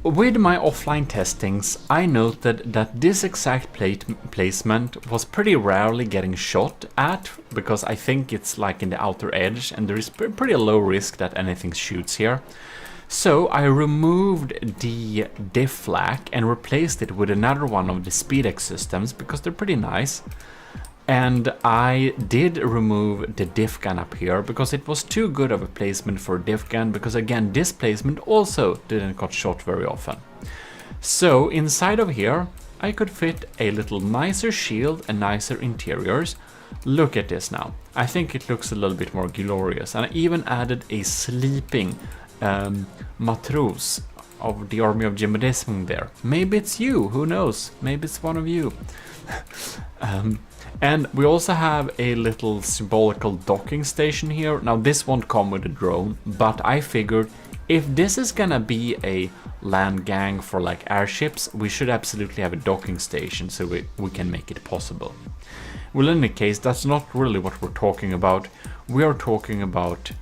with my offline testings, I noted that this exact placement was pretty rarely getting shot at, because I think it's like in the outer edge and there is pretty low risk that anything shoots here. So I removed the diff flak and replaced it with another one of the SpeedX systems because they're pretty nice. And I did remove the diff gun up here because it was too good of a placement for a diff gun, because again this placement also didn't got shot very often. So inside of here I could fit a little nicer shield and nicer interiors. Look at this now. I think it looks a little bit more glorious, and I even added a sleeping matros of the army of GMODIST there. Maybe it's you, who knows? Maybe it's one of you. And we also have a little symbolical docking station here. Now this won't come with a drone, but I figured if this is gonna be a land gang for like airships, we should absolutely have a docking station so we can make it possible. Well, in any case, that's not really what we're talking about. We are talking about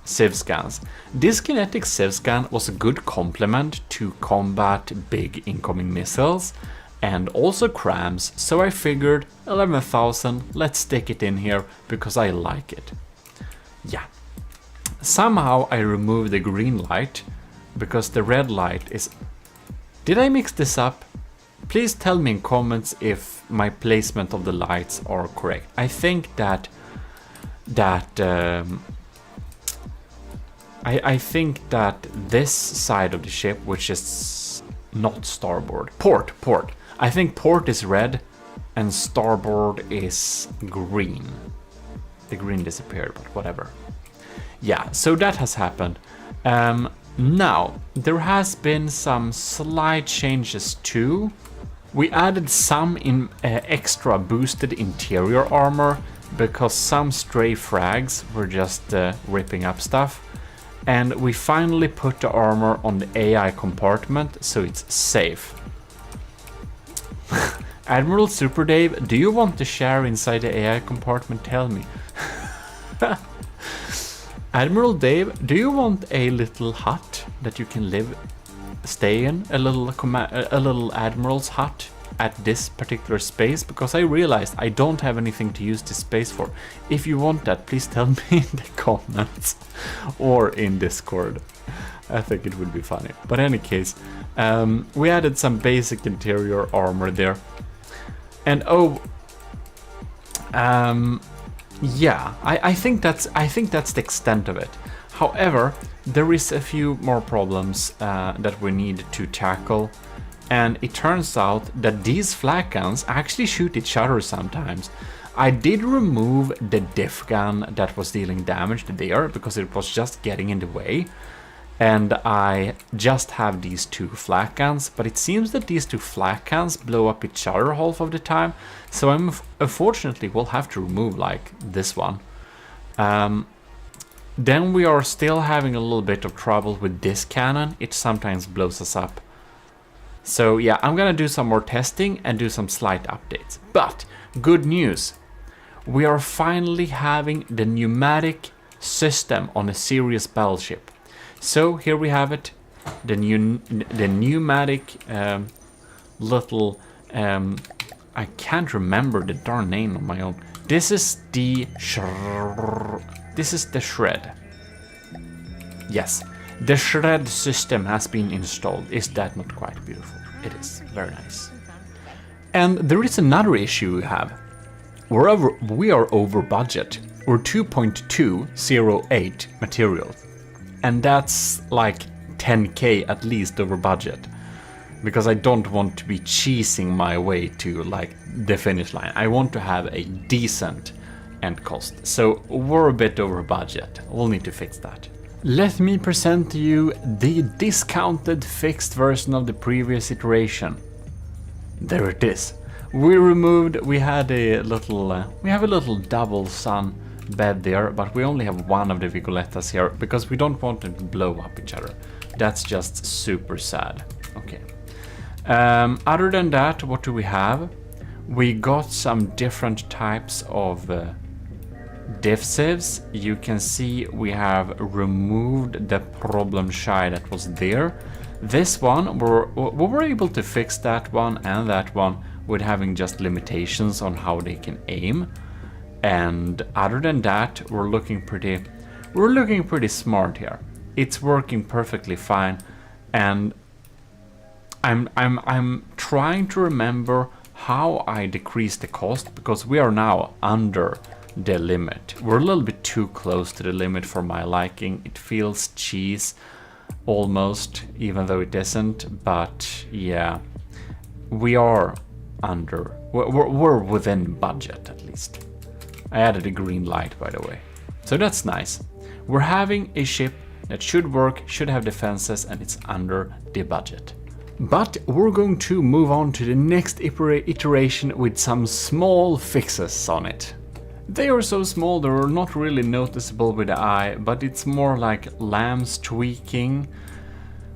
Civ scans. This kinetic Civ scan was a good complement to combat big incoming missiles and also crams, so I figured 11,000, let's stick it in here because I like it. Yeah. Somehow I removed the green light because the red light is... Did I mix this up? Please tell me in comments if my placement of the lights are correct. I think that I think that this side of the ship, which is not starboard, port. I think port is red and starboard is green. The green disappeared, but whatever. Yeah, so that has happened. Now, there has been some slight changes too. We added some extra boosted interior armor because some stray frags were just ripping up stuff. And we finally put the armor on the AI compartment so it's safe. Admiral Super Dave, do you want to share inside the AI compartment? Tell me. Admiral Dave, do you want a little hut that you can stay in? A little admiral's hut at this particular space? Because I realized I don't have anything to use this space for. If you want that, please tell me in the comments or in Discord. I think it would be funny. But in any case, we added some basic interior armor there. And yeah, I think that's the extent of it. However, there is a few more problems that we need to tackle. And it turns out that these flak guns actually shoot each other sometimes. I did remove the diff gun that was dealing damage there because it was just getting in the way. And I just have these two flak guns, but it seems that these two flak guns blow up each other half of the time. So I'm unfortunately will have to remove like this one. Then we are still having a little bit of trouble with this cannon. It sometimes blows us up. So yeah, I'm gonna do some more testing and do some slight updates. But good news, we are finally having the pneumatic system on a serious battleship. So here we have it, the pneumatic little, I can't remember the darn name on my own. This is the shred. Yes, the shred system has been installed. Is that not quite beautiful? It is, very nice. And there is another issue we have. We are over budget. We're 2.208 material. And that's like 10k at least over budget. Because I don't want to be cheesing my way to like the finish line. I want to have a decent end cost. So we're a bit over budget. We'll need to fix that. Let me present to you the discounted fixed version of the previous iteration. There it is. We have a little double sun bed there, but we only have one of the Vigolettas here because we don't want them to blow up each other. That's just super sad. Okay. Other than that, what do we have? We got some different types of diff sieves. You can see we have removed the problem shy that was there. This one, we were able to fix that one and that one with having just limitations on how they can aim. And other than that, we're looking pretty smart here. It's working perfectly fine, and I'm trying to remember how I decrease the cost, because we are now under the limit. We're a little bit too close to the limit for my liking. It feels cheese almost, even though it isn't. But yeah, we are under. We're within budget at least. I added a green light, by the way, so that's nice. We're having a ship that should work, should have defenses, and it's under the budget. But we're going to move on to the next iteration with some small fixes on it. They are so small they're not really noticeable with the eye, but it's more like lambs tweaking.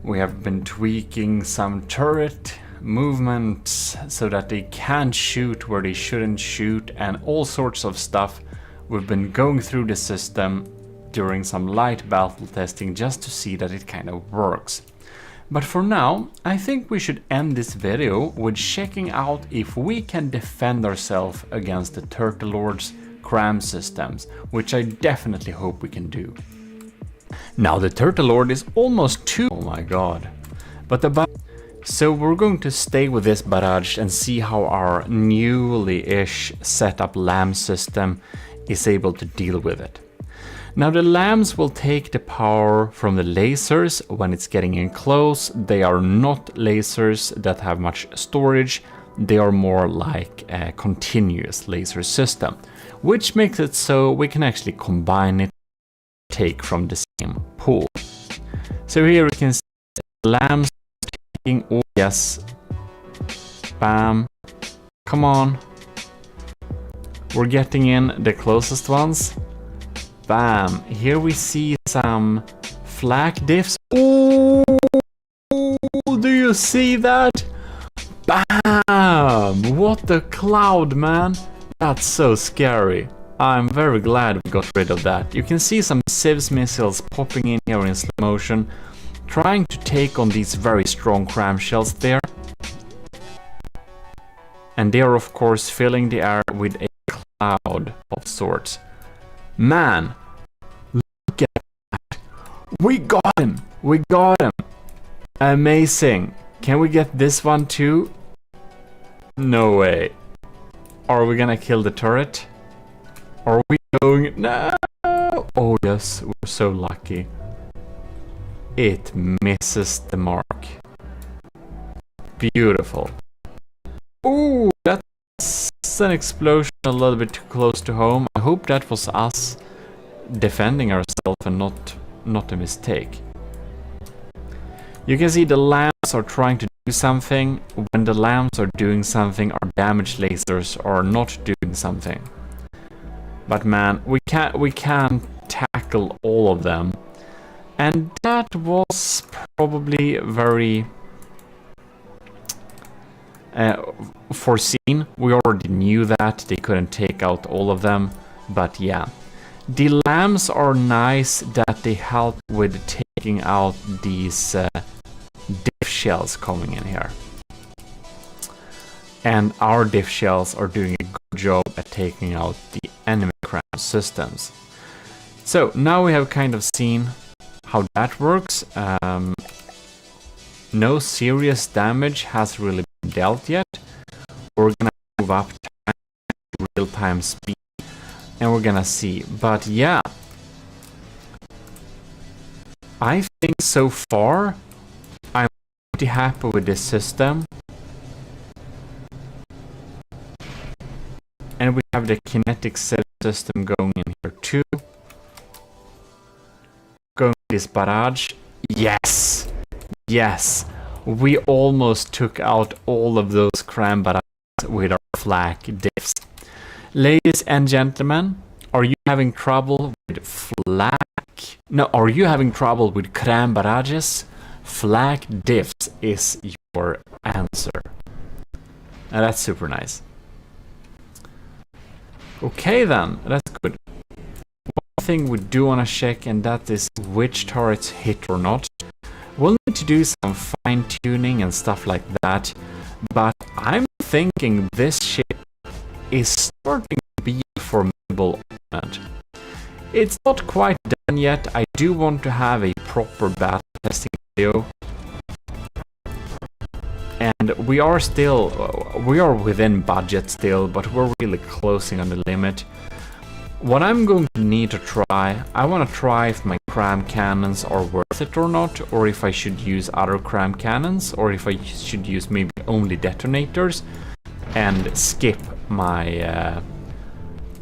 We have been tweaking some turret movements so that they can't shoot where they shouldn't shoot, and all sorts of stuff. We've been going through the system during some light battle testing just to see that it kind of works. But for now, I think we should end this video with checking out if we can defend ourselves against the Turtle Lord's cram systems, which I definitely hope we can do. Now the Turtle Lord is almost too... Oh my god. So we're going to stay with this barrage and see how our newly-ish set up LAM system is able to deal with it. Now the lambs will take the power from the lasers when it's getting in close. They are not lasers that have much storage. They are more like a continuous laser system, which makes it so we can actually combine it, take from the same pool. So here we can see the lambs taking, oh yes, bam, come on. We're getting in the closest ones. Bam! Here we see some flak diffs. Oh, do you see that? Bam! What a cloud, man! That's so scary. I'm very glad we got rid of that. You can see some Civs missiles popping in here in slow motion, trying to take on these very strong cram shells there. And they are of course filling the air with a cloud of sorts. Man, look at that. We got him. We got him. Amazing. Can we get this one too? No way. Are we gonna kill the turret? Are we going? No. Oh yes, we're so lucky. It misses the mark. Beautiful. Ooh, that's an explosion a little bit too close to home. I hope that was us defending ourselves and not a mistake. You can see the lambs are trying to do something. When the lambs are doing something, our damage lasers are not doing something. But man, we can't tackle all of them. And that was probably very foreseen. We already knew that they couldn't take out all of them, but yeah, the lambs are nice that they help with taking out these diff shells coming in here, and our diff shells are doing a good job at taking out the enemy cram systems. So now we have kind of seen how that works. No serious damage has really been dealt yet. We're gonna move up to real-time speed and we're gonna see. But yeah, I think so far I'm pretty happy with this system. And we have the kinetic system going in here too. Going this barrage. Yes! Yes! We almost took out all of those cram barrages with our flak diffs. Ladies and gentlemen, Are you having trouble with flak? No, are you having trouble with crème barrages? Flak diffs is your answer. And that's super nice. Okay then, that's good. One thing we do want to check, and that is which turrets hit or not. We'll need to do some fine-tuning and stuff like that, but I'm thinking this ship is starting to be a formidable opponent. It's not quite done yet. I do want to have a proper battle testing video. And we are within budget still, but we're really closing on the limit. What I'm going to need to try, I want to try if my cram cannons are worth it or not, or if I should use other cram cannons, or if I should use maybe only detonators, and skip my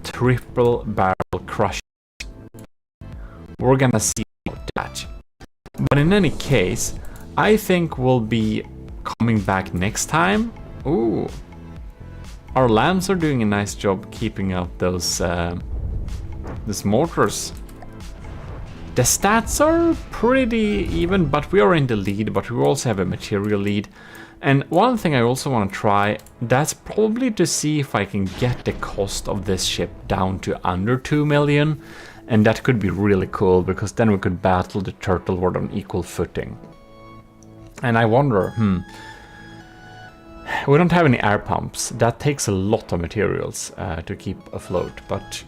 triple barrel crush. We're gonna see about that. But in any case, I think we'll be coming back next time. Ooh, our lambs are doing a nice job keeping out those mortars. The stats are pretty even, but we are in the lead, but we also have a material lead. And one thing I also want to try, that's probably to see if I can get the cost of this ship down to under 2 million. And that could be really cool, because then we could battle the Turtle Horde on equal footing. And I wonder, we don't have any air pumps. That takes a lot of materials to keep afloat, but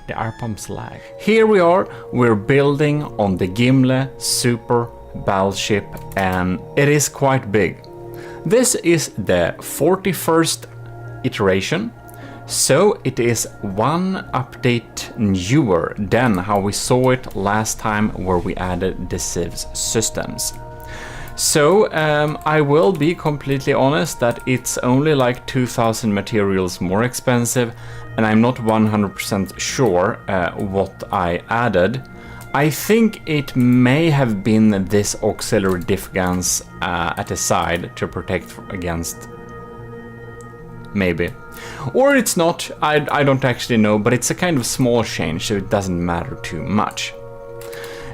the air pumps lag. Here we are, we're building on the Gimli Super Battleship, and it is quite big. This is the 41st iteration, so it is one update newer than how we saw it last time, where we added the civs systems. So I will be completely honest that it's only like 2,000 materials more expensive, and I'm not 100% sure what I added. I think it may have been this auxiliary diff guns at the side to protect against, maybe. Or it's not, I don't actually know, but it's a kind of small change, so it doesn't matter too much.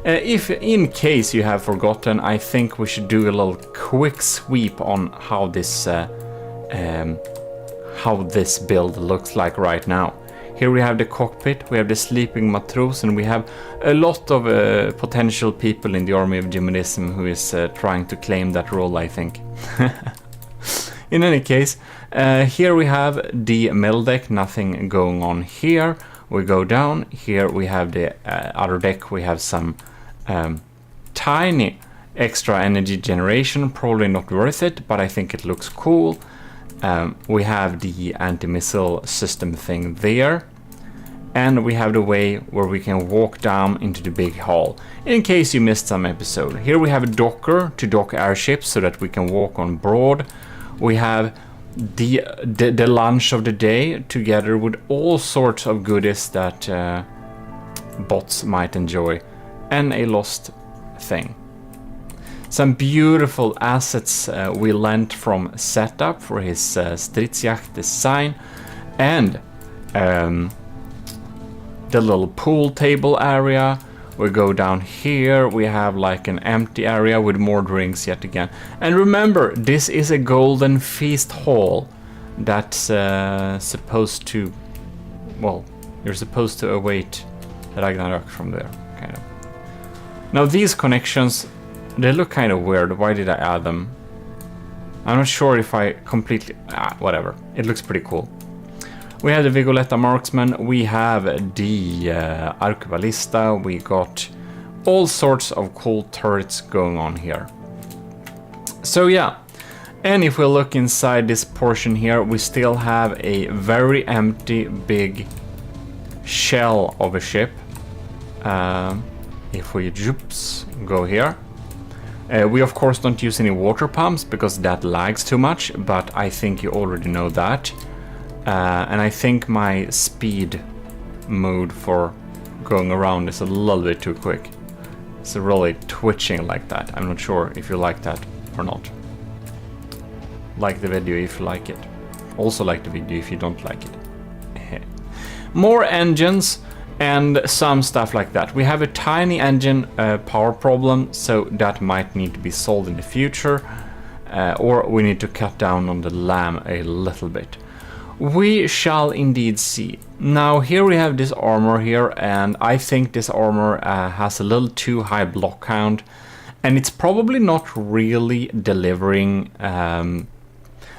If in case you have forgotten, I think we should do a little quick sweep on how this build looks like right now. Here we have the cockpit, we have the sleeping matros, and we have a lot of potential people in the army of GMODism who is trying to claim that role, I think. In any case, here we have the middle deck, nothing going on here. We go down, here we have the other deck, we have some tiny extra energy generation, probably not worth it, but I think it looks cool. We have the anti-missile system thing there, and we have the way where we can walk down into the big hall, in case you missed some episode. Here we have a docker to dock airships so that we can walk on board. We have the lunch of the day together with all sorts of goodies that bots might enjoy, and a lost thing. Some beautiful assets we lent from Setup for his Stridsjagd design, and the little pool table area. We go down here, we have like an empty area with more drinks yet again. And remember, this is a golden feast hall that's supposed to, well, you're supposed to await Ragnarok from there, kind of. Now these connections, they look kind of weird. Why did I add them? I'm not sure if I completely... whatever. It looks pretty cool. We have the Vigoletta Marksman. We have the Arquebalista. We got all sorts of cool turrets going on here. So yeah. And if we look inside this portion here, we still have a very empty, big shell of a ship. If we go here. We of course don't use any water pumps because that lags too much, but I think you already know that. And I think my speed mode for going around is a little bit too quick. It's really twitching like that. I'm not sure if you like that or not. Like the video if you like it. Also like the video if you don't like it. more engines and some stuff like that. We have a tiny engine power problem, so that might need to be solved in the future, or we need to cut down on the lamb a little bit. We shall indeed see. Now here we have this armor here, and I think this armor has a little too high block count, and it's probably not really delivering.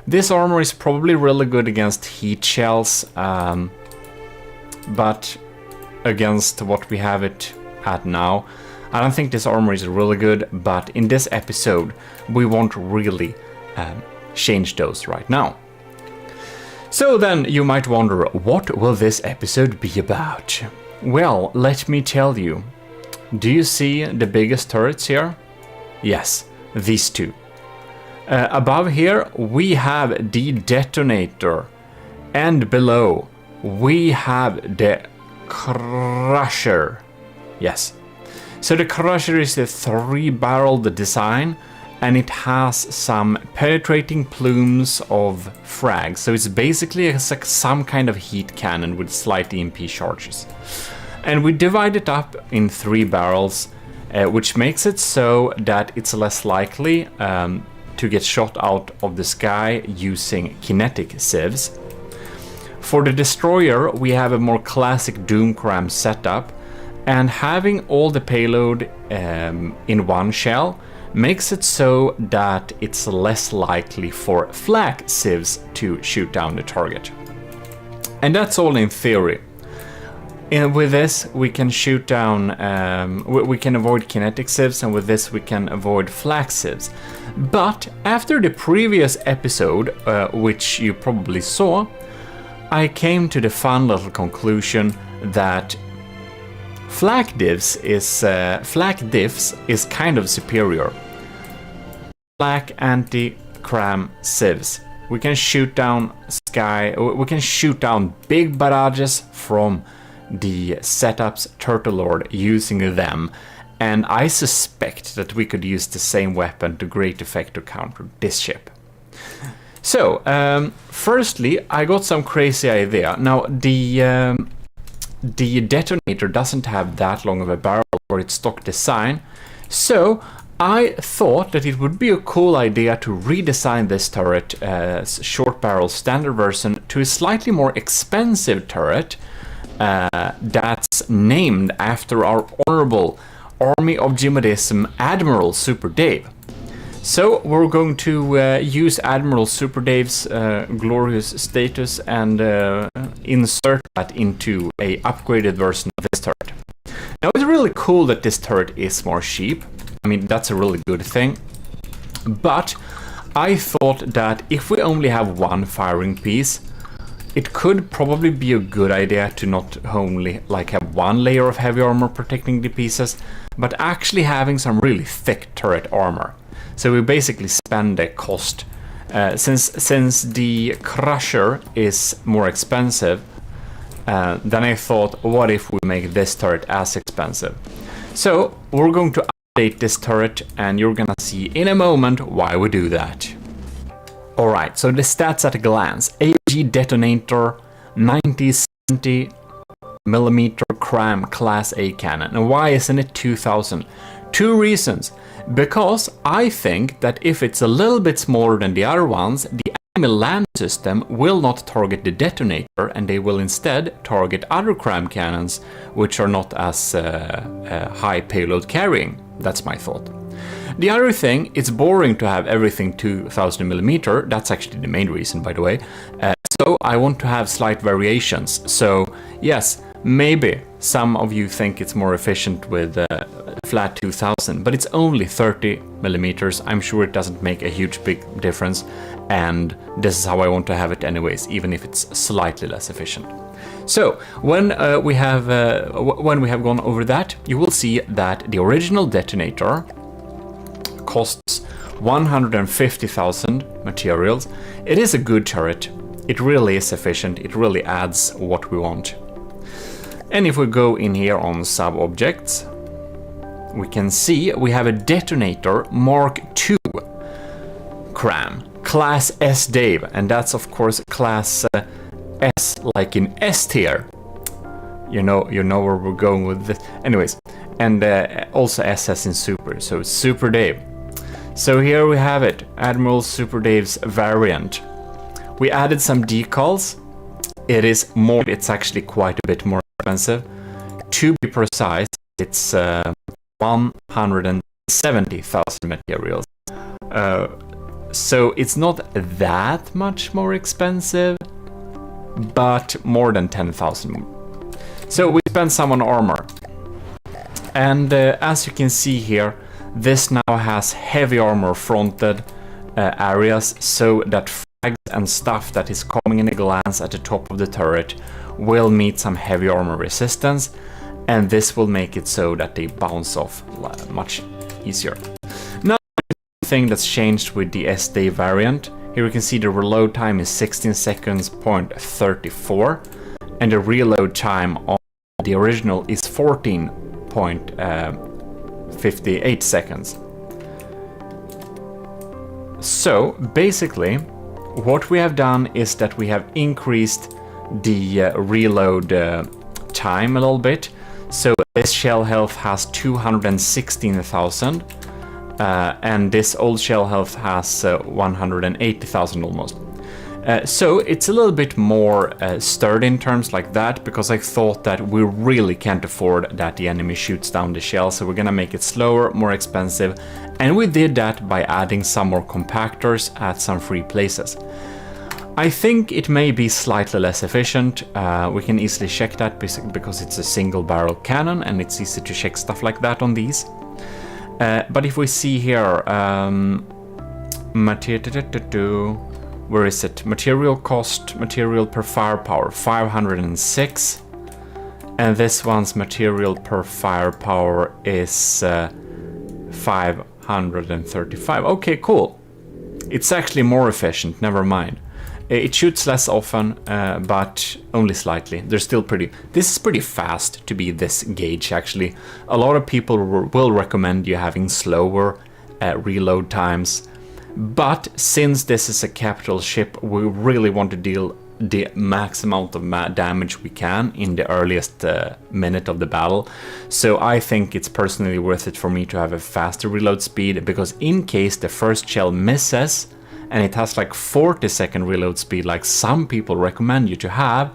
This armor is probably really good against heat shells, but against what we have it at now, I don't think this armor is really good, but in this episode we won't really change those right now. So then you might wonder, what will this episode be about? Well, let me tell you. Do you see the biggest turrets here? Yes, these two. Above here we have the detonator, and below we have the crusher. Yes. So the crusher is a 3-barreled design, and it has some penetrating plumes of frags. So it's basically some kind of heat cannon with slight EMP charges. And we divide it up in 3 barrels, which makes it so that it's less likely to get shot out of the sky using kinetic sieves. For the destroyer, we have a more classic Doomcram setup, and having all the payload in one shell makes it so that it's less likely for flak sieves to shoot down the target. And that's all in theory. And with this we can shoot down, we can avoid kinetic sieves, and with this we can avoid flak sieves. But after the previous episode, which you probably saw, I came to the fun little conclusion that flak diffs is kind of superior. Flak anti-cram sieves. We can shoot down big barrages from the setup's Turtle Lord using them, and I suspect that we could use the same weapon to great effect to counter this ship. So, firstly, I got some crazy idea. Now, the detonator doesn't have that long of a barrel for its stock design, so I thought that it would be a cool idea to redesign this turret, short barrel standard version, to a slightly more expensive turret that's named after our honorable Army of GMODISM Admiral Super Dave. So we're going to use Admiral Super Dave's glorious status and insert that into a upgraded version of this turret. Now it's really cool that this turret is more cheap. I mean, that's a really good thing. But I thought that if we only have one firing piece, it could probably be a good idea to not only have one layer of heavy armor protecting the pieces, but actually having some really thick turret armor. So we basically spend the cost. Since the crusher is more expensive, then I thought, what if we make this turret as expensive? So we're going to update this turret, and you're gonna see in a moment why we do that. Alright, so the stats at a glance. AG detonator, 90-70 millimeter cram class A cannon. And why isn't it 2000? 2 reasons. Because I think that if it's a little bit smaller than the other ones, the enemy land system will not target the detonator, and they will instead target other cram cannons, which are not as high payload carrying. That's my thought. The other thing, it's boring to have everything 2000 millimeter. That's actually the main reason, by the way. So I want to have slight variations. So yes, maybe some of you think it's more efficient with flat 2000, but it's only 30 millimeters. I'm sure it doesn't make a huge big difference, and this is how I want to have it anyways, even if it's slightly less efficient. So when we have gone over that, you will see that the original detonator costs 150,000 materials. It is a good turret. It really is efficient. It really adds what we want. And if we go in here on sub-objects, we can see we have a detonator Mark II cram, class S Dave, and that's of course class S like in S tier. You know where we're going with this. Anyways, and also SS in Super, so it's Super Dave. So here we have it, Admiral Super Dave's variant. We added some decals. It's actually quite a bit more expensive. To be precise, it's 170,000 materials. So it's not that much more expensive, but more than 10,000. So we spent some on armor. And as you can see here, this now has heavy armor fronted areas, so that frags and stuff that is coming in a glance at the top of the turret will meet some heavy armor resistance, and this will make it so that they bounce off much easier. Now, the thing that's changed with the SD variant, here you can see the reload time is 16 seconds, 0.34, and the reload time on the original is 14.58 seconds. So basically, what we have done is that we have increased the reload time a little bit. So this shell health has 216,000, and this old shell health has 180,000 almost. So it's a little bit more sturdy in terms like that, because I thought that we really can't afford that the enemy shoots down the shell, so we're gonna make it slower, more expensive, and we did that by adding some more compactors at some free places. I think it may be slightly less efficient. We can easily check that because it's a single barrel cannon and it's easy to check stuff like that on these. But if we see here, where is it? Material cost, material per firepower, 506. And this one's material per firepower is 535. Okay, cool. It's actually more efficient, never mind. It shoots less often, but only slightly. They're still pretty... This is pretty fast to be this gauge, actually. A lot of people will recommend you having slower reload times. But since this is a capital ship, we really want to deal the max amount of damage we can in the earliest minute of the battle. So I think it's personally worth it for me to have a faster reload speed, because in case the first shell misses and it has like 40-second reload speed like some people recommend you to have,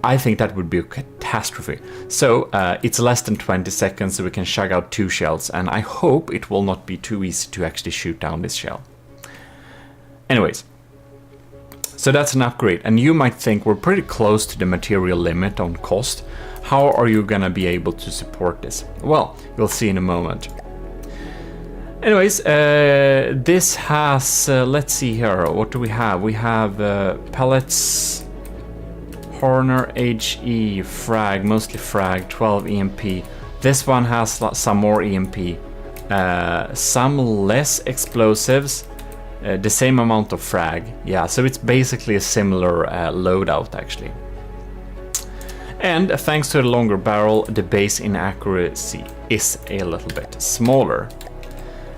I think that would be a catastrophe. So it's less than 20 seconds, so we can chug out 2 shells, and I hope it will not be too easy to actually shoot down this shell. Anyways, so that's an upgrade, and you might think we're pretty close to the material limit on cost. How are you gonna be able to support this? Well, you'll see in a moment. Anyways, this has, let's see here, what do we have? We have pellets, Horner, HE, frag, mostly frag, 12 EMP. This one has some more EMP, some less explosives, the same amount of frag. Yeah, so it's basically a similar loadout actually. And thanks to the longer barrel, the base inaccuracy is a little bit smaller.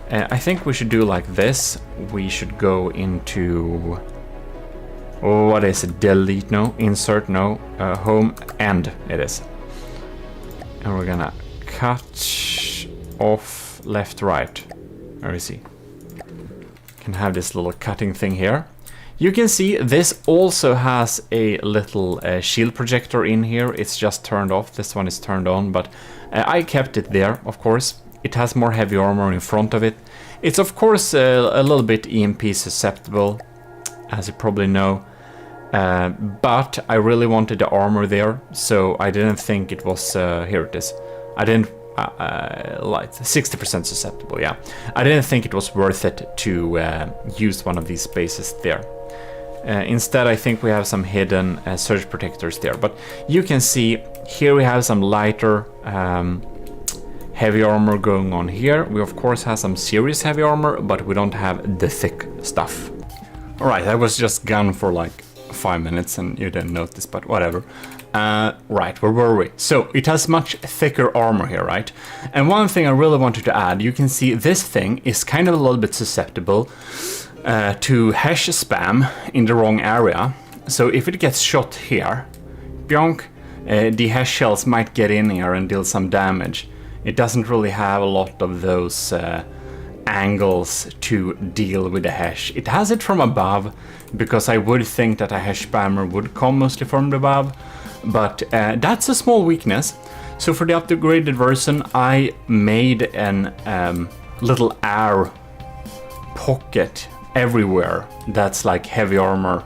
I think we should do like this. We should go into... Oh, what is it? Delete? No. Insert? No. Home. End. It is. And we're gonna cut off left, right. Where is he? Can have this little cutting thing here. You can see this also has a little shield projector in here. It's just turned off. This one is turned on, but I kept it there, of course. It has more heavy armor in front of it. It's of course a little bit EMP susceptible, as you probably know. But I really wanted the armor there, so I didn't think it was... here it is. I didn't... like 60% susceptible, yeah. I didn't think it was worth it to use one of these spaces there. Instead, I think we have some hidden surge protectors there. But you can see here we have some lighter heavy armor going on here. We of course have some serious heavy armor, but we don't have the thick stuff. Alright, I was just gone for like 5 minutes and you didn't notice, but whatever. Right, where were we? So it has much thicker armor here, right? And one thing I really wanted to add, you can see this thing is kind of a little bit susceptible to hash spam in the wrong area. So if it gets shot here, bionk, the HESH shells might get in here and deal some damage. It doesn't really have a lot of those angles to deal with the HESH. It has it from above, because I would think that a HESH spammer would come mostly from above, but that's a small weakness. So for the upgraded version, I made an little air pocket everywhere that's like heavy armor.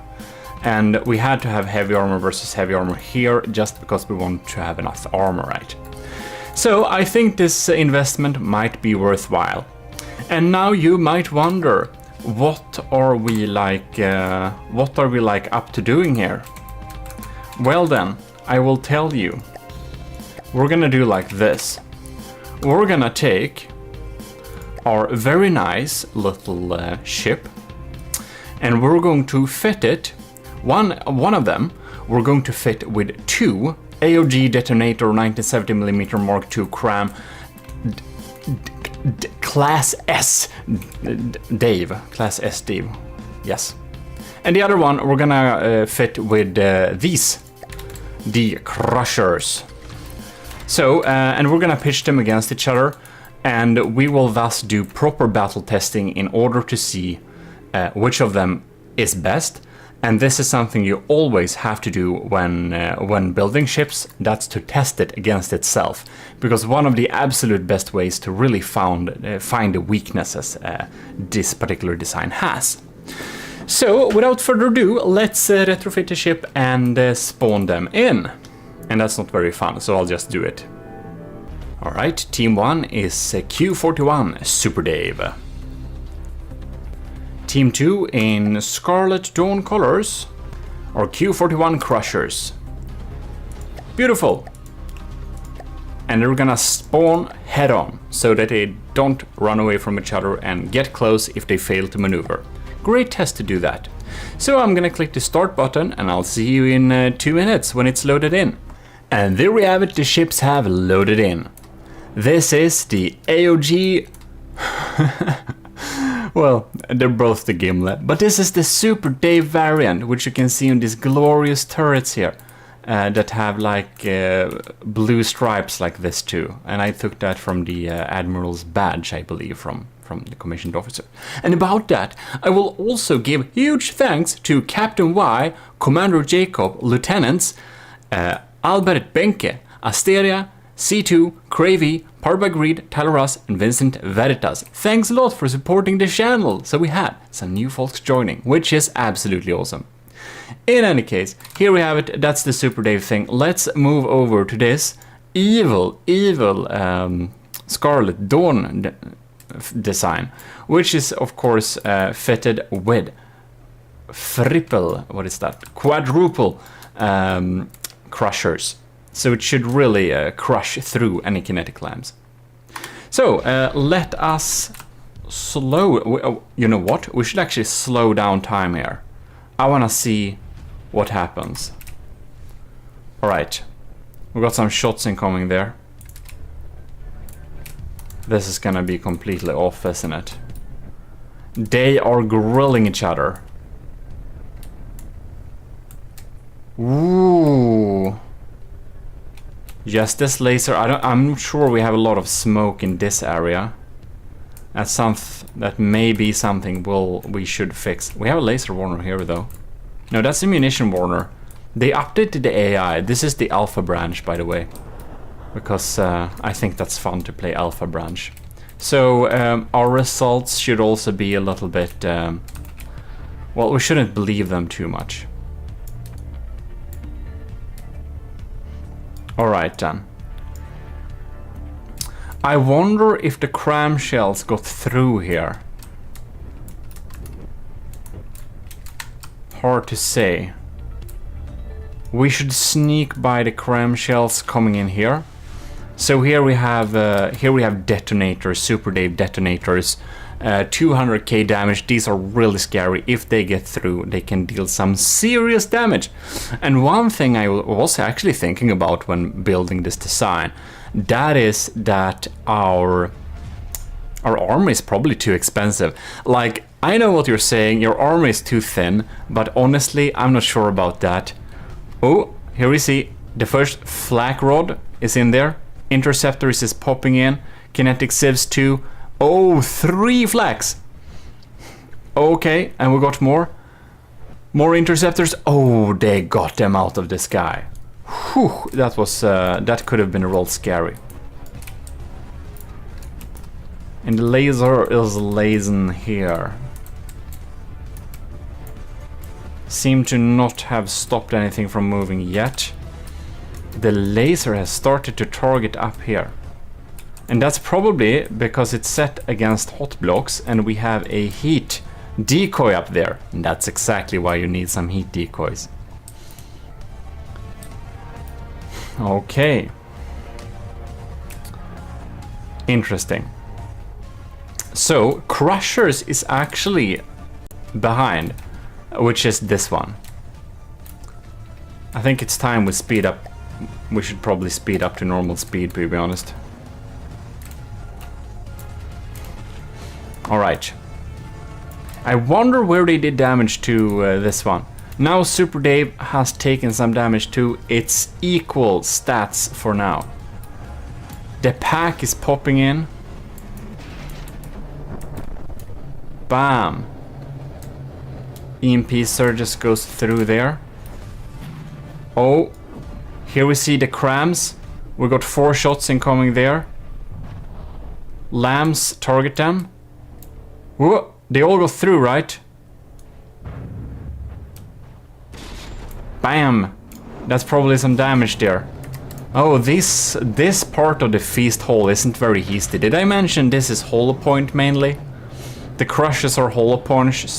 And we had to have heavy armor versus heavy armor here just because we want to have enough armor, right? So I think this investment might be worthwhile. And now you might wonder, what are we like up to doing here? Well then, I will tell you. We're gonna do like this. We're gonna take our very nice little ship, and we're going to fit it. One of them we're going to fit with 2 AOG detonator 1970mm Mark II cram Class S Dave. Class S Dave. Yes. And the other one we're gonna fit with these, the crushers. So, and we're gonna pitch them against each other, and we will thus do proper battle testing in order to see which of them is best. And this is something you always have to do when building ships. That's to test it against itself, because one of the absolute best ways to really find the weaknesses this particular design has. So, without further ado, let's retrofit the ship and spawn them in. And that's not very fun, so I'll just do it. Alright, Team 1 is Q41 Super Dave. Team 2 in Scarlet Dawn colors are Q41 Crushers. Beautiful! And they're gonna spawn head on, so that they don't run away from each other and get close if they fail to maneuver. Great test to do that. So I'm gonna click the start button, and I'll see you in 2 minutes when it's loaded in. And there we have it, the ships have loaded in. This is the AOG... well, they're both the Gimlet, but this is the Super Dave variant, which you can see on these glorious turrets here, that have like blue stripes like this too. And I took that from the Admiral's badge, I believe, from the commissioned officer. And about that, I will also give huge thanks to Captain Y, Commander Jacob, Lieutenants, Albert Benke, Asteria, C2, Cravey, Parbagreed, Talaras, and Vincent Veritas. Thanks a lot for supporting the channel. So we had some new folks joining, which is absolutely awesome. In any case, here we have it. That's the Super Dave thing. Let's move over to this evil Scarlet Dawn design, which is of course fitted with quadruple crushers. So it should really crush through any kinetic lamps. So let us slow... you know what? We should actually slow down time here. I want to see what happens. Alright. We got some shots incoming there. This is gonna be completely off, isn't it? They are grilling each other. Ooh. Yes, this laser, I'm sure we have a lot of smoke in this area. That may be something we should fix. We have a laser warner here though. No, that's a munition warner. They updated the AI. This is the alpha branch, by the way. Because I think that's fun to play alpha branch. So our results should also be a little bit... well, we shouldn't believe them too much. Alright then. I wonder if the cram shells got through here. Hard to say. We should sneak by the cram shells coming in here. So here we have detonators, Super Dave detonators, 200k damage. These are really scary. If they get through, they can deal some serious damage. And one thing I was actually thinking about when building this design, that is that our armor is probably too expensive. Like, I know what you're saying, your armor is too thin, but honestly, I'm not sure about that. Oh, here we see The first flak rod is in there. Interceptors is popping in. Kinetic sieves 2. Oh, 3 flaks. Okay, and we got more. More interceptors. Oh, they got them out of the sky. Whew, that was that could have been real scary. And the laser is lasing here. Seem to not have stopped anything from moving yet. The laser has started to target up here. And that's probably because it's set against hot blocks and we have a heat decoy up there. And that's exactly why you need some heat decoys. Okay. Interesting. So, Crushers is actually behind, which is this one. I think it's time we speed up. We should probably speed up to normal speed, to be honest. Alright. I wonder where they did damage to this one. Now Super Dave has taken some damage too. It's equal stats for now. The pack is popping in. Bam. EMP surges goes through there. Oh, here we see the crams. We got 4 shots incoming there. Lambs target them. Whoa, they all go through, right? Bam. That's probably some damage there. Oh, this part of the feast hole isn't very hasty. Did I mention this is hollow point mainly? The crushes are hollow points,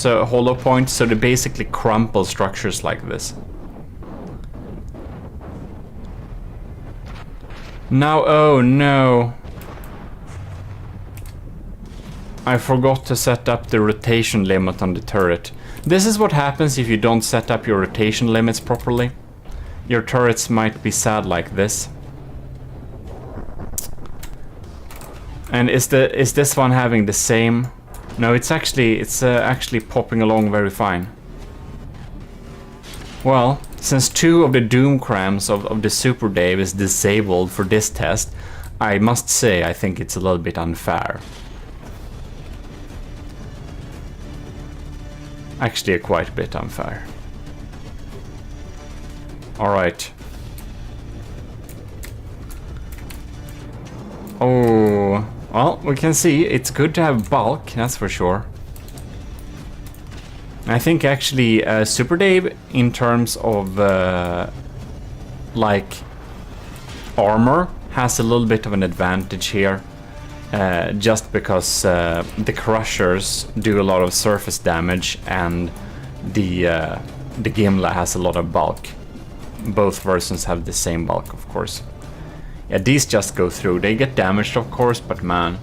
so they basically crumple structures like this. Now, oh no. I forgot to set up the rotation limit on the turret. This is what happens if you don't set up your rotation limits properly. Your turrets might be sad like this. And is this one having the same? No, it's actually popping along very fine. Well, since 2 of the doom crams of the Super Dave is disabled for this test, I must say I think it's a little bit unfair. Actually, quite a bit unfair. Alright. Oh, well, we can see it's good to have bulk, that's for sure. I think actually Super Dave, in terms of like armor, has a little bit of an advantage here. Just because the Crushers do a lot of surface damage and the Gimla has a lot of bulk. Both versions have the same bulk, of course. Yeah, these just go through. They get damaged, of course, but man.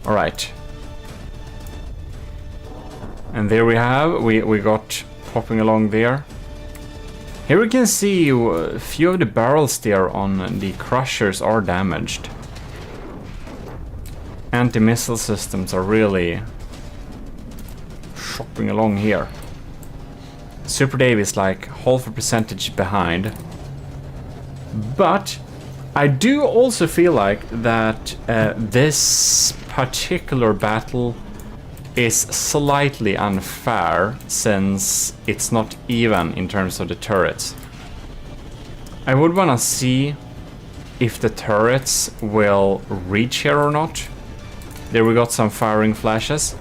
Alright. And there we have, we got popping along there. Here we can see a few of the barrels there on the Crushers are damaged. Anti-missile systems are really shopping along here. Super Dave is like half a percentage behind. But I do also feel like that this particular battle is slightly unfair since it's not even in terms of the turrets. I would want to see if the turrets will reach here or not. There we got some firing flashes.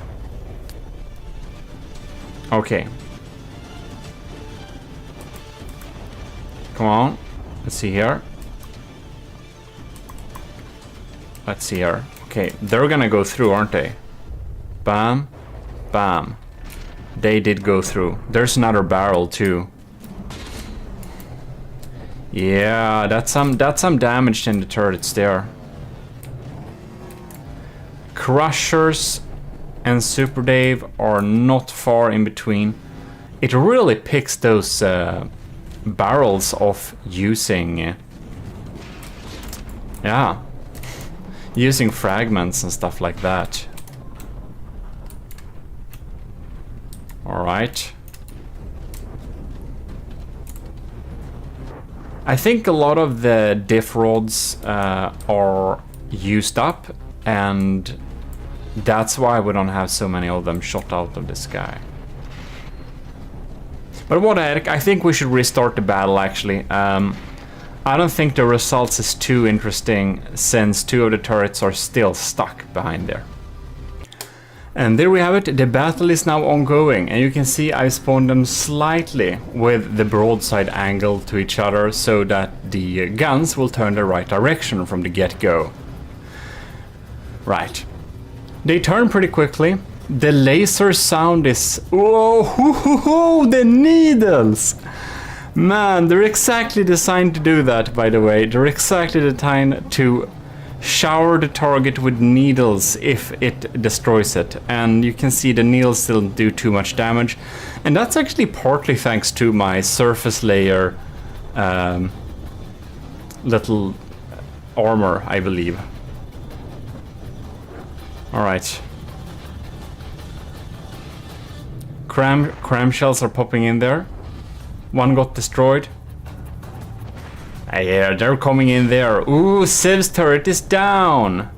Okay. Come on. Let's see here. Let's see here. Okay, they're gonna go through, aren't they? Bam. Bam. They did go through. There's another barrel too. Yeah, that's some damage in the turrets there. Crushers and Super Dave are not far in between. It really picks those barrels off using using fragments and stuff like that. Alright. I think a lot of the diff rods are used up, and that's why we don't have so many of them shot out of the sky. But what the heck, I think we should restart the battle actually. I don't think the results is too interesting since 2 of the turrets are still stuck behind there. And there we have it, the battle is now ongoing, and you can see I spawned them slightly with the broadside angle to each other so that the guns will turn the right direction from the get-go. Right. They turn pretty quickly. The laser sound is... Oh, the needles! Man, they're exactly designed to do that, by the way. They're exactly designed to shower the target with needles if it destroys it. And you can see the needles still do too much damage. And that's actually partly thanks to my surface layer little armor, I believe. Alright. Cram shells are popping in there. One got destroyed. Yeah, they're coming in there. Ooh, Civ's turret is down.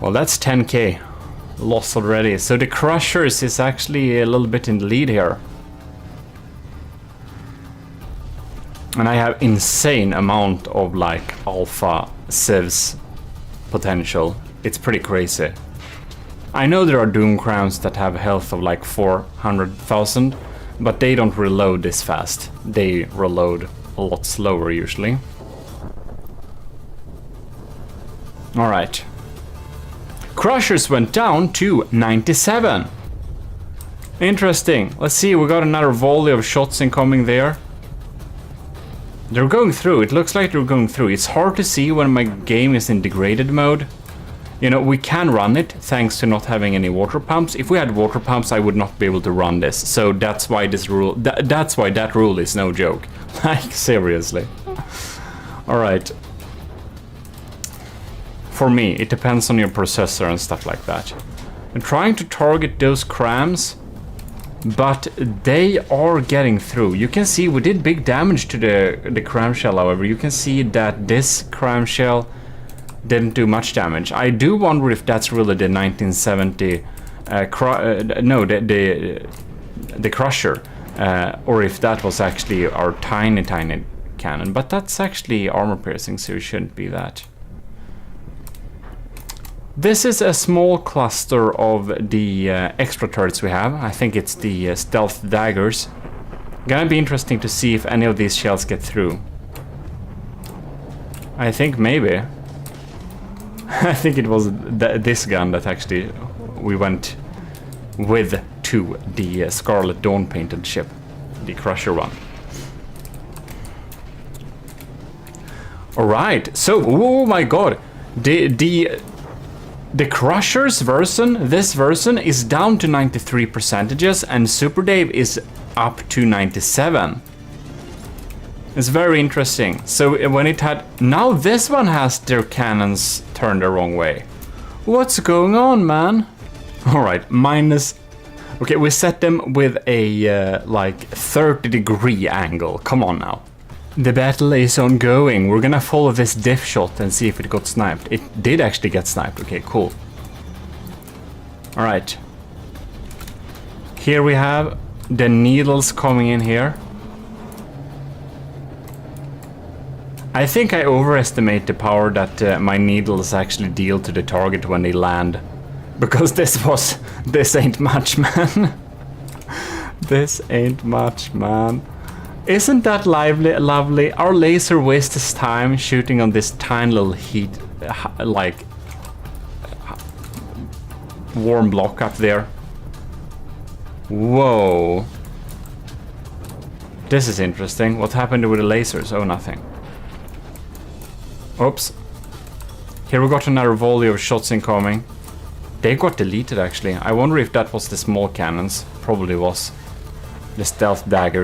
Well, that's 10k lost already. So the Crushers is actually a little bit in the lead here. And I have insane amount of like alpha Civs potential. It's pretty crazy. I know there are Doom Crowns that have health of like 400,000, but they don't reload this fast. They reload a lot slower usually. Alright. Crushers went down to 97. Interesting. Let's see, we got another volley of shots incoming there. They're going through. It looks like they're going through. It's hard to see when my game is in degraded mode. You know, we can run it thanks to not having any water pumps. If we had water pumps, I would not be able to run this. So that's why this rule, that's why that rule is no joke. Like, seriously. Alright. For me, it depends on your processor and stuff like that. I'm trying to target those crams, but they are getting through. You can see we did big damage to the cram shell, however. You can see that this cram shell didn't do much damage. I do wonder if that's really the 1970 no, the Crusher, or if that was actually our tiny cannon. But that's actually armor piercing, so it shouldn't be that. This is a small cluster of the extra turrets we have. I think it's the stealth daggers. Gonna be interesting to see if any of these shells get through. I think maybe. I think it was this gun that actually we went with to the Scarlet Dawn painted ship, the Crusher one. Alright, so, oh my god, the Crusher's version, this version, is down to 93%, and Super Dave is up to 97%. It's very interesting. So when it had... Now this one has their cannons turned the wrong way. What's going on, man? Alright, minus... Okay, we set them with a, like, 30-degree angle. Come on now. The battle is ongoing. We're gonna follow this diff shot and see if it got sniped. It did actually get sniped. Okay, cool. Alright. Here we have the needles coming in here. I think I overestimate the power that my needles actually deal to the target when they land. Because this ain't much, man. This ain't much, man. Isn't that lovely? Our laser wastes time shooting on this tiny little heat, like, warm block up there. Whoa. This is interesting. What happened with the lasers? Oh, nothing. Oops. Here we got another volley of shots incoming. They got deleted, actually. I wonder if that was the small cannons. Probably was. The stealth dagger.